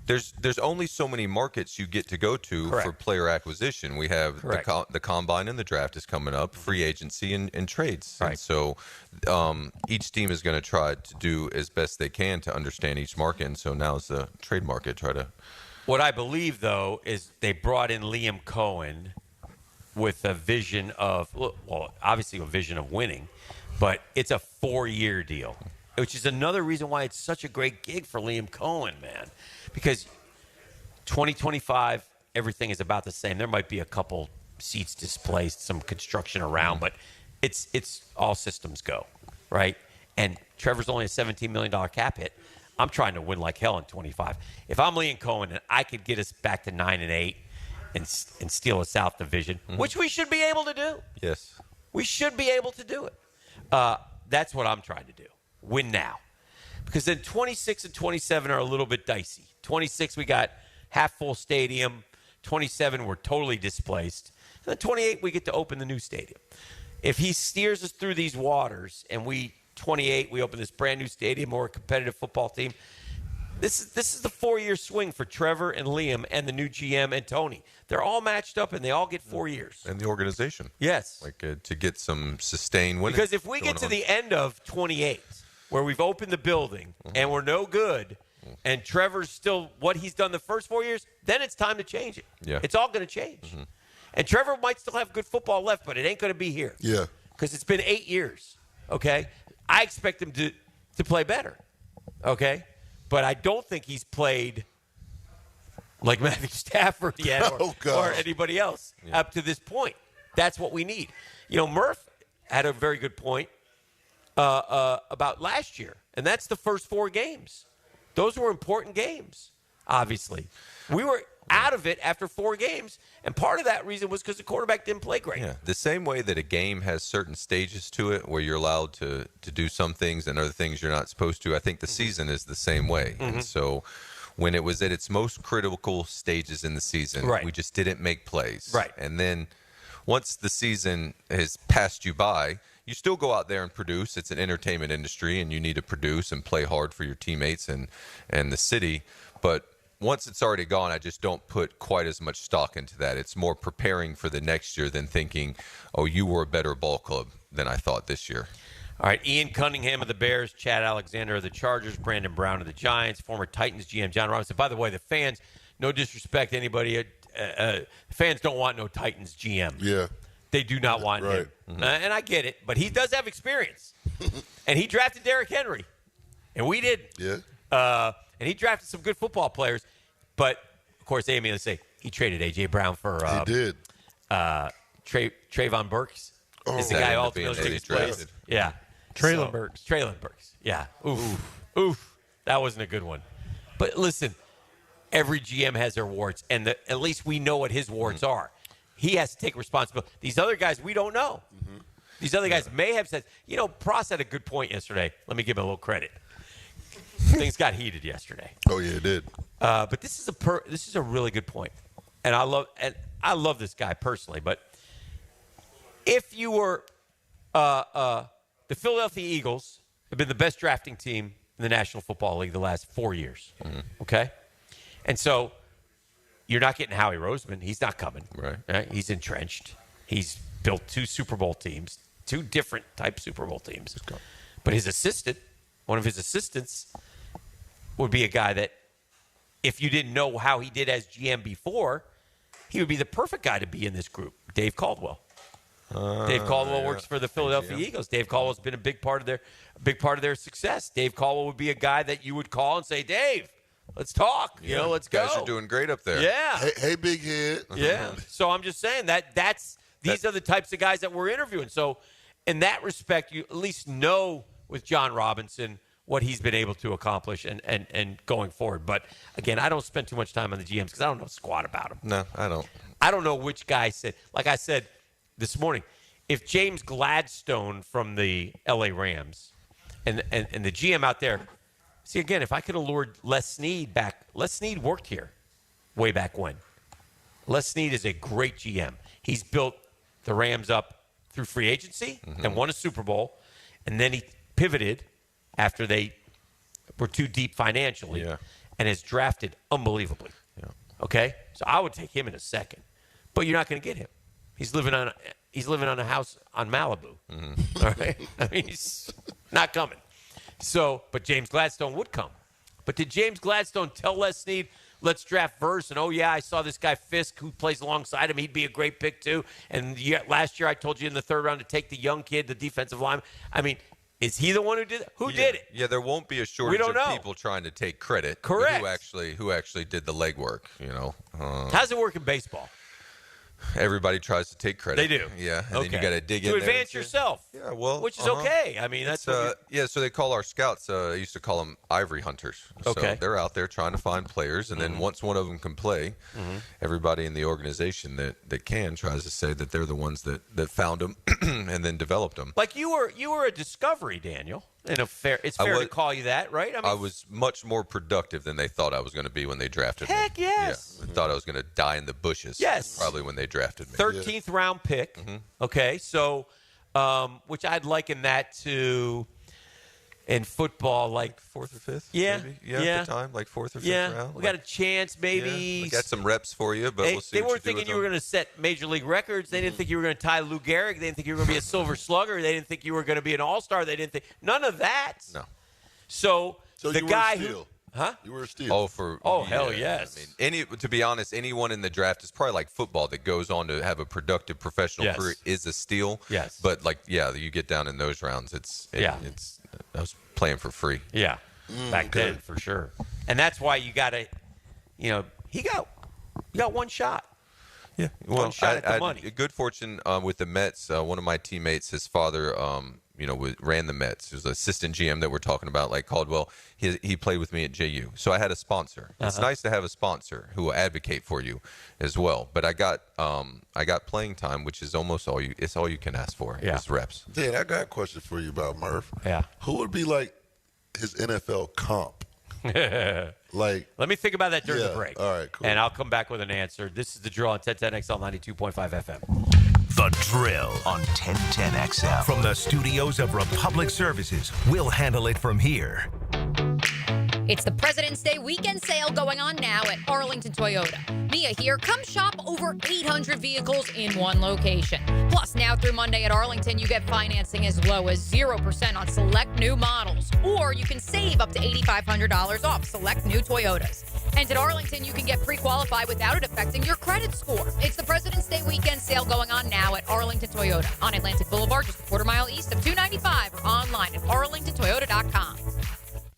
Speaker 3: There's only so many markets you get to go to for player acquisition. We have the combine and the draft is coming up, free agency and trades. Right. And so each team is going to try to do as best they can to understand each market. And so now is the trade market.
Speaker 4: What I believe, though, is they brought in Liam Cohen with a vision of, obviously a vision of winning, but it's a 4-year deal, which is another reason why it's such a great gig for Liam Cohen, man. Because 2025, everything is about the same. There might be a couple seats displaced, some construction around, but it's all systems go, right? And Trevor's only a $17 million cap hit. I'm trying to win like hell in 25. If I'm Liam Cohen and I could get us back to 9-8, and steal a South Division, which we should be able to do.
Speaker 3: Yes.
Speaker 4: We should be able to do it. That's what I'm trying to do. Win now. Because then 26 and 27 are a little bit dicey. 26, we got half-full stadium. 27, we're totally displaced. And then 28, we get to open the new stadium. If he steers us through these waters and 28, we open this brand-new stadium or a competitive football team, This is the 4-year swing for Trevor and Liam and the new GM and Tony. They're all matched up, and they all get 4 years.
Speaker 3: And the organization.
Speaker 4: Yes.
Speaker 3: To get some sustained winning.
Speaker 4: Because if we get to the end of 28, where we've opened the building, and we're no good, and Trevor's still what he's done the first 4 years, then it's time to change it.
Speaker 3: Yeah.
Speaker 4: It's all going to change. And Trevor might still have good football left, but it ain't going to be here.
Speaker 6: Yeah.
Speaker 4: Because it's been 8 years, okay? I expect him to play better, okay? But I don't think he's played like Matthew Stafford yet or anybody else up to this point. That's what we need. Murph had a very good point about last year, and that's the first 4 games. Those were important games, obviously. We were out of it after 4 games, and part of that reason was because the quarterback didn't play great.
Speaker 3: Yeah, the same way that a game has certain stages to it where you're allowed to do some things and other things you're not supposed to, I think the season is the same way. And so when it was at its most critical stages in the season, we just didn't make plays.
Speaker 4: Right.
Speaker 3: And then once the season has passed you by, you still go out there and produce. It's an entertainment industry, and you need to produce and play hard for your teammates and the city. But once it's already gone, I just don't put quite as much stock into that. It's more preparing for the next year than thinking, oh, you were a better ball club than I thought this year.
Speaker 4: All right, Ian Cunningham of the Bears, Chad Alexander of the Chargers, Brandon Brown of the Giants, former Titans GM John Robinson. By the way, the fans, no disrespect to anybody, fans don't want no Titans GM.
Speaker 6: Yeah.
Speaker 4: They do not want him. And I get it, but he does have experience. And he drafted Derrick Henry, and we didn't.
Speaker 6: Yeah.
Speaker 4: And he drafted some good football players. But, of course, they immediately say he traded A.J. Brown for
Speaker 6: he did.
Speaker 4: Trayvon Burks. Is the guy ultimately took his place. Yeah.
Speaker 28: Traylon Burks.
Speaker 4: Traylon Burks. Yeah. Oof. That wasn't a good one. But listen, every GM has their warts, and at least we know what his warts are. He has to take responsibility. These other guys, we don't know. These other guys may have said, Pross had a good point yesterday. Let me give him a little credit. Things got heated yesterday.
Speaker 6: Oh yeah, it did.
Speaker 4: But this is a really good point, and I love this guy personally. But if you were the Philadelphia Eagles, have been the best drafting team in the National Football League the last 4 years. Okay, and so you're not getting Howie Roseman. He's not coming. Right? He's entrenched. He's built 2 Super Bowl teams, 2 different type Super Bowl teams. But his assistant, one of his assistants, would be a guy that, if you didn't know how he did as GM before, he would be the perfect guy to be in this group. Dave Caldwell. Dave Caldwell works for the Philadelphia Eagles. Dave Caldwell's been a big part of their success. Dave Caldwell would be a guy that you would call and say, Dave, let's talk. Let's go.
Speaker 3: Guys are doing great up there.
Speaker 4: Yeah.
Speaker 6: Hey, big head.
Speaker 4: Yeah. So I'm just saying these are the types of guys that we're interviewing. So in that respect, you at least know with John Robinson what he's been able to accomplish and going forward. But, again, I don't spend too much time on the GMs because I don't know squat about them.
Speaker 3: No, I don't.
Speaker 4: I don't know which guy said. Like I said this morning, if James Gladstone from the L.A. Rams and the GM out there, see, again, if I could have lured Les Snead back. Les Snead worked here way back when. Les Snead is a great GM. He's built the Rams up through free agency and won a Super Bowl, and then he pivoted after they were too deep financially and has drafted unbelievably.
Speaker 3: Yeah.
Speaker 4: Okay? So I would take him in a second. But you're not going to get him. He's living on a house on Malibu. All right? I mean, he's not coming. So, but James Gladstone would come. But did James Gladstone tell Les Snead, let's draft Verse, and I saw this guy Fisk who plays alongside him. He'd be a great pick too. And last year I told you in the third round to take the young kid, the defensive lineman. I mean, is he the one who did it? Who did it?
Speaker 3: Yeah, there won't be a shortage of
Speaker 4: know.
Speaker 3: people trying to take credit.
Speaker 4: Correct.
Speaker 3: Who actually did the legwork,
Speaker 4: How's it work in baseball?
Speaker 3: Everybody tries to take credit.
Speaker 4: They do.
Speaker 3: Yeah, and then you got to dig in
Speaker 4: to
Speaker 3: there.
Speaker 4: advance yourself.
Speaker 3: Yeah, well.
Speaker 4: Which is okay. I mean, that's
Speaker 3: so they call our scouts, I used to call them ivory hunters. So they're out there trying to find players, and then once one of them can play, everybody in the organization that can tries to say that they're the ones that found them and then developed them.
Speaker 4: Like you were a discovery, Daniel. It's fair to call you that, right?
Speaker 3: I was much more productive than they thought I was going to be when they drafted me.
Speaker 4: Heck yes.
Speaker 3: Yeah, I thought I was going to die in the bushes.
Speaker 4: Yes.
Speaker 3: Probably when they drafted me.
Speaker 4: 13th round pick. Okay, so which I'd liken that to in football, like
Speaker 3: 4th or 5th.
Speaker 4: Yeah,
Speaker 3: maybe? At the time, like 4th or 5th round.
Speaker 4: We got a chance, maybe.
Speaker 3: Yeah, we got some reps for you, but we'll see.
Speaker 4: They weren't thinking you were going to set major league records. They didn't think you were going to tie Lou Gehrig. They didn't think you were going to be a Silver Slugger. They didn't think you were going to be an All-Star. They didn't think none of that.
Speaker 3: No.
Speaker 4: So the
Speaker 6: you
Speaker 4: guy
Speaker 6: were a steal.
Speaker 4: You
Speaker 6: were a steal.
Speaker 4: Hell yes.
Speaker 3: I mean, to be honest, anyone in the draft is probably like football that goes on to have a productive professional career is a steal.
Speaker 4: Yes.
Speaker 3: But you get down in those rounds, I was playing for free.
Speaker 4: Yeah. Back then, for sure. And that's why you got to, he got one shot.
Speaker 3: Yeah.
Speaker 4: One shot at the money.
Speaker 3: Good fortune with the Mets. One of my teammates, his father, ran the Mets. He was an assistant GM that we're talking about, like Caldwell. He played with me at JU. So I had a sponsor. It's nice to have a sponsor who will advocate for you as well. But I got playing time, which is almost all you can ask for.
Speaker 4: Yeah.
Speaker 3: Is reps.
Speaker 6: Dan, I got a question for you about Murph.
Speaker 4: Yeah.
Speaker 6: Who would be like his NFL comp? Like,
Speaker 4: let me think about that during the break.
Speaker 6: All right, cool.
Speaker 4: And I'll come back with an answer. This is The Drill on 1010XL 92.5 FM.
Speaker 20: The Drill on 1010XL. From the studios of Republic Services, we'll handle it from here.
Speaker 16: It's the President's Day weekend sale going on now at Arlington Toyota. Mia here. Come shop over 800 vehicles in one location. Plus, now through Monday at Arlington, you get financing as low as 0% on select new models. Or you can save up to $8,500 off select new Toyotas. And at Arlington, you can get pre-qualified without it affecting your credit score. It's the President's Day weekend sale going on now at Arlington Toyota on Atlantic Boulevard, just a quarter mile east of 295, or online at arlingtontoyota.com.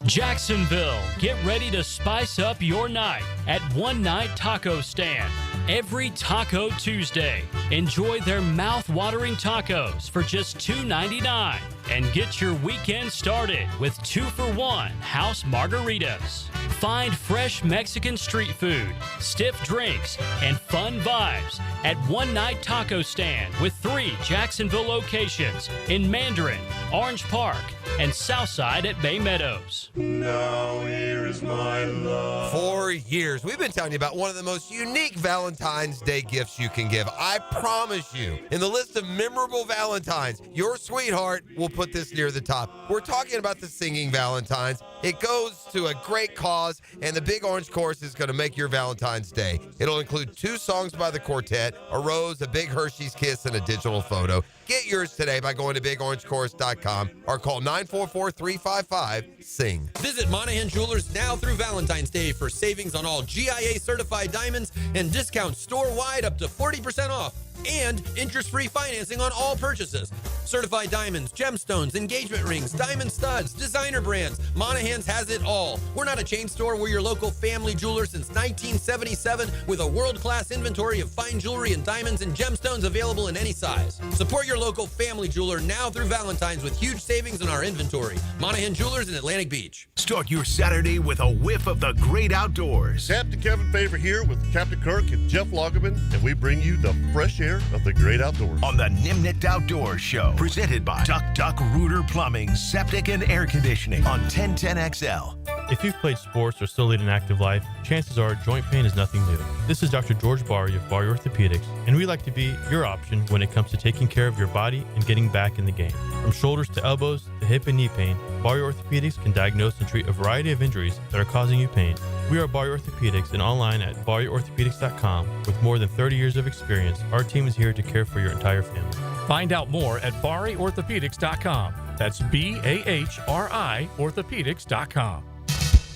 Speaker 12: Jacksonville, get ready to spice up your night at One Night Taco Stand. Every Taco Tuesday, enjoy their mouth-watering tacos for just $2.99 and get your weekend started with 2-for-1 house margaritas. Find fresh Mexican street food, stiff drinks, and fun vibes at One Night Taco Stand with 3 Jacksonville locations in Mandarin, Orange Park, and Southside at Bay Meadows.
Speaker 11: Now here's my love.
Speaker 13: For years, we've been telling you about one of the most unique Valentine's Day gifts you can give. I promise you, in the list of memorable Valentines, your sweetheart will put this near the top. We're talking about the Singing Valentines. It goes to a great cause, and the Big Orange Chorus is going to make your Valentine's Day. It'll include 2 songs by the quartet, a rose, a big Hershey's kiss, and a digital photo. Get yours today by going to bigorangechorus.com or call 944-355-SING.
Speaker 14: Visit Monahan Jewelers now through Valentine's Day for savings on all GIA certified diamonds and discounts store-wide up to 40% off. And interest-free financing on all purchases. Certified diamonds, gemstones, engagement rings, diamond studs, designer brands. Monahan's has it all. We're not a chain store. We're your local family jeweler since 1977 with a world-class inventory of fine jewelry and diamonds and gemstones available in any size. Support your local family jeweler now through Valentine's with huge savings in our inventory. Monahan Jewelers in Atlantic Beach.
Speaker 20: Start your Saturday with a whiff of the great outdoors.
Speaker 15: Captain Kevin Favor here with Captain Kirk and Jeff Lagerman, and we bring you the fresh air of the great outdoors.
Speaker 20: On the Nimnit Outdoors Show, presented by Duck Rooter Plumbing, Septic and Air Conditioning on 1010XL.
Speaker 10: If you've played sports or still lead an active life, chances are joint pain is nothing new. This is Dr. George Barry of Barry Orthopedics, and we like to be your option when it comes to taking care of your body and getting back in the game. From shoulders to elbows to hip and knee pain, Barry Orthopedics can diagnose and treat a variety of injuries that are causing you pain. We are Barry Orthopedics and online at barryorthopedics.com. With more than 30 years of experience, our team is here to care for your entire family.
Speaker 17: Find out more at barryorthopedics.com. That's BAHRI orthopedics.com.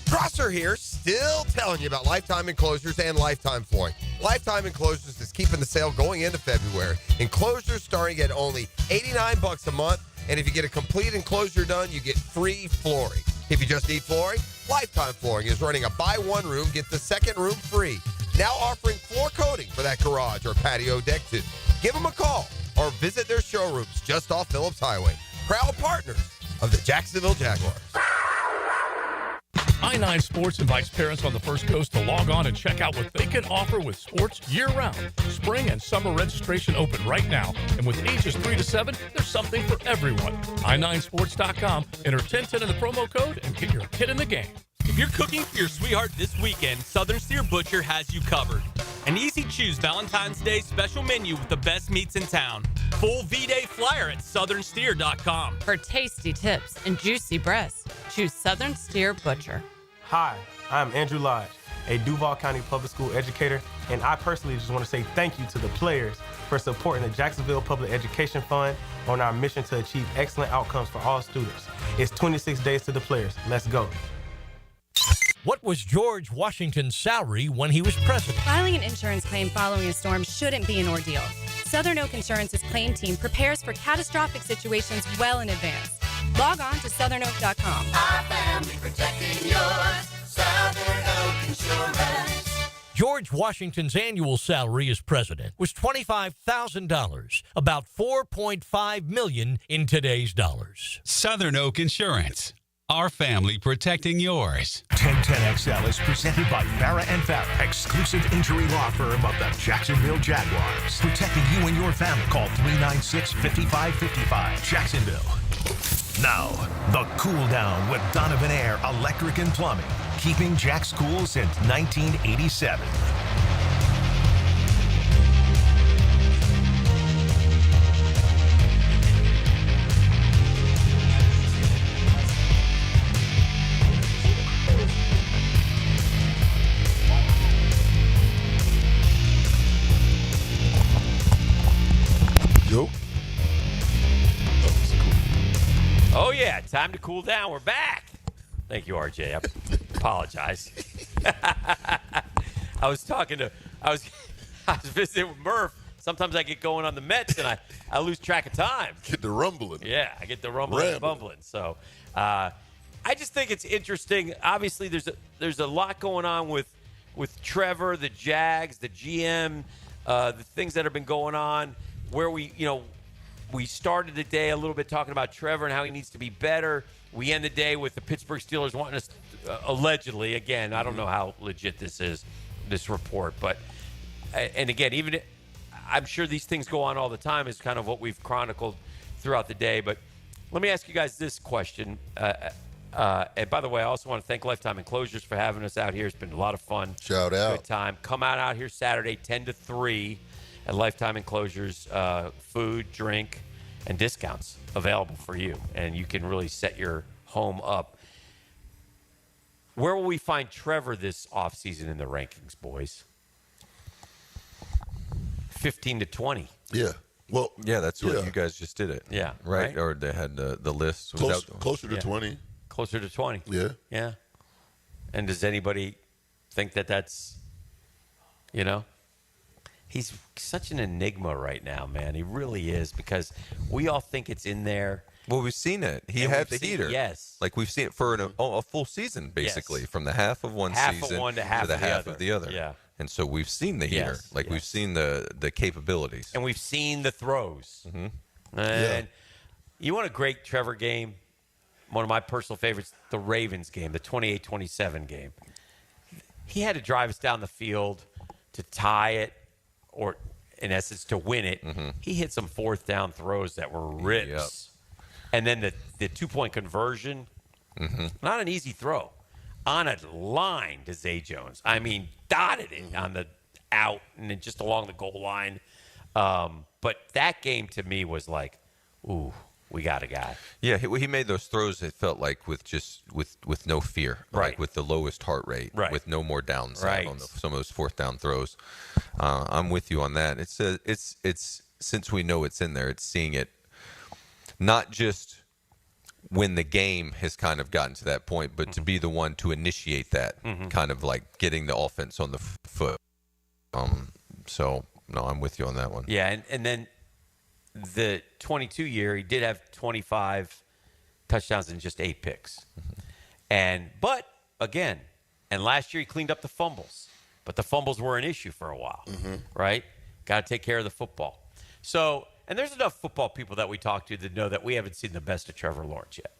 Speaker 13: Prosser here, still telling you about Lifetime Enclosures and Lifetime Flooring. Lifetime Enclosures is keeping the sale going into February. Enclosures starting at only $89 a month, and if you get a complete enclosure done, you get free flooring. If you just need flooring, Lifetime Flooring is running a buy one room, get the second room free. Now offering floor coating for that garage or patio deck too. Give them a call or visit their showrooms just off Phillips Highway. Proud partners of the Jacksonville Jaguars.
Speaker 17: I-9 Sports invites parents on the First Coast to log on and check out what they can offer with sports year-round. Spring and summer registration open right now. And with ages 3 to 7, there's something for everyone. i9sports.com, enter 1010 in the promo code, and get your kid in the game.
Speaker 26: If you're cooking for your sweetheart this weekend, Southern Steer Butcher has you covered. An easy-choose Valentine's Day special menu with the best meats in town. Full V-Day flyer at southernsteer.com.
Speaker 18: For tasty tips and juicy breasts, choose Southern Steer Butcher.
Speaker 19: Hi, I'm Andrew Lodge, a Duval County Public School educator, and I personally just want to say thank you to the players for supporting the Jacksonville Public Education Fund on our mission to achieve excellent outcomes for all students. It's 26 days to the players. Let's go.
Speaker 21: What was George Washington's salary when he was president?
Speaker 22: Filing an insurance claim following a storm shouldn't be an ordeal. Southern Oak Insurance's claim team prepares for catastrophic situations well in advance. Log on to southernoak.com.
Speaker 11: Our family protecting yours. Southern Oak Insurance.
Speaker 21: George Washington's annual salary as president was $25,000, about $4.5 million in today's dollars.
Speaker 23: Southern Oak Insurance. Our family protecting yours.
Speaker 20: 1010XL is presented by Farah & Farah, exclusive injury law firm of the Jacksonville Jaguars. Protecting you and your family. Call 396-5555. Jacksonville. Now, the Cool Down with Donovan Air Electric and Plumbing. Keeping Jack's cool since 1987.
Speaker 6: Yo.
Speaker 4: Oh, yeah. Time to cool down. We're back. Thank you, RJ. I apologize. I was visiting with Murph. Sometimes I get going on the Mets and I lose track of time.
Speaker 6: Get the rumbling.
Speaker 4: Yeah, I get the rumbling and bumbling. So I just think it's interesting. Obviously, there's a lot going on with Trevor, the Jags, the GM, the things that have been going on. Where we started the day a little bit talking about Trevor and how he needs to be better. We end the day with the Pittsburgh Steelers wanting us, allegedly, again, I don't know how legit this is, this report. But, and again, even I'm sure these things go on all the time is kind of what we've chronicled throughout the day. But let me ask you guys this question. And by the way, I also want to thank Lifetime Enclosures for having us out here. It's been a lot of fun.
Speaker 6: Shout out.
Speaker 4: Good time. Come out here Saturday, 10 to 3. At Lifetime Enclosures, food, drink, and discounts available for you. And you can really set your home up. Where will we find Trevor this offseason in the rankings, boys? 15 to 20.
Speaker 6: Yeah. Well,
Speaker 3: yeah, that's what you guys just did it.
Speaker 4: Yeah.
Speaker 3: Right? Or they had the list.
Speaker 6: Closer to 20.
Speaker 4: Closer to 20.
Speaker 6: Yeah.
Speaker 4: Yeah. And does anybody think that's, He's such an enigma right now, man. He really is, because we all think it's in there.
Speaker 3: Well, we've seen it. He had the heater.
Speaker 4: Yes.
Speaker 3: Like we've seen it for a full season, basically, from the half of one
Speaker 4: half
Speaker 3: season
Speaker 4: of one to half
Speaker 3: the
Speaker 4: of the
Speaker 3: half
Speaker 4: other.
Speaker 3: of the other.
Speaker 4: Yeah.
Speaker 3: And so we've seen the heater. We've seen the capabilities.
Speaker 4: And we've seen the throws. Mm-hmm. And you want a great Trevor game? One of my personal favorites, the Ravens game, the 28-27 game. He had to drive us down the field to tie it, or in essence to win it. Mm-hmm. He hit some fourth down throws that were rips. Yep. And then the 2-point conversion, not an easy throw. on a line to Zay Jones. I mean, dotted it on the out and then just along the goal line. But that game to me was like, ooh, we got a guy.
Speaker 3: Yeah, he made those throws. It felt like with no fear,
Speaker 4: right?
Speaker 3: Like with the lowest heart rate,
Speaker 4: right?
Speaker 3: With no more downside
Speaker 4: right.
Speaker 3: on some of those fourth down throws. I'm with you on that. It's since we know it's in there, it's seeing it not just when the game has kind of gotten to that point, but to be the one to initiate that, kind of like getting the offense on the foot. So no, I'm with you on that one.
Speaker 4: Yeah, and then the 22 year, he did have 25 touchdowns and just 8 picks. But again, and last year he cleaned up the fumbles, but the fumbles were an issue for a while, right? Got to take care of the football. So, and there's enough football people that we talk to that know that we haven't seen the best of Trevor Lawrence yet.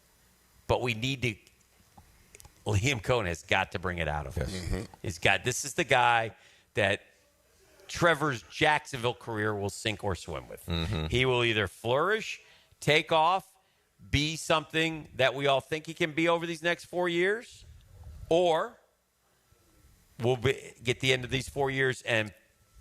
Speaker 4: But we need to, Liam Cohen has got to bring it out of him. This is the guy that Trevor's Jacksonville career will sink or swim with. He will either flourish, take off, be something that we all think he can be over these next 4 years, or we'll get the end of these 4 years and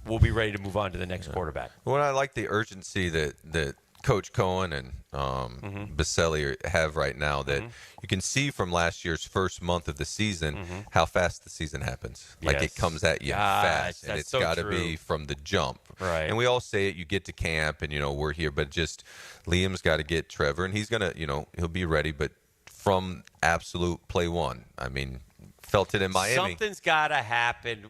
Speaker 4: we'll be ready to move on to the next quarterback.
Speaker 3: Well, I like the urgency that Coach Cohen and Baselli have right now that you can see from last year's first month of the season how fast the season happens. Like it comes at you fast, and it's got to be from the jump.
Speaker 4: Right.
Speaker 3: And we all say it, you get to camp and, we're here, but just Liam's got to get Trevor, and he's going to, he'll be ready, but from absolute play one. I mean, felt it in Miami.
Speaker 4: Something's got to happen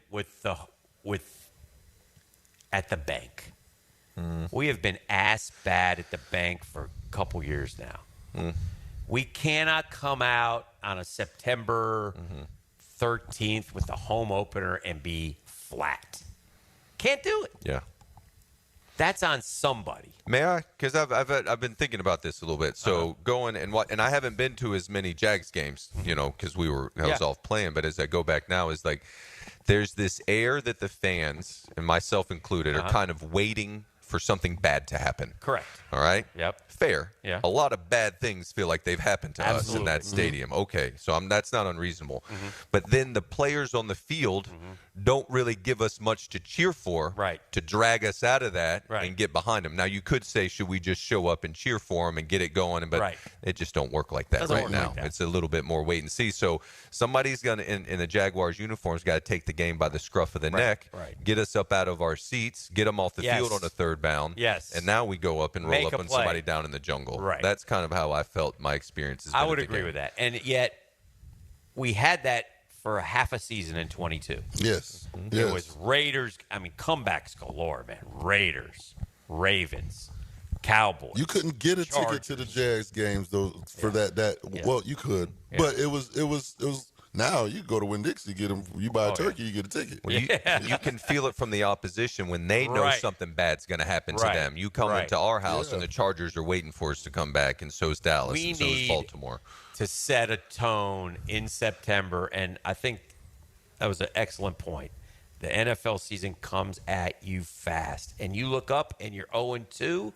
Speaker 4: at the bank. We have been ass bad at the bank for a couple years now. We cannot come out on a September 13th with the home opener and be flat. Can't do it.
Speaker 3: Yeah.
Speaker 4: That's on somebody.
Speaker 3: May I? Because I've been thinking about this a little bit. So going and I haven't been to as many Jags games, because I was off playing. But as I go back now, is like there's this air that the fans and myself included are kind of waiting for something bad to happen.
Speaker 4: Correct.
Speaker 3: All right?
Speaker 4: Yep.
Speaker 3: Fair.
Speaker 4: Yeah.
Speaker 3: A lot of bad things feel like they've happened to us in that stadium. Okay, so that's not unreasonable. But then the players on the field don't really give us much to cheer for to drag us out of that and get behind them. Now, you could say, should we just show up and cheer for them and get it going? But it just don't work like that right now. It's a little bit more wait and see. So somebody's going to, in the Jaguars uniforms, got to take the game by the scruff of the neck, get us up out of our seats, get them off the field on a third down.
Speaker 4: Yes.
Speaker 3: And now we go up and roll up on somebody down in the jungle.
Speaker 4: Right.
Speaker 3: That's kind of how I felt my experience has been.
Speaker 4: I would agree with that. And yet, we had that for a half a season in 22.
Speaker 6: Yes.
Speaker 4: It was Raiders. I mean, comebacks galore, man. Raiders, Ravens, Cowboys.
Speaker 6: You couldn't get a ticket to the Jags games though for that. Well, you could, but it was. Now you go to Winn-Dixie, get them. You buy a turkey, you get a ticket.
Speaker 3: Well, you can feel it from the opposition when they know something bad's going to happen to them. You come into our house and the Chargers are waiting for us to come back, and so's Dallas, and so's Baltimore.
Speaker 4: To set a tone in September, and I think that was an excellent point. The NFL season comes at you fast, and you look up and you're 0-2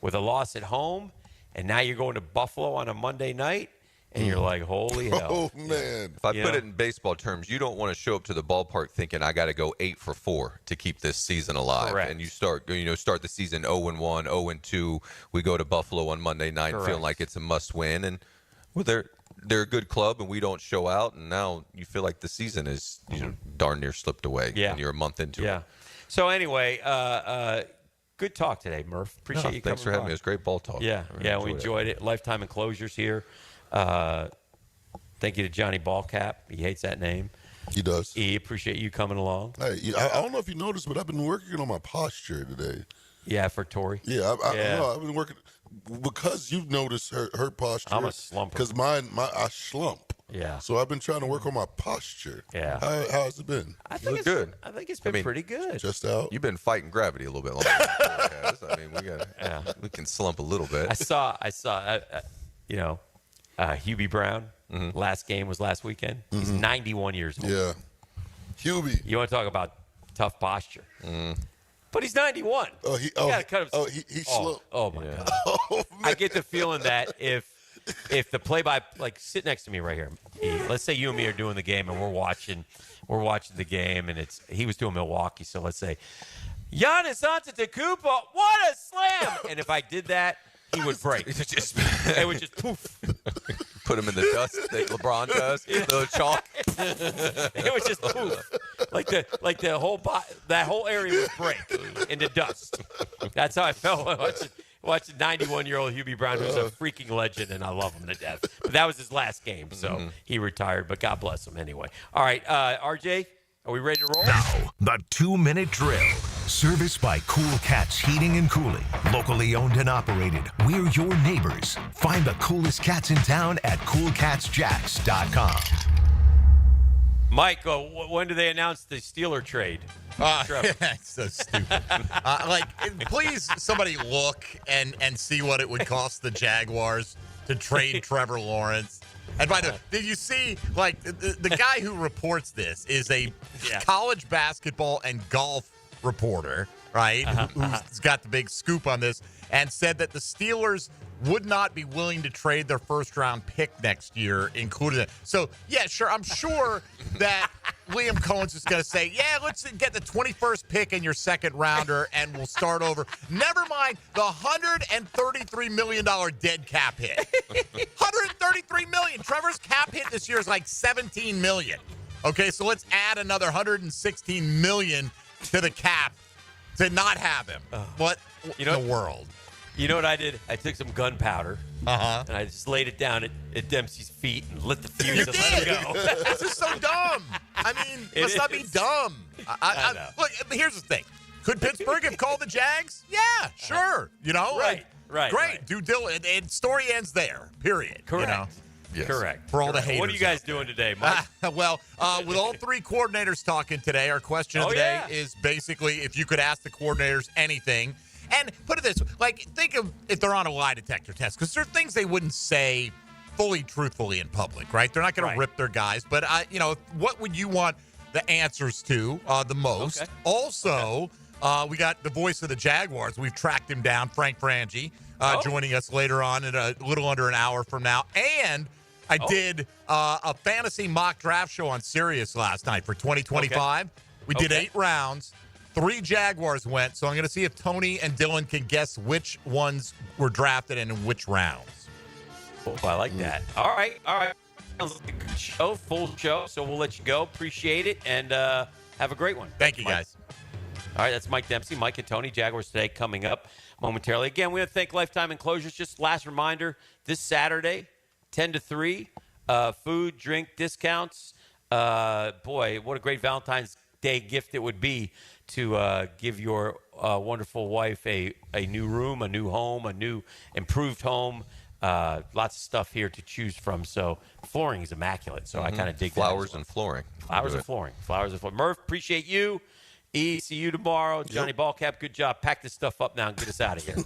Speaker 4: with a loss at home, and now you're going to Buffalo on a Monday night. And you're like, holy hell.
Speaker 6: Oh, man.
Speaker 3: If I put it in baseball terms, you don't want to show up to the ballpark thinking I got to go 8 for 4 to keep this season alive.
Speaker 4: Correct.
Speaker 3: And you start the season 0-1, 0-2. We go to Buffalo on Monday night feeling like it's a must win. And well, they're a good club, and we don't show out. And now you feel like the season is darn near slipped away. And you're a month into it.
Speaker 4: So anyway, good talk today, Murph. Appreciate you coming
Speaker 3: Thanks for having me. It was great ball talk.
Speaker 4: Yeah, we enjoyed it. Lifetime Enclosures here. Thank you to Johnny Ballcap. He hates that name.
Speaker 6: He does.
Speaker 4: He appreciate you coming along.
Speaker 6: Hey, I don't know if you noticed, but I've been working on my posture today.
Speaker 4: Yeah, for Tori.
Speaker 6: Yeah, I've been working because you've noticed her posture.
Speaker 4: I'm a slumper.
Speaker 6: Because I slump.
Speaker 4: Yeah.
Speaker 6: So I've been trying to work on my posture.
Speaker 4: Yeah.
Speaker 6: How has it been?
Speaker 4: I think it's
Speaker 3: good.
Speaker 4: I think it's been pretty good.
Speaker 6: Just out.
Speaker 3: You've been fighting gravity a little bit longer than Tori has. I mean, we can slump a little bit.
Speaker 4: I saw. Hubie Brown. Last game was last weekend. He's 91 years old.
Speaker 6: Yeah. Hubie.
Speaker 4: You want to talk about tough posture? But he's 91. He
Speaker 6: slumped.
Speaker 4: Oh my God. I get the feeling that if the play-by, like, sit next to me right here. let's say you and me are doing the game and we're watching the game, and he was doing Milwaukee. So let's say Giannis Antetokounmpo, what a slam! And if I did that, he would break. It would just poof.
Speaker 3: Put him in the dust like LeBron does. The chalk.
Speaker 4: It would just poof. Like the whole that whole area would break into dust. That's how I felt watching 91-year-old Hubie Brown, who's a freaking legend, and I love him to death. But that was his last game, so he retired. But God bless him anyway. All right, RJ, are we ready to roll?
Speaker 20: Now, the 2-minute drill. Serviced by Cool Cats Heating and Cooling. Locally owned and operated. We're your neighbors. Find the coolest cats in town at coolcatsjacks.com.
Speaker 4: Mike, when do they announce the Steeler trade?
Speaker 1: It's so stupid. Please, somebody look and see what it would cost the Jaguars to trade Trevor Lawrence. And by the way, did you see, the guy who reports this is a college basketball and golf reporter, right? Who's got the big scoop on this, and said that the Steelers would not be willing to trade their first-round pick next year, including it. So, yeah, sure, I'm sure that Liam Cohen's is going to say, yeah, let's get the 21st pick in your second rounder, and we'll start over. Never mind the $133 million dead cap hit. $133 million. Trevor's cap hit this year is like $17 million. Okay, so let's add another $116 million to the cap to not have him. What in the world?
Speaker 4: You know what I did? I took some gunpowder, and I just laid it down at Dempsey's feet and lit the fuse and let him go.
Speaker 1: This is so dumb. I mean, let's not be dumb.
Speaker 4: I know.
Speaker 1: Look, here's the thing. Could Pittsburgh have called the Jags? Yeah, sure.
Speaker 4: Right.
Speaker 1: Great. Due diligence. And story ends there, period.
Speaker 4: Correct.
Speaker 1: You know?
Speaker 3: Yes.
Speaker 4: Correct.
Speaker 1: For all the haters.
Speaker 4: What are you guys doing today, Mike?
Speaker 1: Well, with all three coordinators talking today, our question of the day is basically if you could ask the coordinators anything. And put it this way, think of if they're on a lie detector test, because there are things they wouldn't say fully truthfully in public, right? They're not going to rip their guys. But, what would you want the answers to the most? Okay. Also, we got the voice of the Jaguars. We've tracked him down, Frank Frangie, joining us later on in a little under an hour from now. And I did a fantasy mock draft show on Sirius last night for 2025. Okay. We did 8 rounds. 3 Jaguars went, so I'm going to see if Tony and Dylan can guess which ones were drafted and in which rounds.
Speaker 4: Oh, I like that. All right. Sounds like a good show, full show, so we'll let you go. Appreciate it, and have a great one.
Speaker 1: Thank you, guys.
Speaker 4: All right, that's Mike Dempsey, Mike and Tony, Jaguars Today, coming up momentarily. Again, we want to thank Lifetime Enclosures. Just last reminder, this Saturday, 10 to 3, food, drink discounts. Boy, what a great Valentine's Day gift it would be to give your wonderful wife a new room, a new home, a new improved home. Lots of stuff here to choose from. So flooring is immaculate. So I kind of dig
Speaker 3: flowers and flooring.
Speaker 4: Flowers and flooring. Murph, appreciate you. E, see you tomorrow. Johnny Ballcap, good job. Pack this stuff up now and get us out of here.